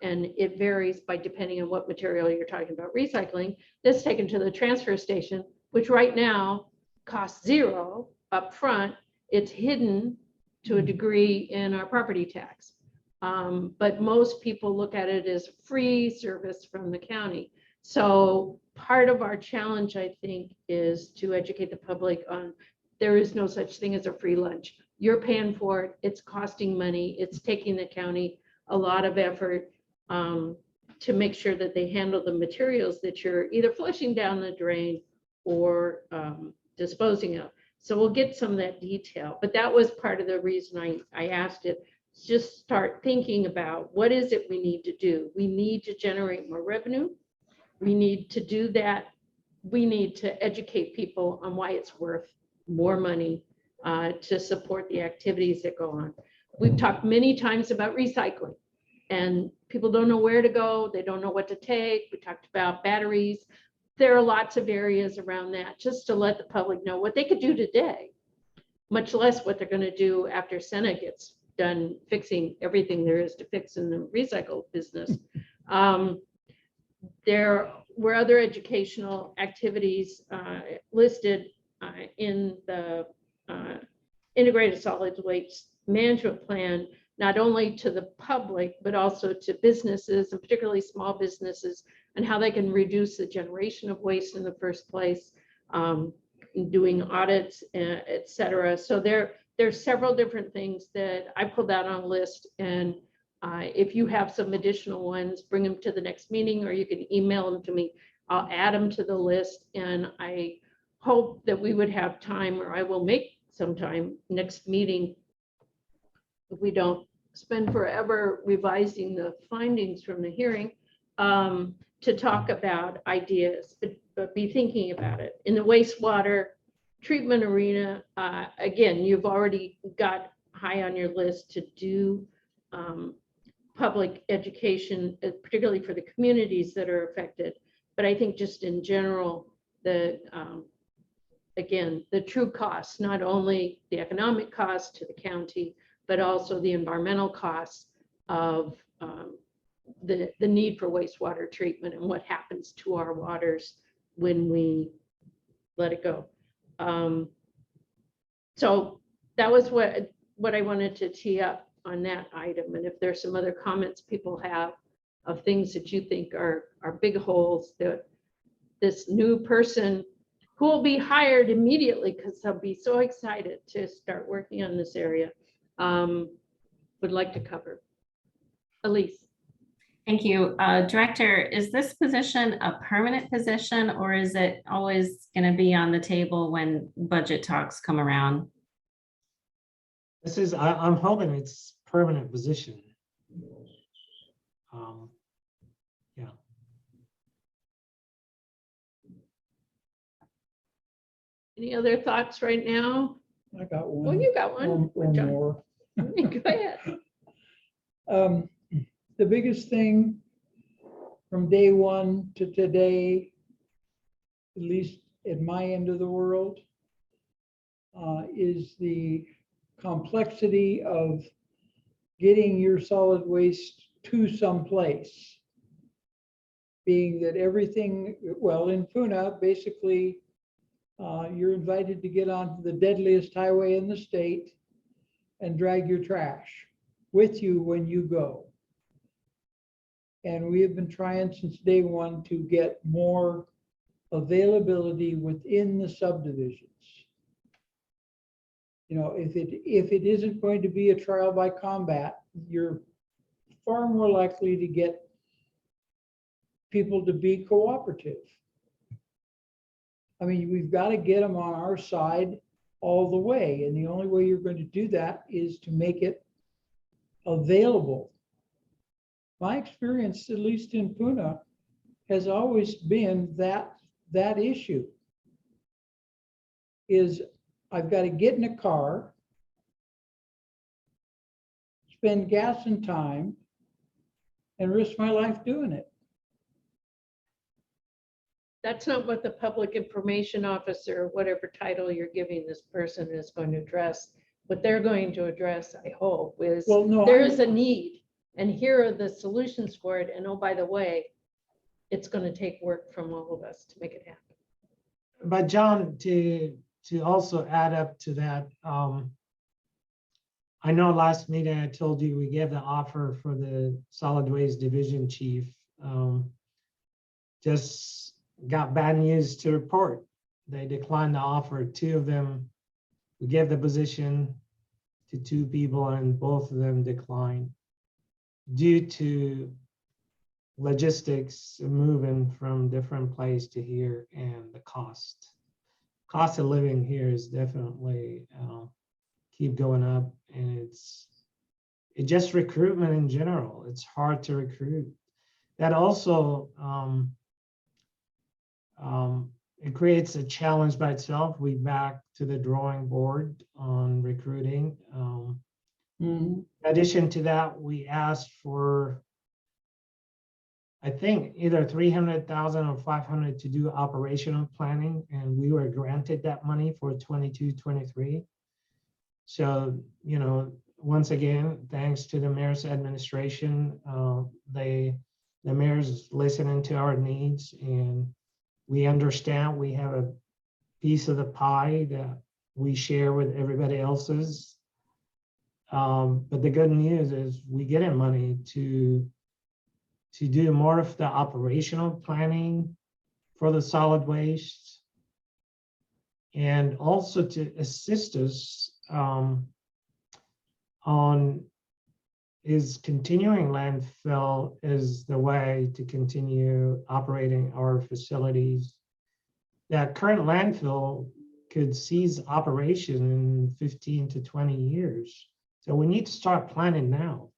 and it varies by depending on what material you're talking about recycling. That's taken to the transfer station, which right now costs $0 up front. It's hidden to a degree in our property tax. But most people look at it as free service from the county. So part of our challenge, I think, is to educate the public on there is no such thing as a free lunch. You're paying for it. It's costing money. It's taking the county a lot of effort to make sure that they handle the materials that you're either flushing down the drain or disposing of. So we'll get some of that detail, but that was part of the reason I asked it. Just start thinking about what is it we need to do. We need to generate more revenue. We need to do that. We need to educate people on why it's worth more money to support the activities that go on. We've talked many times about recycling, and people don't know where to go. They don't know what to take. We talked about batteries. There are lots of areas around that, just to let the public know what they could do today, much less what they're going to do after Senate gets done fixing everything there is to fix in the recycle business. There were other educational activities listed in the Integrated Solid Waste Management Plan, not only to the public, but also to businesses, and particularly small businesses, and how they can reduce the generation of waste in the first place, doing audits, et cetera. So there's several different things that I pulled out on a list, and if you have some additional ones, bring them to the next meeting, or you can email them to me. I'll add them to the list, and I hope that we would have time, or I will make some time next meeting, if we don't spend forever revising the findings from the hearing, to talk about ideas. But be thinking about it. In the wastewater treatment arena, again, you've already got high on your list to do public education, particularly for the communities that are affected. But I think just in general, again, the true costs, not only the economic cost to the county, but also the environmental costs of the need for wastewater treatment and what happens to our waters when we let it go. So that was what I wanted to tee up on that item. And if there's some other comments people have of things that you think are big holes that this new person who will be hired immediately, because they'll be so excited to start working on this area, would like to cover. Elise. Thank you. Director, is this position a permanent position, or is it always going to be on the table when budget talks come around? This is, I'm hoping it's permanent position. Yeah. Any other thoughts right now? I got one. Oh, you got one. One more. Go ahead. The biggest thing from day one to today, at least at my end of the world, is the complexity of getting your solid waste to someplace. Being that everything, well, in Puna, basically, you're invited to get onto the deadliest highway in the state and drag your trash with you when you go. And we have been trying since day one to get more availability within the subdivisions. You know, if it isn't going to be a trial by combat, you're far more likely to get people to be cooperative. I mean, we've got to get them on our side all the way. And the only way you're going to do that is to make it available. My experience, at least in Puna, has always been that issue is I've got to get in a car, spend gas and time, and risk my life doing it. That's not what the public information officer, whatever title you're giving this person, is going to address. What they're going to address, I hope, is there is a need and here are the solutions for it. And oh, by the way, it's going to take work from all of us to make it happen. But John, to also add up to that, I know last meeting I told you we gave the offer for the solid waste division chief. Just got bad news to report. They declined the offer. Two of them, we gave the position to two people and both of them declined due to logistics moving from different place to here and the cost of living here is definitely keep going up, and it's just recruitment in general. It's hard to recruit. That also it creates a challenge by itself. We back to the drawing board on recruiting. In addition to that, we asked for, I think, either 300,000 or 500 to do operational planning, and we were granted that money for 22-23. So, you know, once again, thanks to the mayor's administration, the mayor's listening to our needs, and we understand we have a piece of the pie that we share with everybody else's. But the good news is we get money to do more of the operational planning for the solid waste, and also to assist us on is continuing landfill is the way to continue operating our facilities. That current landfill could cease operation in 15 to 20 years. So we need to start planning now,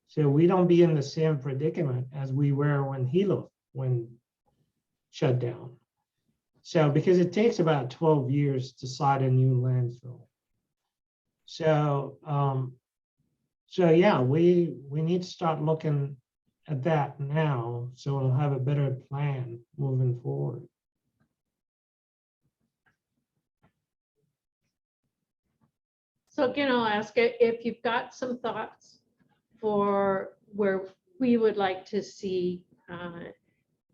so we don't be in the same predicament as we were when Hilo shut down. So, because it takes about 12 years to site a new landfill. So, so yeah, we need to start looking at that now, so we'll have a better plan moving forward. So again, I'll ask it if you've got some thoughts for where we would like to see an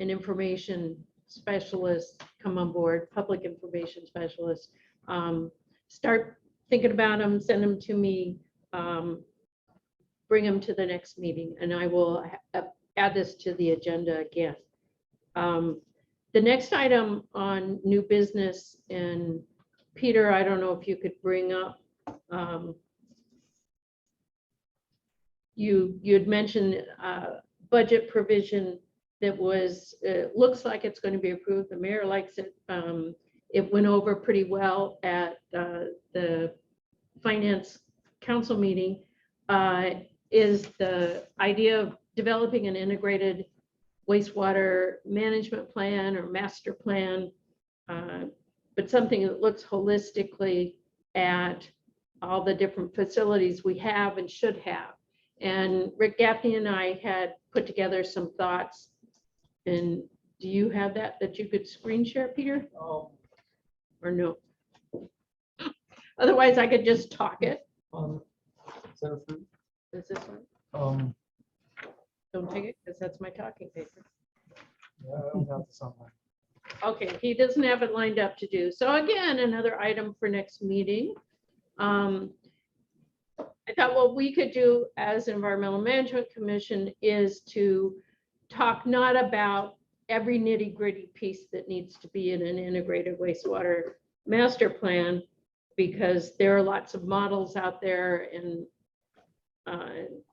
information specialist come on board, public information specialist. Start thinking about them, send them to me, bring them to the next meeting, and I will add this to the agenda again. The next item on new business, and Peter, I don't know if you could bring up, you had mentioned budget provision that was, looks like it's going to be approved. The mayor likes it. It went over pretty well at the finance council meeting. Is the idea of developing an integrated wastewater management plan or master plan, but something that looks holistically at all the different facilities we have and should have. And Rick Gaffney and I had put together some thoughts. And do you have that you could screen share, Peter? Or no? Otherwise, I could just talk it. Is this one? Don't take it, because that's my talking paper. Okay, he doesn't have it lined up to do. So again, another item for next meeting. I thought what we could do as Environmental Management Commission is to talk not about every nitty gritty piece that needs to be in an integrated wastewater master plan, because there are lots of models out there, and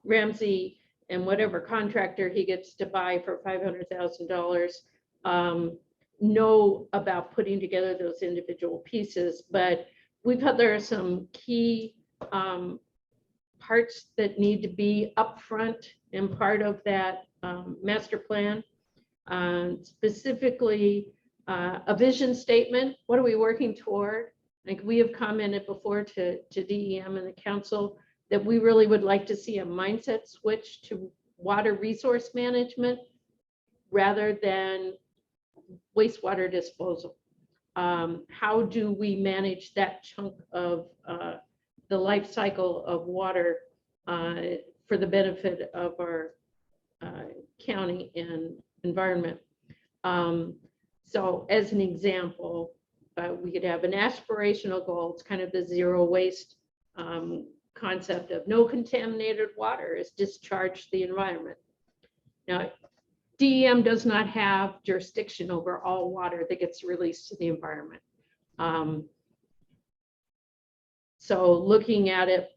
Ramsey and whatever contractor he gets to buy for $500,000 know about putting together those individual pieces. But we thought there are some key parts that need to be upfront and part of that master plan. Specifically, a vision statement. What are we working toward? Like we have commented before to DEM and the council that we really would like to see a mindset switch to water resource management rather than wastewater disposal. How do we manage that chunk of the life cycle of water for the benefit of our county and environment? So as an example, we could have an aspirational goal. It's kind of the zero waste concept of no contaminated water is discharged to the environment. Now, DEM does not have jurisdiction over all water that gets released to the environment. So looking at it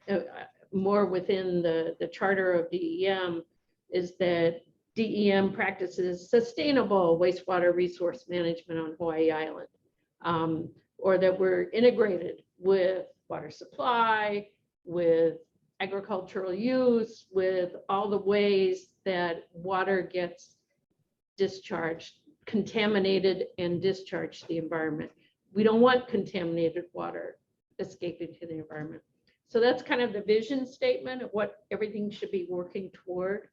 more within the charter of DEM is that DEM practices sustainable wastewater resource management on Hawaii Island, or that we're integrated with water supply, with agricultural use, with all the ways that water gets discharged, contaminated and discharged to the environment. We don't want contaminated water escaping to the environment. So that's kind of the vision statement of what everything should be working toward.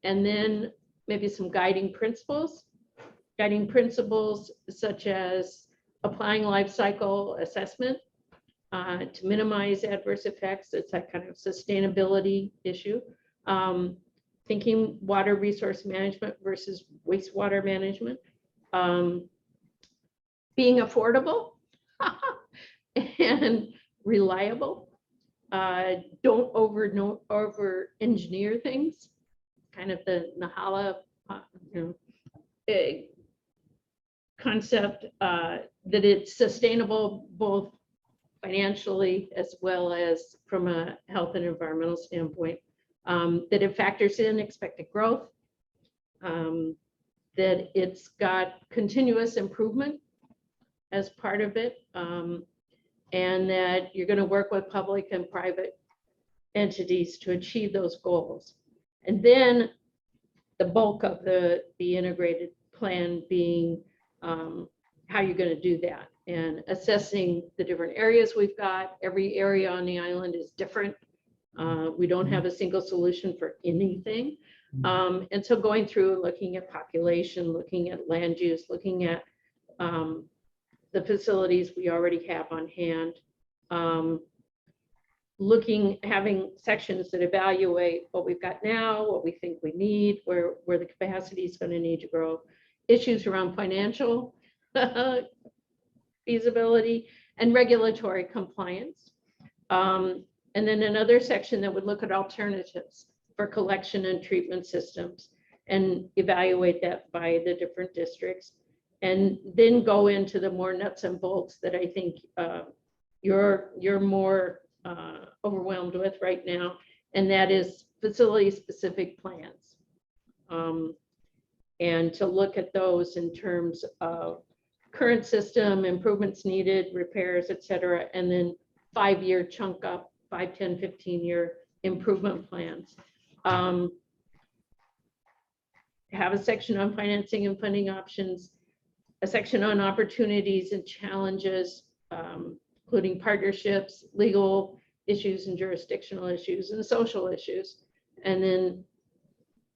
And then maybe some guiding principles such as applying life cycle assessment to minimize adverse effects. It's that kind of sustainability issue. Thinking water resource management versus wastewater management. Being affordable and reliable. Don't over engineer things. Kind of the Nahala concept that it's sustainable both financially as well as from a health and environmental standpoint, that it factors in expected growth, that it's got continuous improvement as part of it, and that you're going to work with public and private entities to achieve those goals. And then the bulk of the integrated plan being how you're going to do that, and assessing the different areas we've got. Every area on the island is different. We don't have a single solution for anything. And so going through and looking at population, looking at land use, looking at the facilities we already have on hand, having sections that evaluate what we've got now, what we think we need, where the capacity is going to need to grow, issues around financial feasibility and regulatory compliance. And then another section that would look at alternatives for collection and treatment systems and evaluate that by the different districts. And then go into the more nuts and bolts that I think you're more overwhelmed with right now, and that is facility-specific plans. And to look at those in terms of current system, improvements needed, repairs, et cetera, and then 5-year chunk up, 5, 10, 15-year improvement plans. Have a section on financing and funding options, a section on opportunities and challenges, including partnerships, legal issues and jurisdictional issues and social issues, and then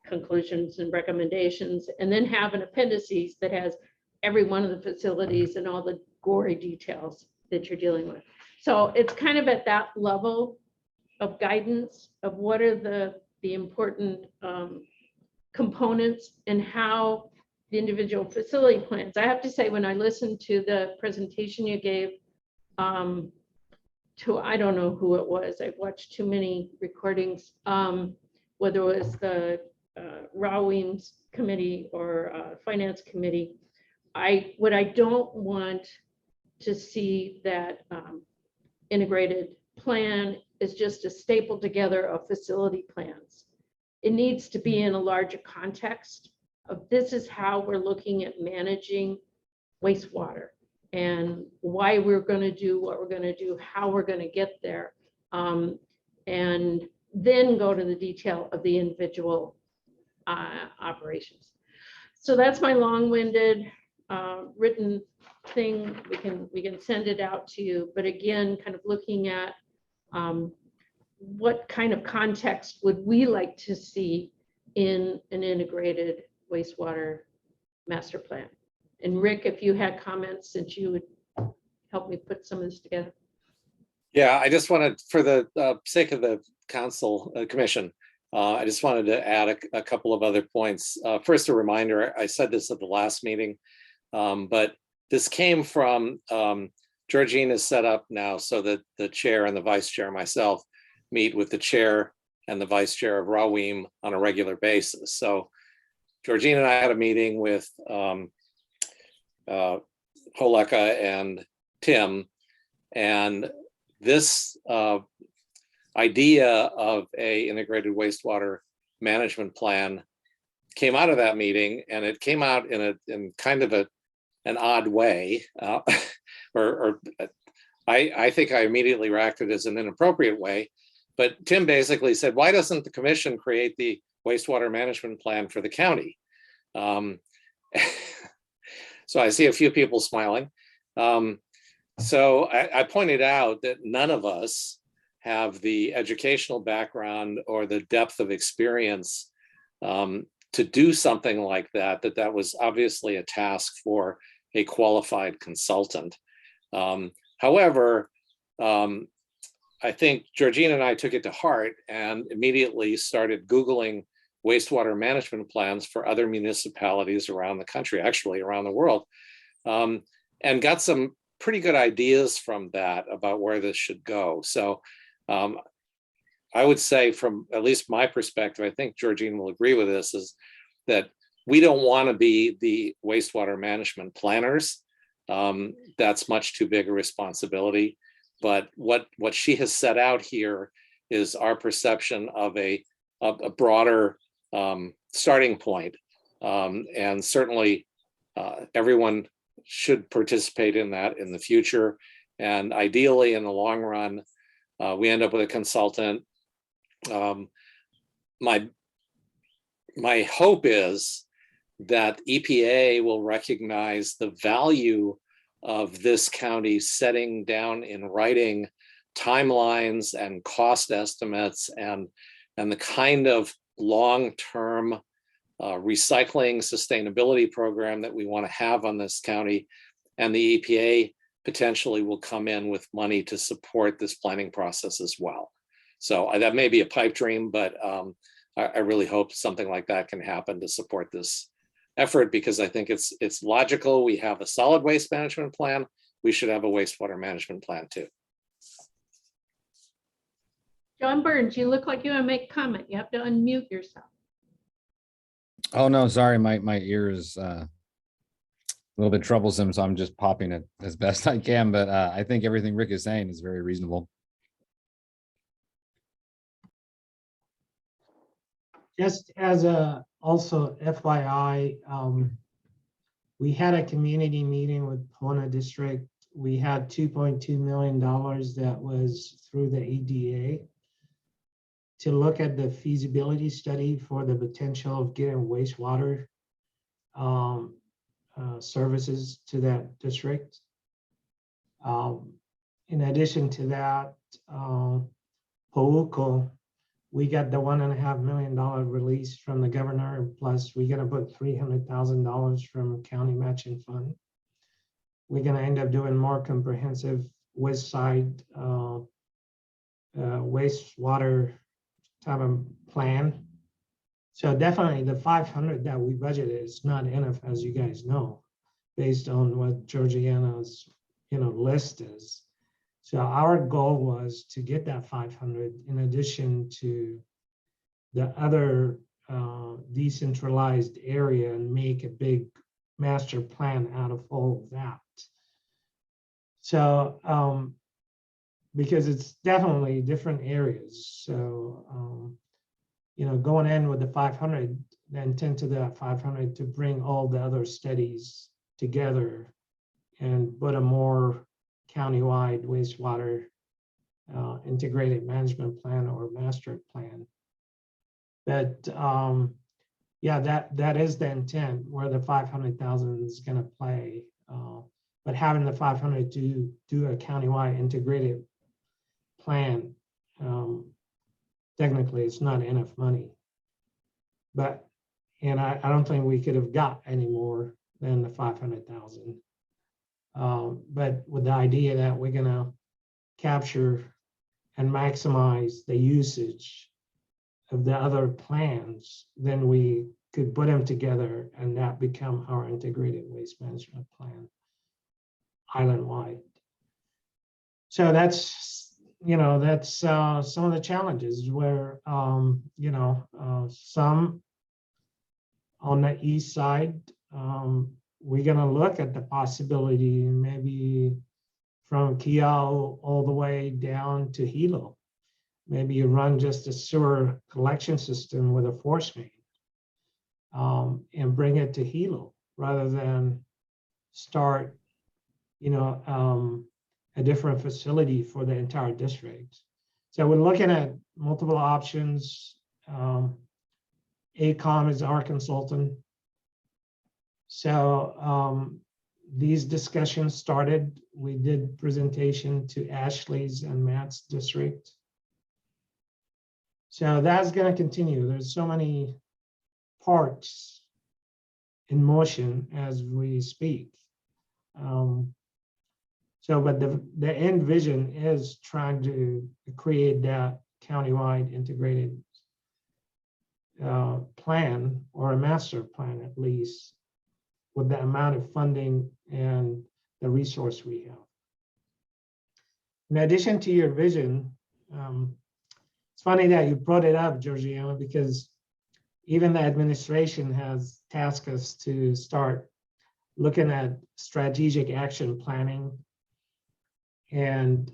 conclusions and recommendations, and then have an appendices that has every one of the facilities and all the gory details that you're dealing with. So it's kind of at that level of guidance of what are the important components and how the individual facility plans. I have to say, when I listened to the presentation you gave to, I don't know who it was, I've watched too many recordings, whether it was the Raween's committee or finance committee. What I don't want to see that integrated plan is just a staple together of facility plans. It needs to be in a larger context of this is how we're looking at managing wastewater and why we're going to do what we're going to do, how we're going to get there, and then go to the detail of the individual operations. So that's my long-winded written thing. We can send it out to you, but again, kind of looking at what kind of context would we like to see in an integrated wastewater master plan. And Rick, if you had comments, since you would help me put some of this together. Yeah, I just wanted, for the sake of the council commission, I just wanted to add a couple of other points. First, a reminder, I said this at the last meeting, but this came from, Georgine is set up now so that the chair and the vice chair, myself, meet with the chair and the vice chair of Raweem on a regular basis. So Georgine and I had a meeting with Holeka and Tim, and this idea of a integrated wastewater management plan came out of that meeting, and it came out in kind of an odd way, or I think I immediately reacted as an inappropriate way. But Tim basically said, why doesn't the commission create the wastewater management plan for the county? So I see a few people smiling. So I pointed out that none of us have the educational background or the depth of experience to do something like that, that was obviously a task for a qualified consultant. However, I think Georgine and I took it to heart and immediately started Googling wastewater management plans for other municipalities around the country, actually around the world, and got some pretty good ideas from that about where this should go. So I would say, from at least my perspective, I think Georgine will agree with this, is that we don't want to be the wastewater management planners. That's much too big a responsibility. But what she has set out here is our perception of a broader starting point. And certainly everyone should participate in that in the future. And ideally, in the long run, we end up with a consultant. My hope is that EPA will recognize the value of this county setting down in writing timelines and cost estimates and the kind of long-term recycling sustainability program that we want to have on this county. And the EPA potentially will come in with money to support this planning process as well. So that may be a pipe dream, but I really hope something like that can happen to support this effort, because I think it's logical. We have a solid waste management plan. We should have a wastewater management plan too. John Burns, you look like you want to make a comment. You have to unmute yourself. Oh, no, sorry. My ear is a little bit troublesome, so I'm just popping it as best I can. But I think everything Rick is saying is very reasonable. Just as a also FYI, we had a community meeting with Pona District. We had $2.2 million that was through the EDA to look at the feasibility study for the potential of getting wastewater services to that district. In addition to that, Pouco, we got the $1.5 million release from the governor, plus we're gonna put $300,000 from county matching fund. We're gonna end up doing more comprehensive west side wastewater type of plan. So definitely the 500 that we budgeted is not enough, as you guys know, based on what Georgiana's list is. So our goal was to get that 500 in addition to the other decentralized area and make a big master plan out of all of that. So because it's definitely different areas. So going in with the 500, the intent of that 500 to bring all the other studies together and put a more countywide wastewater integrated management plan or master plan. But yeah, that is the intent where the 500,000 is going to play. But having the 500 to do a countywide integrated plan, technically it's not enough money. But I don't think we could have got any more than the 500,000. But with the idea that we're gonna capture and maximize the usage of the other plans, then we could put them together and that become our integrated waste management plan, island-wide. So that's some of the challenges where some on the east side, we're going to look at the possibility maybe from Kaiala all the way down to Hilo. Maybe you run just a sewer collection system with a force main and bring it to Hilo rather than start, a different facility for the entire district. So we're looking at multiple options. AECOM is our consultant. So these discussions started. We did presentation to Ashley's and Matt's district. So that's going to continue. There's so many parts in motion as we speak. But the end vision is trying to create that countywide integrated plan, or a master plan at least, with the amount of funding and the resource we have. In addition to your vision, it's funny that you brought it up, Georgiana, because even the administration has tasked us to start looking at strategic action planning. And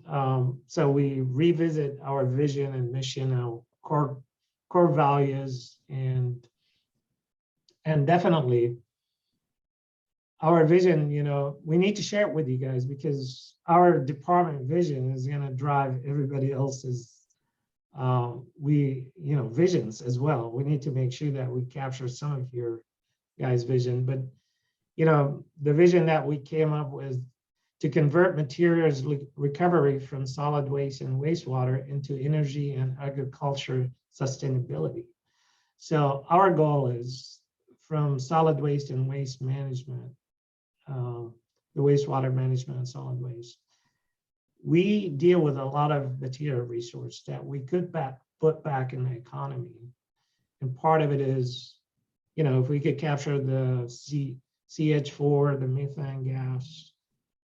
so we revisit our vision and mission, our core values, and definitely our vision, we need to share it with you guys because our department vision is going to drive everybody else's visions as well. We need to make sure that we capture some of your guys' vision, but you know, the vision that we came up with to convert materials recovery from solid waste and wastewater into energy and agriculture sustainability. So our goal is from solid waste and waste management, the wastewater management and solid waste. We deal with a lot of material resource that we could put back in the economy. And part of it is, you know, if we could capture the CH4, the methane gas,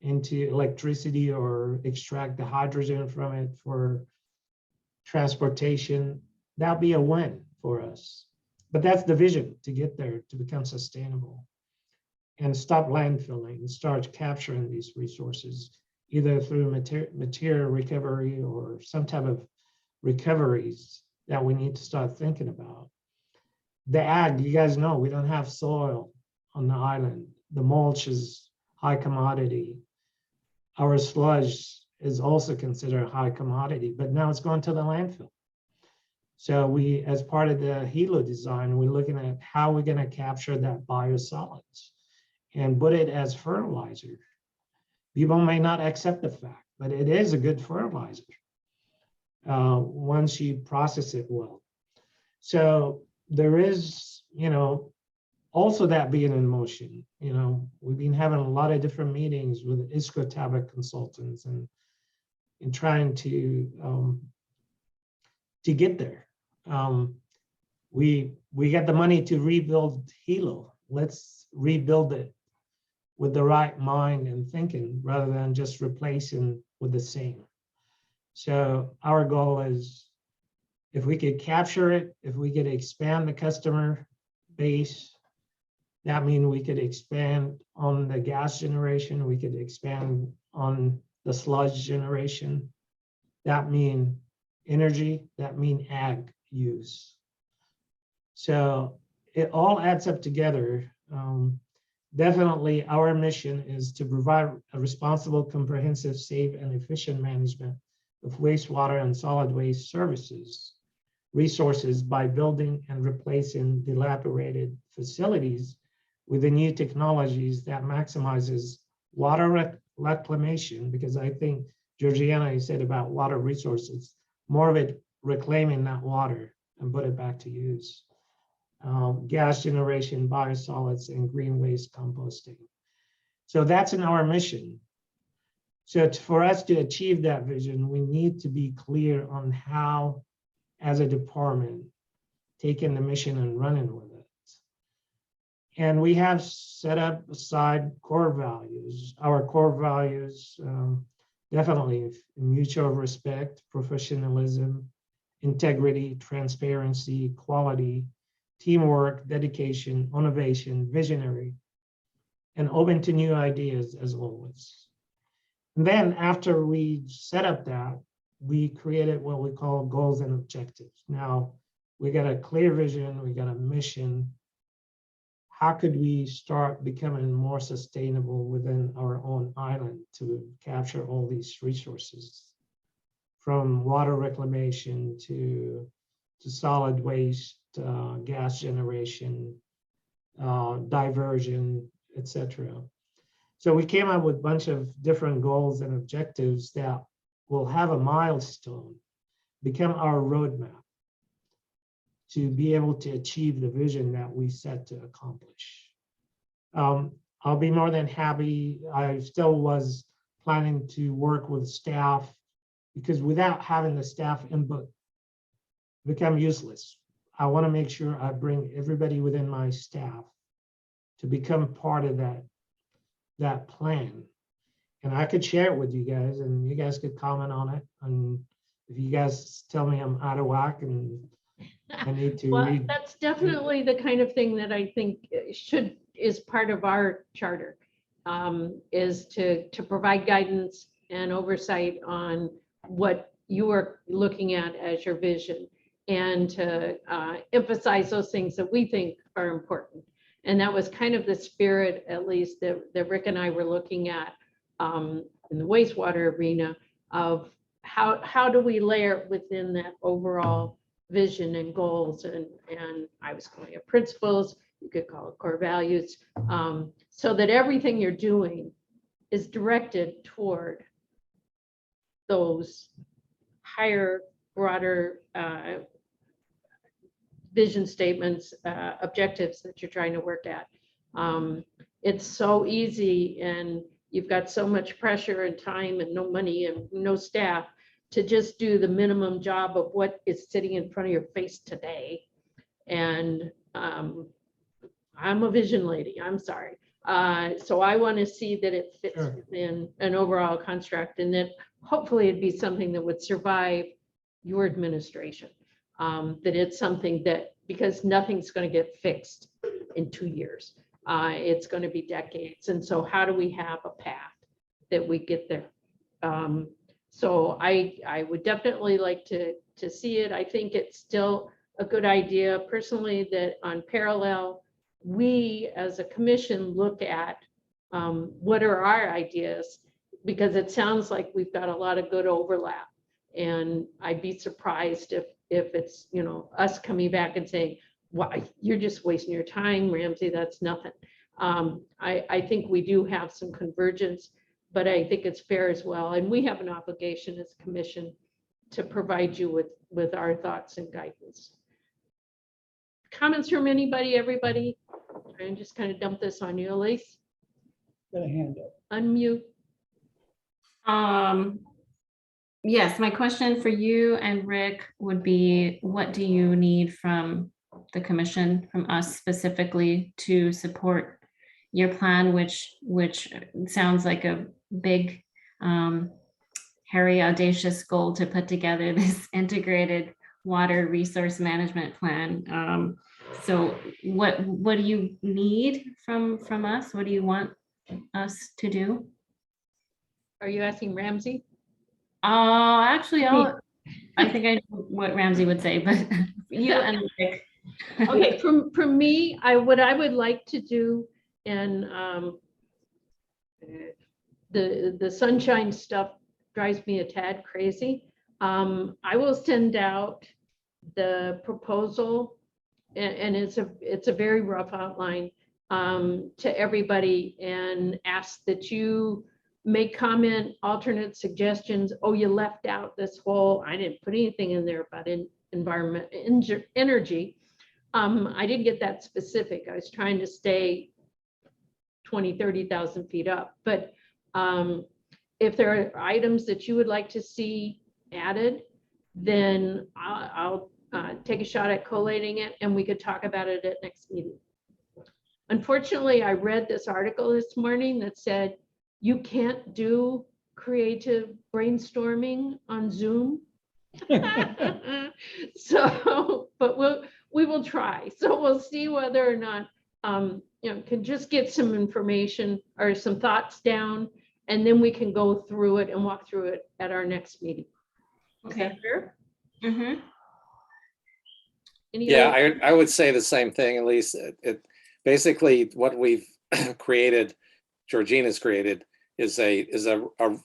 into electricity or extract the hydrogen from it for transportation, that'll be a win for us. But that's the vision, to get there, to become sustainable and stop landfilling and start capturing these resources, either through material recovery or some type of recoveries that we need to start thinking about. The ag, you guys know, we don't have soil on the island. The mulch is high commodity. Our sludge is also considered a high commodity, but now it's going to the landfill. So we, as part of the Hilo design, we're looking at how we're going to capture that biosolids and put it as fertilizer. People may not accept the fact, but it is a good fertilizer once you process it well. So there is, you know, also that being in motion. You know, we've been having a lot of different meetings with ISCO Tabak consultants and trying to get there. We got the money to rebuild Hilo. Let's rebuild it with the right mind and thinking, rather than just replacing with the same. So our goal is, if we could capture it, if we could expand the customer base, that means we could expand on the gas generation, we could expand on the sludge generation. That means energy, that means ag use. So it all adds up together. Definitely our mission is to provide a responsible, comprehensive, safe, and efficient management of wastewater and solid waste resources by building and replacing dilapidated facilities with the new technologies that maximizes water reclamation, because I think Georgiana, you said about water resources, more of it reclaiming that water and put it back to use. Gas generation, biosolids, and green waste composting. So that's in our mission. So for us to achieve that vision, we need to be clear on how, as a department, taking the mission and running with it. And we have set up aside core values. Our core values, definitely mutual respect, professionalism, integrity, transparency, quality, teamwork, dedication, innovation, visionary, and open to new ideas as always. And then after we set up that, we created what we call goals and objectives. Now we got a clear vision, we got a mission. How could we start becoming more sustainable within our own island to capture all these resources, from water reclamation to solid waste, gas generation, diversion, etc. So we came up with a bunch of different goals and objectives that will have a milestone, become our roadmap to be able to achieve the vision that we set to accomplish. I'll be more than happy. I still was planning to work with staff, because without having the staff input, become useless. I want to make sure I bring everybody within my staff to become part of that plan. And I could share it with you guys, and you guys could comment on it. And if you guys tell me I'm out of whack and I need to well, that's definitely the kind of thing that I think is part of our charter, is to provide guidance and oversight on what you are looking at as your vision, and to emphasize those things that we think are important. And that was kind of the spirit, at least, that Rick and I were looking at in the wastewater arena, of how do we layer it within that overall vision and goals. And I was calling it principles. You could call it core values, so that everything you're doing is directed toward those higher, broader vision statements, objectives that you're trying to work at. It's so easy, and you've got so much pressure and time and no money and no staff to just do the minimum job of what is sitting in front of your face today. And I'm a vision lady, I'm sorry. So I want to see that it fits within an overall construct, and that hopefully it'd be something that would survive your administration. That it's something that, because nothing's going to get fixed in 2 years. It's going to be decades. And so how do we have a path that we get there? So I would definitely like to see it. I think it's still a good idea personally that on parallel, we as a commission look at what are our ideas, because it sounds like we've got a lot of good overlap. And I'd be surprised if it's, you know, us coming back and saying, why, you're just wasting your time, Ramsey, that's nothing. I think we do have some convergence, but I think it's fair as well. And we have an obligation as a commission to provide you with our thoughts and guidance. Comments from anybody, everybody? Try and just kind of dump this on you, Elise. Got a hand up. Unmute. Yes, my question for you and Rick would be, what do you need from the commission, from us specifically, to support your plan, which sounds like a big, hairy, audacious goal to put together this integrated water resource management plan. So what do you need from us? What do you want us to do? Are you asking Ramsey? Actually, I think I know what Ramsey would say, but you and Rick. Okay, for me, what I would like to do, and the sunshine stuff drives me a tad crazy. I will send out the proposal, and it's a very rough outline to everybody, and ask that you make comment, alternate suggestions. Oh, you left out this whole, I didn't put anything in there about environment, energy. I didn't get that specific. I was trying to stay 20, 30,000 feet up. But if there are items that you would like to see added, then I'll take a shot at collating it, and we could talk about it at next meeting. Unfortunately, I read this article this morning that said you can't do creative brainstorming on Zoom. So, but we will try. So we'll see whether or not can just get some information or some thoughts down, and then we can go through it and walk through it at our next meeting. Okay, sure. Mm-hmm. Yeah, I would say the same thing. At least it basically what we've created, Georgina's created, is a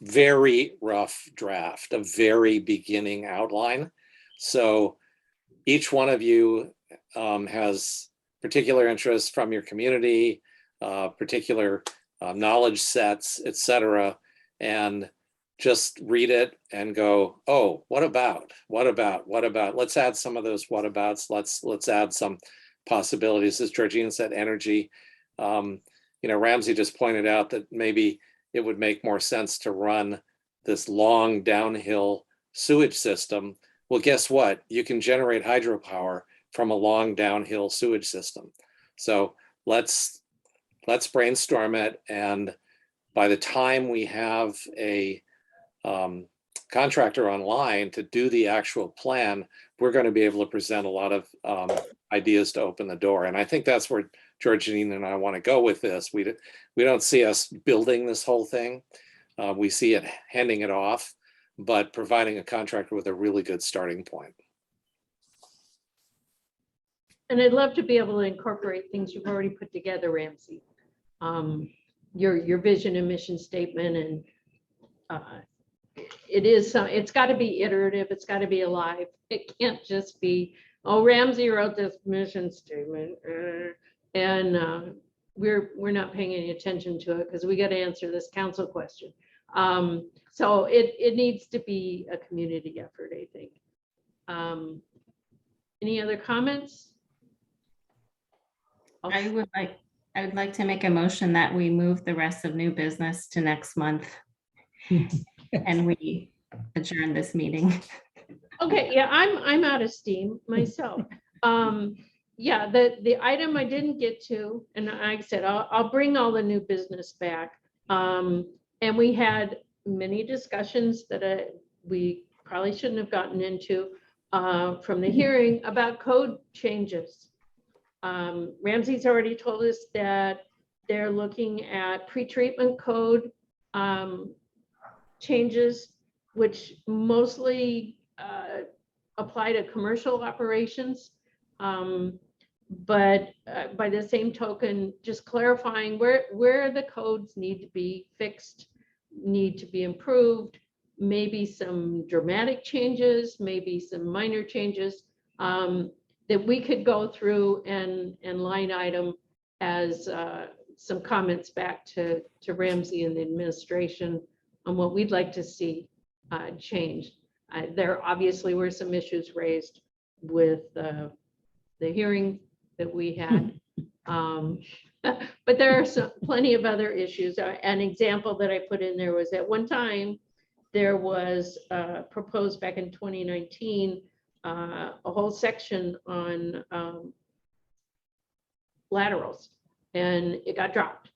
very rough draft, a very beginning outline. So each one of you has particular interests from your community, particular knowledge sets, etc., and just read it and go, oh, what about? Let's add some of those what abouts. Let's add some possibilities. As Georgina said, energy. Ramsey just pointed out that maybe it would make more sense to run this long downhill sewage system. Well, guess what? You can generate hydropower from a long downhill sewage system. So let's brainstorm it. And by the time we have a contractor online to do the actual plan, we're going to be able to present a lot of ideas to open the door. And I think that's where Georgina and I want to go with this. We don't see us building this whole thing. We see it handing it off, but providing a contractor with a really good starting point. And I'd love to be able to incorporate things you've already put together, Ramsey. Your vision and mission statement, and it's got to be iterative. It's got to be alive. It can't just be, oh, Ramsey wrote this mission statement. And we're not paying any attention to it because we got to answer this council question. So it needs to be a community effort, I think. Any other comments? I would like to make a motion that we move the rest of new business to next month. And we adjourn this meeting. Okay, yeah, I'm out of steam myself. Yeah, the item I didn't get to, and like I said, I'll bring all the new business back. And we had many discussions that we probably shouldn't have gotten into from the hearing about code changes. Ramsey's already told us that they're looking at pretreatment code changes, which mostly apply to commercial operations. But by the same token, just clarifying where the codes need to be fixed, need to be improved, maybe some dramatic changes, maybe some minor changes that we could go through and line item as some comments back to Ramsey and the administration on what we'd like to see changed. There obviously were some issues raised with the hearing that we had. But there are plenty of other issues. An example that I put in there was at one time, there was proposed back in 2019, a whole section on laterals, and it got dropped.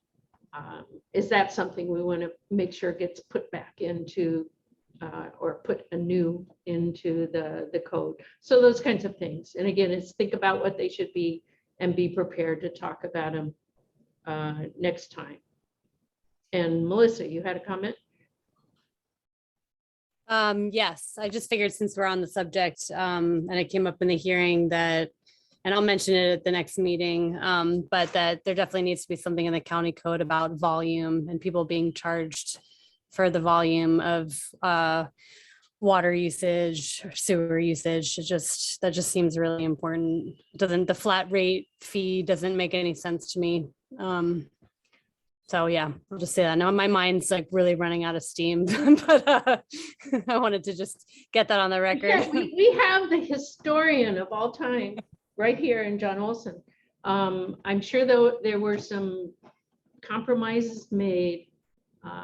Is that something we want to make sure gets put back into or put anew into the code? So those kinds of things. And again, it's think about what they should be and be prepared to talk about them next time. And Melissa, you had a comment? Yes, I just figured since we're on the subject, and it came up in the hearing that, and I'll mention it at the next meeting, but that there definitely needs to be something in the county code about volume and people being charged for the volume of water usage or sewer usage. That just seems really important. The flat rate fee doesn't make any sense to me. So yeah, I'll just say that. Now my mind's like really running out of steam, but I wanted to just get that on the record. Yeah, we have the historian of all time right here in John Olson. I'm sure though there were some compromises made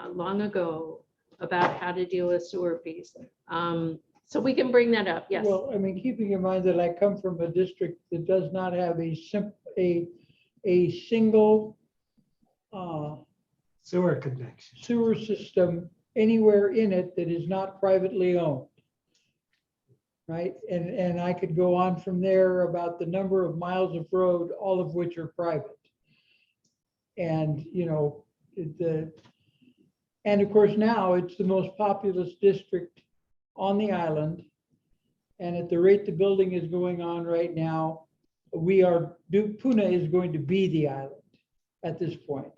long ago about how to deal with sewer fees. So we can bring that up, yes. Well, I mean, keeping in mind that I come from a district that does not have a single sewer connection, sewer system anywhere in it that is not privately owned. Right, and I could go on from there about the number of miles of road, all of which are private. And you know, and of course now it's the most populous district on the island. And at the rate the building is going on right now, Puna is going to be the island at this point.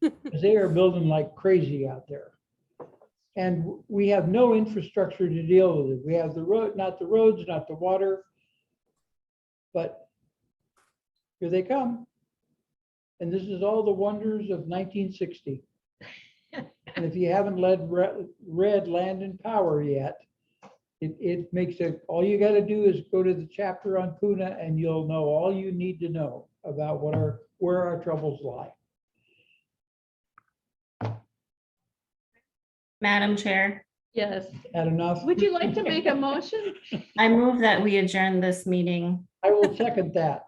Because they are building like crazy out there. And we have no infrastructure to deal with it. We have the road, not the roads, not the water. But here they come. And this is all the wonders of 1960. And if you haven't read Land and Power yet, it makes it, all you got to do is go to the chapter on Puna and you'll know all you need to know about where our troubles lie. Madam Chair. Yes. Had enough? Would you like to make a motion? I move that we adjourn this meeting. I will second that.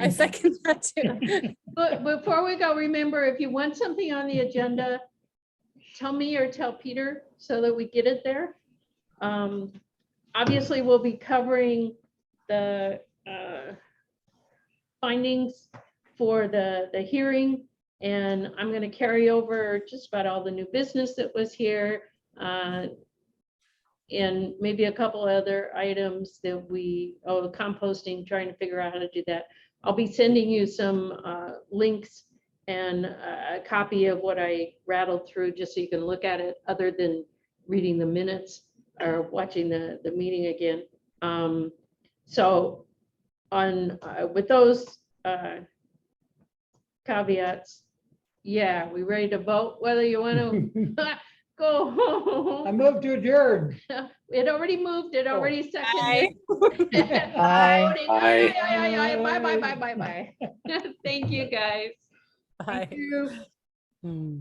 I second that too. But before we go, remember, if you want something on the agenda, tell me or tell Peter so that we get it there. Obviously, we'll be covering the findings for the hearing. And I'm going to carry over just about all the new business that was here and maybe a couple other items that composting, trying to figure out how to do that. I'll be sending you some links and a copy of what I rattled through just so you can look at it other than reading the minutes or watching the meeting again. So with those caveats. Yeah, we ready to vote whether you want to go I home? move to adjourn. It already moved, it already seconded. Aye. Voting Aye. aye. Bye. Thank you, guys. Thank you. Hmm.